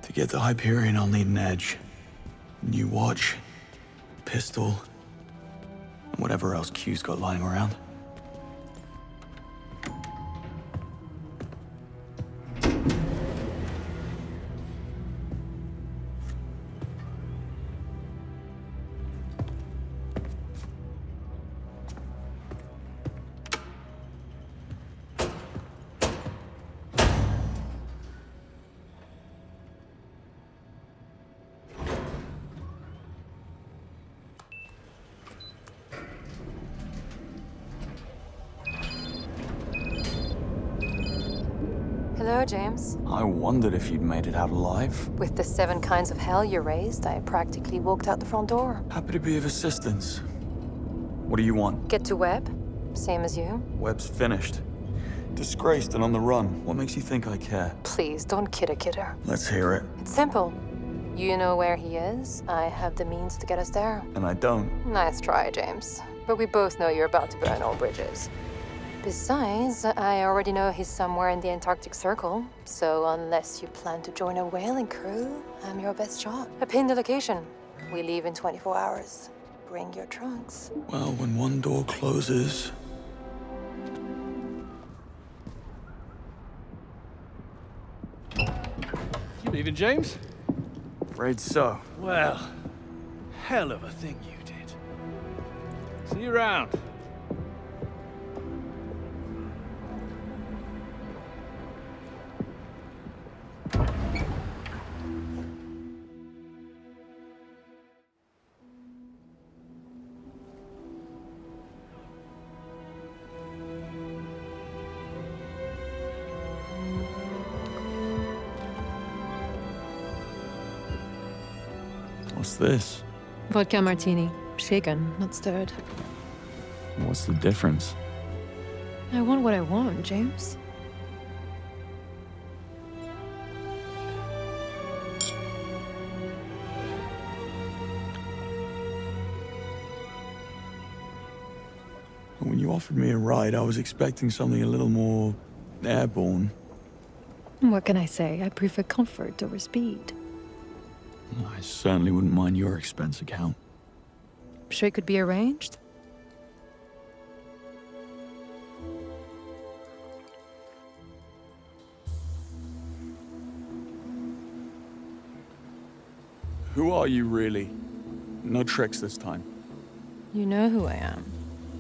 To get to Hyperion, I'll need an edge. New watch, pistol, and whatever else Q's got lying around. Hello, James. I wondered if you'd made it out alive. With the 7 kinds of hell you raised, I practically walked out the front door. Happy to be of assistance. What do you want? Get to Webb, same as you. Webb's finished. Disgraced and on the run. What makes you think I care? Please, don't kid a kidder. Let's hear it. It's simple. You know where he is. I have the means to get us there. And I don't. Nice try, James. But we both know you're about to burn all bridges. Besides, I already know he's somewhere in the Antarctic Circle, so unless you plan to join a whaling crew, I'm your best shot. I pinned the location. We leave in 24 hours. Bring your trunks. Well, when one door closes... You leaving, James? Afraid so. Well, hell of a thing you did. See you around. What's this? Vodka martini. Shaken, not stirred. What's the difference? I want what I want, James. When you offered me a ride, I was expecting something a little more airborne. What can I say? I prefer comfort over speed. I certainly wouldn't mind your expense account. Sure it could be arranged? Who are you, really? No tricks this time. You know who I am.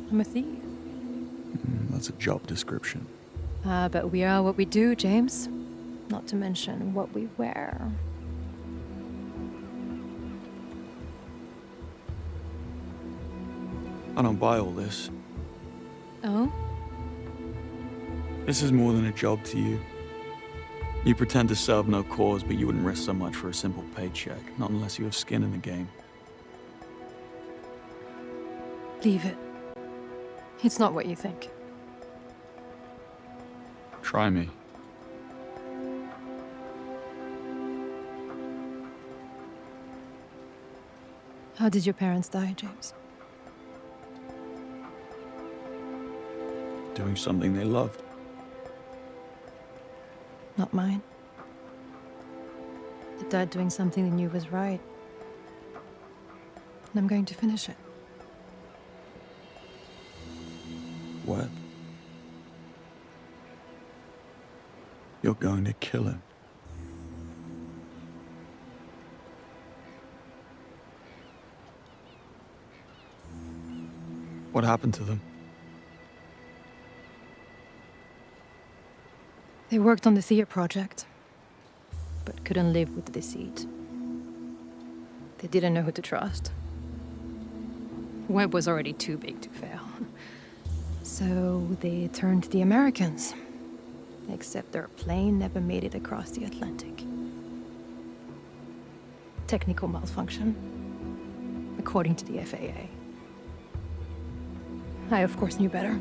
I'm a thief. That's a job description. But we are what we do, James. Not to mention what we wear. I don't buy all this. Oh? This is more than a job to you. You pretend to serve no cause, but you wouldn't risk so much for a simple paycheck. Not unless you have skin in the game. Leave it. It's not what you think. Try me. How did your parents die, James? Doing something they loved. Not mine. They died doing something they knew was right. And I'm going to finish it. What? You're going to kill him. What happened to them? They worked on the Thea project, but couldn't live with the deceit. They didn't know who to trust. Webb was already too big to fail. So they turned to the Americans. Except their plane never made it across the Atlantic. Technical malfunction, according to the FAA. I, of course, knew better.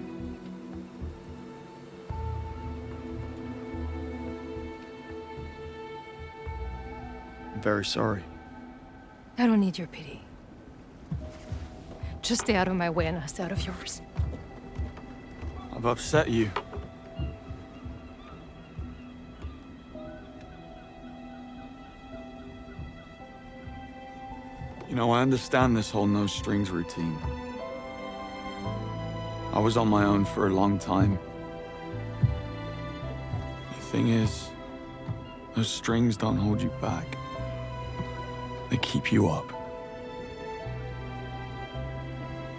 very sorry. I don't need your pity. Just stay out of my way and I'll stay out of yours. I've upset you. You know, I understand this whole no strings routine. I was on my own for a long time. The thing is, those strings don't hold you back. They keep you up.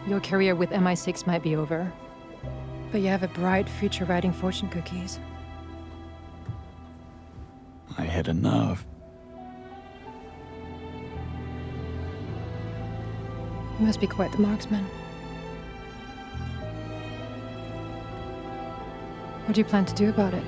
Your career with MI6 might be over, but you have a bright future writing fortune cookies. I hit a nerve. You must be quite the marksman. What do you plan to do about it?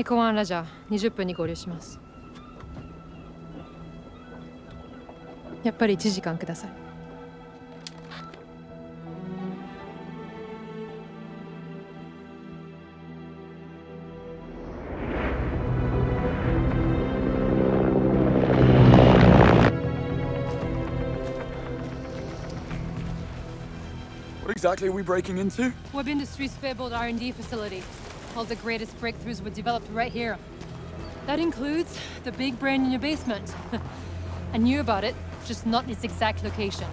公安ラジャー20分に合流します。やっぱり1時間ください。What exactly are we breaking into? Web Industries' fabled R&D facility. All the greatest breakthroughs were developed right here. That includes the big brain in your basement. I knew about it, just not its exact location.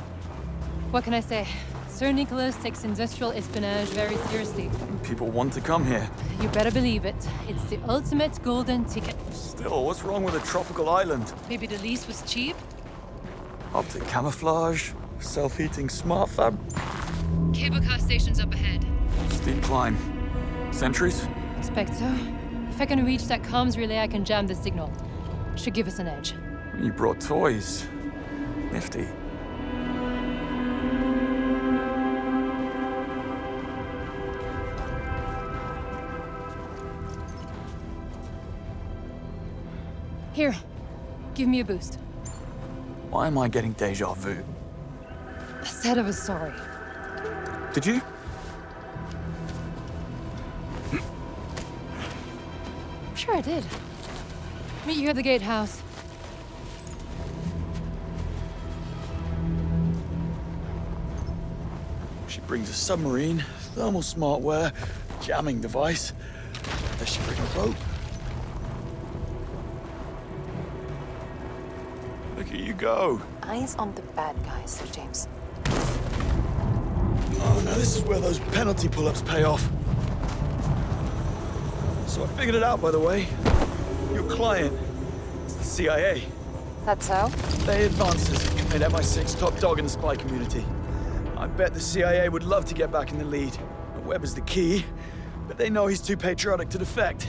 What can I say? Sir Nicholas takes industrial espionage very seriously. People want to come here. You better believe it. It's the ultimate golden ticket. Still, what's wrong with a tropical island? Maybe the lease was cheap? Optic camouflage, self-heating smart fab. Cable car station's up ahead. Steep climb. Sentries? Expect so. If I can reach that comms relay, I can jam the signal. Should give us an edge. You brought toys. Nifty. Here, give me a boost. Why am I getting deja vu? I said I was sorry. Did you? Sure I did. Meet you at the gatehouse. She brings a submarine, thermal smartware, jamming device. Does she bring a rope? Look at you go. Eyes on the bad guys, Sir James. Oh no, this is where those penalty pull-ups pay off. So I figured it out, by the way. Your client is the CIA. That's so? They advances made MI6 top dog in the spy community. I bet the CIA would love to get back in the lead. Webb is the key, but they know he's too patriotic to defect.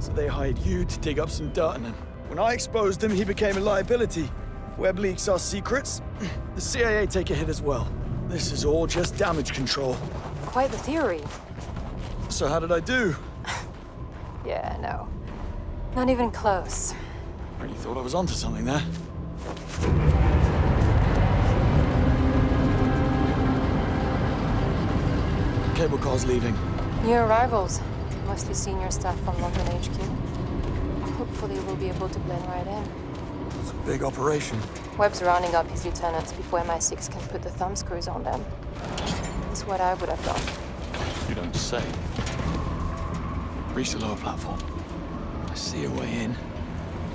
So they hired you to dig up some dirt on him. When I exposed him, he became a liability. If Webb leaks our secrets, the CIA take a hit as well. This is all just damage control. Quite the theory. So how did I do? Yeah, no. Not even close. Really thought I was onto something there. Cable car's leaving. New arrivals. Mostly senior staff from London HQ. Hopefully we'll be able to blend right in. It's a big operation. Webb's rounding up his lieutenants before MI6 can put the thumbscrews on them. It's what I would have done. You don't say. Reach the lower platform. I see a way in.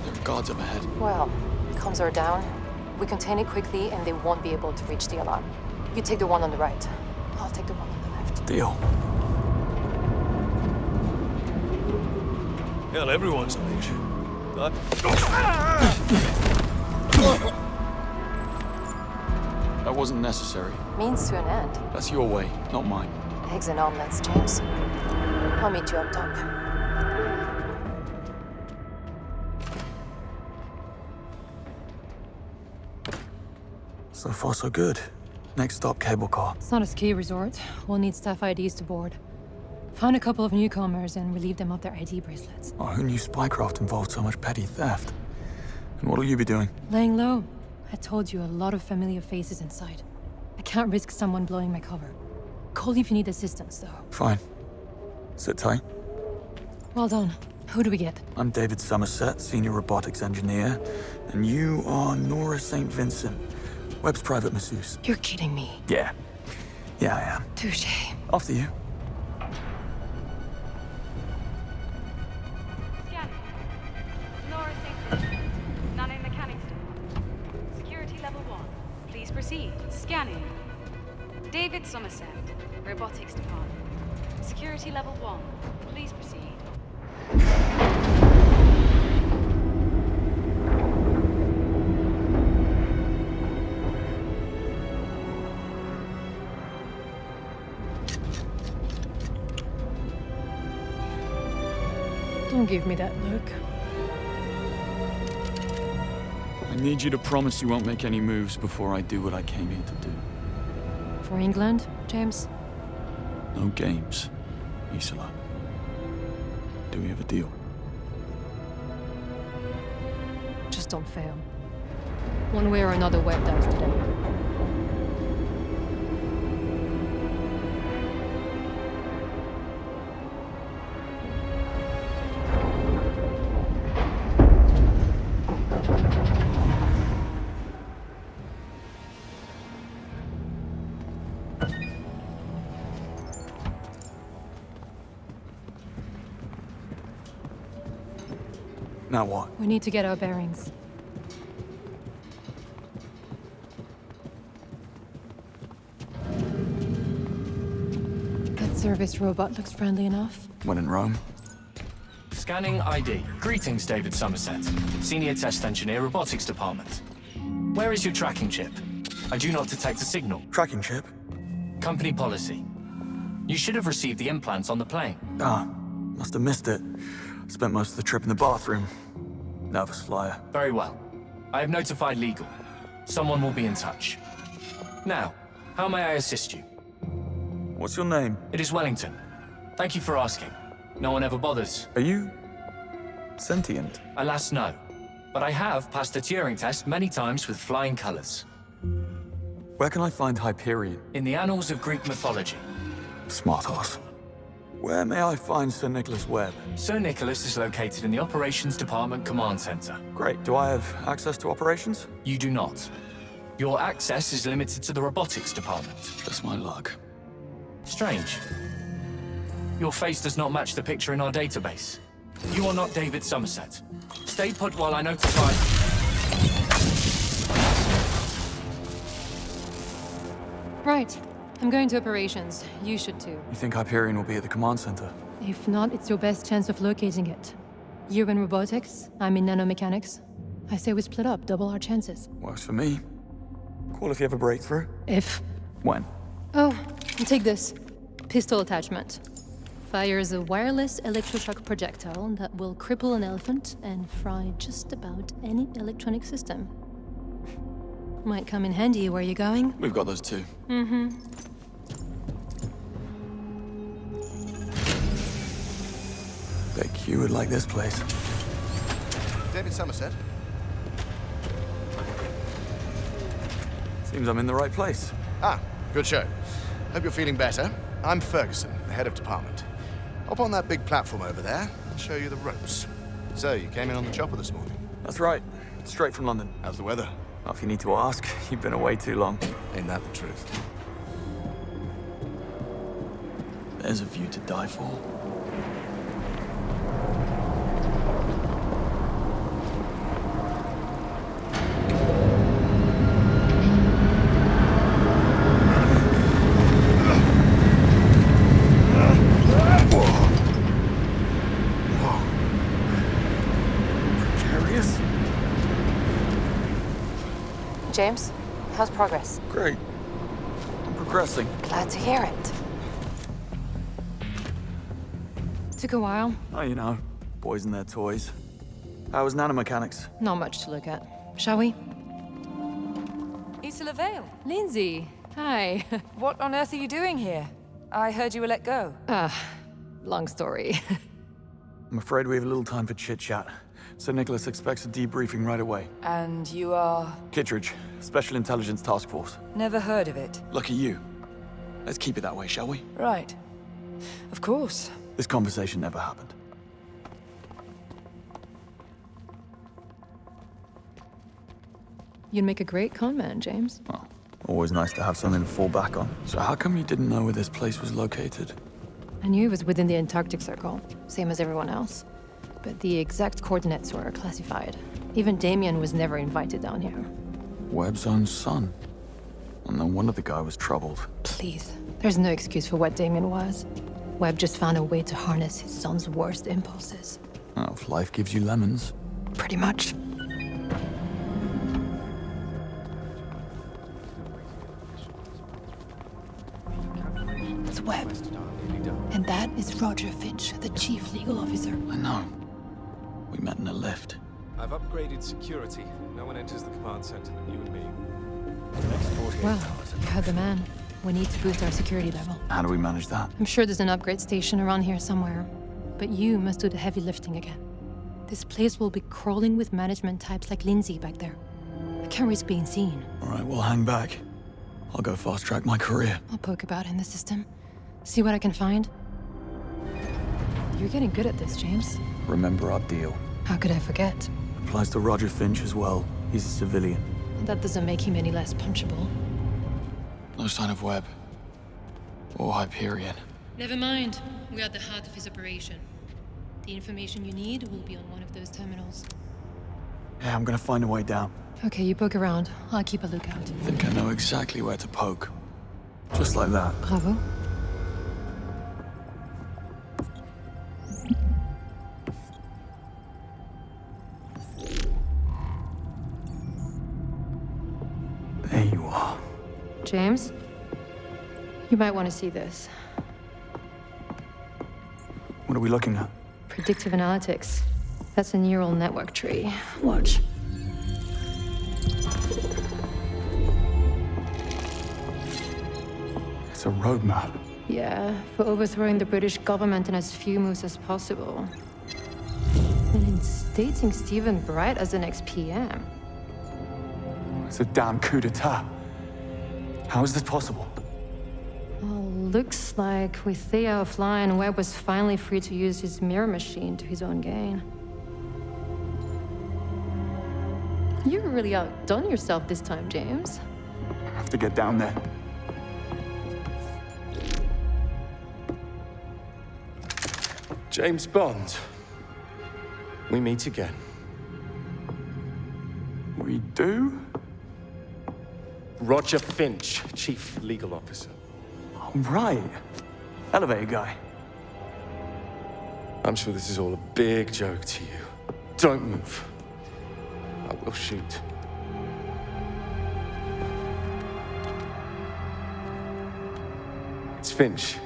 There are guards up ahead. Well, comms are down. We contain it quickly and they won't be able to reach the alarm. You take the one on the right. I'll take the one on the left. Deal. Hell, everyone's on edge. That wasn't necessary. Means to an end. That's your way, not mine. Eggs and omelets, James. I'll meet you up top. So far, so good. Next stop, cable car. It's not a ski resort. We'll need staff IDs to board. Found a couple of newcomers and relieved them of their ID bracelets. Oh, who knew Spycraft involved so much petty theft? And what'll you be doing? Laying low. I told you, a lot of familiar faces inside. I can't risk someone blowing my cover. Call if you need assistance, though. Fine. Sit tight. Well done. Who do we get? I'm David Somerset, Senior Robotics Engineer. And you are Nora St. Vincent, Webb's private masseuse. You're kidding me. Yeah. Yeah, I am. Touché. After you. Scanning. Nora St. Vincent, Nanomechanics Department. Security level 1. Please proceed. Scanning. David Somerset, Robotics Department. Security level 1. Please proceed. Don't give me that look. I need you to promise you won't make any moves before I do what I came here to do. For England, James? No games, Isola. Do we have a deal? Just don't fail. One way or another, Webb dies today. Now what? We need to get our bearings. That service robot looks friendly enough. When in Rome. Scanning ID. Greetings, David Somerset. Senior Test Engineer, Robotics Department. Where is your tracking chip? I do not detect a signal. Tracking chip? Company policy. You should have received the implants on the plane. Ah, must have missed it. Spent most of the trip in the bathroom. Nervous flyer. Very well. I have notified legal. Someone will be in touch. Now, how may I assist you? What's your name? It is Wellington. Thank you for asking. No one ever bothers. Are you sentient? Alas, no. But I have passed the Turing test many times with flying colors. Where can I find Hyperion? In the annals of Greek mythology. Smart ass. Where may I find Sir Nicholas Webb? Sir Nicholas is located in the Operations Department Command Center. Great. Do I have access to operations? You do not. Your access is limited to the Robotics Department. Just my luck. Strange. Your face does not match the picture in our database. You are not David Somerset. Stay put while I notify... Right. I'm going to operations. You should too. You think Hyperion will be at the command center? If not, it's your best chance of locating it. You're in robotics, I'm in nanomechanics. I say we split up, double our chances. Works for me. Call if you have a breakthrough. If? When? Oh, take this. Pistol attachment. Fires a wireless electroshock projectile that will cripple an elephant and fry just about any electronic system. Might come in handy where you're going. We've got those too. Mm-hmm. Bet Q would like this place. David Somerset. Seems I'm in the right place. Ah, good show. Hope you're feeling better. I'm Ferguson, the head of department. Hop on that big platform over there. I'll show you the ropes. So, you came in on the chopper this morning? That's right. Straight from London. How's the weather? Well, if you need to ask, you've been away too long. Ain't that the truth? There's a view to die for. Precarious? James, how's progress? Great. I'm progressing. Glad to hear it. Took a while. Oh, you know, boys and their toys. How was nanomechanics? Not much to look at. Shall we? Isola Vale. Lindsay, hi. What on earth are you doing here? I heard you were let go. long story. I'm afraid we have little time for chit-chat. Sir Nicholas expects a debriefing right away. And you are? Kittredge, Special Intelligence Task Force. Never heard of it. Lucky you. Let's keep it that way, shall we? Right. Of course. This conversation never happened. You'd make a great con man, James. Well, always nice to have something to fall back on. So how come you didn't know where this place was located? I knew it was within the Antarctic Circle, same as everyone else. But the exact coordinates were classified. Even Damien was never invited down here. Webb's own son. And no wonder the guy was troubled. Please, there's no excuse for what Damien was. Webb just found a way to harness his son's worst impulses. Oh, if life gives you lemons. Pretty much. It's Webb. And that is Roger Finch, the chief legal officer. I know. We met in a lift. I've upgraded security. No one enters the command center than you and me. Well, you heard the man. We need to boost our security level. How do we manage that? I'm sure there's an upgrade station around here somewhere. But you must do the heavy lifting again. This place will be crawling with management types like Lindsay back there. I can't risk being seen. All right, we'll hang back. I'll go fast-track my career. I'll poke about in the system. See what I can find. You're getting good at this, James. Remember our deal. How could I forget? Applies to Roger Finch as well. He's a civilian. That doesn't make him any less punchable. No sign of Webb. Or Hyperion. Never mind. We're at the heart of his operation. The information you need will be on one of those terminals. Yeah, I'm gonna find a way down. Okay, you poke around. I'll keep a lookout. I think I know exactly where to poke. Just like that. Bravo. There you are. James? You might want to see this. What are we looking at? Predictive analytics. That's a neural network tree. Watch. It's a roadmap. Yeah, for overthrowing the British government in as few moves as possible. And instating Stephen Bright as the next PM. It's a damn coup d'etat. How is this possible? Well, looks like with Thea offline, Webb was finally free to use his mirror machine to his own gain. You really outdone yourself this time, James. I have to get down there. James Bond. We meet again. We do? Roger Finch, Chief Legal Officer. Oh, right. Elevator guy. I'm sure this is all a big joke to you. Don't move. I will shoot. It's Finch.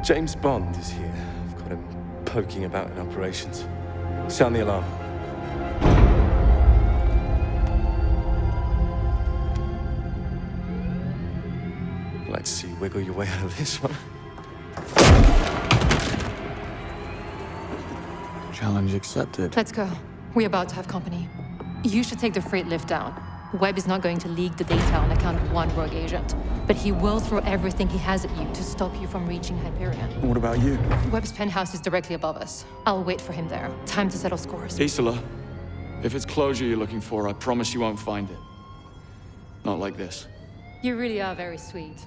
James Bond is here. I've got him poking about in operations. Sound the alarm. Let's see you wiggle your way out of this one. Challenge accepted. Let's go. We're about to have company. You should take the freight lift down. Webb is not going to leak the data on account of one rogue agent, but he will throw everything he has at you to stop you from reaching Hyperion. What about you? Webb's penthouse is directly above us. I'll wait for him there. Time to settle scores. Isola, if it's closure you're looking for, I promise you won't find it. Not like this. You really are very sweet.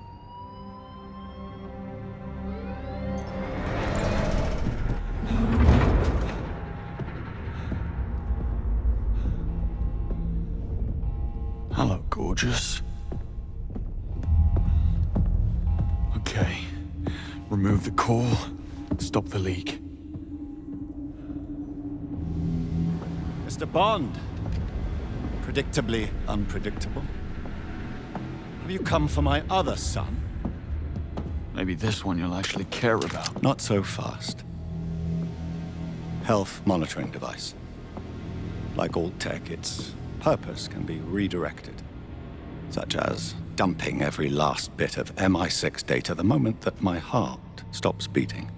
Hello, gorgeous. Okay. Remove the core. Stop the leak. Mr. Bond. Predictably unpredictable. Have you come for my other son? Maybe this one you'll actually care about. Not so fast. Health monitoring device. Like all tech, its purpose can be redirected. Such as dumping every last bit of MI6 data the moment that my heart stops beating.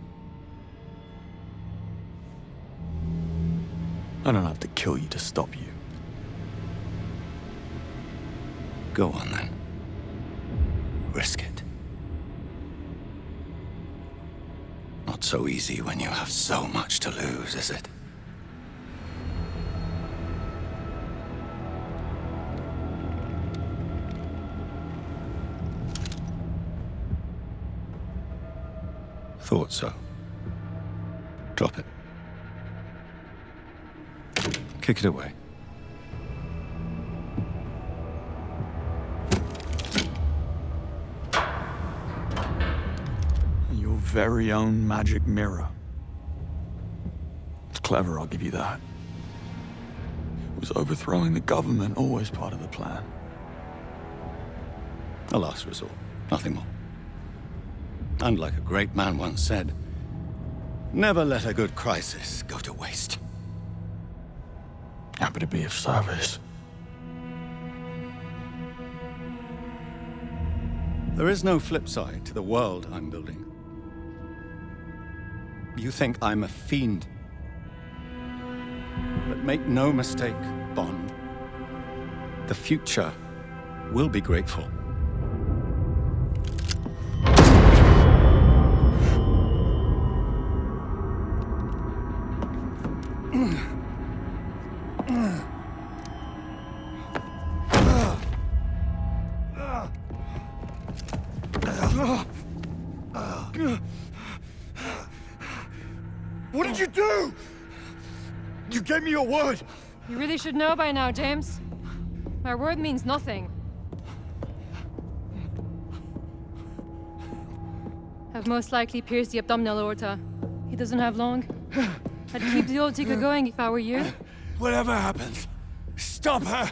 I don't have to kill you to stop you. Go on, then. Risk it. Not so easy when you have so much to lose, is it? Thought so. Drop it. Kick it away. Your very own magic mirror. It's clever, I'll give you that. Was overthrowing the government always part of the plan? A last resort, nothing more. And like a great man once said, never let a good crisis go to waste. Happy to be of service. There is no flip side to the world I'm building. You think I'm a fiend. But make no mistake, Bond. The future will be grateful. What did you do? You gave me your word. You really should know by now, James. My word means nothing. I've most likely pierced the abdominal aorta. He doesn't have long. I'd keep the old ticker going if I were you. Whatever happens, stop her.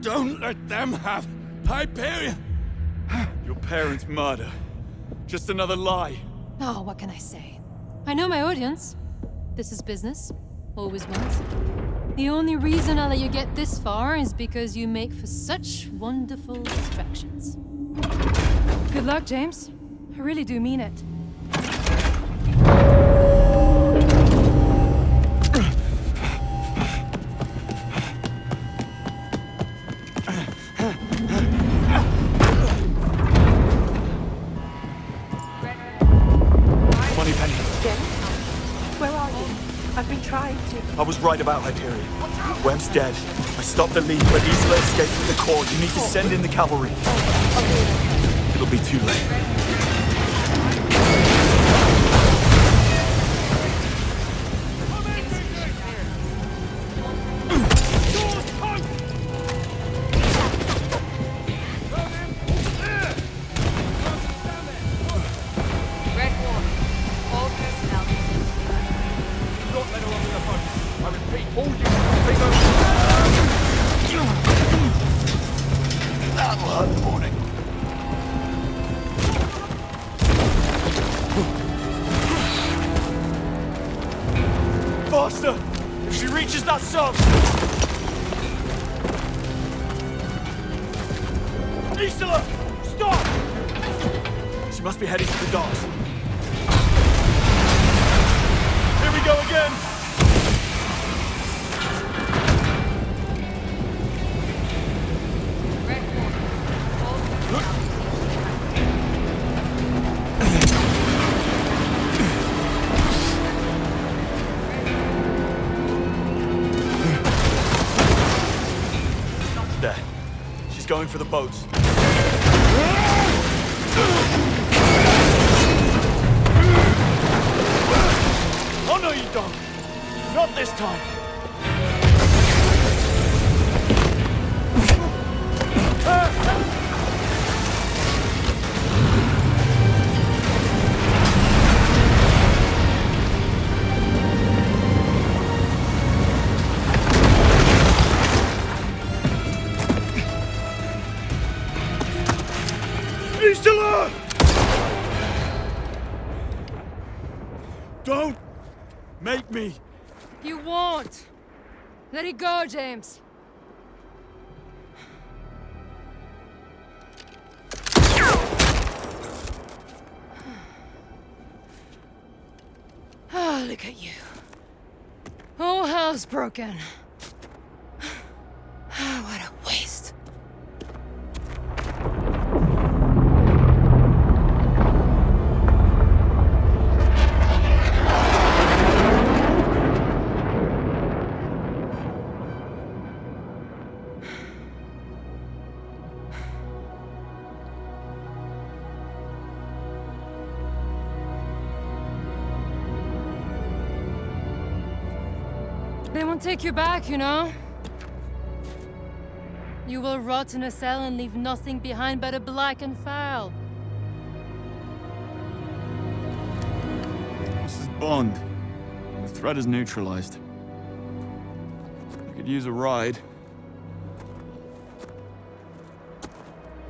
Don't let them have Hyperion. Your parents' murder. Just another lie. Oh, what can I say? I know my audience. This is business. Always was. The only reason I let you get this far is because you make for such wonderful distractions. Good luck, James. I really do mean it. I've been trying to. I was right about Hyperion. Webb's dead. I stopped the lead, but Isola escaped with the core. You need to send in the cavalry. It'll be too late. Faster! If she reaches that sub! Isola! Stop! She must be heading to the docks. Here we go again! There. She's going for the boats. Oh no, you don't! Not this time! Isola! Don't make me. You won't. Let it go, James. Ah, look at you. Whole house broken. What a waste. They won't take you back, you know? You will rot in a cell and leave nothing behind but a blackened file. This is Bond. The threat is neutralized. I could use a ride.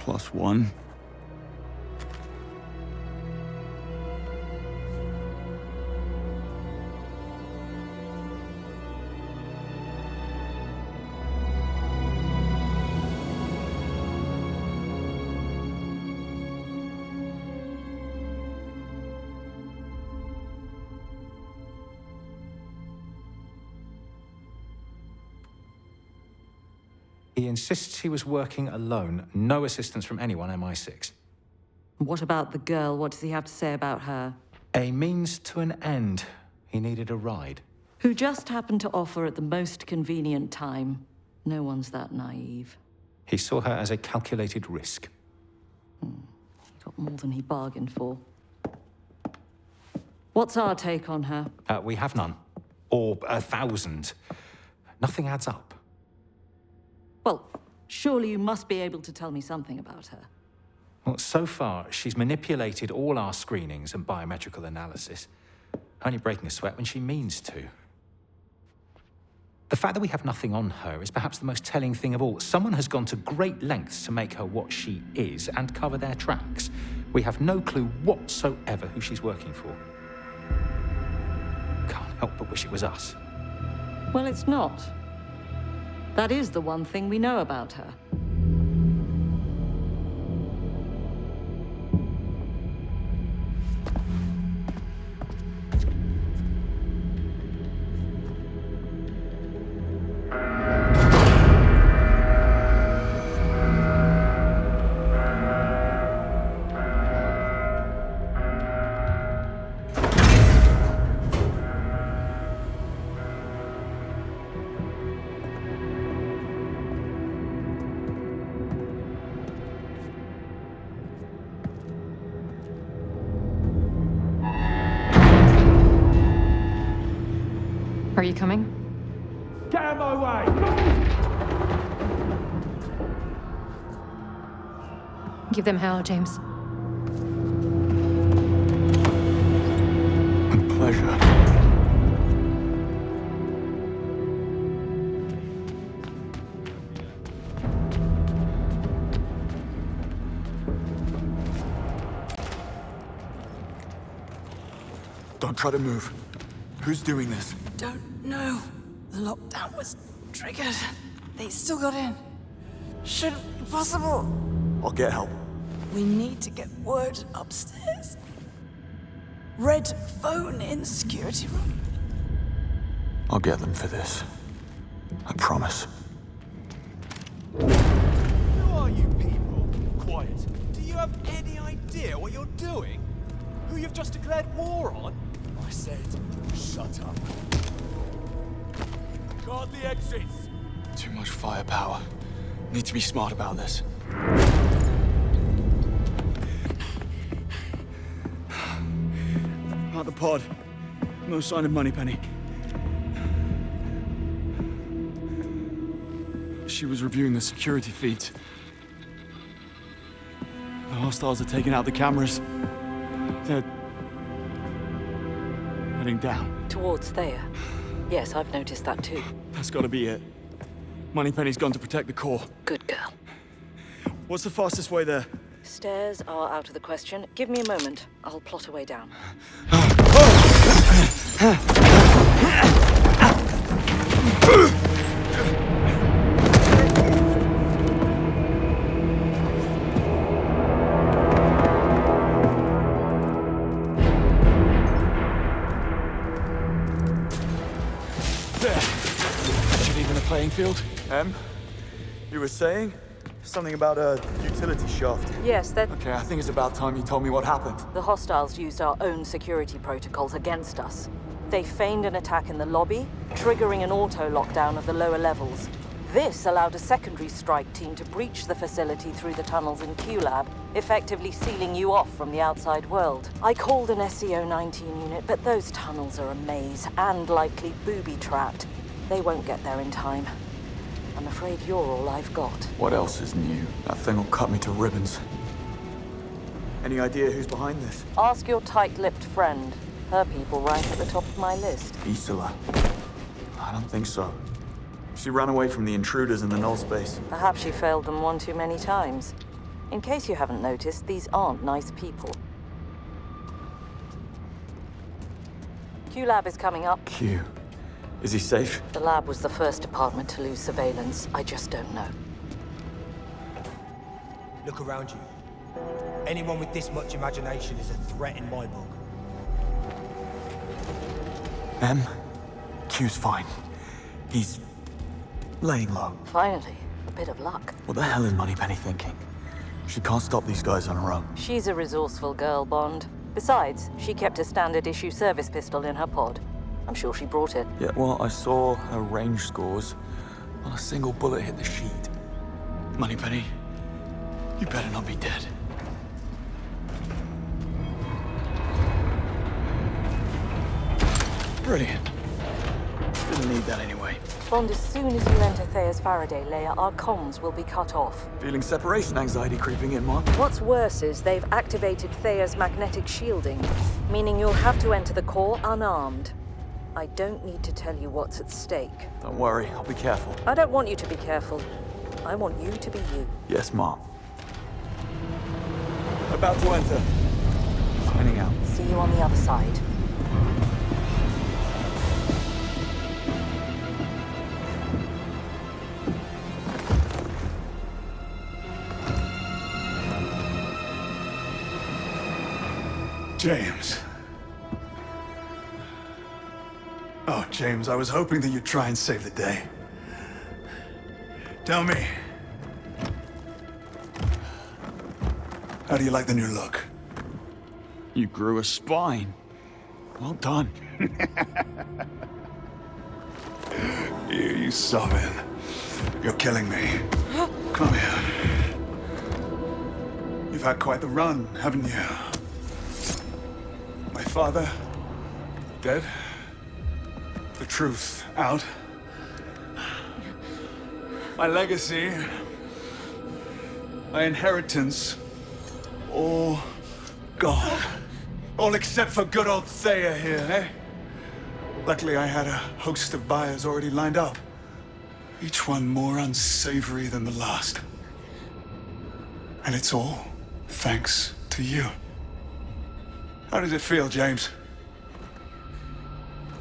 +1. He insists he was working alone, no assistance from anyone MI6. What about the girl? What does he have to say about her? A means to an end. He needed a ride. Who just happened to offer at the most convenient time. No one's that naive. He saw her as a calculated risk. He got more than he bargained for. What's our take on her? We have none. Or 1,000. Nothing adds up. Well, surely you must be able to tell me something about her. Well, so far, she's manipulated all our screenings and biometrical analysis, only breaking a sweat when she means to. The fact that we have nothing on her is perhaps the most telling thing of all. Someone has gone to great lengths to make her what she is and cover their tracks. We have no clue whatsoever who she's working for. Can't help but wish it was us. Well, it's not. That is the one thing we know about her. Are you coming? Get out of my way! Give them hell, James. A pleasure. Don't try to move. Who's doing this? Don't know. The lockdown was triggered. They still got in. Shouldn't be possible. I'll get help. We need to get word upstairs. Red phone in the security room. I'll get them for this. I promise. Who are you people? Quiet. Do you have any idea what you're doing? Who you've just declared war on? I said, shut up. Guard the exits. Too much firepower. Need to be smart about this. At the pod. No sign of Moneypenny. She was reviewing the security feeds. The hostiles are taking out the cameras. They're heading down. Towards Thayer. Yes, I've noticed that too. That's gotta be it. Moneypenny's gone to protect the core. Good girl. What's the fastest way there? Stairs are out of the question. Give me a moment. I'll plot a way down. There. Renfield? You were saying? Something about a utility shaft. Yes, that... Okay, I think it's about time you told me what happened. The hostiles used our own security protocols against us. They feigned an attack in the lobby, triggering an auto-lockdown of the lower levels. This allowed a secondary strike team to breach the facility through the tunnels in Q-Lab, effectively sealing you off from the outside world. I called an SCO-19 unit, but those tunnels are a maze, and likely booby-trapped. They won't get there in time. I'm afraid you're all I've got. What else is new? That thing will cut me to ribbons. Any idea who's behind this? Ask your tight-lipped friend. Her people rank at the top of my list. Isola. I don't think so. She ran away from the intruders in the null space. Perhaps she failed them one too many times. In case you haven't noticed, these aren't nice people. Q-Lab is coming up. Q. Is he safe? The lab was the first department to lose surveillance. I just don't know. Look around you. Anyone with this much imagination is a threat in my book. Q's fine. He's laying low. Finally, a bit of luck. What the hell is Moneypenny thinking? She can't stop these guys on her own. She's a resourceful girl, Bond. Besides, she kept a standard issue service pistol in her pod. I'm sure she brought it. Yeah, well, I saw her range scores. Not a single bullet hit the sheet. Moneypenny, you better not be dead. Brilliant. Didn't need that anyway. Bond, as soon as you enter Thea's Faraday layer, our comms will be cut off. Feeling separation anxiety creeping in, Mark? What's worse is they've activated Thea's magnetic shielding, meaning you'll have to enter the core unarmed. I don't need to tell you what's at stake. Don't worry, I'll be careful. I don't want you to be careful. I want you to be you. Yes, Mom. About to enter. Signing out. See you on the other side. James. Oh, James, I was hoping that you'd try and save the day. Tell me. How do you like the new look? You grew a spine. Well done. You sobbing. You're killing me. Come here. You've had quite the run, haven't you? My father, dead. The truth out. My legacy, my inheritance, all gone. All except for good old Thea here, eh? Luckily, I had a host of buyers already lined up. Each one more unsavory than the last. And it's all thanks to you. How does it feel, James?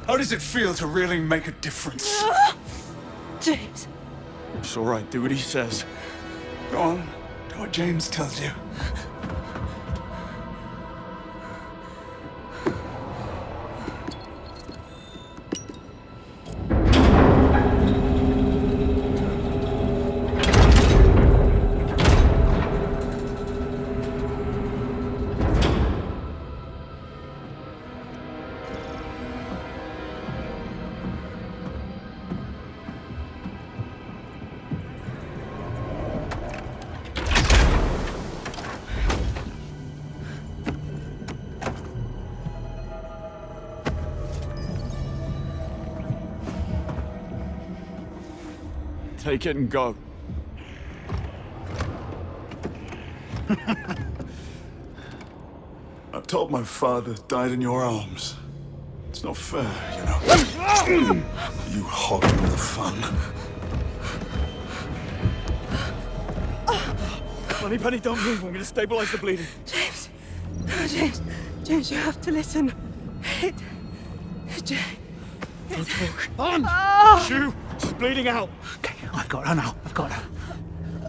How does it feel to really make a difference? James. It's all right, do what he says. Go on, do what James tells you. Take it and go. I'm told my father died in your arms. It's not fair, you know. You hogging all the fun. Moneypenny, don't move. I'm gonna stabilize the bleeding. James. Oh, James, you have to listen. Don't talk. On! Shoo! She's bleeding out. Okay, I've got her now. I've got her.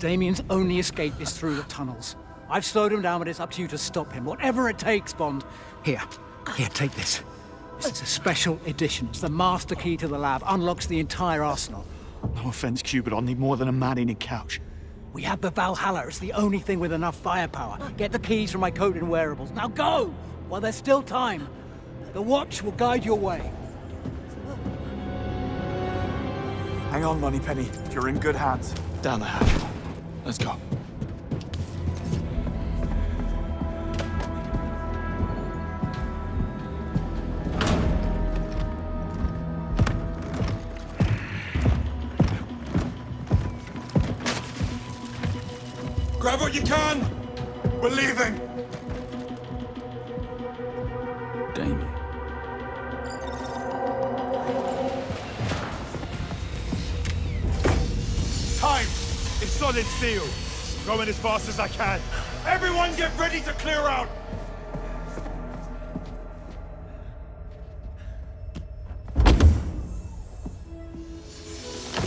Damien's only escape is through the tunnels. I've slowed him down, but it's up to you to stop him. Whatever it takes, Bond. Here, take this. This is a special edition. It's the master key to the lab. Unlocks the entire arsenal. No offense, Q, but I'll need more than a man-eating couch. We have the Valhalla. It's the only thing with enough firepower. Get the keys from my coat and wearables. Now go! While there's still time. The watch will guide your way. Hang on, Moneypenny. You're in good hands. Down the hatch. Let's go. Grab what you can! We're leaving! Damien. Time! It's solid steel. Going as fast as I can. Everyone get ready to clear out!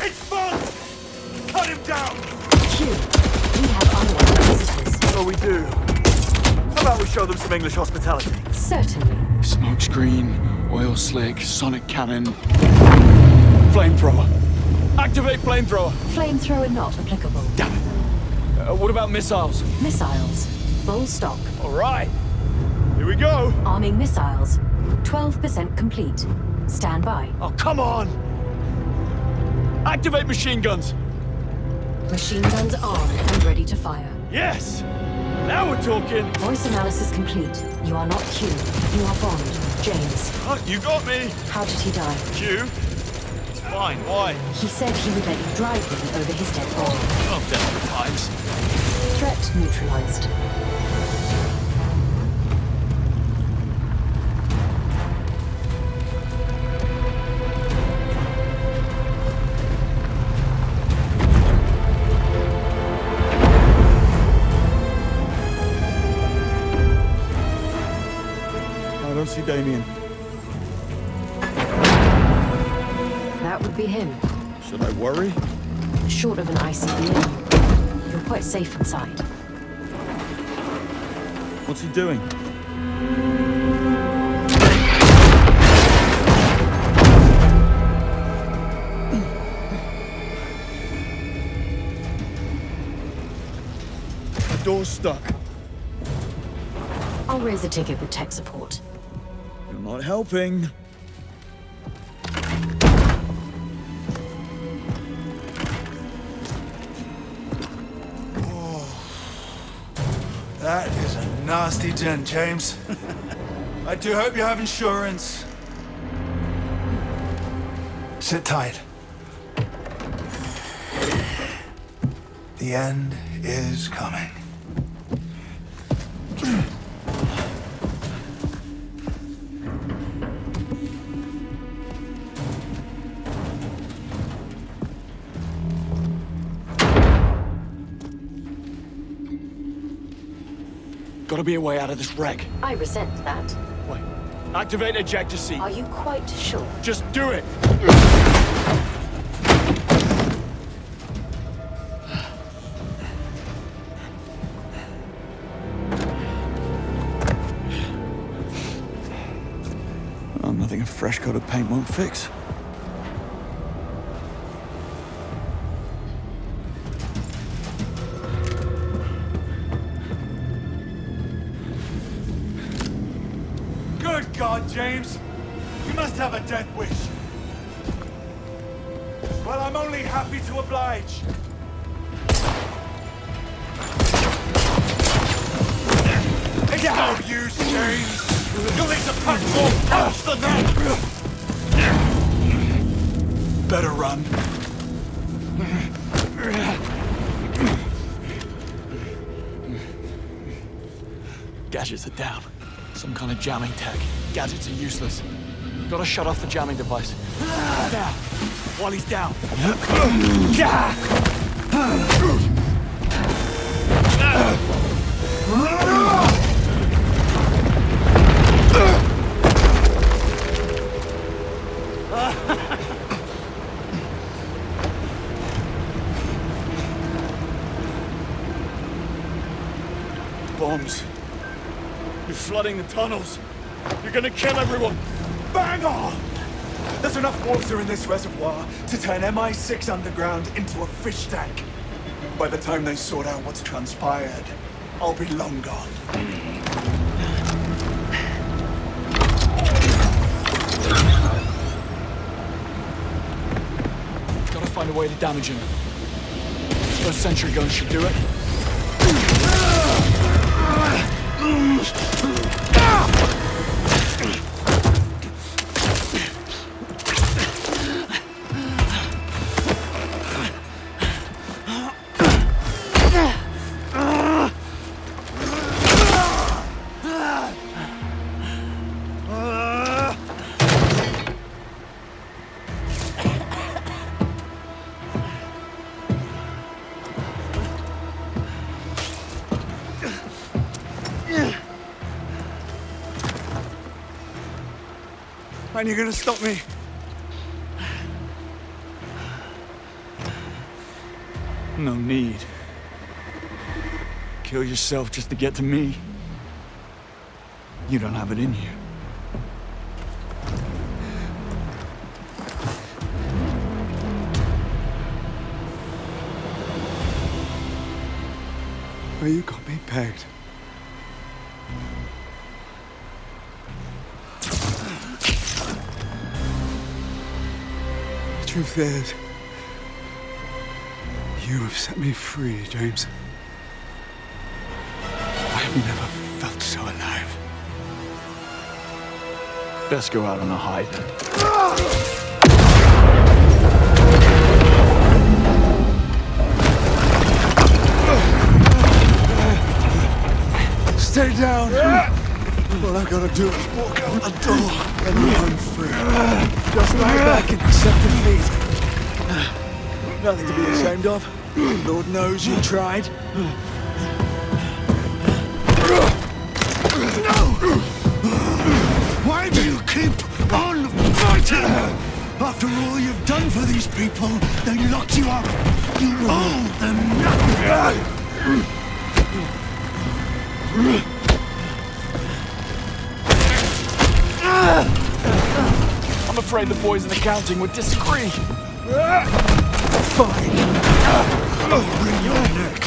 It's fun! Cut him down! We have unwanted visitors. So we do. How about we show them some English hospitality? Certainly. Smoke screen, oil slick, sonic cannon, flamethrower. Activate flamethrower. Flamethrower not applicable. Damn it. What about missiles? Missiles. Full stock. All right. Here we go. Arming missiles. 12% complete. Stand by. Oh, come on. Activate machine guns. Machine guns armed and ready to fire. Yes! Now we're talking! Voice analysis complete. You are not Q. You are Bond. James. You got me! How did he die? Q? It's fine. Why? He said he would let you drive him over his dead body. Oh, desperate times. Threat neutralized. I don't see Damien. That would be him. Should I worry? Short of an ICBM, you're quite safe inside. What's he doing? The door's stuck. I'll raise a ticket with tech support. You're not helping. That is a nasty dent, James. I do hope you have insurance. Sit tight. The end is coming. Gotta be a way out of this wreck. I resent that. Wait. Activate ejector seat. Are you quite sure? Just do it! Oh, nothing a fresh coat of paint won't fix. Good God, James! You must have a death wish. Well, I'm only happy to oblige. It's no use, James! You'll need to punch more punch than that! Better run. Gadgets are down. Some kind of jamming tech. Gadgets are useless. Gotta shut off the jamming device. Now, while he's down. Bombs. You're flooding the tunnels. You're gonna kill everyone. Bang on! There's enough water in this reservoir to turn MI6 underground into a fish tank. By the time they sort out what's transpired, I'll be long gone. Gotta find a way to damage him. Those sentry guns should do it. And you're gonna stop me? No need. Kill yourself just to get to me? You don't have it in you. Well, you got me pegged. The truth is, you have set me free, James. I have never felt so alive. Best go out on a high then. Stay down. All I gotta do is walk out the door and I'm free. Just lie back and accept defeat. Nothing to be ashamed of. Lord knows you tried. No! Why do you keep on fighting? After all you've done for these people, they locked you up. You owe them nothing. I'm afraid the boys in accounting would disagree. Fine. I'll bring your neck.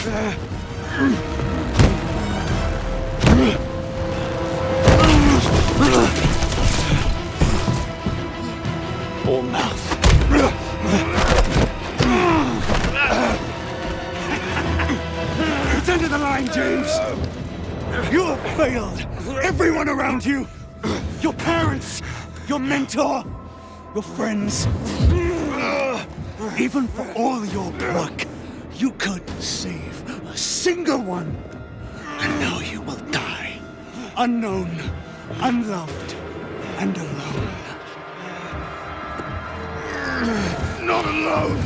Or mouth. It's end of the line, James. You have failed. Everyone around you. Your parents. Your mentor. Your friends. Even for all your pluck, you could save a single one. And now you will die. Unknown, unloved, and alone. Not alone!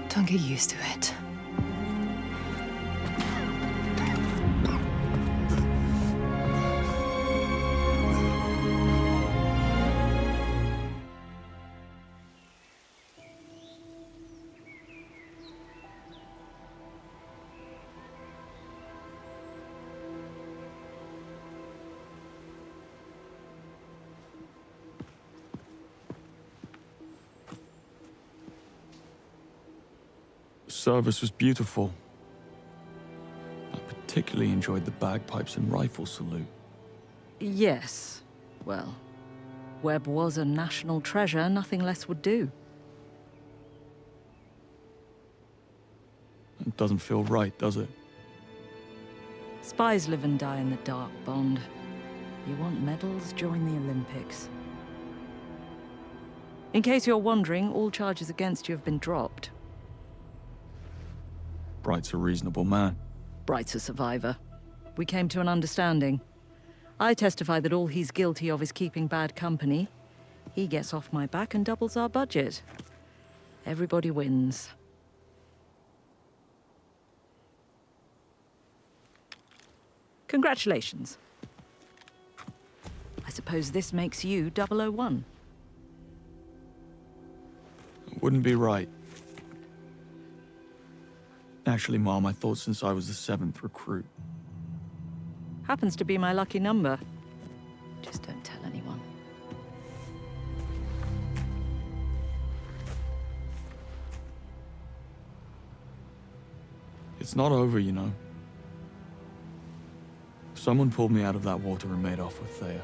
Don't get used to it. service was beautiful. I particularly enjoyed the bagpipes and rifle salute. Yes. Well, Webb was a national treasure. Nothing less would do. It doesn't feel right, does it? Spies live and die in the dark, Bond. You want medals? Join the Olympics. In case you're wondering, all charges against you have been dropped. Bright's a reasonable man. Bright's a survivor. We came to an understanding. I testify that all he's guilty of is keeping bad company. He gets off my back and doubles our budget. Everybody wins. Congratulations. I suppose this makes you 001. It wouldn't be right. Actually, Mom, I thought since I was the 7th recruit. Happens to be my lucky number. Just don't tell anyone. It's not over, you know. Someone pulled me out of that water and made off with Thea.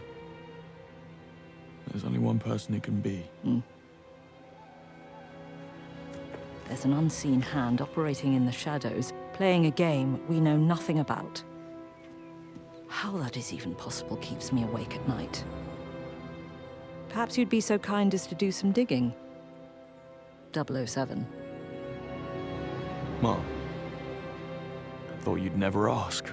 There's only one person it can be. There's an unseen hand operating in the shadows, playing a game we know nothing about. How that is even possible keeps me awake at night. Perhaps you'd be so kind as to do some digging. 007. Mom, I thought you'd never ask.